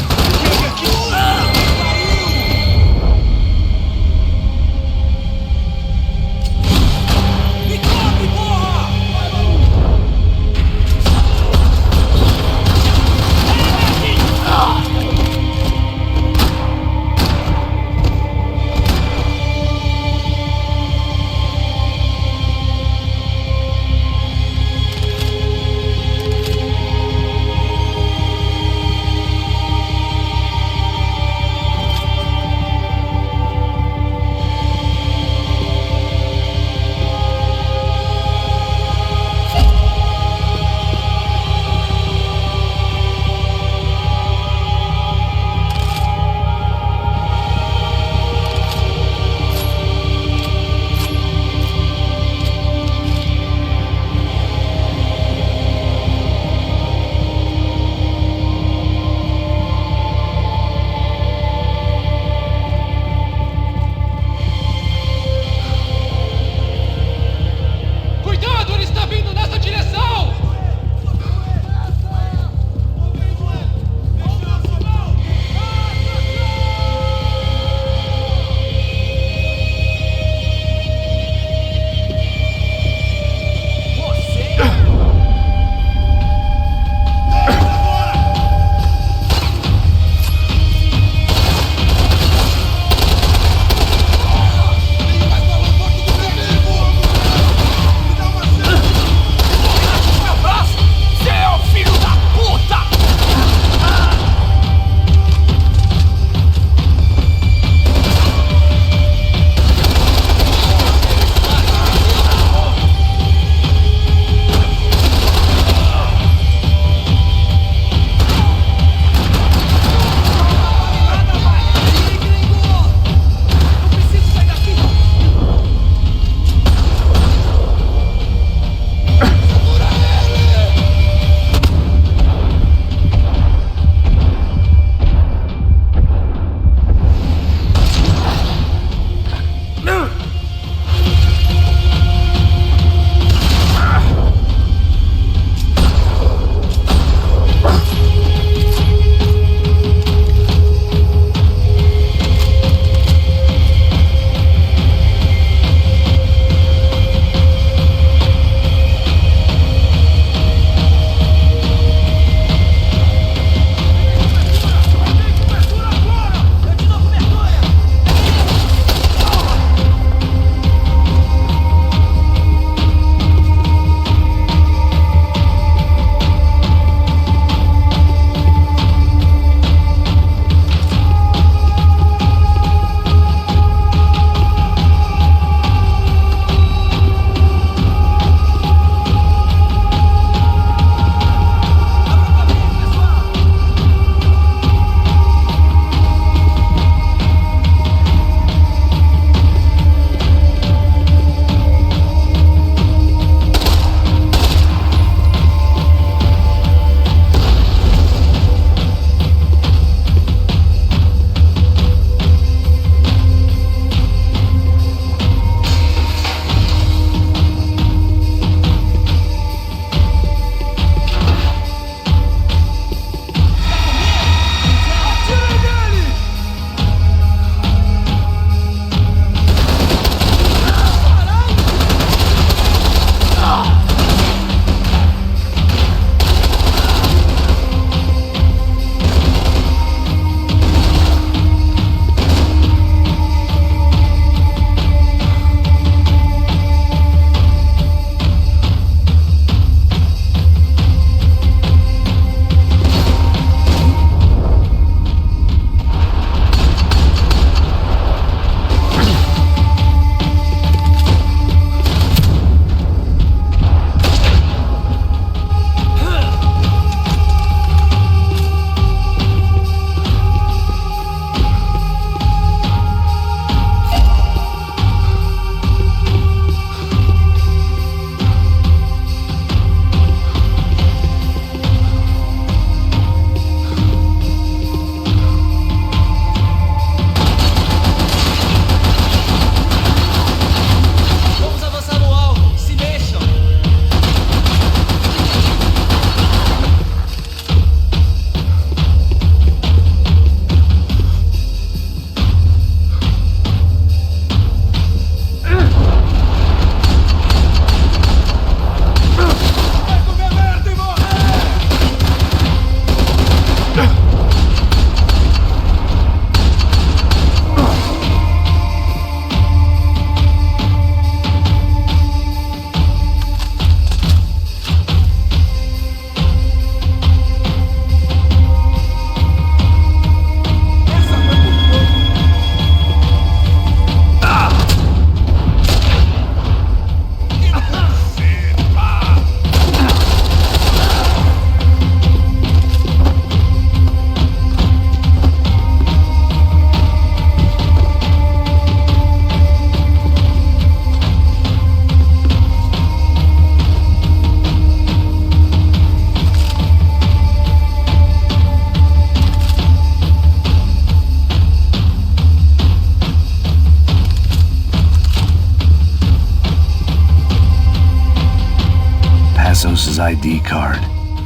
his ID card.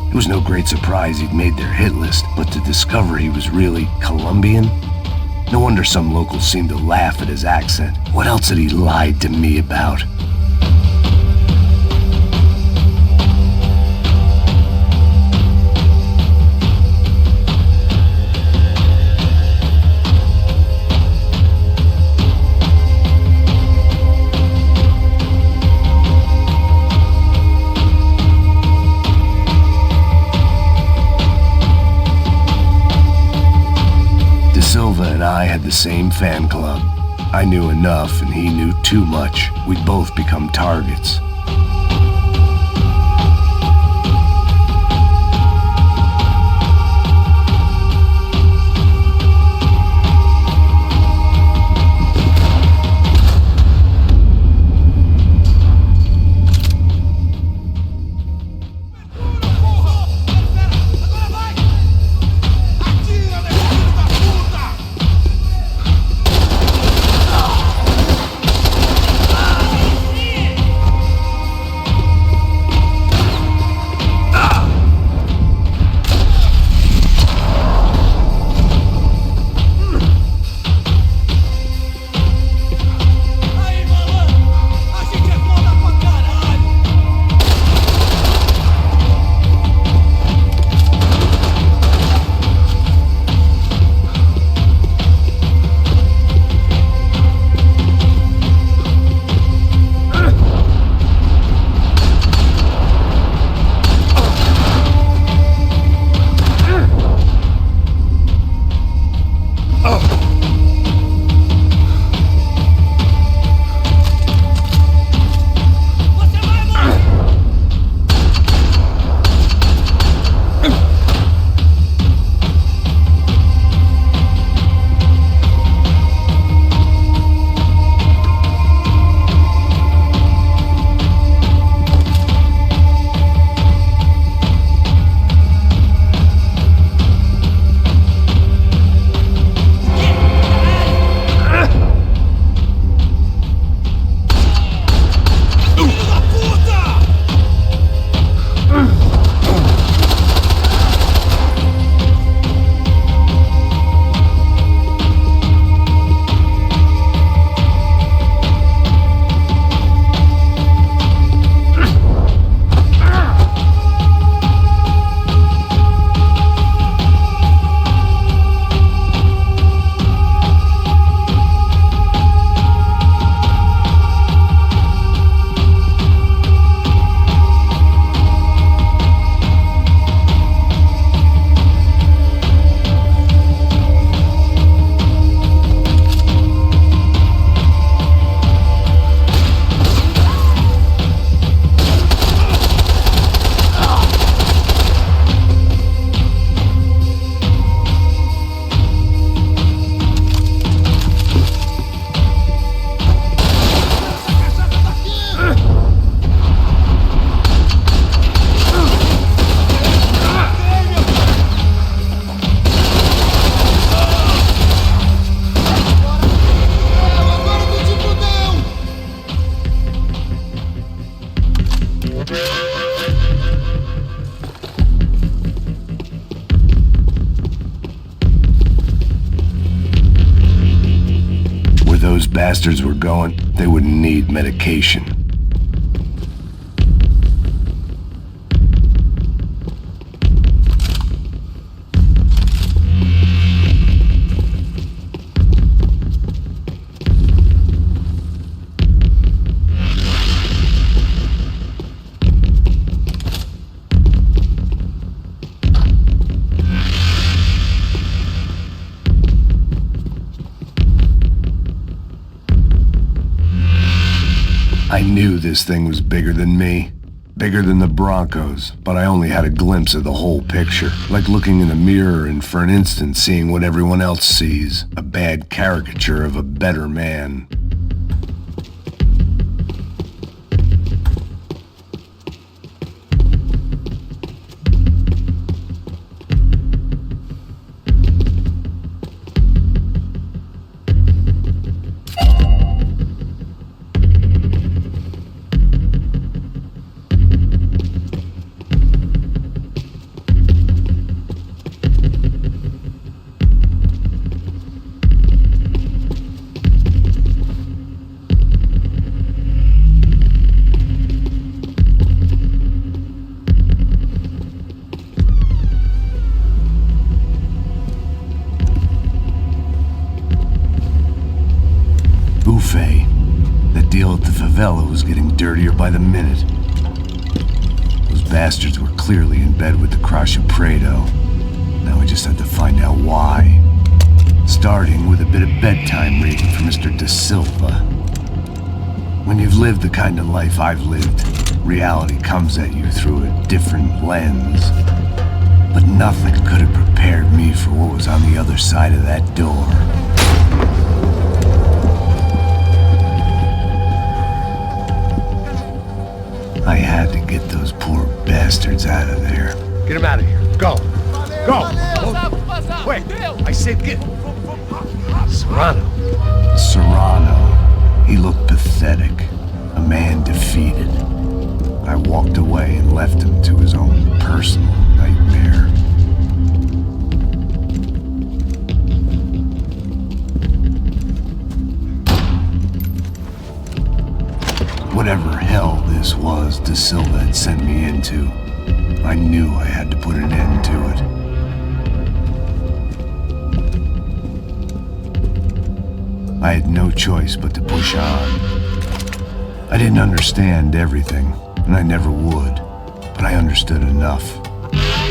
It was no great surprise he'd made their hit list, but to discover he was really Colombian? No wonder some locals seemed to laugh at his accent. What else had he lied to me about? Silva and I had the same fan club. I knew enough and he knew too much. We'd both become targets. Those bastards were going, they wouldn't need medication. I knew this thing was bigger than me, bigger than the Broncos, but I only had a glimpse of the whole picture, like looking in a mirror and for an instant seeing what everyone else sees, a bad caricature of a better man. favela was getting dirtier by the minute. Those bastards were clearly in bed with the Crash of Prado. Now we just had to find out why. Starting with a bit of bedtime reading for Mr. Da Silva. When you've lived the kind of life I've lived, reality comes at you through a different lens. But nothing could have prepared me for what was on the other side of that door. I had to get those poor bastards out of there. Get him out of here. Go. Go. Quick. I said get... Serrano. Serrano. He looked pathetic. A man defeated. I walked away and left him to his own personal nightmare. Whatever hell this was Da Silva had sent me into, I knew I had to put an end to it. I had no choice but to push on. I didn't understand everything, and I never would, but I understood enough.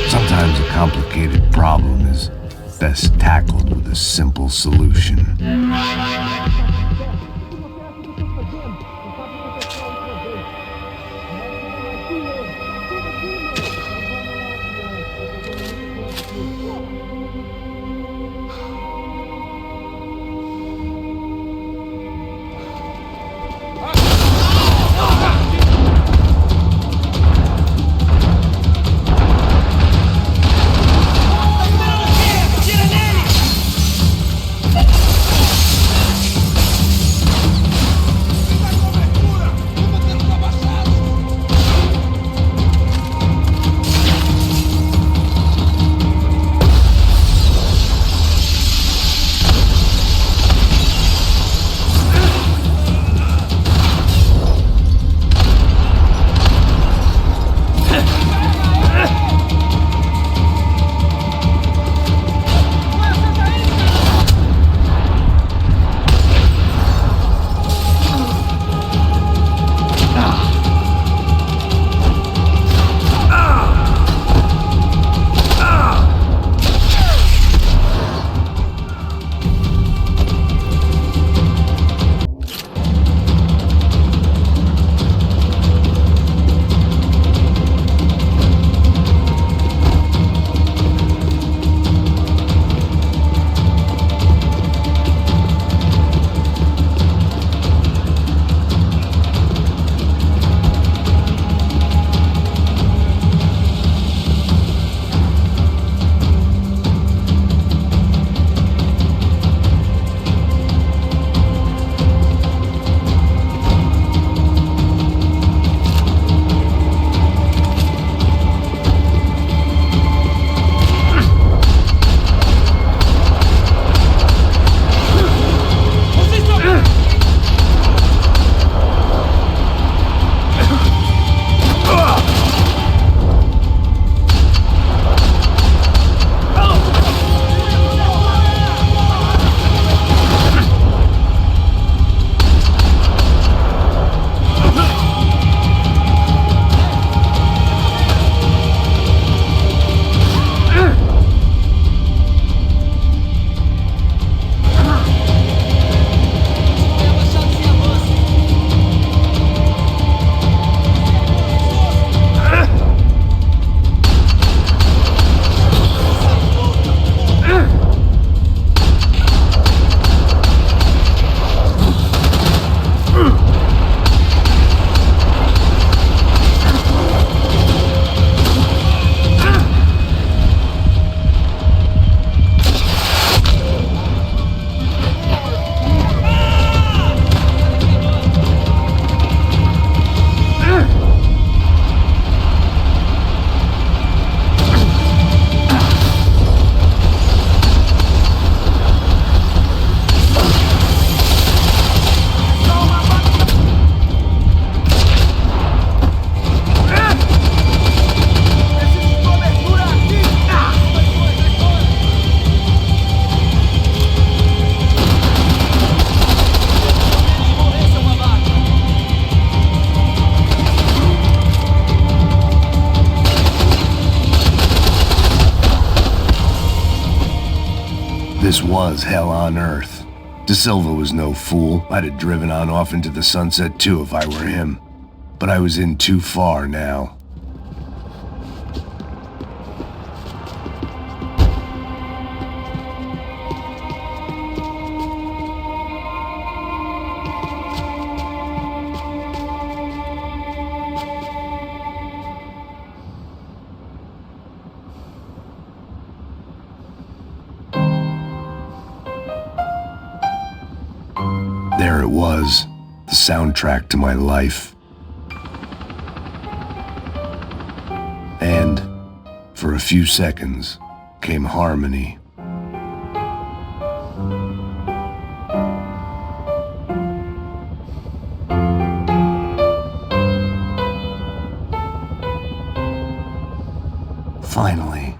Sometimes a complicated problem is best tackled with a simple solution. This was hell on earth. De Silva was no fool. I'd have driven on off into the sunset too if I were him. But I was in too far now. There it was, the soundtrack to my life. And, for a few seconds, came harmony. Finally.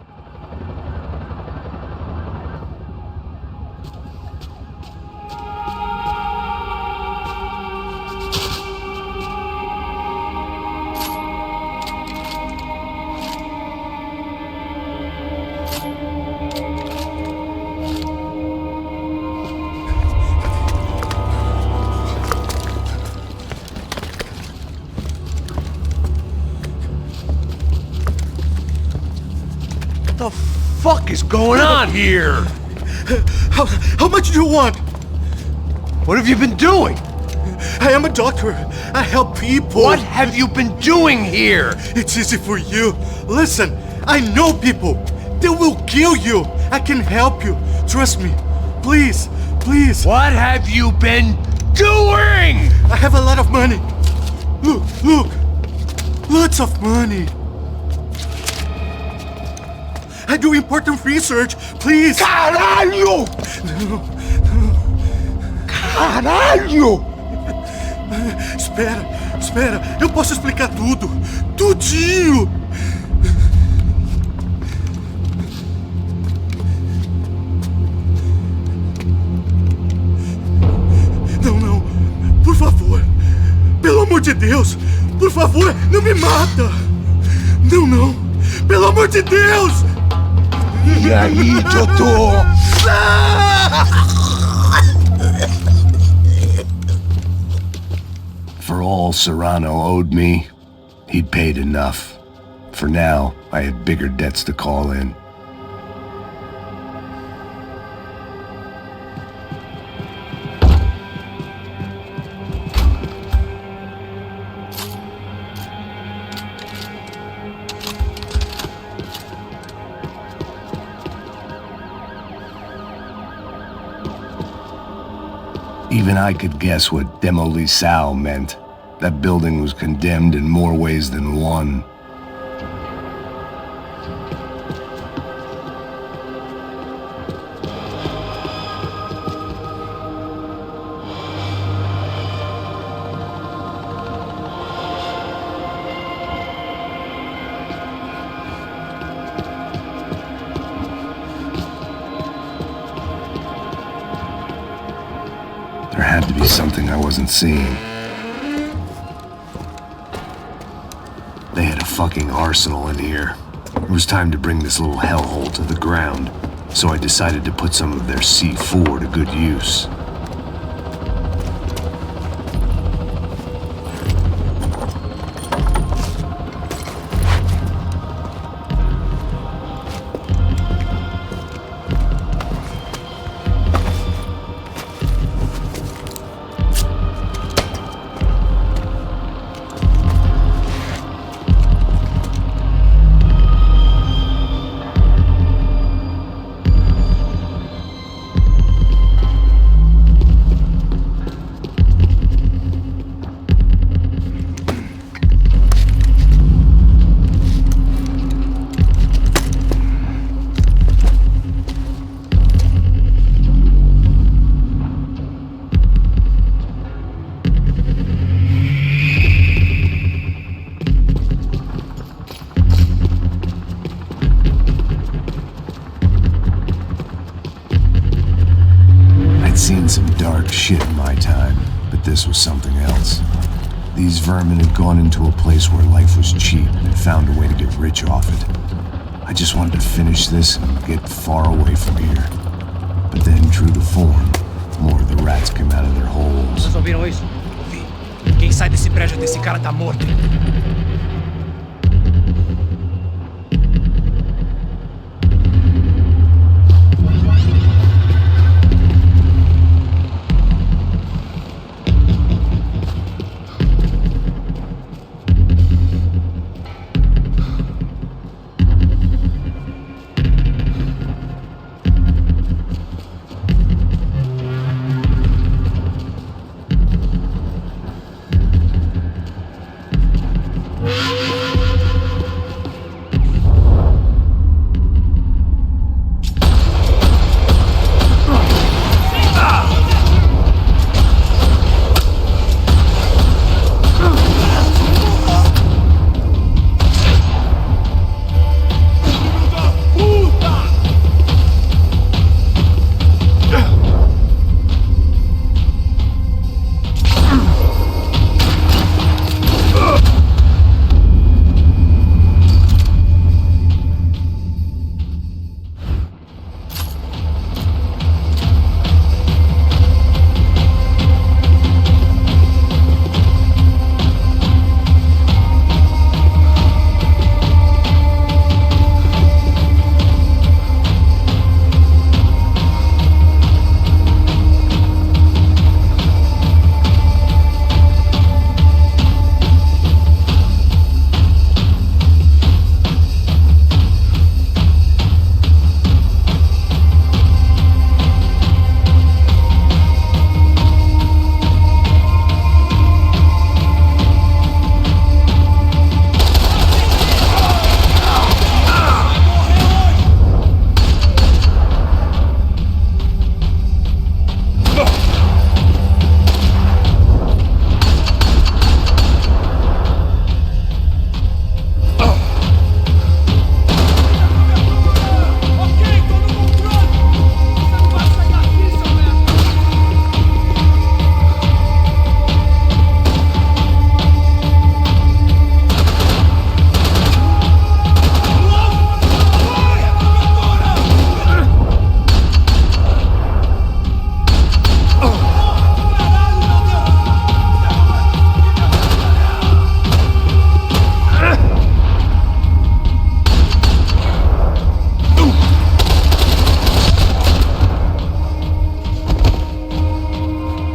What the fuck is going on here? How much do you want? What have you been doing? I am a doctor. I help people. What have you been doing here? It's easy for you. Listen, I know people. They will kill you. I can help you. Trust me. Please, please. What have you been doing? I have a lot of money. Look, look. Lots of money. I do important research. Please. Caralho! Caralho! Espera, espera. Eu posso explicar tudo. Tudinho. Não, não. Por favor. Pelo amor de Deus. Por favor, não me mata. Não, não. Pelo amor de Deus. E aí, doutor? For all Serrano owed me, he'd paid enough. For now, I had bigger debts to call in. Even I could guess what Demolisal meant. That building was condemned in more ways than one. There had to be something I wasn't seeing. They had a fucking arsenal in here. It was time to bring this little hellhole to the ground, so I decided to put some of their C4 to good use. Seen some dark shit in my time, but this was something else. These vermin had gone into a place where life was cheap and found a way to get rich off it. I just wanted to finish this and get far away from here. But then, true to form, more of the rats came out of their holes. Vocês ouviram isso? Ouvi. Quem sai desse prédio desse cara tá morto.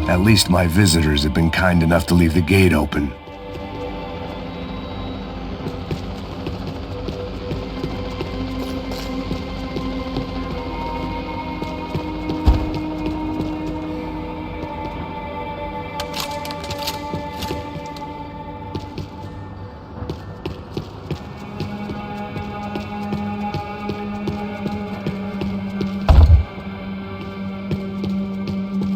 At least my visitors have been kind enough to leave the gate open.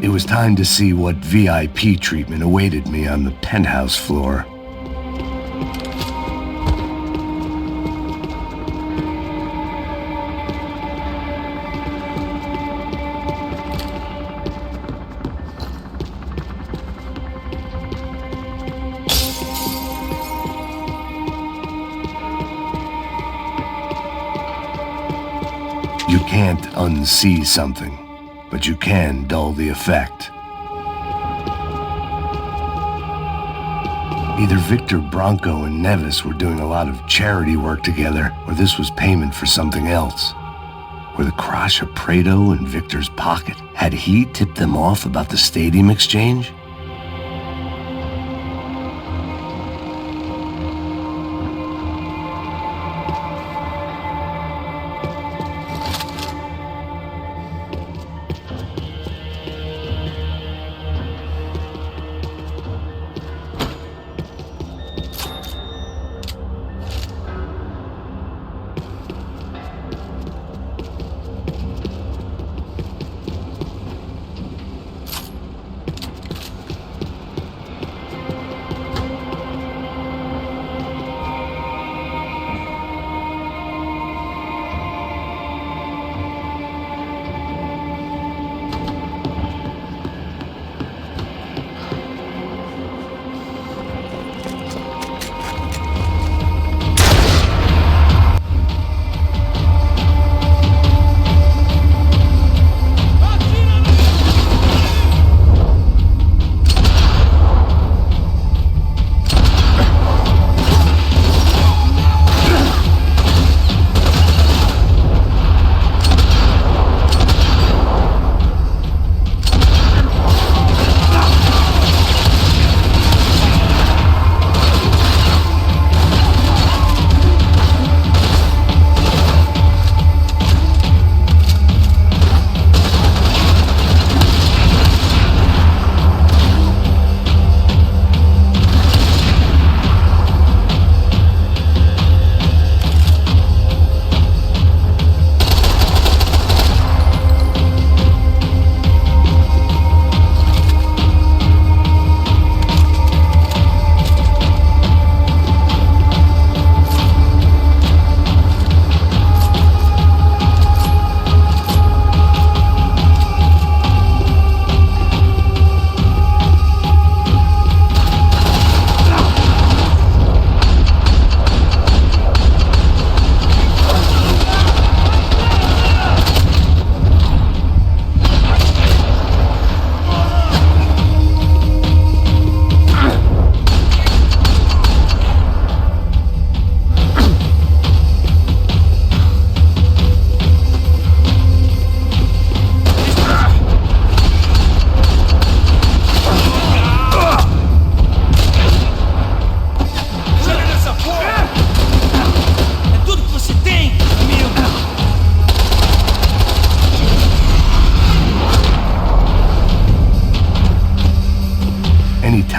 It was time to see what VIP treatment awaited me on the penthouse floor. You can't unsee something, but you can dull the effect. Either Victor Bronco and Nevis were doing a lot of charity work together, or this was payment for something else. Were the Crasha Prado in Victor's pocket? Had he tipped them off about the stadium exchange?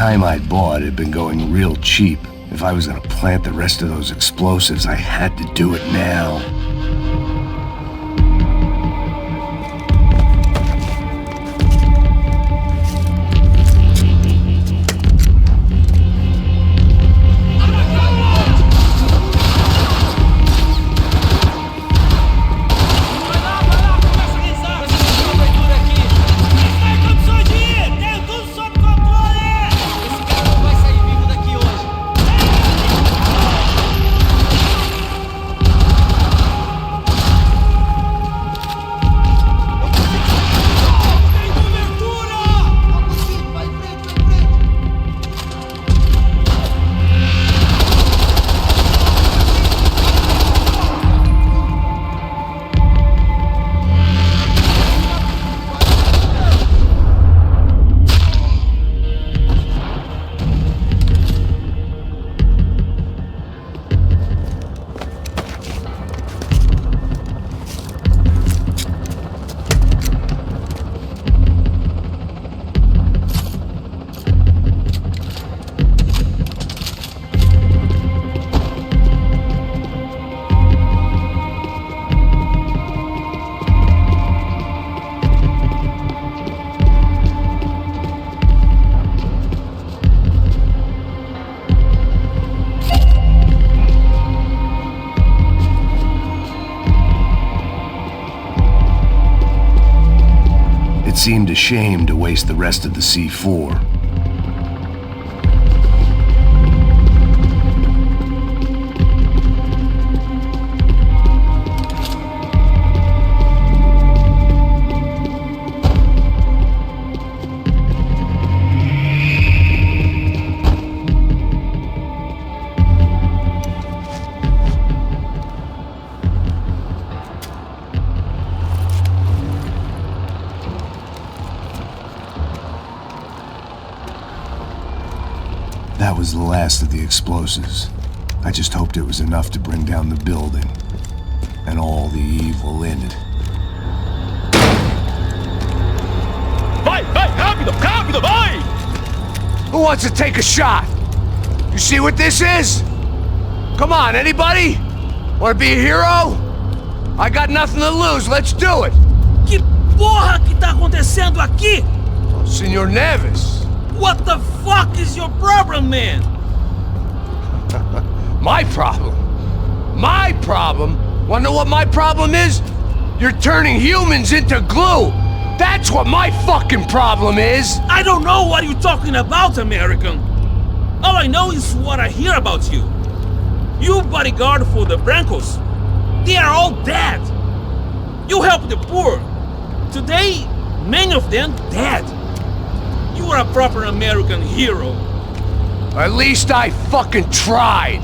time I bought had been going real cheap. If I was gonna plant the rest of those explosives, I had to do it now. It seemed a shame to waste the rest of the C4. That was the last of the explosives. I just hoped it was enough to bring down the building and all the evil in it. Vai, vai, rápido, rápido, vai! Who wants to take a shot? You see what this is? Come on, anybody? Want to be a hero? I got nothing to lose, let's do it! Que porra que tá acontecendo aqui? Oh, Senor Neves. What the fuck is your problem, man? My problem? My problem? Wanna know what my problem is? You're turning humans into glue! That's what my fucking problem is! I don't know what you're talking about, American. All I know is what I hear about you. You bodyguard for the Brancos. They are all dead. You help the poor. Today, many of them dead. You are a proper American hero. At least I fucking tried.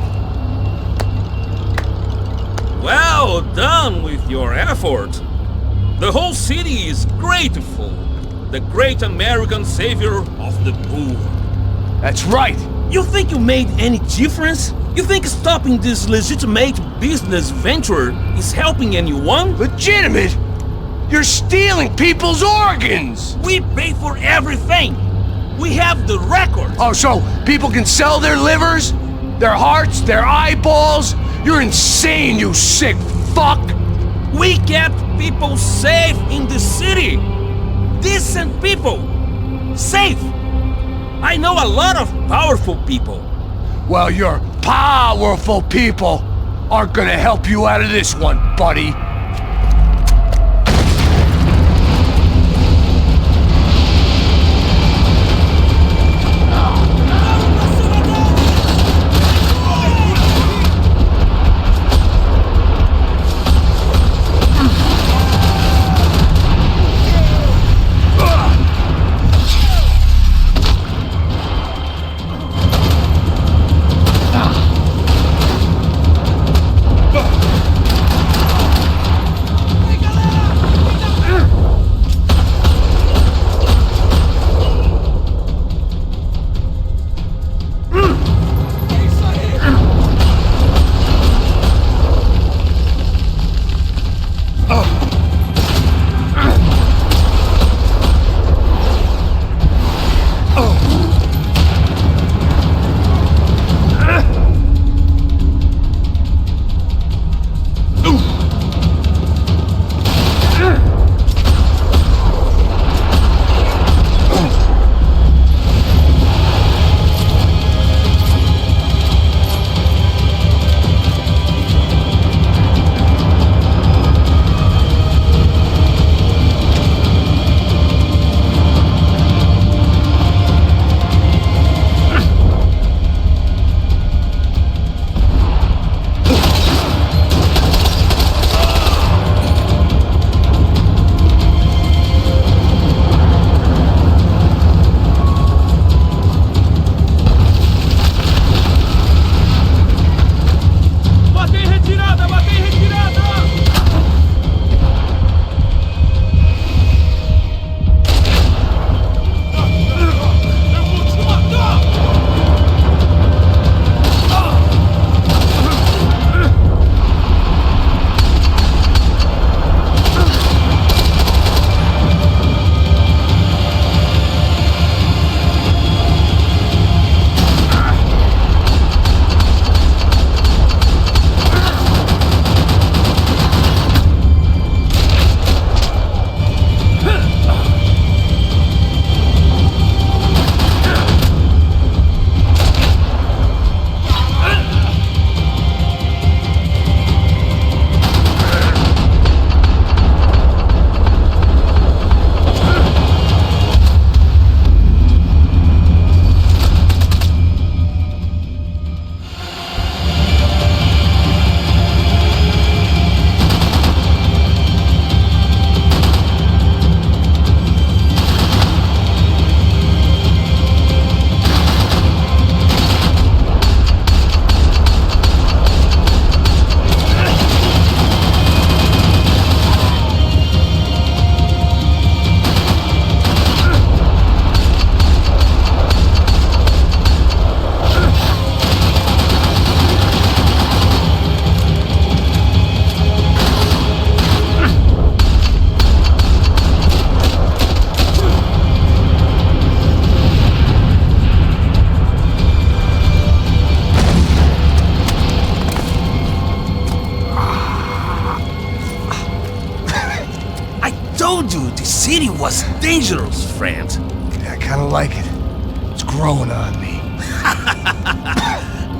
Well done with your effort. The whole city is grateful. The great American savior of the poor. That's right. You think you made any difference? You think stopping this legitimate business venture is helping anyone? Legitimate? You're stealing people's organs! We pay for everything! We have the record! Oh, so people can sell their livers? Their hearts? Their eyeballs? You're insane, you sick fuck! We kept people safe in the city! Decent people! Safe! I know a lot of powerful people. Well, your powerful people aren't gonna help you out of this one, buddy. Pain was dangerous, friend. Yeah, I kind of like it. It's growing on me.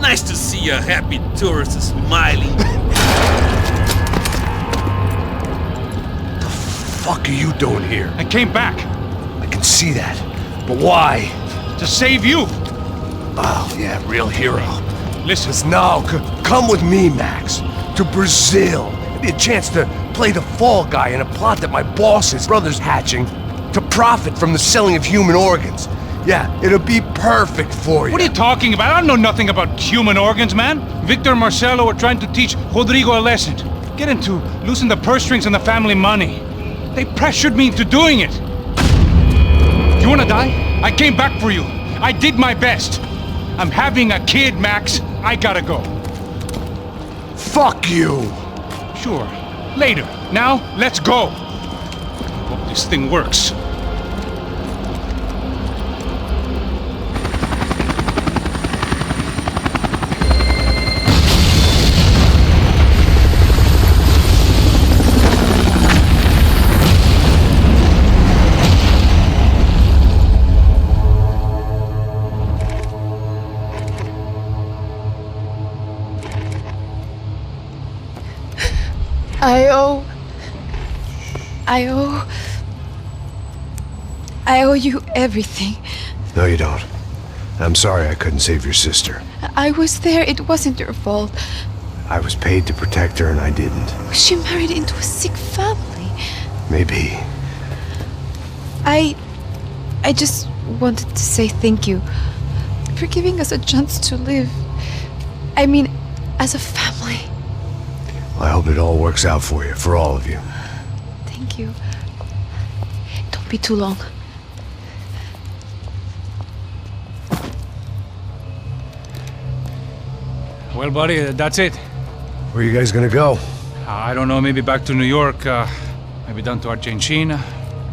Nice to see a happy tourist smiling. The fuck are you doing here? I came back. I can see that. But why? To save you. Oh, yeah, real hero. Listen. Now, come with me, Max. To Brazil. It'd be a chance to play the fall guy in a plot that my boss's brother's hatching to profit from the selling of human organs. Yeah, it'll be perfect for you. What are you talking about? I don't know nothing about human organs, man. Victor and Marcelo are trying to teach Rodrigo a lesson. Get into losing the purse strings and the family money. They pressured me into doing it. You wanna die? I came back for you. I did my best. I'm having a kid, Max. I gotta go. Fuck you! Sure. Later. Now, let's go. Hope this thing works. I owe you everything. No, you don't. I'm sorry I couldn't save your sister. I was there. It wasn't your fault. I was paid to protect her and I didn't. She married into a sick family. Maybe. I just wanted to say thank you for giving us a chance to live. I mean, as a family. I hope it all works out for you, for all of you. Thank you. Don't be too long. Well, buddy, that's it. Where are you guys gonna go? I don't know, maybe back to New York, maybe down to Argentina.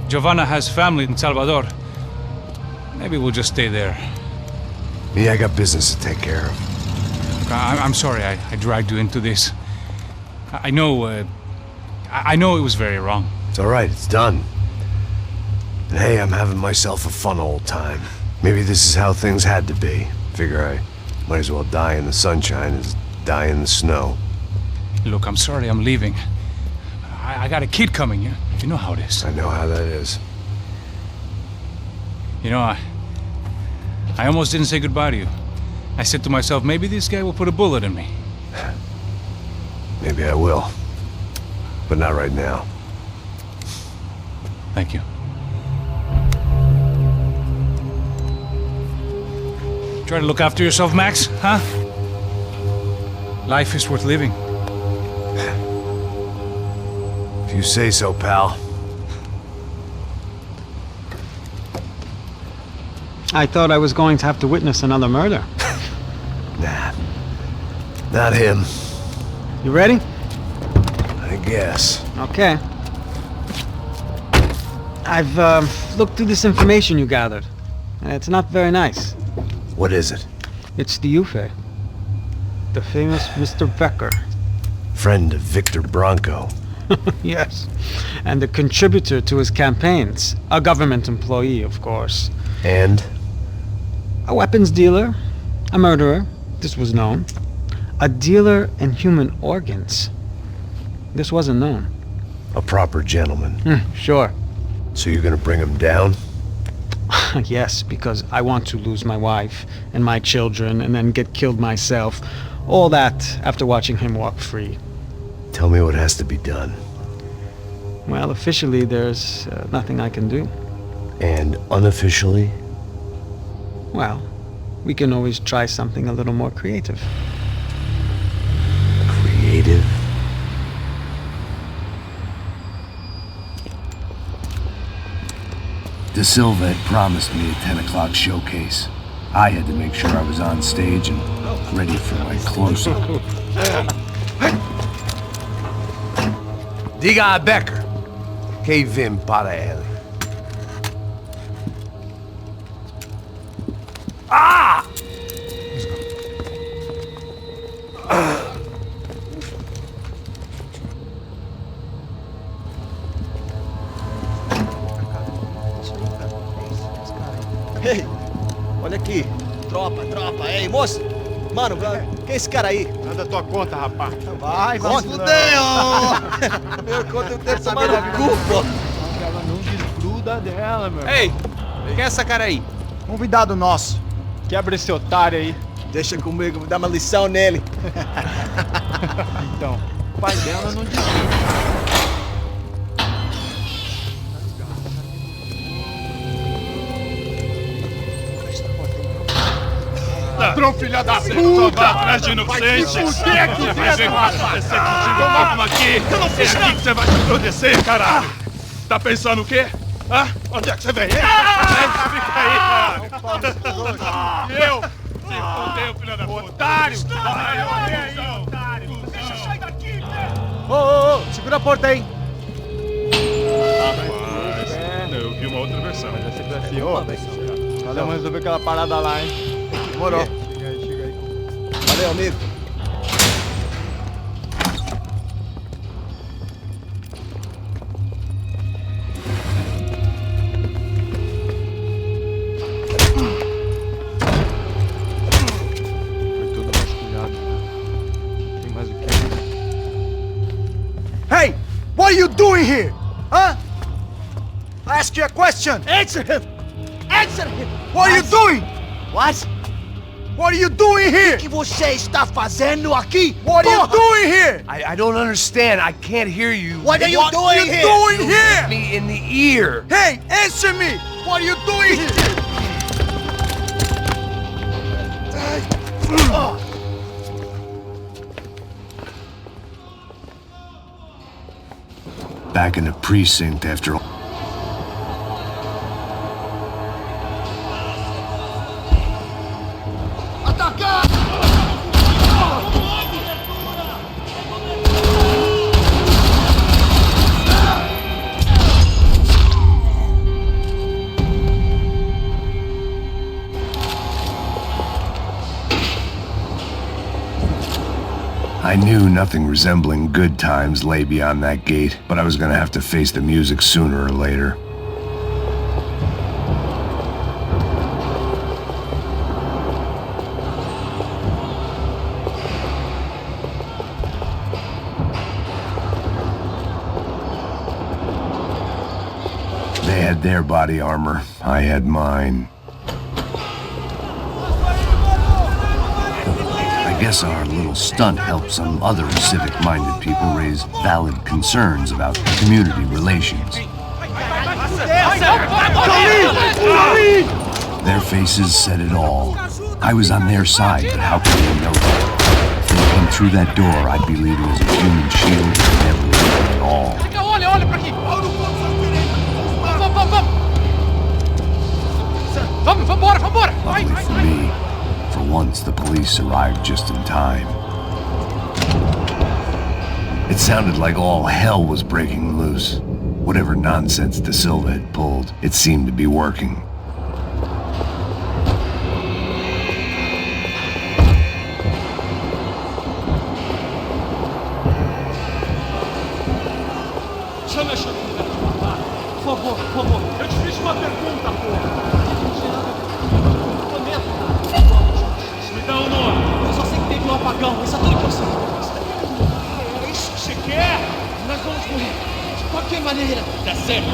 Giovanna has family in Salvador. Maybe we'll just stay there. Me, I got business to take care of. I'm sorry I dragged you into this. I know it was very wrong. It's all right, it's done. And hey, I'm having myself a fun old time. Maybe this is how things had to be. Figure I might as well die in the sunshine as die in the snow. Look, I'm sorry I'm leaving. I got a kid coming. You know how it is. I know how that is. You know, I almost didn't say goodbye to you. I said to myself, maybe this guy will put a bullet in me. Maybe I will. But not right now. Thank you. Try to look after yourself, Max, huh? Life is worth living. If you say so, pal. I thought I was going to have to witness another murder. Nah. Not him. You ready? I guess. Okay. I've looked through this information you gathered. It's not very nice. What is it? It's the Ufe. The famous Mr. Becker. Friend of Victor Bronco. Yes. And a contributor to his campaigns. A government employee, of course. And? A weapons dealer. A murderer. This was known. A dealer in human organs. This wasn't known. A proper gentleman. Sure. So you're gonna bring him down? Yes, because I want to lose my wife and my children and then get killed myself. All that after watching him walk free. Tell me what has to be done. Well, officially there's nothing I can do. And unofficially? Well, we can always try something a little more creative. Creative? De Silva had promised me a 10 o'clock showcase. I had to make sure I was on stage and ready for my close-up. Diga a Becker. Que vim para ele. Ah! Ei, olha aqui. Tropa. Ei, moço. Mano, quem é esse cara aí? Nada da tua conta, rapaz. Vai, se fudeu! Meu conta eu tenho que tomar no cu, pô. Ela não desgruda dela, meu. Ei, quem é essa cara aí? Convidado nosso. Quebra esse otário aí. Deixa comigo, vou dar uma lição nele. Então, o pai dela não desgruda. Ladrão, filha da puta! Vai atrás de inocente! Vai se fuder, que vamos aqui! Eu não fiz nada! É aqui que você vai se proteger, caralho! Tá pensando o quê? Hã? Onde é que você vem? Fica aí, caralho! Eu? Se fudeu, filha da puta! Otário! Deixa eu sair daqui, velho! Ô, segura a porta aí! Rapaz, eu vi uma outra versão. Mas é sempre assim, ô. Vamos resolver aquela parada lá, hein? Demorou. Chega aí. Valeu, amigo. Foi tudo vasculhado. Tem mais o que? Hey! What are you doing here? Huh? I ask you a question. Answer him! Answer him! What are you doing? What? What are you doing here? O que você está fazendo aqui? What are you doing here? I don't understand. I can't hear you. What are you doing here? Doing here? Me in the ear. Hey, answer me! What are you doing here? Back in the precinct after all. I knew nothing resembling good times lay beyond that gate, but I was gonna have to face the music sooner or later. They had their body armor, I had mine. I guess our little stunt helped some other civic-minded people raise valid concerns about community relations. Their faces said it all. I was on their side, but how could they know that? If they came through that door, I'd be leaving as a human shield that never lived at all. Olha pra aqui! Vambora! Luckily for me, for once the police arrived just in time. It sounded like all hell was breaking loose. Whatever nonsense De Silva had pulled, it seemed to be working. Chama a chave. Por favor. Eu te fiz uma pergunta, porra. Me dá um nome. Eu só sei que teve um apagão, isso é tudo que eu sei. É isso que você quer? Nós vamos morrer. De qualquer maneira. Tá certo.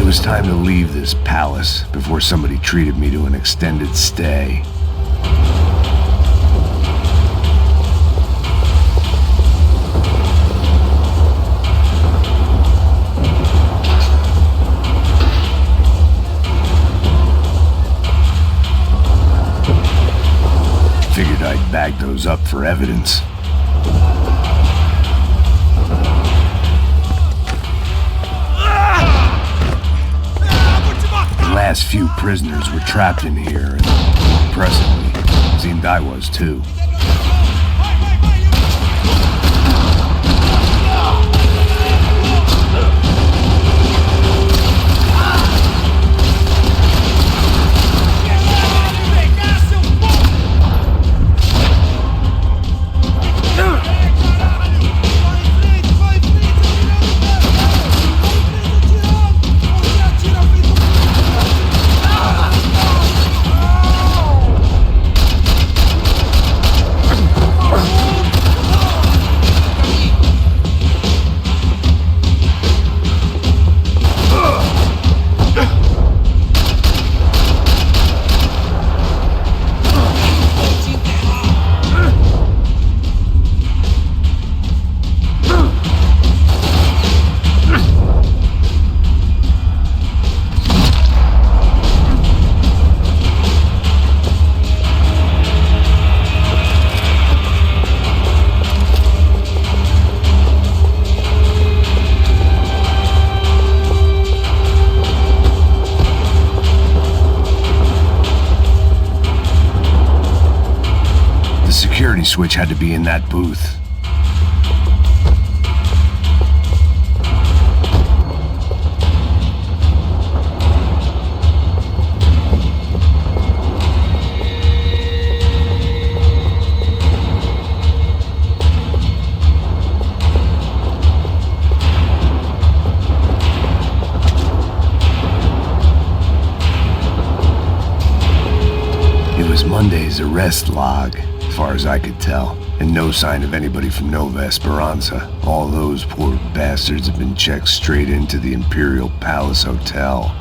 was time to leave this palace before somebody treated me to an extended stay. Figured I'd bag those up for evidence. The last few prisoners were trapped in here, and impressively, seemed I was too. Security switch had to be in that booth. It was Monday's arrest log, as far as I could tell, and no sign of anybody from Nova Esperanza. All those poor bastards have been checked straight into the Imperial Palace Hotel.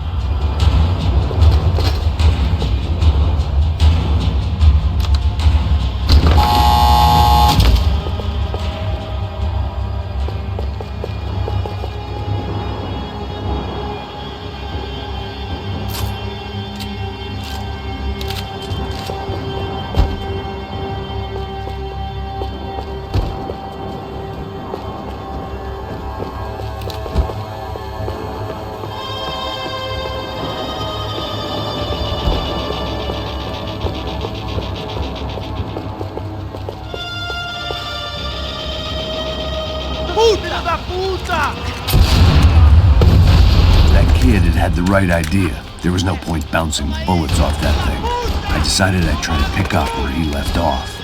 That kid had the right idea. There was no point bouncing bullets off that thing. I decided I'd try to pick up where he left off.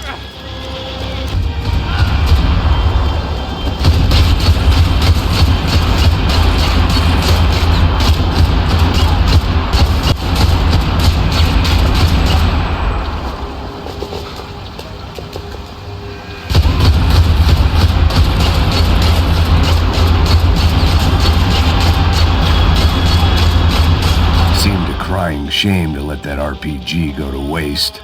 Crying shame to let that RPG go to waste.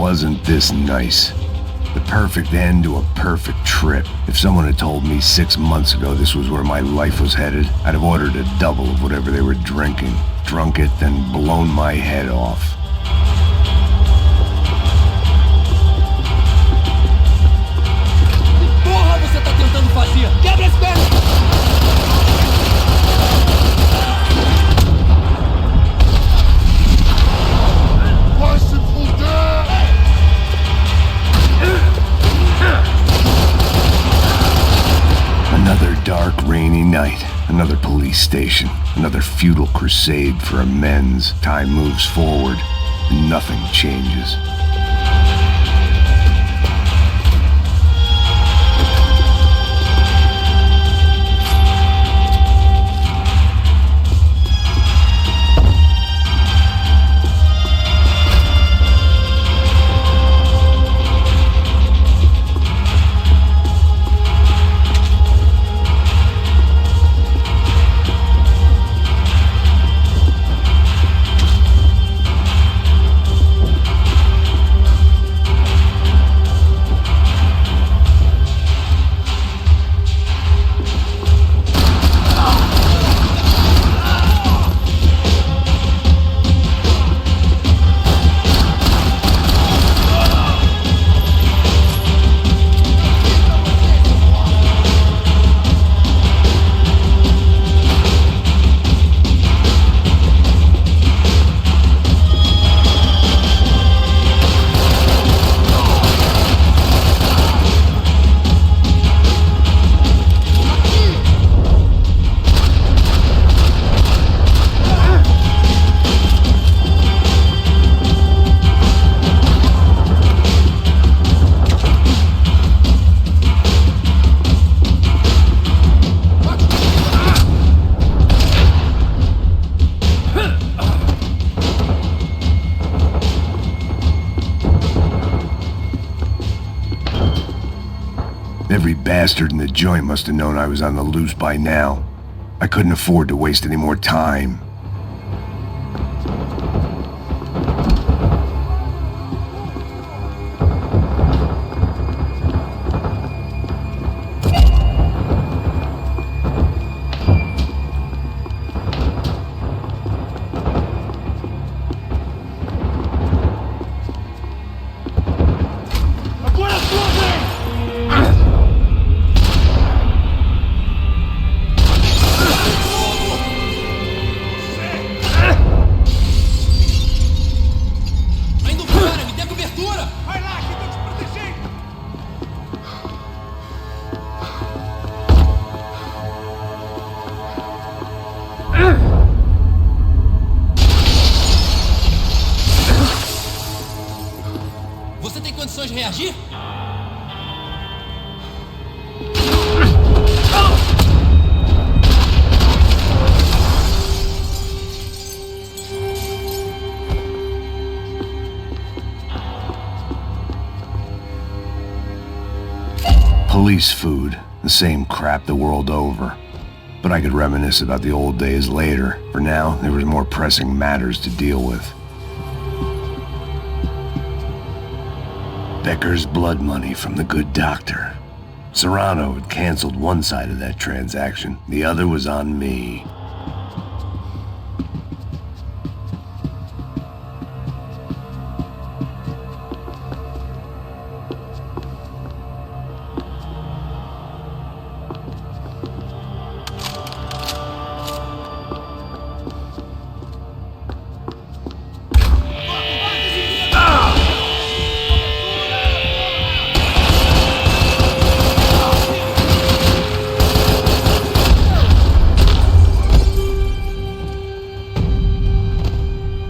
wasn't this nice. The perfect end to a perfect trip. If someone had told me 6 months ago this was where my life was headed, I'd have ordered a double of whatever they were drinking, drunk it, then blown my head off. Que porra você tá tentando fazer? Quebra esse pé! Vai se fuder! Another dark, rainy night. Another police station. Another futile crusade for amends. Time moves forward, and nothing changes. Every bastard in the joint must have known I was on the loose by now. I couldn't afford to waste any more time. Você tem condições de reagir? Police food, the same crap the world over. But I could reminisce about the old days later. For now, there was more pressing matters to deal with. Becker's blood money from the good doctor. Serrano had canceled one side of that transaction. The other was on me.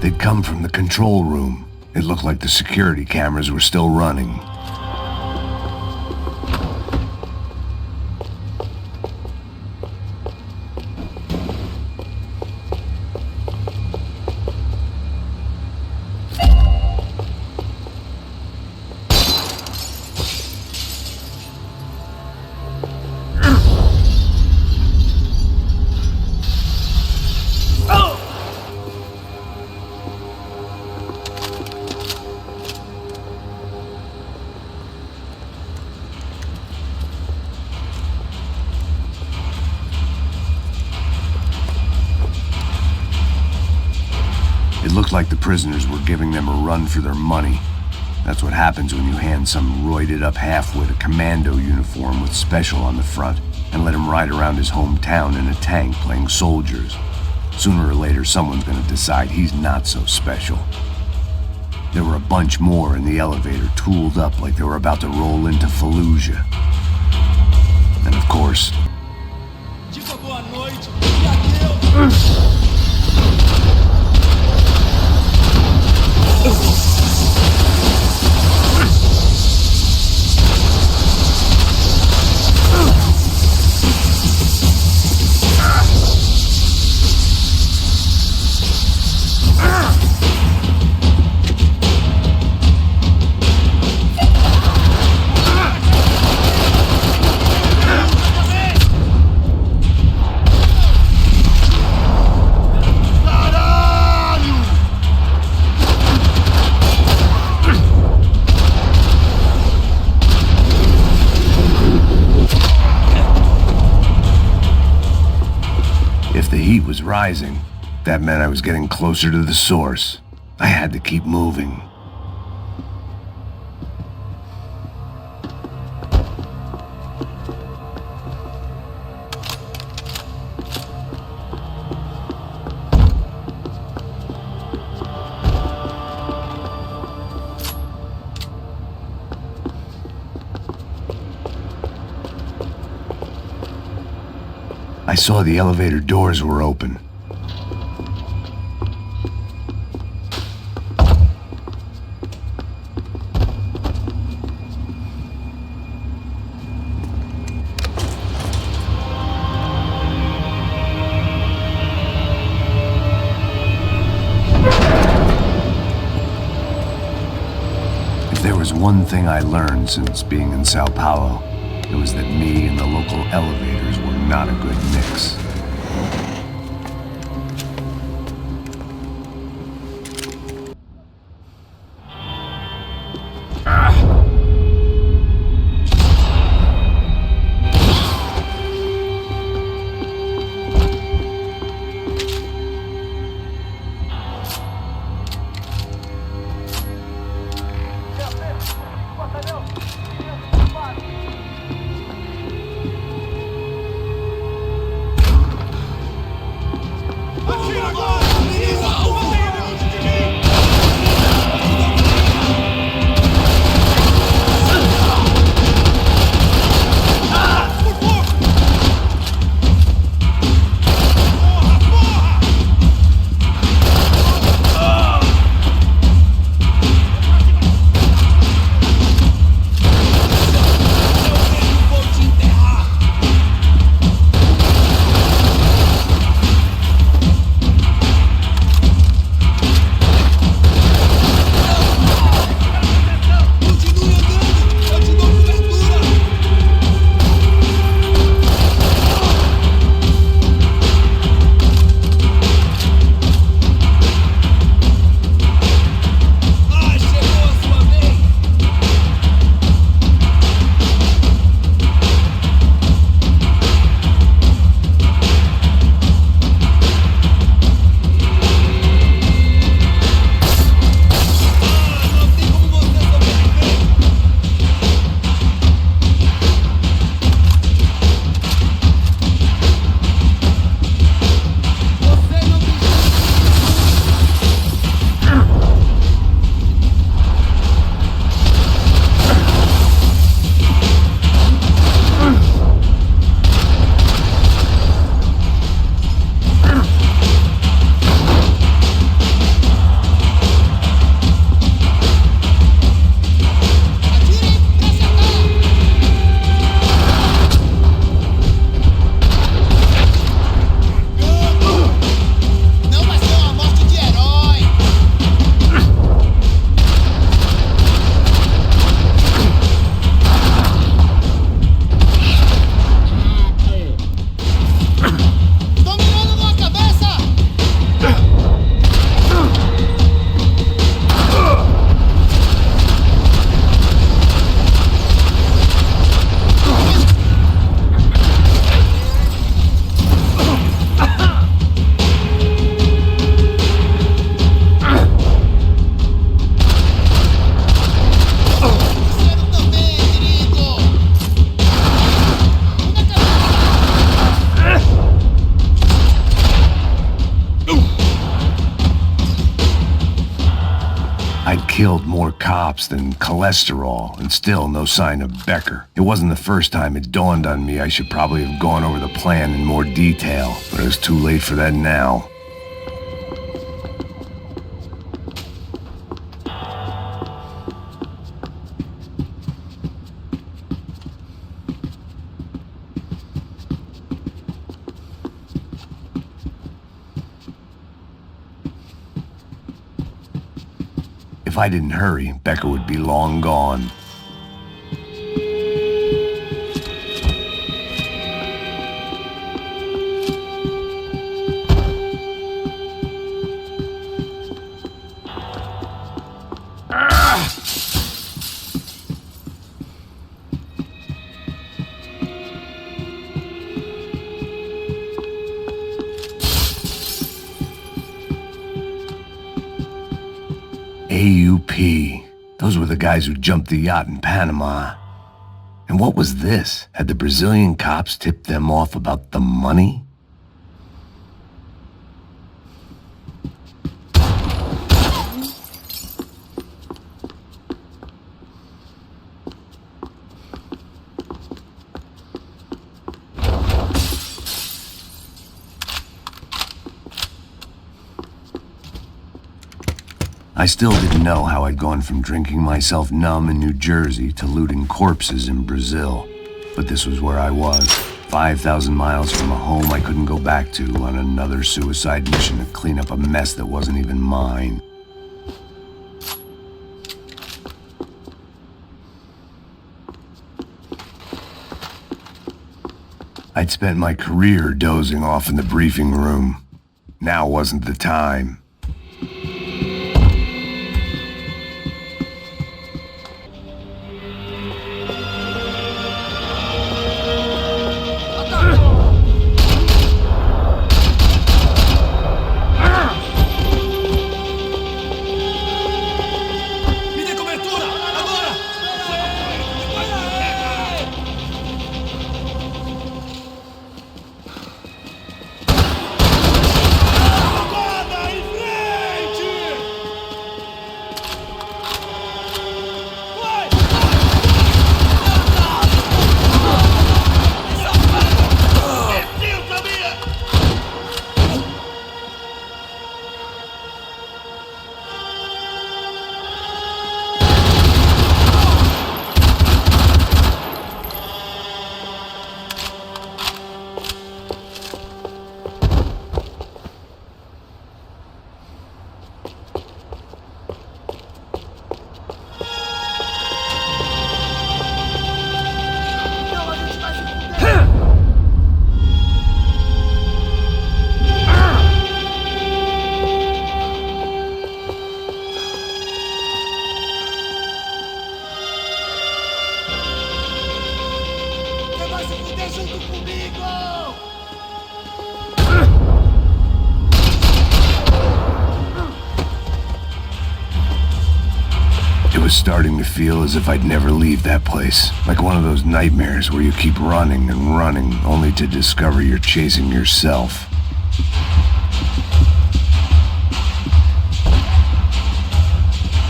They'd come from the control room. It looked like the security cameras were still running. like the prisoners were giving them a run for their money. That's what happens when you hand some roided-up halfwit a commando uniform with special on the front and let him ride around his hometown in a tank playing soldiers. Sooner or later, someone's gonna decide he's not so special. There were a bunch more in the elevator, tooled up like they were about to roll into Fallujah. And of course... If the heat was rising, that meant I was getting closer to the source. I had to keep moving. I saw the elevator doors were open. If there was one thing I learned since being in São Paulo, it was that me and the local elevators were not a good mix. killed more cops than cholesterol, and still no sign of Becker. It wasn't the first time it dawned on me I should probably have gone over the plan in more detail, but it was too late for that now. If I didn't hurry, Becker would be long gone. AUP. Those were the guys who jumped the yacht in Panama. And what was this? Had the Brazilian cops tipped them off about the money? I still didn't know how I'd gone from drinking myself numb in New Jersey to looting corpses in Brazil. But this was where I was, 5,000 miles from a home I couldn't go back to, on another suicide mission to clean up a mess that wasn't even mine. I'd spent my career dozing off in the briefing room. Now wasn't the time. Starting to feel as if I'd never leave that place. Like one of those nightmares where you keep running and running, only to discover you're chasing yourself.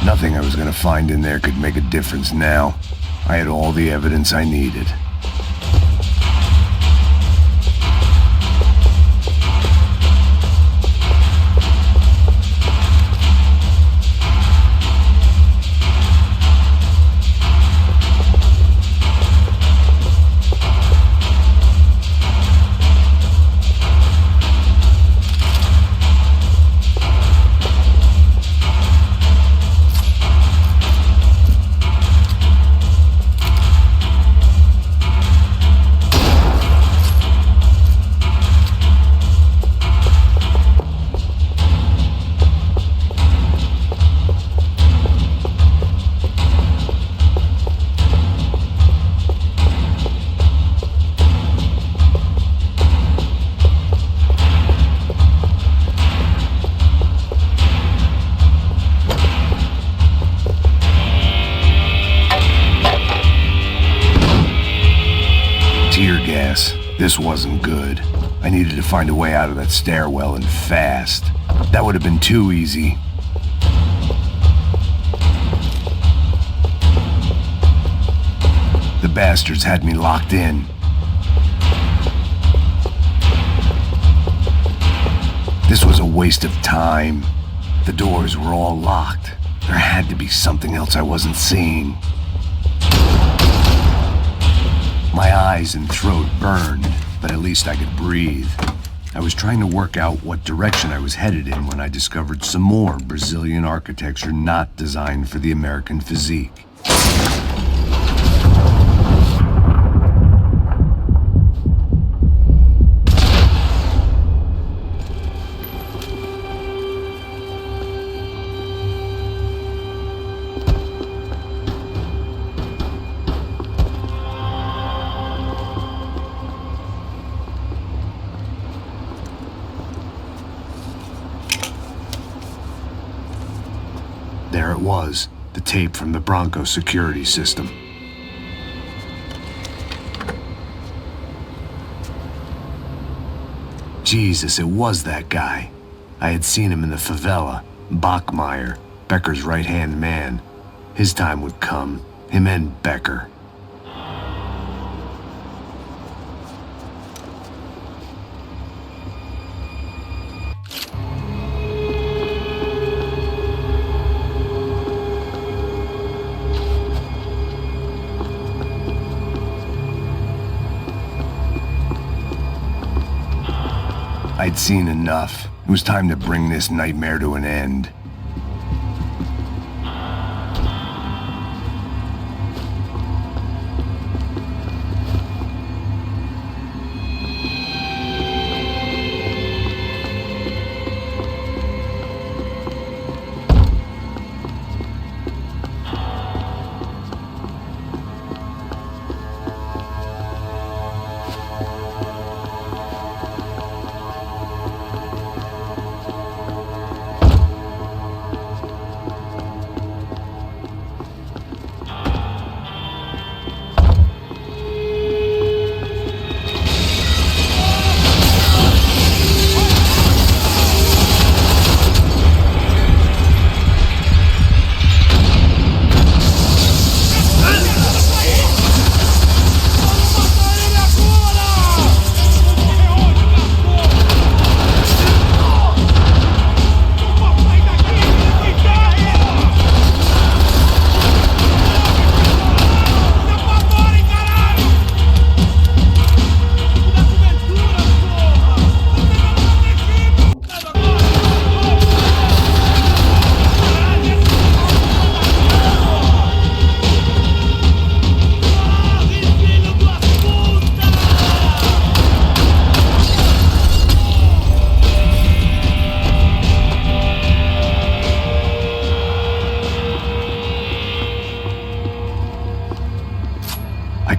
Nothing I was gonna find in there could make a difference now. I had all the evidence I needed. This wasn't good. I needed to find a way out of that stairwell and fast. That would have been too easy. bastards had me locked in. This was a waste of time. The doors were all locked. There had to be something else I wasn't seeing. My eyes and throat burned, but at least I could breathe. I was trying to work out what direction I was headed in when I discovered some more Brazilian architecture not designed for the American physique. There it was, the tape from the Bronco security system. Jesus, it was that guy. I had seen him in the favela, Bachmeyer, Becker's right-hand man. His time would come, him and Becker. I'd seen enough. It was time to bring this nightmare to an end.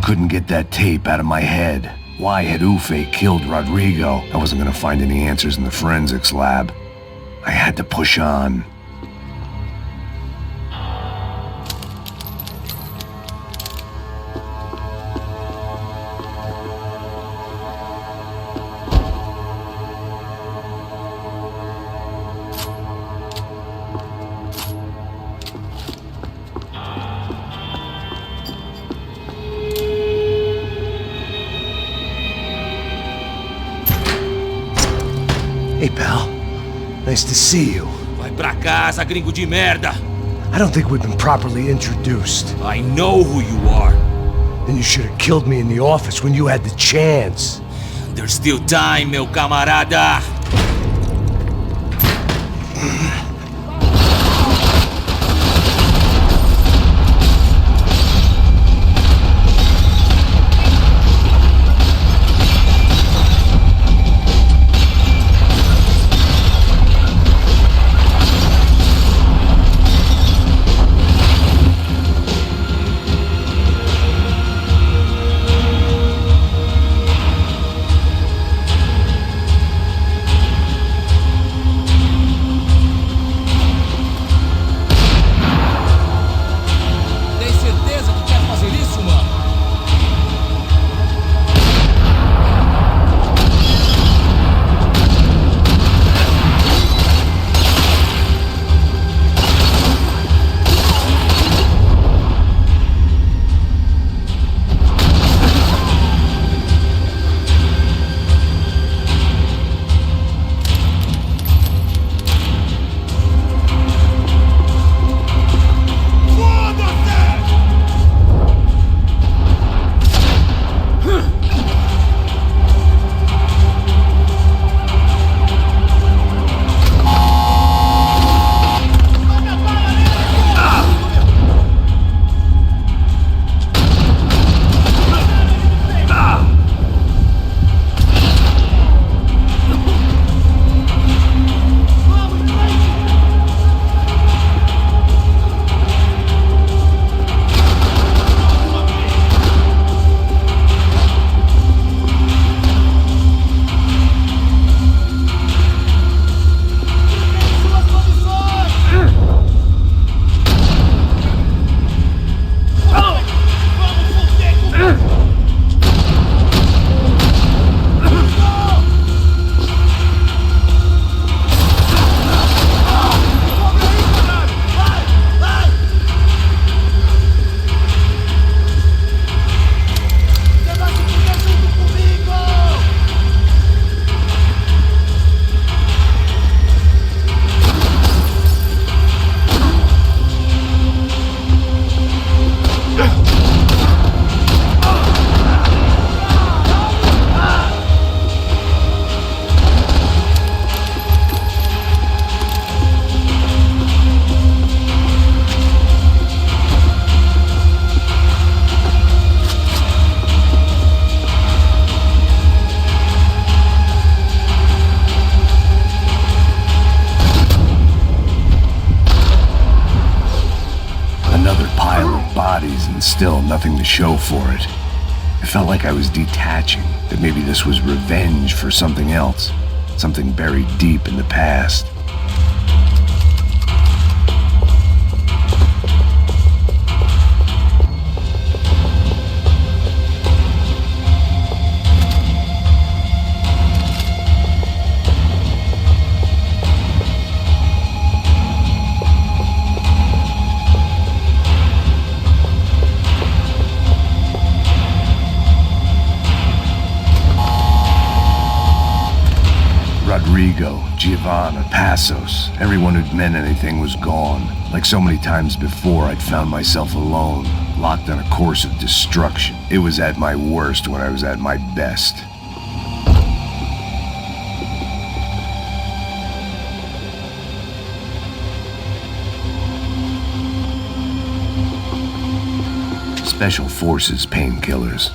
Couldn't get that tape out of my head. Why had Ufe killed Rodrigo? I wasn't gonna find any answers in the forensics lab. I had to push on. Hey, pal. Nice to see you. Vai pra casa, gringo de merda. I don't think we've been properly introduced. I know who you are. Then you should have killed me in the office when you had the chance. There's still time, meu camarada. bodies and still nothing to show for it. It felt like I was detaching, that maybe this was revenge for something else, something buried deep in the past. Rodrigo, Giovanna, Passos, everyone who'd meant anything was gone. Like so many times before, I'd found myself alone, locked on a course of destruction. It was at my worst when I was at my best. Special Forces painkillers.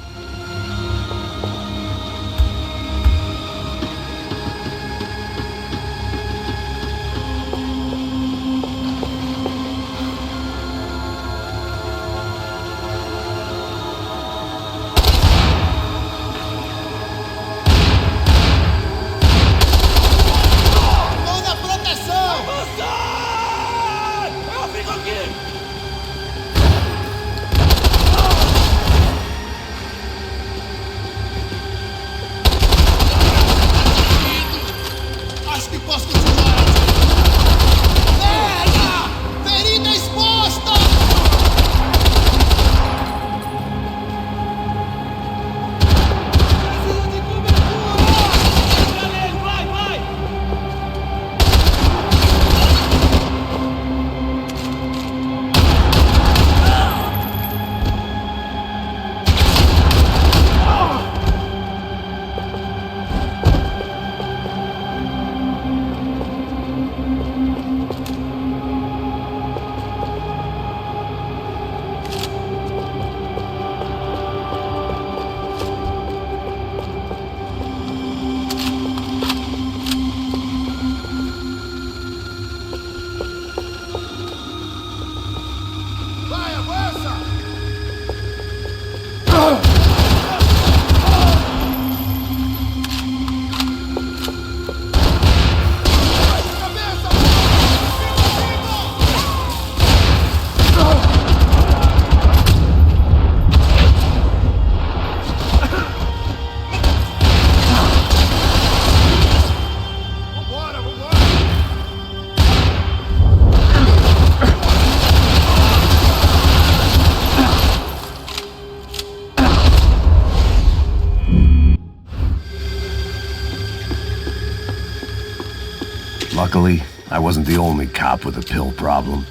Luckily, I wasn't the only cop with a pill problem.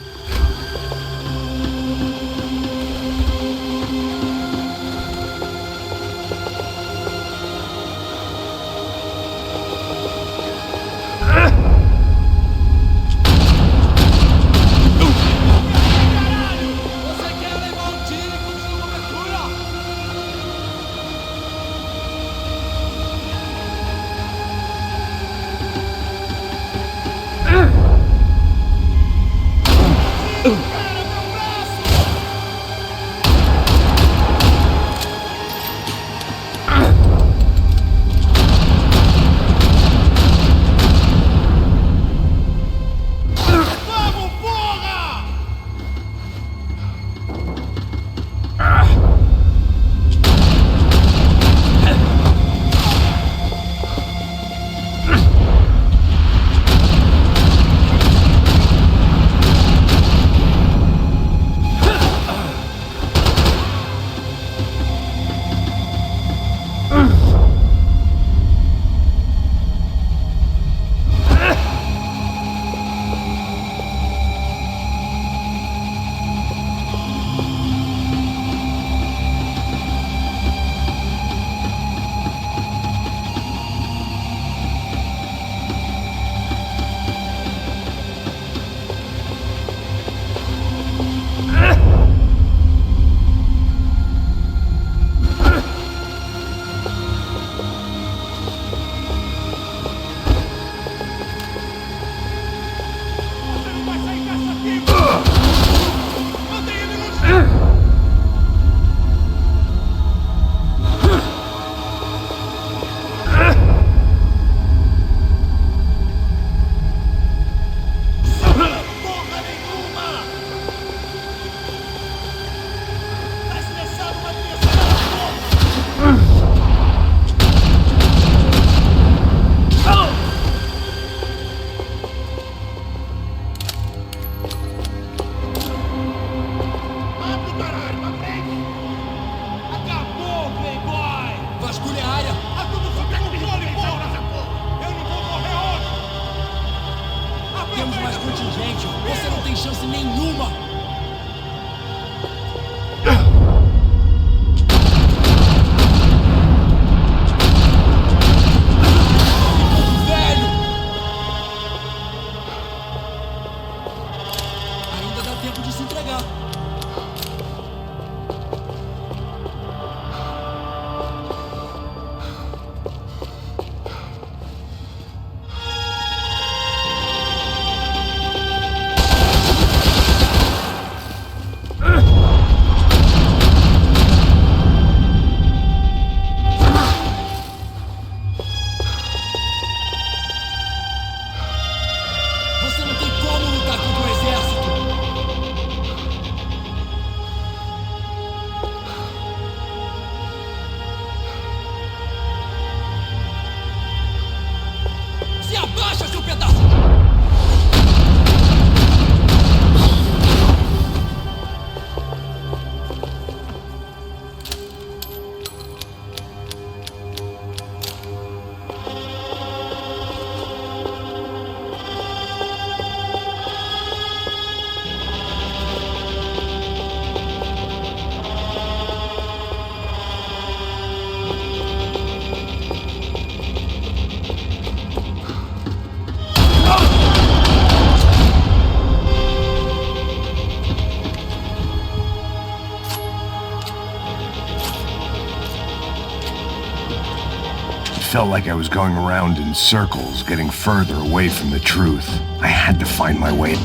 felt like I was going around in circles, getting further away from the truth. I had to find my way.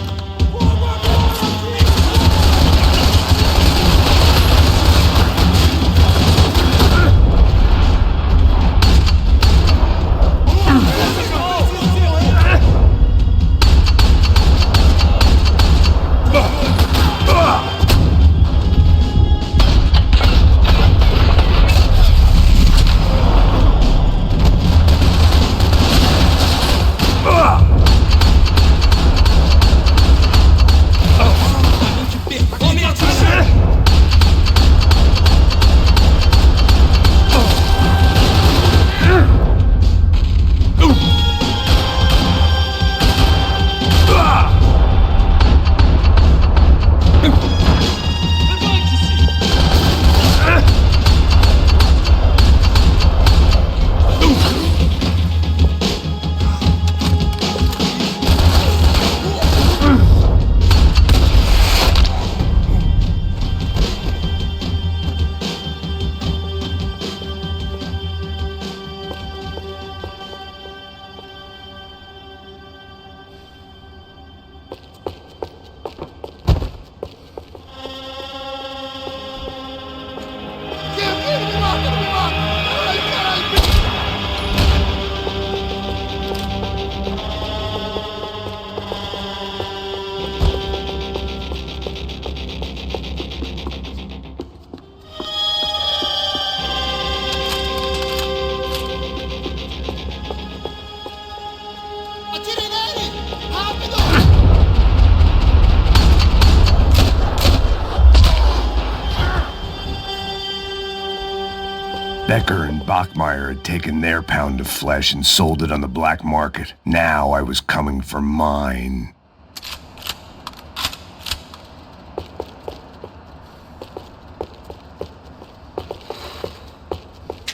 Becker and Bachmeyer had taken their pound of flesh and sold it on the black market. Now I was coming for mine.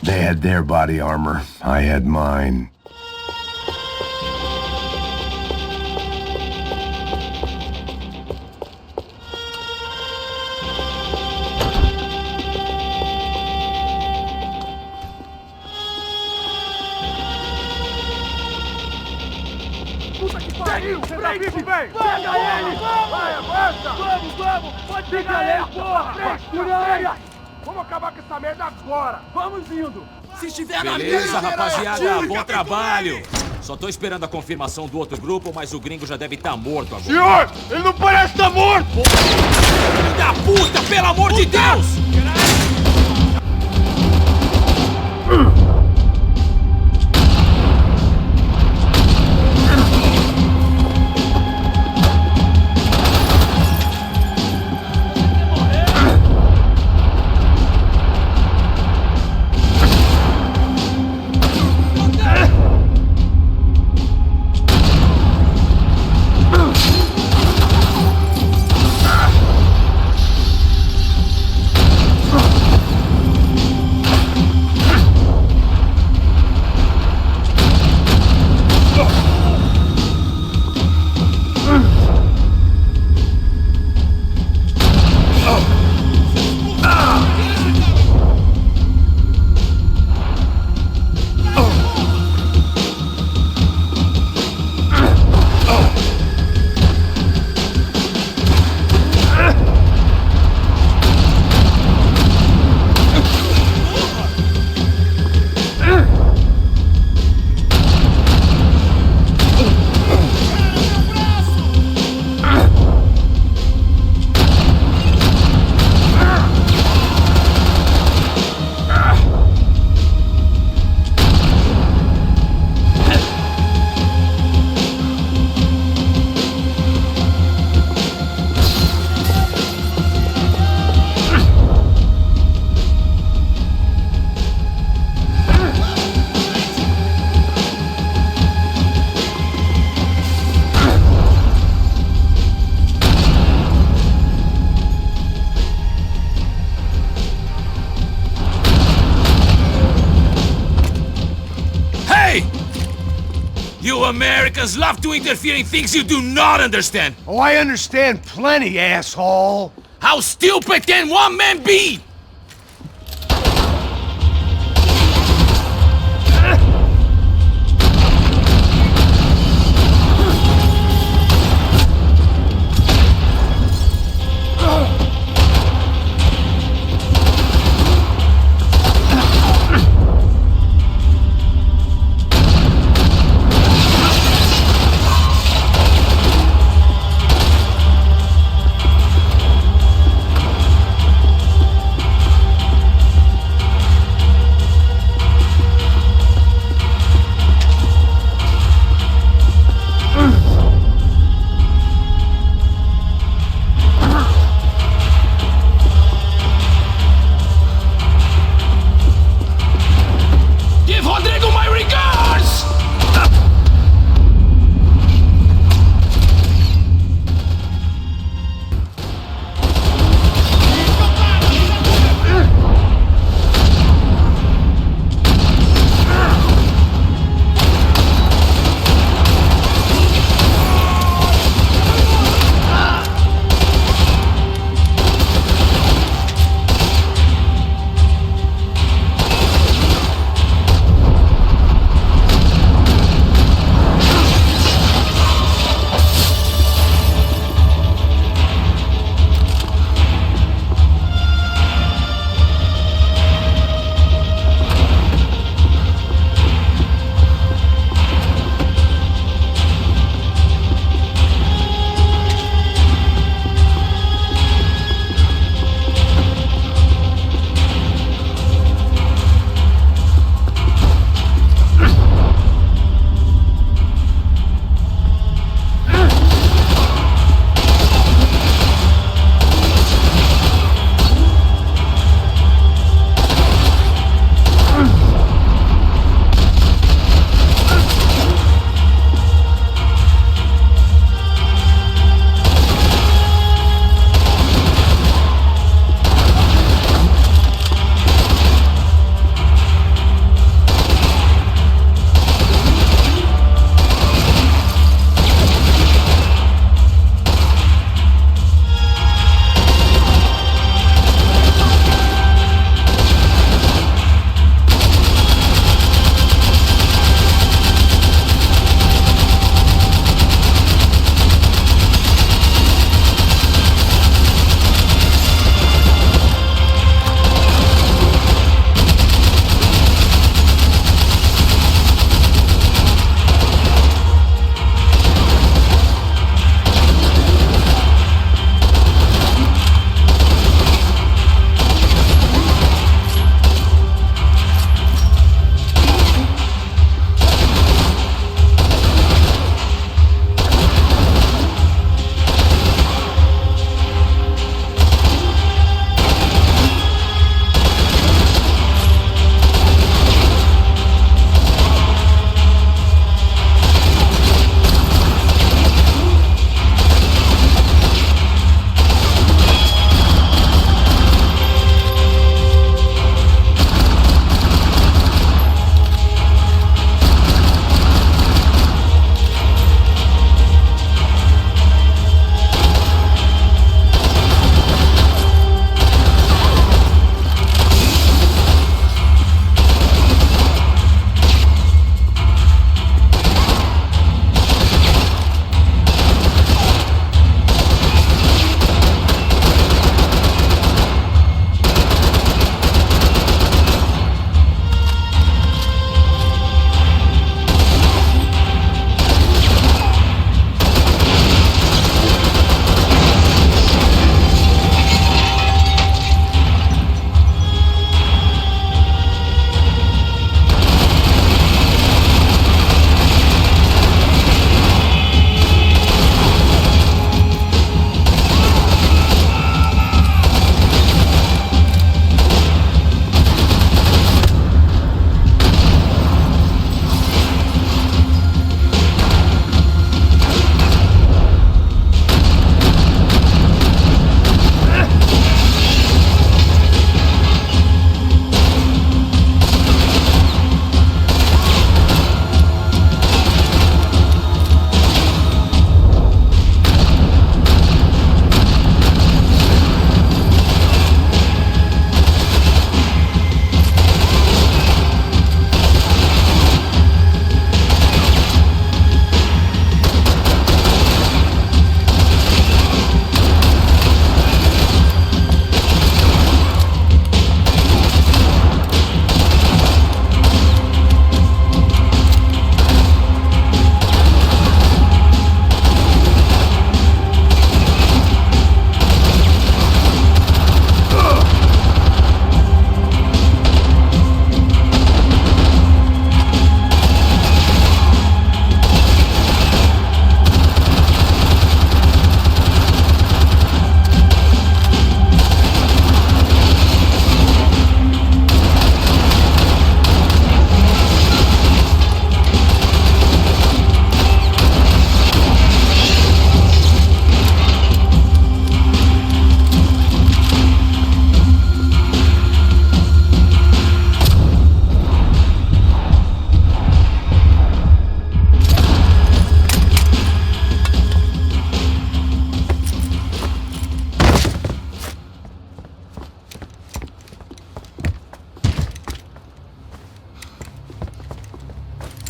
They had their body armor. I had mine. Pega ele! Vai, avança! Vamos! Pode pegar ele, porra! Fúria! Vamos acabar com essa merda agora! Vamos indo! Se estiver na Beleza, rapaziada, bom trabalho! Só tô esperando a confirmação do outro grupo, mas o gringo já deve estar morto agora. Senhor! Ele não parece estar morto! Filho da puta, pelo amor de Deus! You Americans love to interfere in things you do not understand. Oh, I understand plenty, asshole. How stupid can one man be?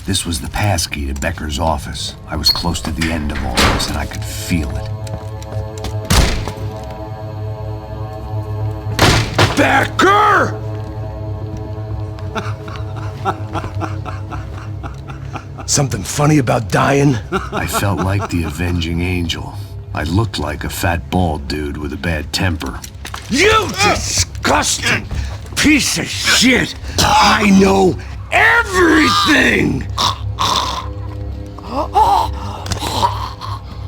This was the passkey to Becker's office. I was close to the end of all this, and I could feel it. Becker! Something funny about dying? I felt like the avenging angel. I looked like a fat bald dude with a bad temper. You disgusting piece of shit! I know everything!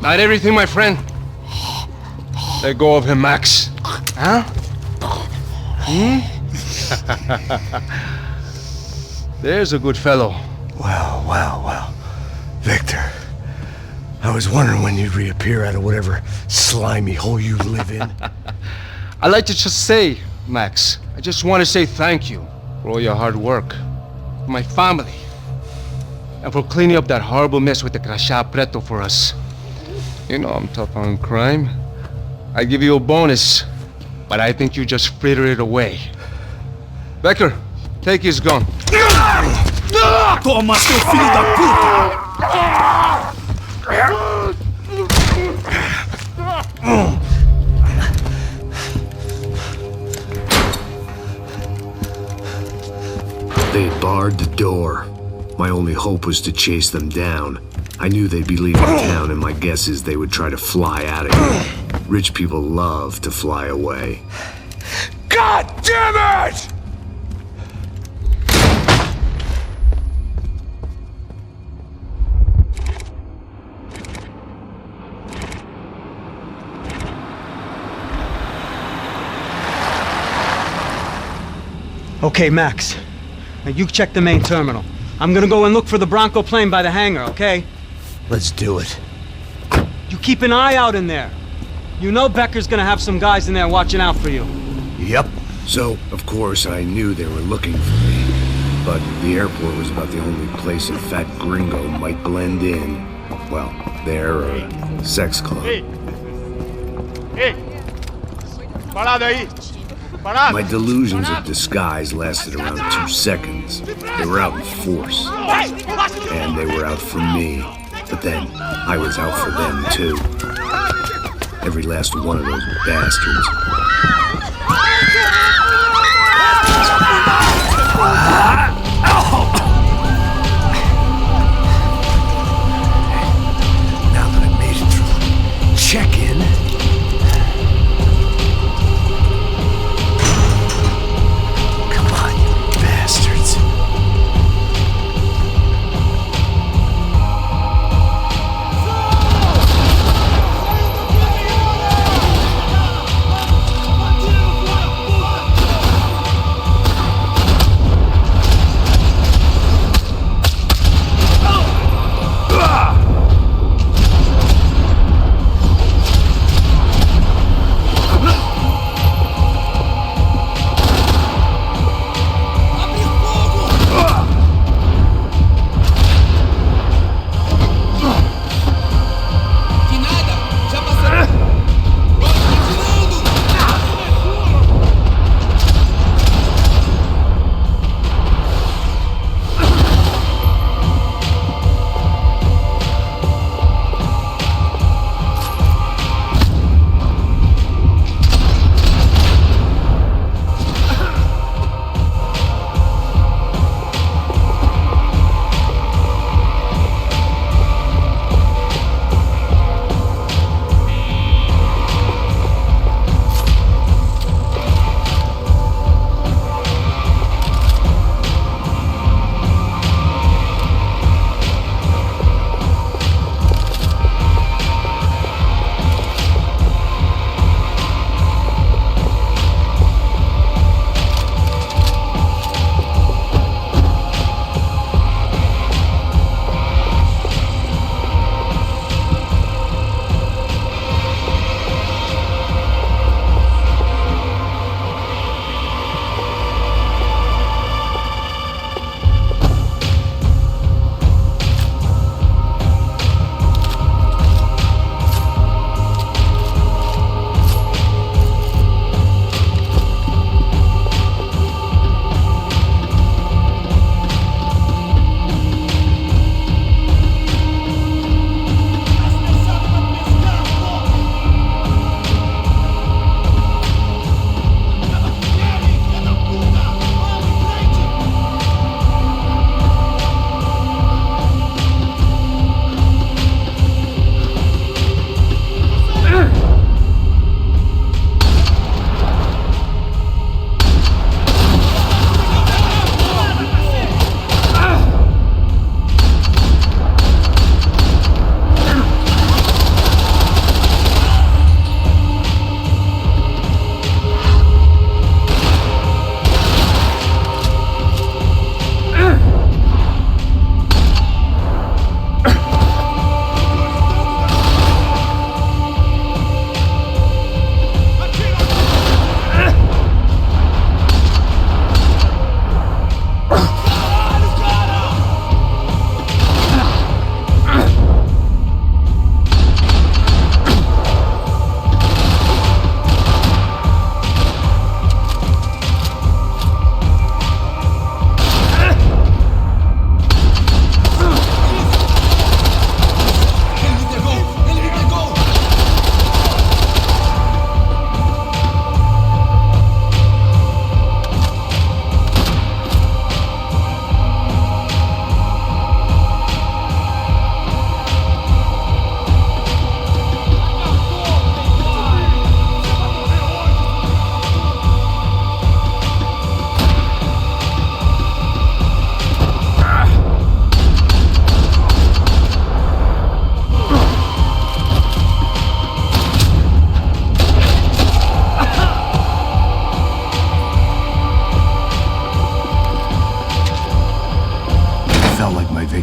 Not everything, my friend. Let go of him, Max. Huh? There's a good fellow. Well. Victor, I was wondering when you'd reappear out of whatever slimy hole you live in. I'd like to just say, Max, I just want to say thank you for all your hard work, for my family, and for cleaning up that horrible mess with the Crachá Preto for us. You know I'm tough on crime. I give you a bonus, but I think you just frittered it away. Becker, take his gun. Toma, seu filho da puta! They barred the door. My only hope was to chase them down. I knew they'd be leaving town, and my guess is they would try to fly out of here. Rich people love to fly away. God damn it! Okay, Max. Now you check the main terminal. I'm gonna go and look for the Bronco plane by the hangar, okay? Let's do it. You keep an eye out in there. You know Becker's gonna have some guys in there watching out for you. Yep. So, of course, I knew they were looking for me. But the airport was about the only place a fat gringo might blend in. Well, there or a sex club. Hey! Parado aí! Parado! My delusions of disguise lasted around 2 seconds. They were out in force. And they were out for me. But then, I was out for them, too. Every last one of those bastards. Now that I made it through check-in, come on, you bastards.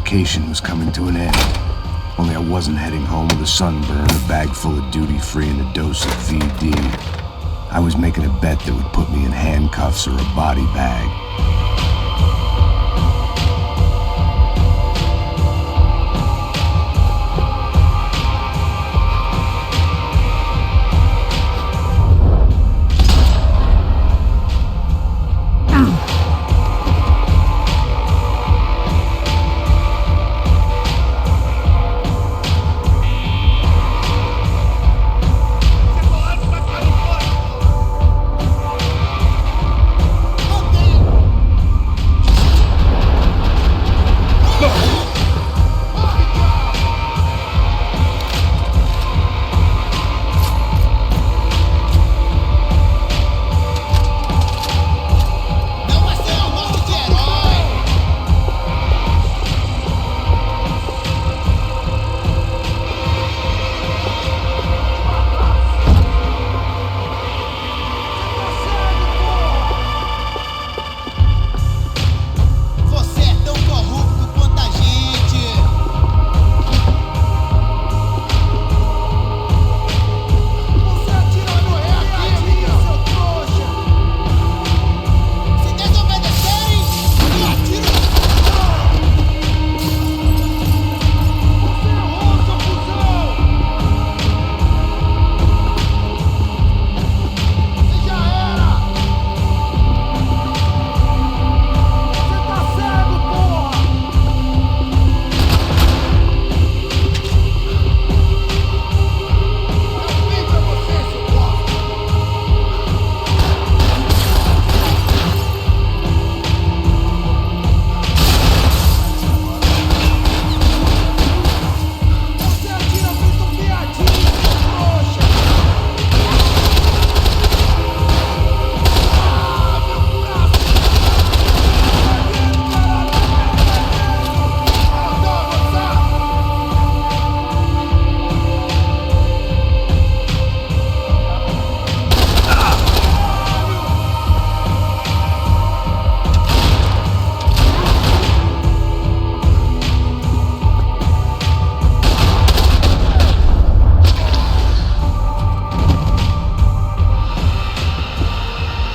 vacation was coming to an end. Only I wasn't heading home with a sunburn, a bag full of duty-free, and a dose of VD. I was making a bet that would put me in handcuffs or a body bag.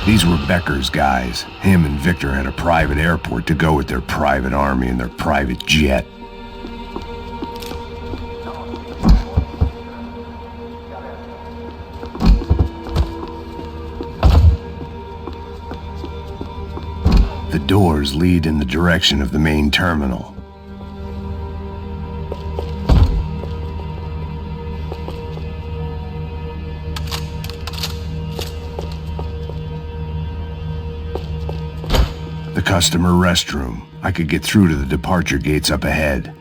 These were Becker's guys. Him and Victor had a private airport to go with their private army and their private jet. The doors lead in the direction of the main terminal. The customer restroom. I could get through to the departure gates up ahead.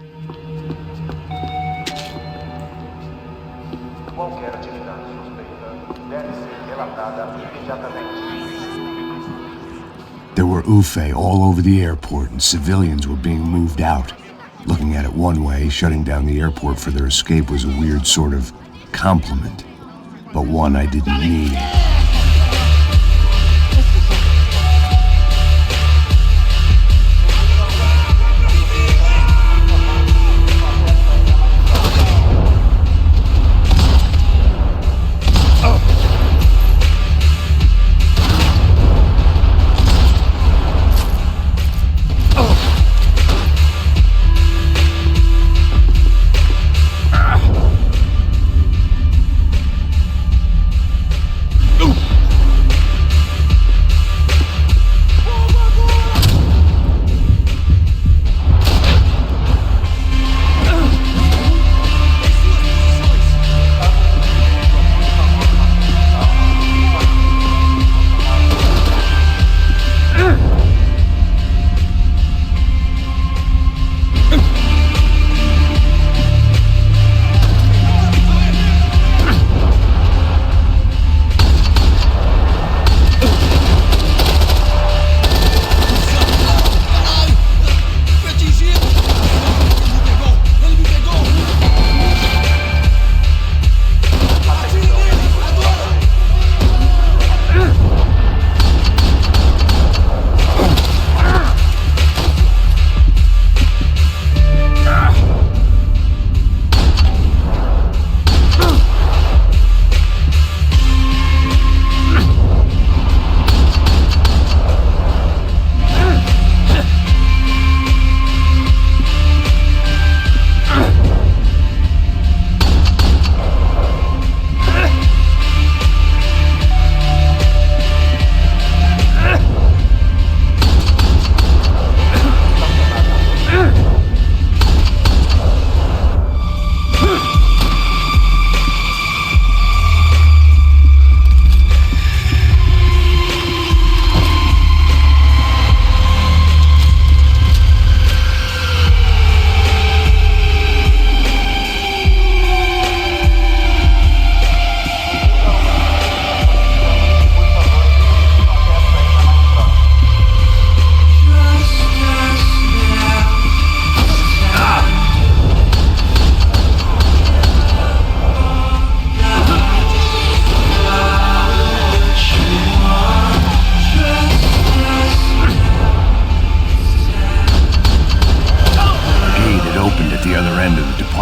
There were UFE all over the airport and civilians were being moved out. Looking at it one way, shutting down the airport for their escape was a weird sort of compliment, but one I didn't need.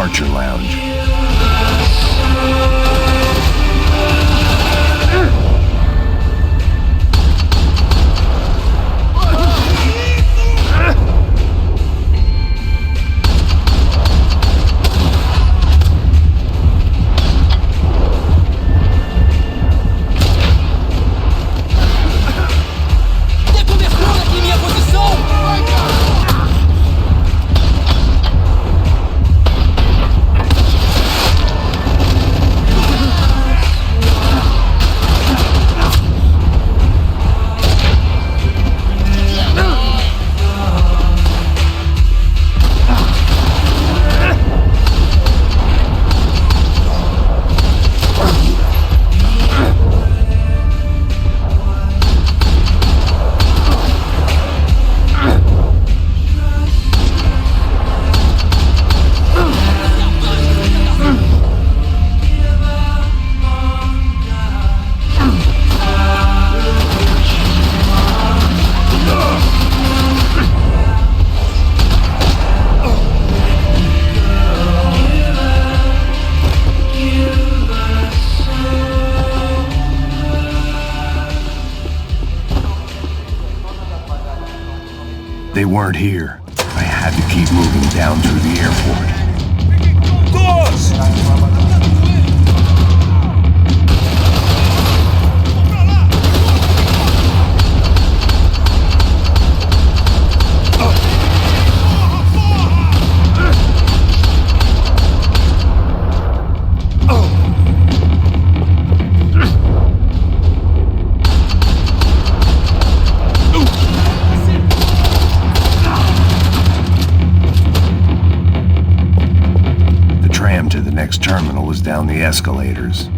departure lounge. They weren't here. I had to keep moving down through the airport. Doors! Next terminal was down the escalators.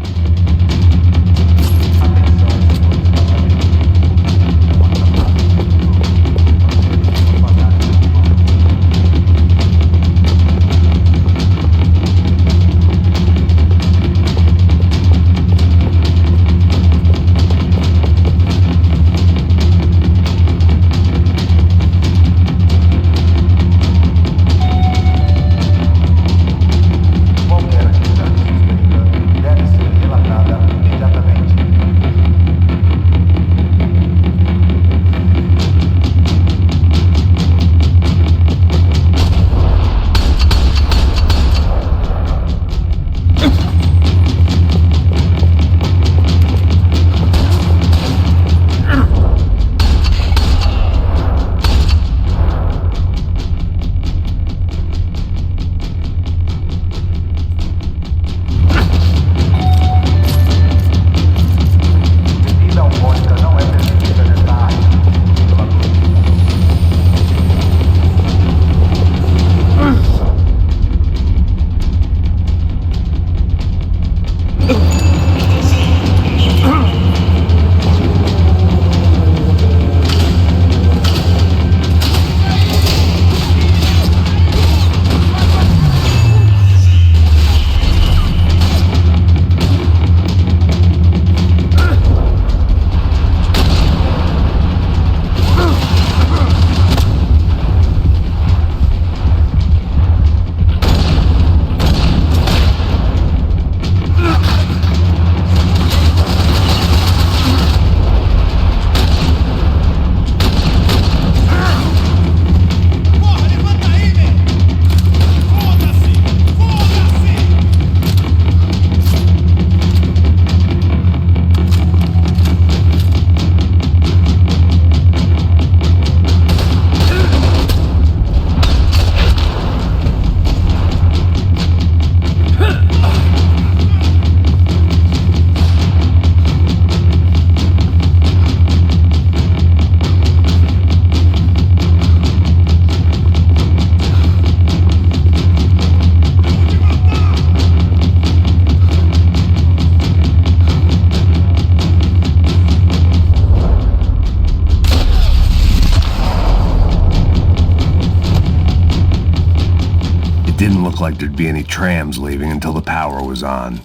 Didn't look like there'd be any trams leaving until the power was on.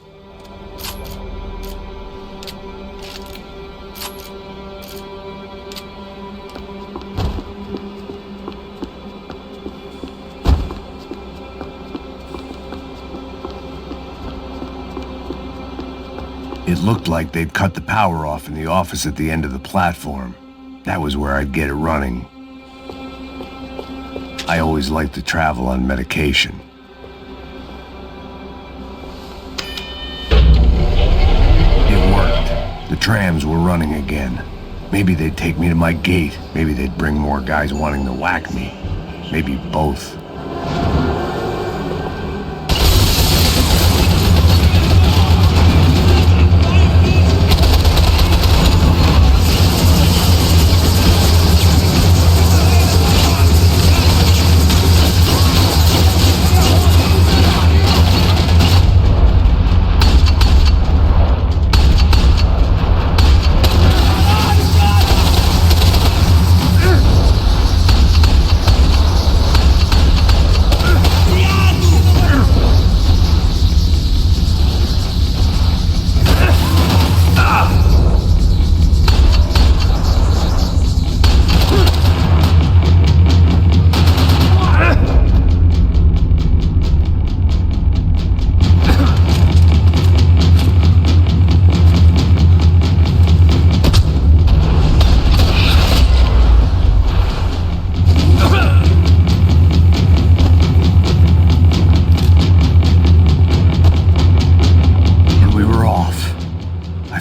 It looked like they'd cut the power off in the office at the end of the platform. That was where I'd get it running. I always liked to travel on medication. It worked. The trams were running again. Maybe they'd take me to my gate. Maybe they'd bring more guys wanting to whack me. Maybe both.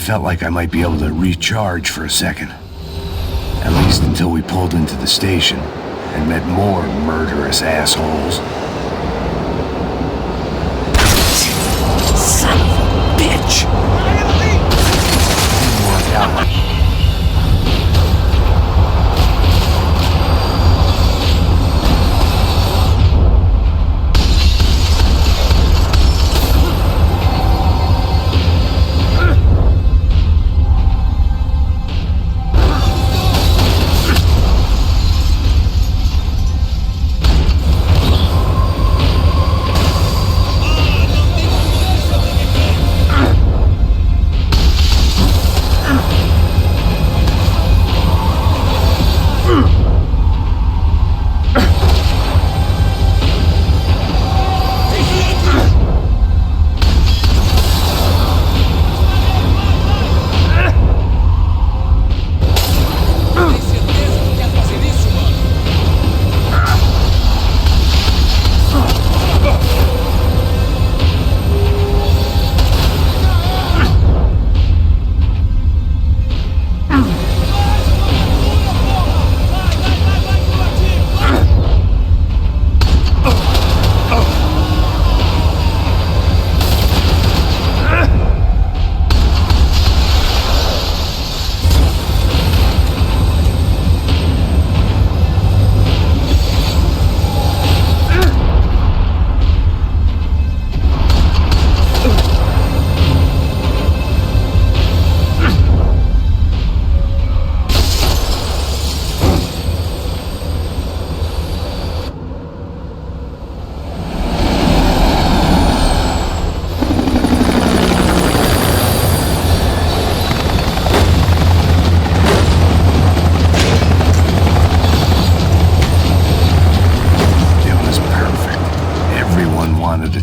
Felt like I might be able to recharge for a second. At least until we pulled into the station and met more murderous assholes. Son of a bitch! Didn't work out.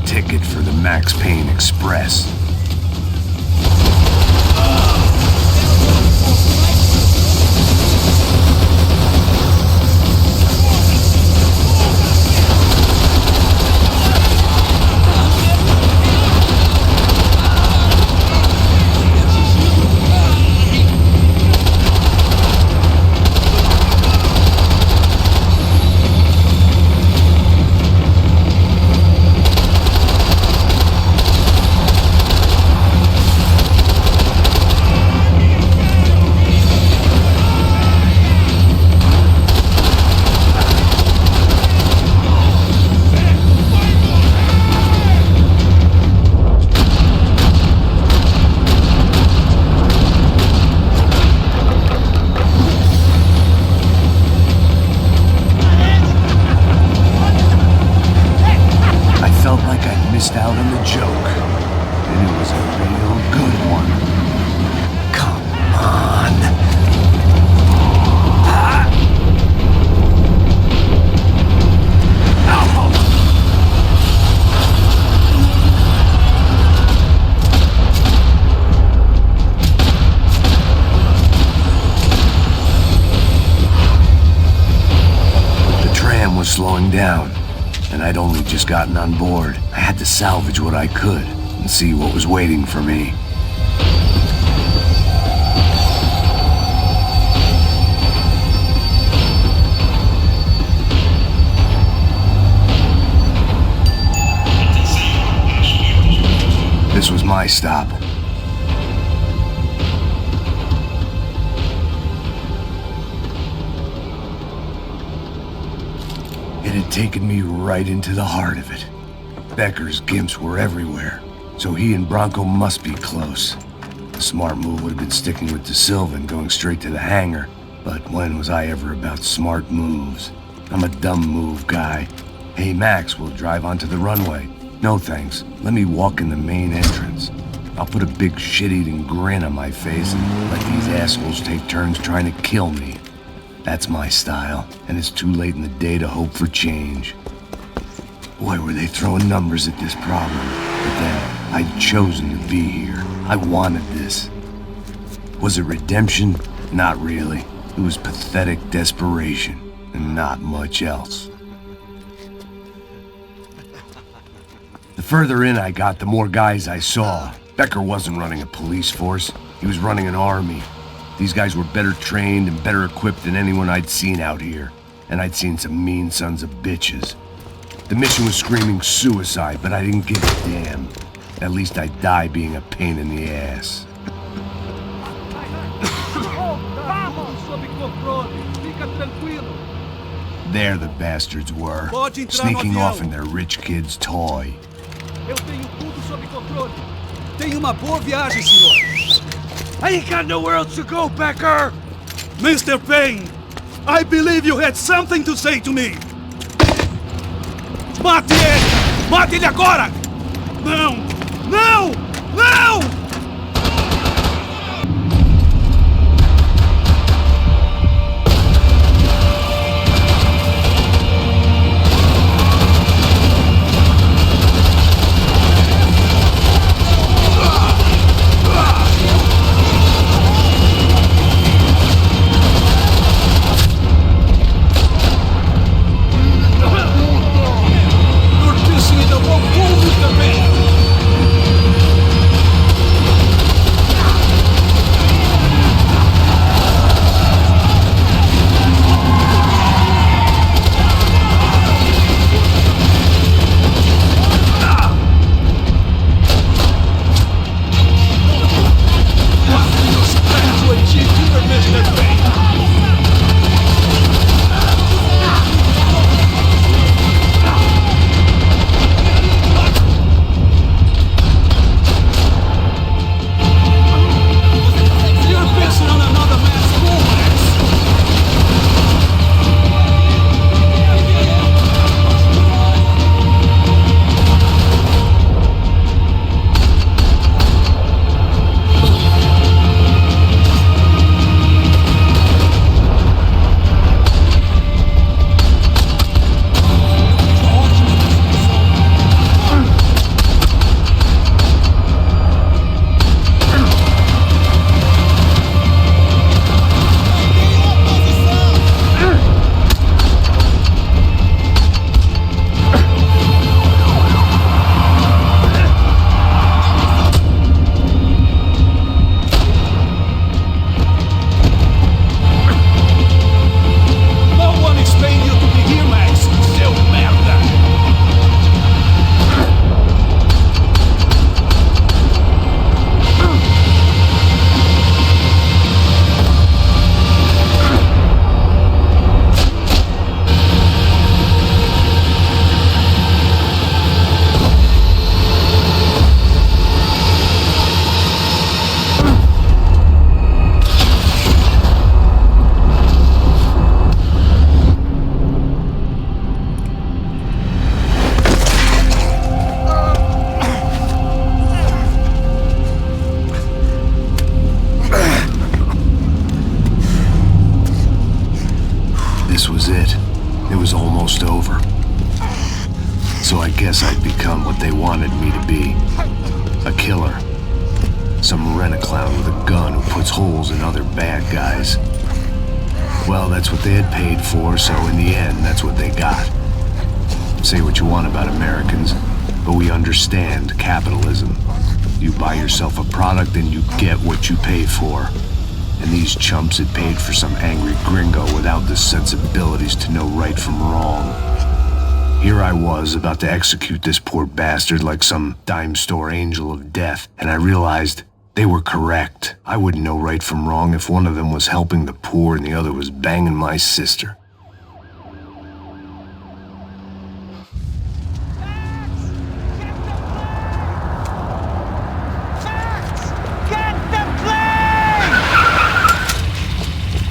Ticket for the Max Payne Express. slowing down, and I'd only just gotten on board. I had to salvage what I could and see what was waiting for me. This was my stop. It had taken me right into the heart of it. Becker's gimps were everywhere, so he and Bronco must be close. The smart move would have been sticking with De Silva and going straight to the hangar, but when was I ever about smart moves? I'm a dumb move guy. Hey Max, we'll drive onto the runway. No thanks, let me walk in the main entrance. I'll put a big shit-eating grin on my face and let these assholes take turns trying to kill me. That's my style, and it's too late in the day to hope for change. Boy, were they throwing numbers at this problem. But then, I'd chosen to be here. I wanted this. Was it redemption? Not really. It was pathetic desperation, and not much else. The further in I got, the more guys I saw. Becker wasn't running a police force. He was running an army. These guys were better trained and better equipped than anyone I'd seen out here. And I'd seen some mean sons of bitches. The mission was screaming suicide, but I didn't give a damn. At least I'd die being a pain in the ass. There the bastards were, sneaking off in their rich kid's toy. Eu tenho tudo sob controle. Tenha uma boa viagem, senhor. I ain't got nowhere else to go, Becker! Mr. Payne, I believe you had something to say to me. Mate ele! Mate ele agora! Não! Não! Não! So I guess I'd become what they wanted me to be. A killer. Some rent-a-clown with a gun who puts holes in other bad guys. Well, that's what they had paid for, so in the end, that's what they got. Say what you want about Americans, but we understand capitalism. You buy yourself a product and you get what you pay for. And these chumps had paid for some angry gringo without the sensibilities to know right from wrong. Here I was, about to execute this poor bastard like some dime store angel of death, and I realized they were correct. I wouldn't know right from wrong if one of them was helping the poor and the other was banging my sister.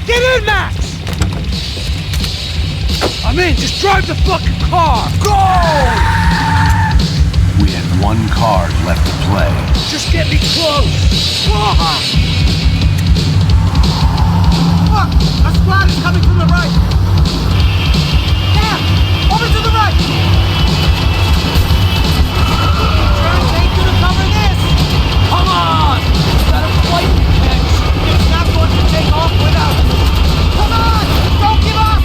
Get in, Max! I'm in, just drive the fucking car! Go! We had one card left to play. Just get me close! Look! A squad is coming from the right! Yeah! Over to the right! Try and take you to cover this! Come on! We've got a flight to catch! It's not going to take off without us! Come on! Don't give up!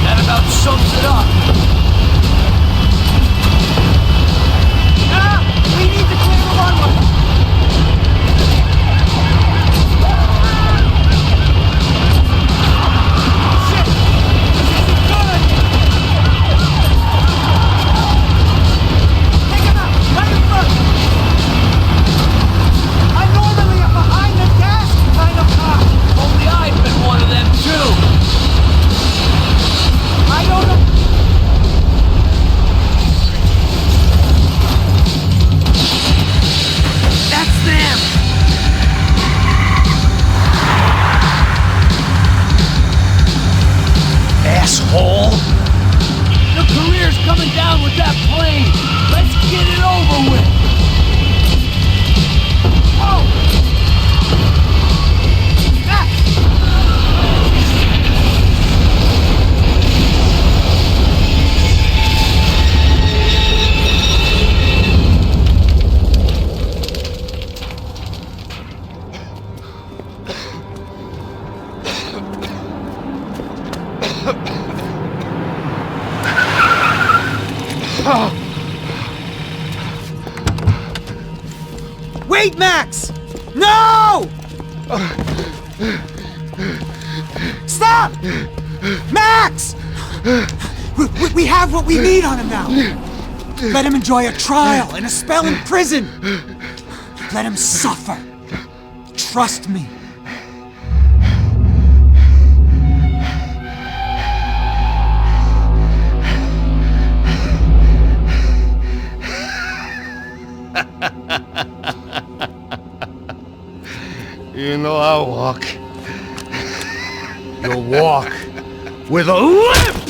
That about sums it up. We need to clear the runway. Shit! This isn't good! Take him out! Let him first! I'm normally a behind-the-desk kind of cop. Only I've been one of them, too. I don't know. That's them! Asshole! Your career's coming down with that plane! Let's get it over with! Oh! Wait, Max! No! Stop! Max! We have what we need on him now. Let him enjoy a trial and a spell in prison. Let him suffer. Trust me. You know I'll walk. You'll walk with a lift!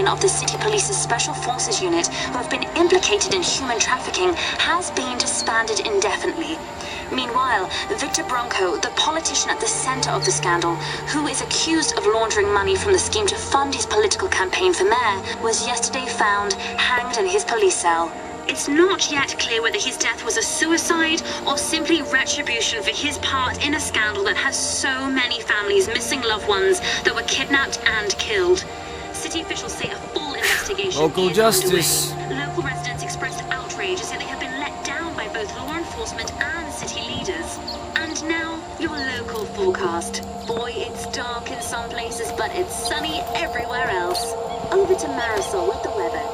Of the City Police's Special Forces Unit, who have been implicated in human trafficking, has been disbanded indefinitely. Meanwhile, Victor Bronco, the politician at the center of the scandal, who is accused of laundering money from the scheme to fund his political campaign for mayor, was yesterday found hanged in his police cell. It's not yet clear whether his death was a suicide or simply retribution for his part in a scandal that has so many families missing loved ones that were kidnapped and killed. City officials say a full investigation Local is justice. underway. Local residents expressed outrage and say they have been let down by both law enforcement and city leaders. And now, your local forecast. Boy, it's dark in some places, but it's sunny everywhere else. Over to Marisol with the weather.